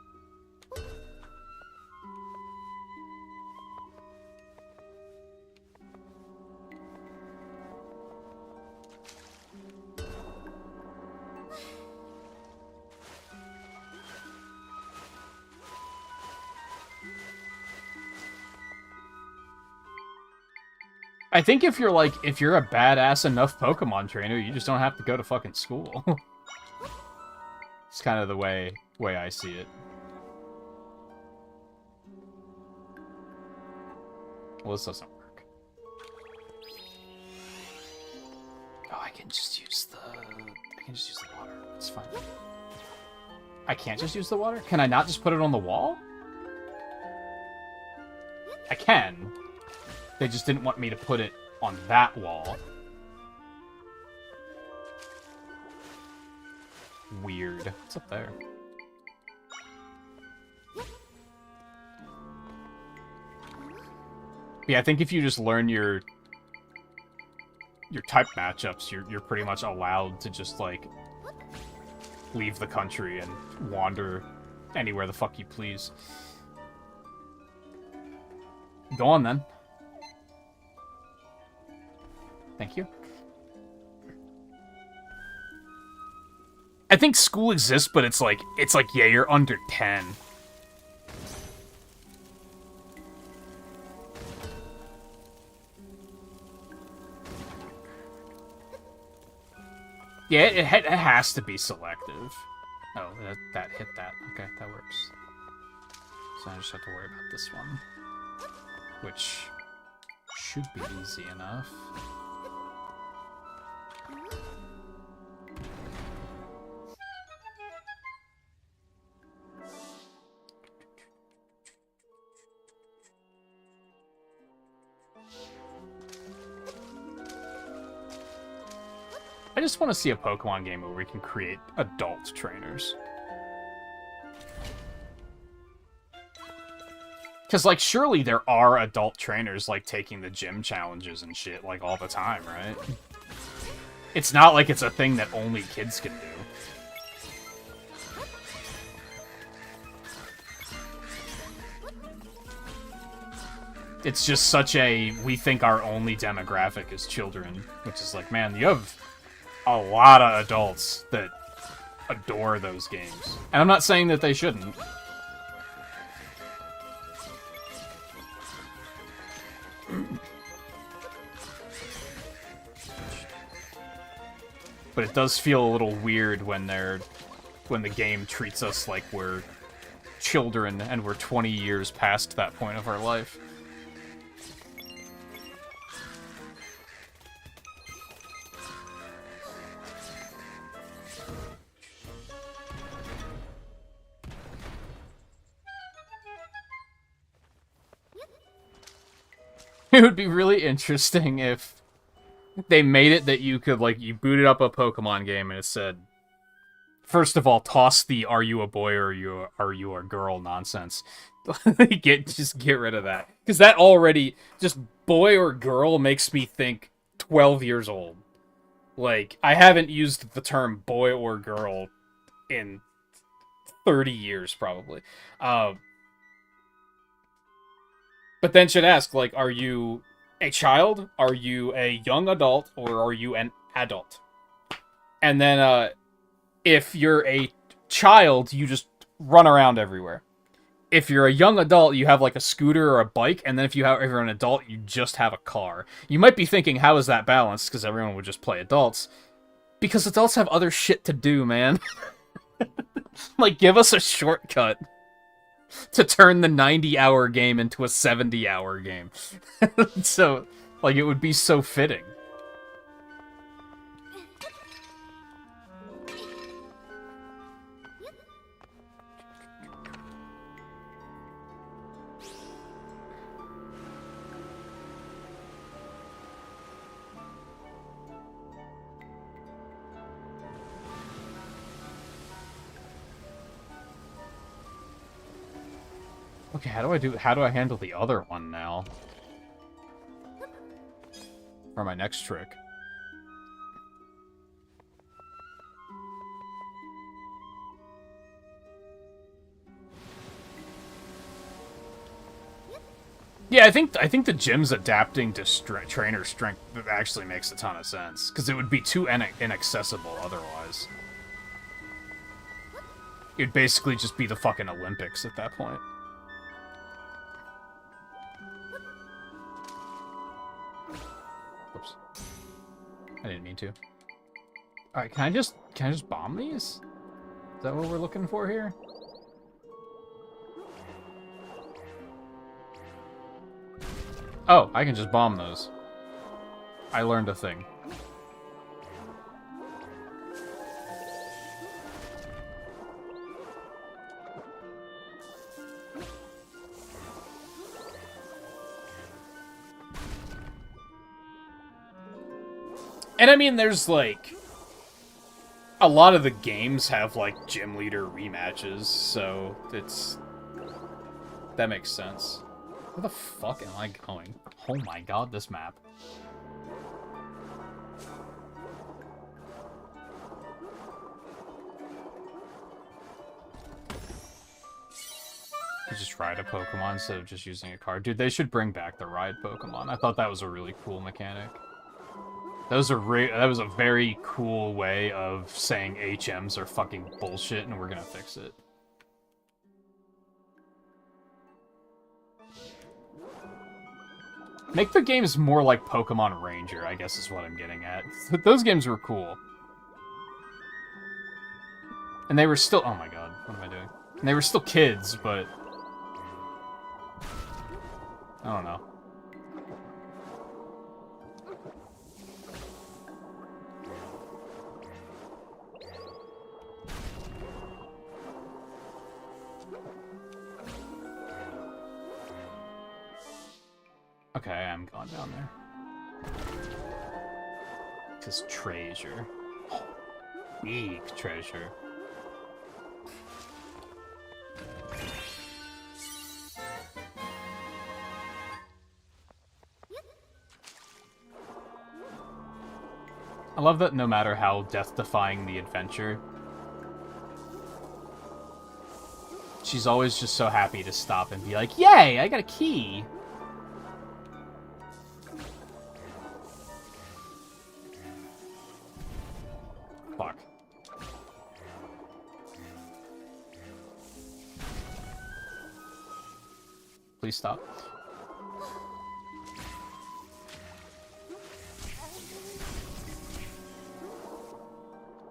I think if you're like, if you're a badass enough Pokemon trainer, you just don't have to go to fucking school. It's kind of the way I see it. Well, this doesn't work. Oh, I can just use the water. It's fine. I can't just use the water? Can I not just put it on the wall? I can. They just didn't want me to put it on that wall. Weird. What's up there? Yeah, I think if you just learn your type matchups, you're pretty much allowed to just, like, leave the country and wander anywhere the fuck you please. Go on, then. Thank you. I think school exists, but it's like, yeah, you're under 10. Yeah, it has to be selective. Oh, that hit that. Okay, that works. So I just have to worry about this one. Which should be easy enough. I just want to see a Pokemon game where we can create adult trainers. Because, like, surely there are adult trainers, like, taking the gym challenges and shit, like, all the time, right? It's not like it's a thing that only kids can do. It's just such a, we think our only demographic is children, which is like, man, you have a lot of adults that adore those games. And I'm not saying that they shouldn't. But it does feel a little weird when the game treats us like we're children and we're 20 years past that point of our life. It would be really interesting if they made it that you could, like, you booted up a Pokemon game and it said, first of all, toss the "Are you a boy or are you a girl" nonsense. Just get rid of that, because that already, just boy or girl, makes me think 12 years old. Like, I haven't used the term boy or girl in 30 years probably. But then should ask, like, are you a child? Are you a young adult? Or are you an adult? And then, if you're a child, you just run around everywhere. If you're a young adult, you have, like, a scooter or a bike. And then if you're an adult, you just have a car. You might be thinking, how is that balanced? Because everyone would just play adults. Because adults have other shit to do, man. Like, give us a shortcut to turn the 90-hour game into a 70-hour game. So, like, it would be so fitting. Okay, how do I handle the other one now? For my next trick. Yeah, I think the gym's adapting to trainer strength actually makes a ton of sense, because it would be too inaccessible otherwise. It'd basically just be the fucking Olympics at that point. Whoops. I didn't mean to. Alright, can I just bomb these? Is that what we're looking for here? Oh, I can just bomb those. I learned a thing. And I mean, there's, like, a lot of the games have, like, gym leader rematches, so that makes sense. Where the fuck am I going? Oh my god, this map. You just ride a Pokemon instead of just using a card. Dude, they should bring back the ride Pokemon. I thought that was a really cool mechanic. That was a very cool way of saying HMs are fucking bullshit and we're gonna fix it. Make the games more like Pokemon Ranger, I guess is what I'm getting at. Those games were cool. And they were still... Oh my god, what am I doing? And they were still kids, but... I don't know. Okay, I am going down there. Because treasure. Oh, big treasure. I love that no matter how death-defying the adventure, she's always just so happy to stop and be like, "Yay, I got a key!" Fuck. Please stop.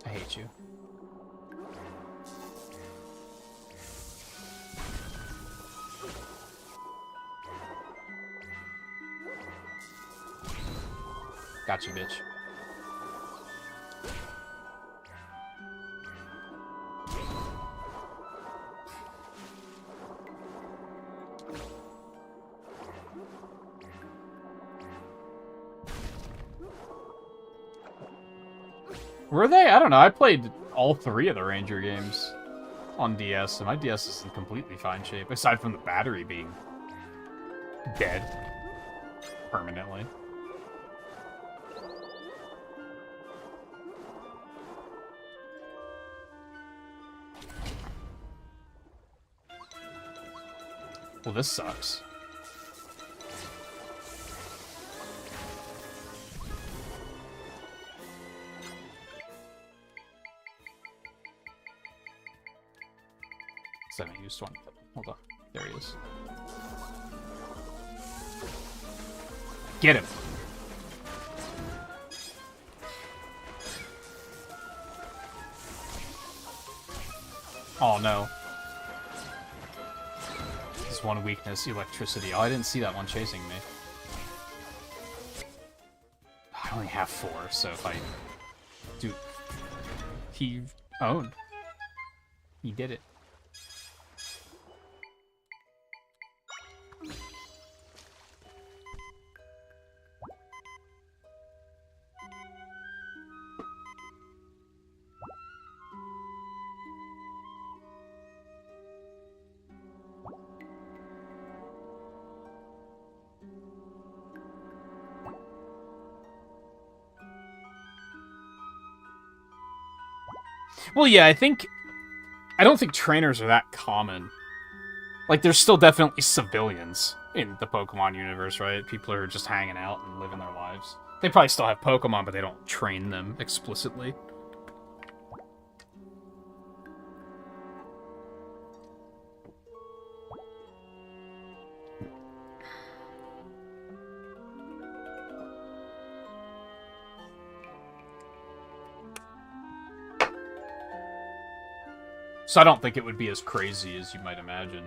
I hate you. Gotcha, bitch. Were they? I don't know. I played all 3 of the Ranger games on DS, and my DS is in completely fine shape, aside from the battery being dead permanently. Well, this sucks. I used one. Hold on. There he is. Get him. Oh no. This is one weakness, electricity. Oh, I didn't see that one chasing me. I only have 4, so if I do... He owned. He did it. Well, yeah, I don't think trainers are that common. Like, there's still definitely civilians in the Pokemon universe, right? People are just hanging out and living their lives. They probably still have Pokemon, but they don't train them explicitly. So I don't think it would be as crazy as you might imagine.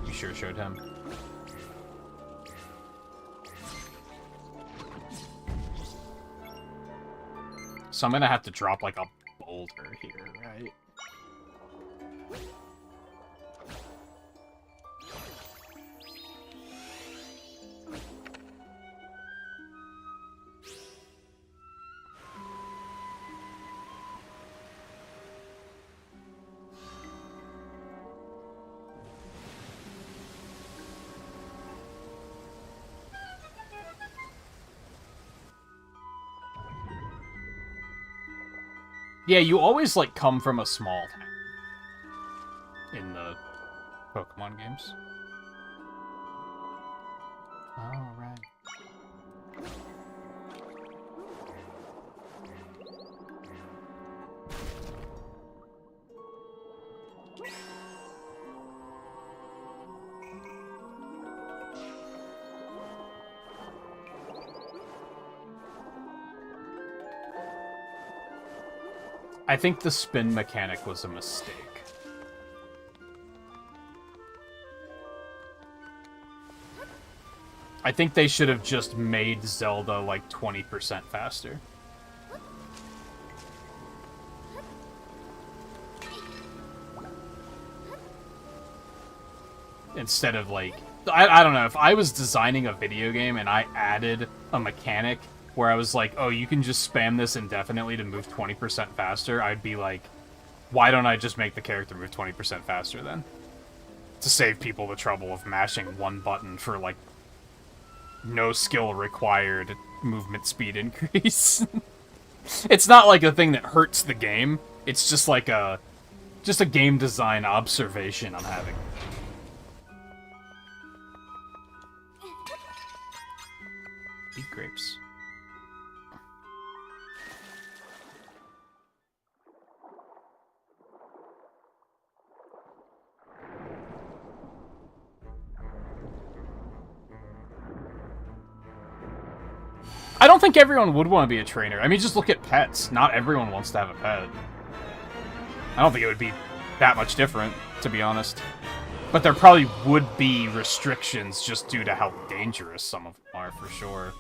You sure showed him. So I'm gonna have to drop like a boulder here, right? Yeah, you always, like, come from a small town in the Pokemon games. Oh, right. I think the spin mechanic was a mistake. I think they should have just made Zelda like 20% faster. Instead of like... I don't know, if I was designing a video game and I added a mechanic where I was like, oh, you can just spam this indefinitely to move 20% faster, I'd be like, why don't I just make the character move 20% faster then? To save people the trouble of mashing one button for, like, no skill required movement speed increase. It's not like a thing that hurts the game, it's just like a game design observation I'm having. Eat grapes. I don't think everyone would want to be a trainer. I mean, just look at pets. Not everyone wants to have a pet. I don't think it would be that much different, to be honest. But there probably would be restrictions just due to how dangerous some of them are, for sure.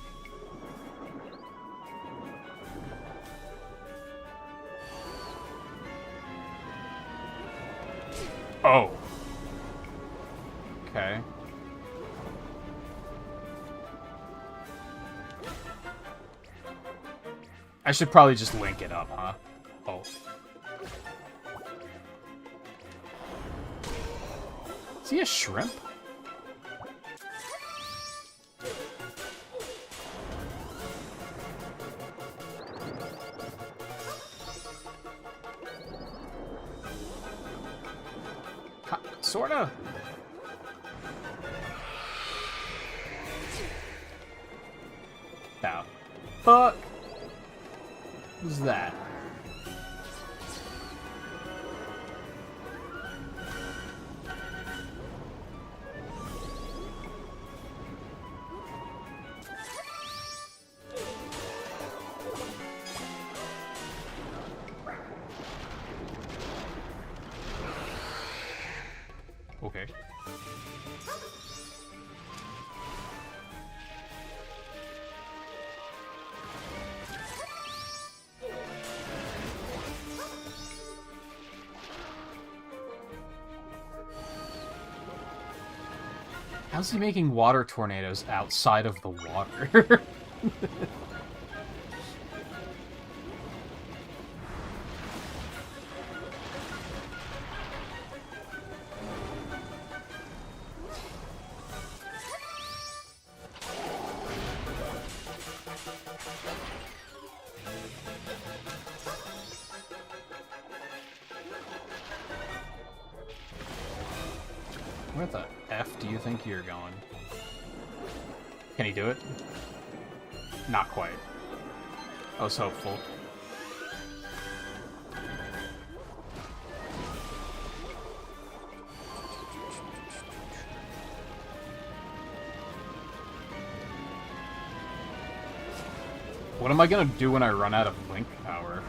Oh. Okay. I should probably just link it up, huh? Oh. Is he a shrimp? Sorta. Now. Fuck. What's that? Okay. How's he making water tornadoes outside of the water? Where the F do you think you're going? Can he do it? Not quite. I was hopeful. What am I gonna do when I run out of link power?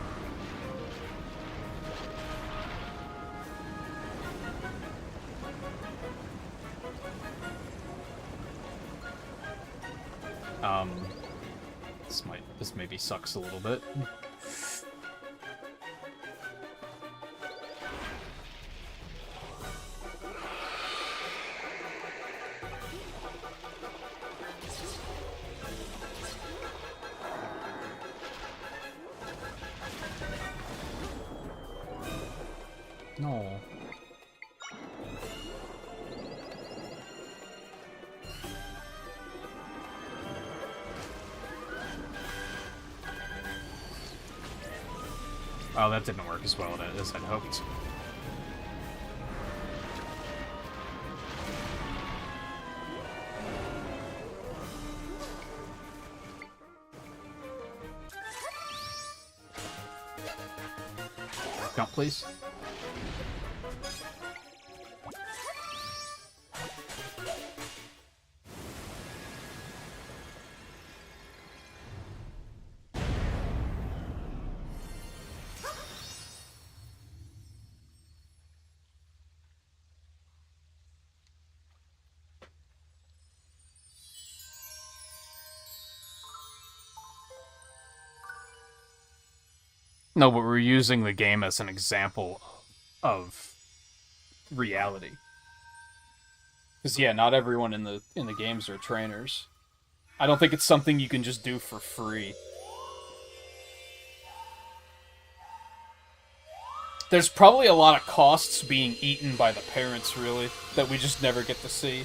This maybe sucks a little bit. No. Oh, that didn't work as well as I'd hoped. Jump, please. No, but we're using the game as an example of reality. Because yeah, not everyone in the games are trainers. I don't think it's something you can just do for free. There's probably a lot of costs being eaten by the parents, really, that we just never get to see.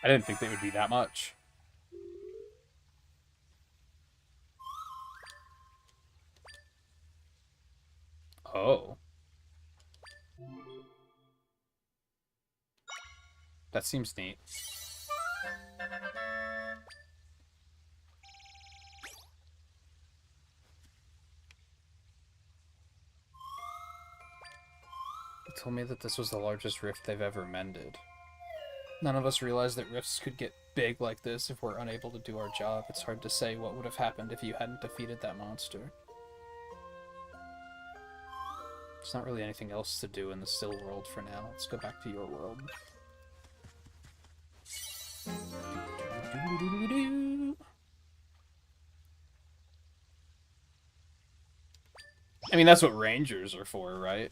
I didn't think they would be that much. Oh. That seems neat. They told me that this was the largest rift they've ever mended. None of us realized that rifts could get big like this if we're unable to do our job. It's hard to say what would have happened if you hadn't defeated that monster. There's not really anything else to do in the still world for now. Let's go back to your world. I mean, that's what rangers are for, right?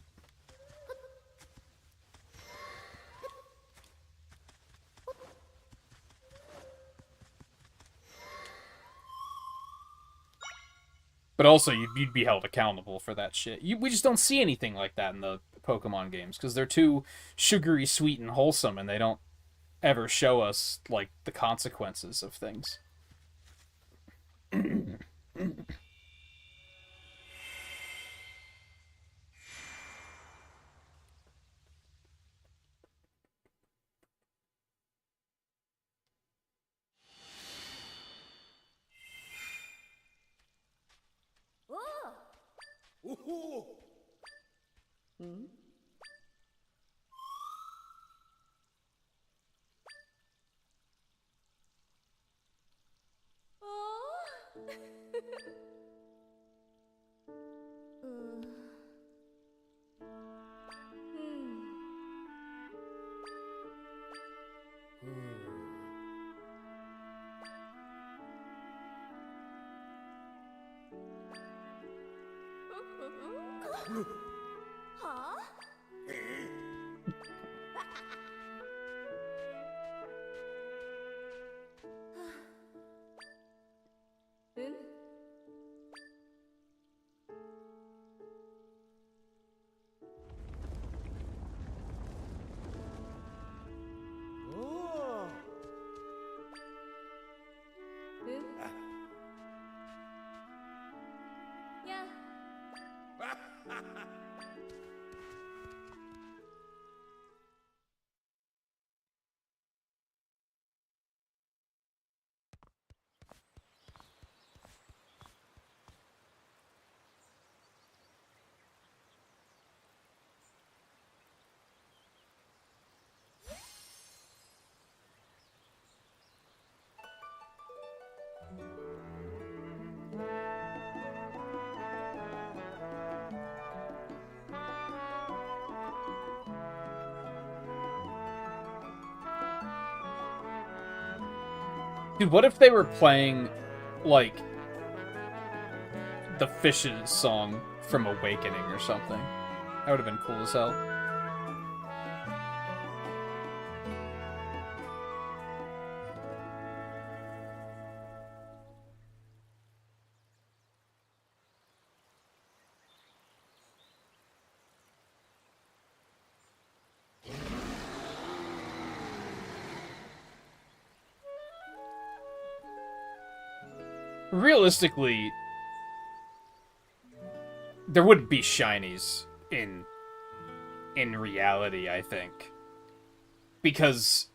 But also, you'd be held accountable for that shit. We just don't see anything like that in the Pokemon games, because they're too sugary, sweet, and wholesome, and they don't ever show us, like, the consequences of things. Ooh. Huh? Oh. Yeah. Dude, what if they were playing, like, the Fishes song from Awakening or something? That would have been cool as hell. Realistically, there wouldn't be shinies in reality, I think. Because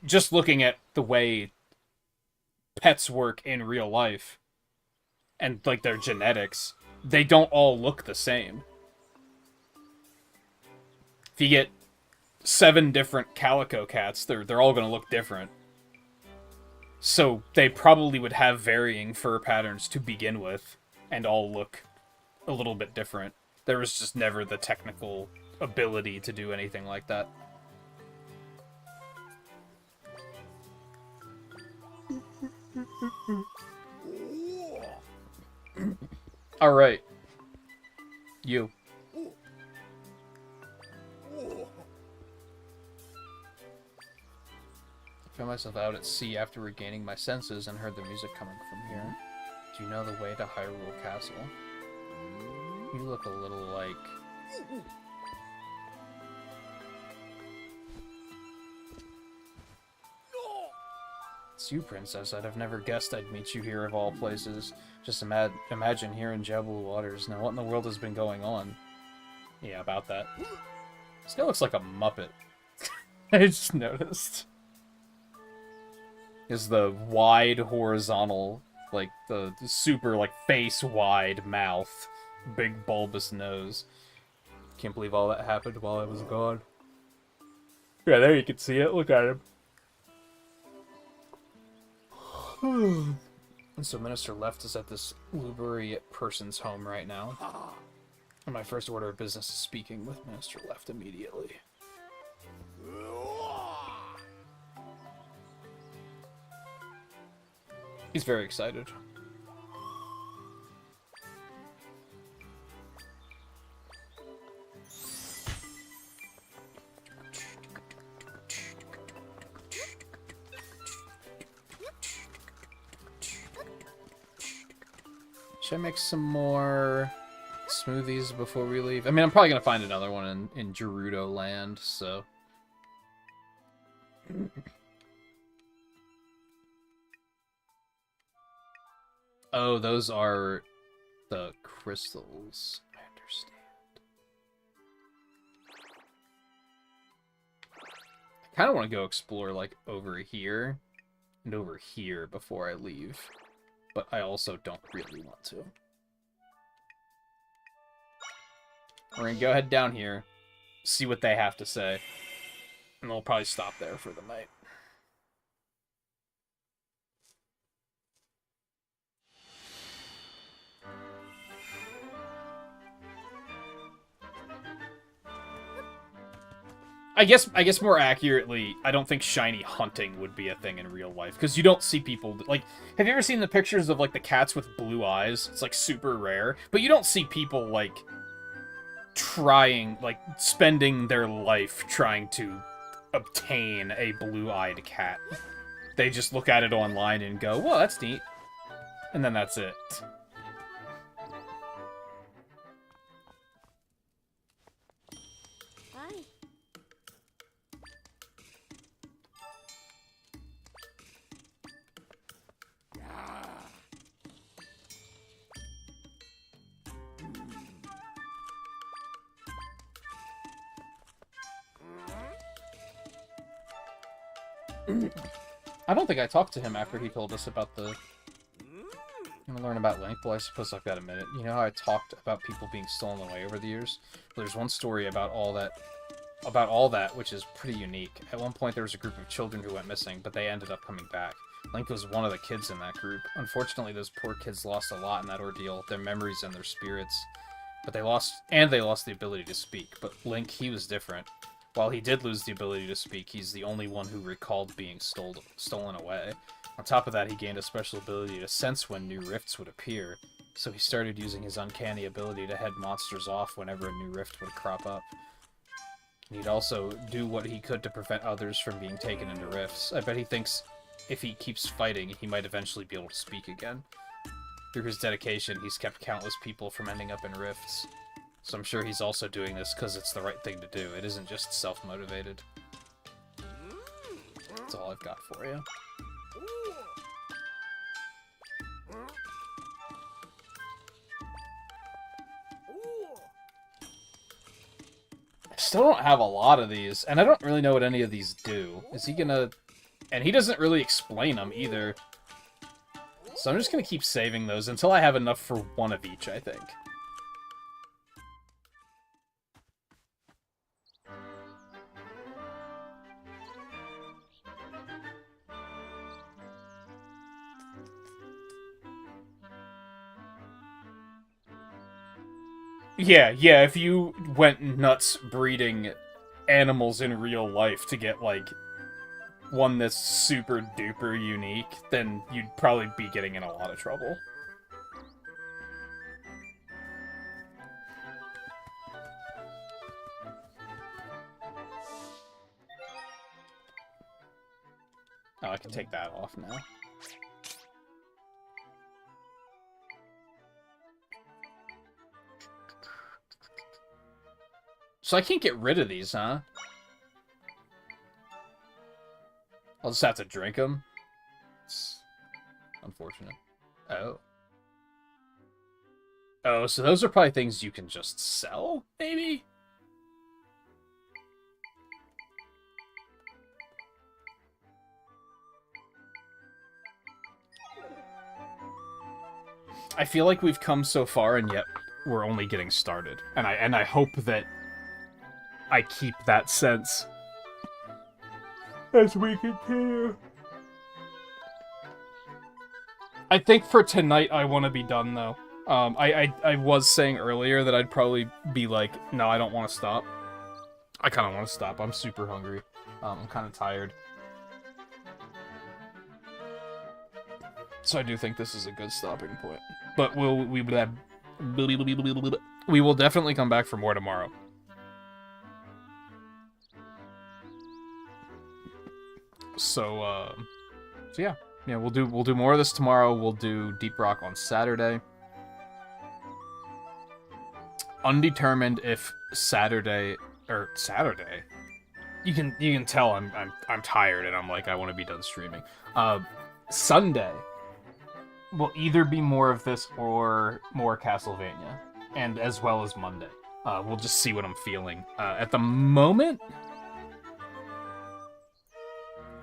just looking at the way pets work in real life and like their genetics, they don't all look the same. If you get 7 different calico cats, they're all going to look different. So they probably would have varying fur patterns to begin with, and all look a little bit different. There was just never the technical ability to do anything like that. Alright. You. I found myself out at sea after regaining my senses and heard the music coming from here. Do you know the way to Hyrule Castle? You look a little like... It's you, Princess. I'd have never guessed I'd meet you here of all places. Just imagine here in Jabulu Waters. Now, what in the world has been going on? Yeah, about that. This guy looks like a Muppet. I just noticed. is the wide horizontal, like the super like face wide mouth, big bulbous nose. Can't believe all that happened while I was gone. Yeah, there you can see it. Look at him. And so Minister Left is at this Lubury person's home right now. And my first order of business is speaking with Minister Left immediately. He's very excited. Should I make some more smoothies before we leave? I mean, I'm probably going to find another one in Gerudo Land, so... Oh, those are the crystals. I understand. I kind of want to go explore, like, over here and over here before I leave. But I also don't really want to. We're going to go ahead down here, see what they have to say, and we'll probably stop there for the night. I guess more accurately, I don't think shiny hunting would be a thing in real life, because you don't see people, like, have you ever seen the pictures of, like, the cats with blue eyes? It's, like, super rare, but you don't see people, like, trying, like, spending their life trying to obtain a blue-eyed cat. They just look at it online and go, well, that's neat, and then that's it. I don't think I talked to him after he told us about the... I'm gonna learn about Link. Well, I suppose I've got a minute. You know how I talked about people being stolen away over the years? Well, there's one story about all that, which is pretty unique. At one point, there was a group of children who went missing, but they ended up coming back. Link was one of the kids in that group. Unfortunately, those poor kids lost a lot in that ordeal, their memories and their spirits. But they lost the ability to speak. But Link, he was different. While he did lose the ability to speak, he's the only one who recalled being stolen away. On top of that, he gained a special ability to sense when new rifts would appear, so he started using his uncanny ability to head monsters off whenever a new rift would crop up. He'd also do what he could to prevent others from being taken into rifts. I bet he thinks if he keeps fighting, he might eventually be able to speak again. Through his dedication, he's kept countless people from ending up in rifts. So I'm sure he's also doing this because it's the right thing to do. It isn't just self-motivated. That's all I've got for you. I still don't have a lot of these, and I don't really know what any of these do. Is he gonna... And he doesn't really explain them either. So I'm just gonna keep saving those until I have enough for one of each, I think. Yeah, if you went nuts breeding animals in real life to get, like, one that's super duper unique, then you'd probably be getting in a lot of trouble. Oh, I can take that off now. So I can't get rid of these, huh? I'll just have to drink them. It's unfortunate. Oh. Oh, so those are probably things you can just sell, maybe? I feel like we've come so far, and yet we're only getting started. And I hope that I keep that sense as we continue. I think for tonight I want to be done though. I was saying earlier that I'd probably be like, no, I don't want to stop. I kind of want to stop. I'm super hungry. I'm kind of tired. So I do think this is a good stopping point. But we will definitely come back for more tomorrow. So yeah. Yeah, we'll do more of this tomorrow. We'll do Deep Rock on Saturday. Undetermined if Saturday. You can tell I'm tired and I'm like I want to be done streaming. Sunday will either be more of this or more Castlevania, and as well as Monday. We'll just see what I'm feeling. At the moment,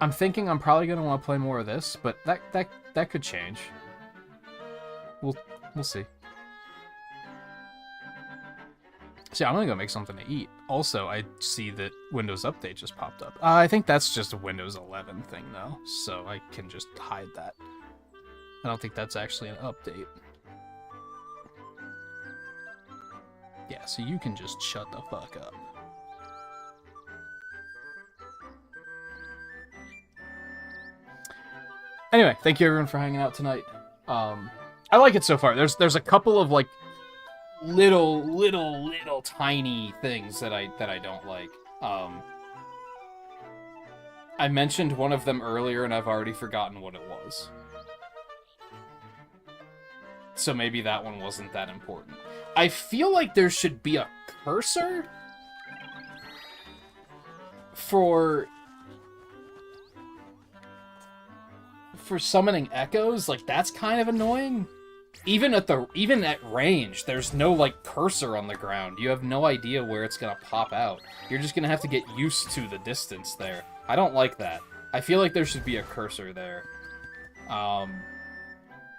I'm thinking I'm probably gonna want to play more of this, but that could change. We'll see. See, I'm gonna go make something to eat. Also, I see that Windows Update just popped up. I think that's just a Windows 11 thing, though, so I can just hide that. I don't think that's actually an update. Yeah, so you can just shut the fuck up. Anyway, thank you everyone for hanging out tonight. I like it so far. There's a couple of like little tiny things that I don't like. I mentioned one of them earlier and I've already forgotten what it was. So maybe that one wasn't that important. I feel like there should be a cursor for summoning echoes. Like, that's kind of annoying. Even at range, there's no like cursor on the ground. You have no idea where it's gonna pop out. You're just gonna have to get used to the distance there. I don't like that. I feel like there should be a cursor there.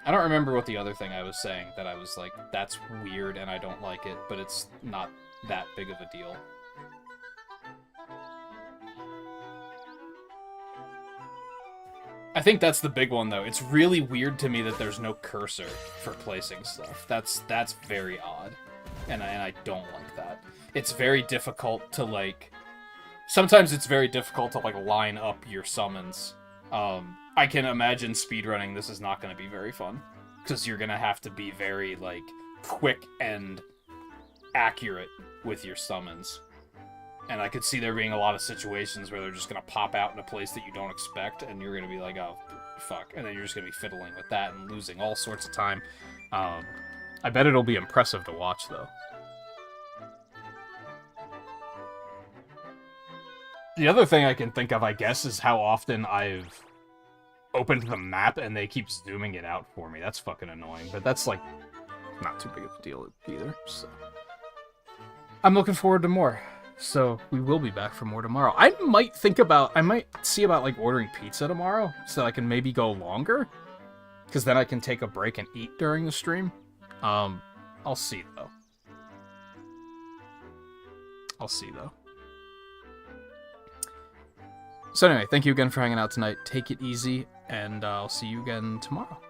I don't remember what the other thing I was saying that I was like, that's weird and I don't like it, but it's not that big of a deal. I think that's the big one, though. It's really weird to me that there's no cursor for placing stuff. That's very odd, and I don't like that. It's very difficult to, like... Sometimes it's very difficult to, like, line up your summons. I can imagine speedrunning this is not going to be very fun, because you're going to have to be very, like, quick and accurate with your summons. And I could see there being a lot of situations where they're just going to pop out in a place that you don't expect, and you're going to be like, oh, fuck. And then you're just going to be fiddling with that and losing all sorts of time. I bet it'll be impressive to watch, though. The other thing I can think of, I guess, is how often I've opened the map and they keep zooming it out for me. That's fucking annoying, but that's, like, not too big of a deal either, so... I'm looking forward to more. So, we will be back for more tomorrow. I might see about, like, ordering pizza tomorrow, so I can maybe go longer. Because then I can take a break and eat during the stream. I'll see, though. So anyway, thank you again for hanging out tonight. Take it easy, and I'll see you again tomorrow.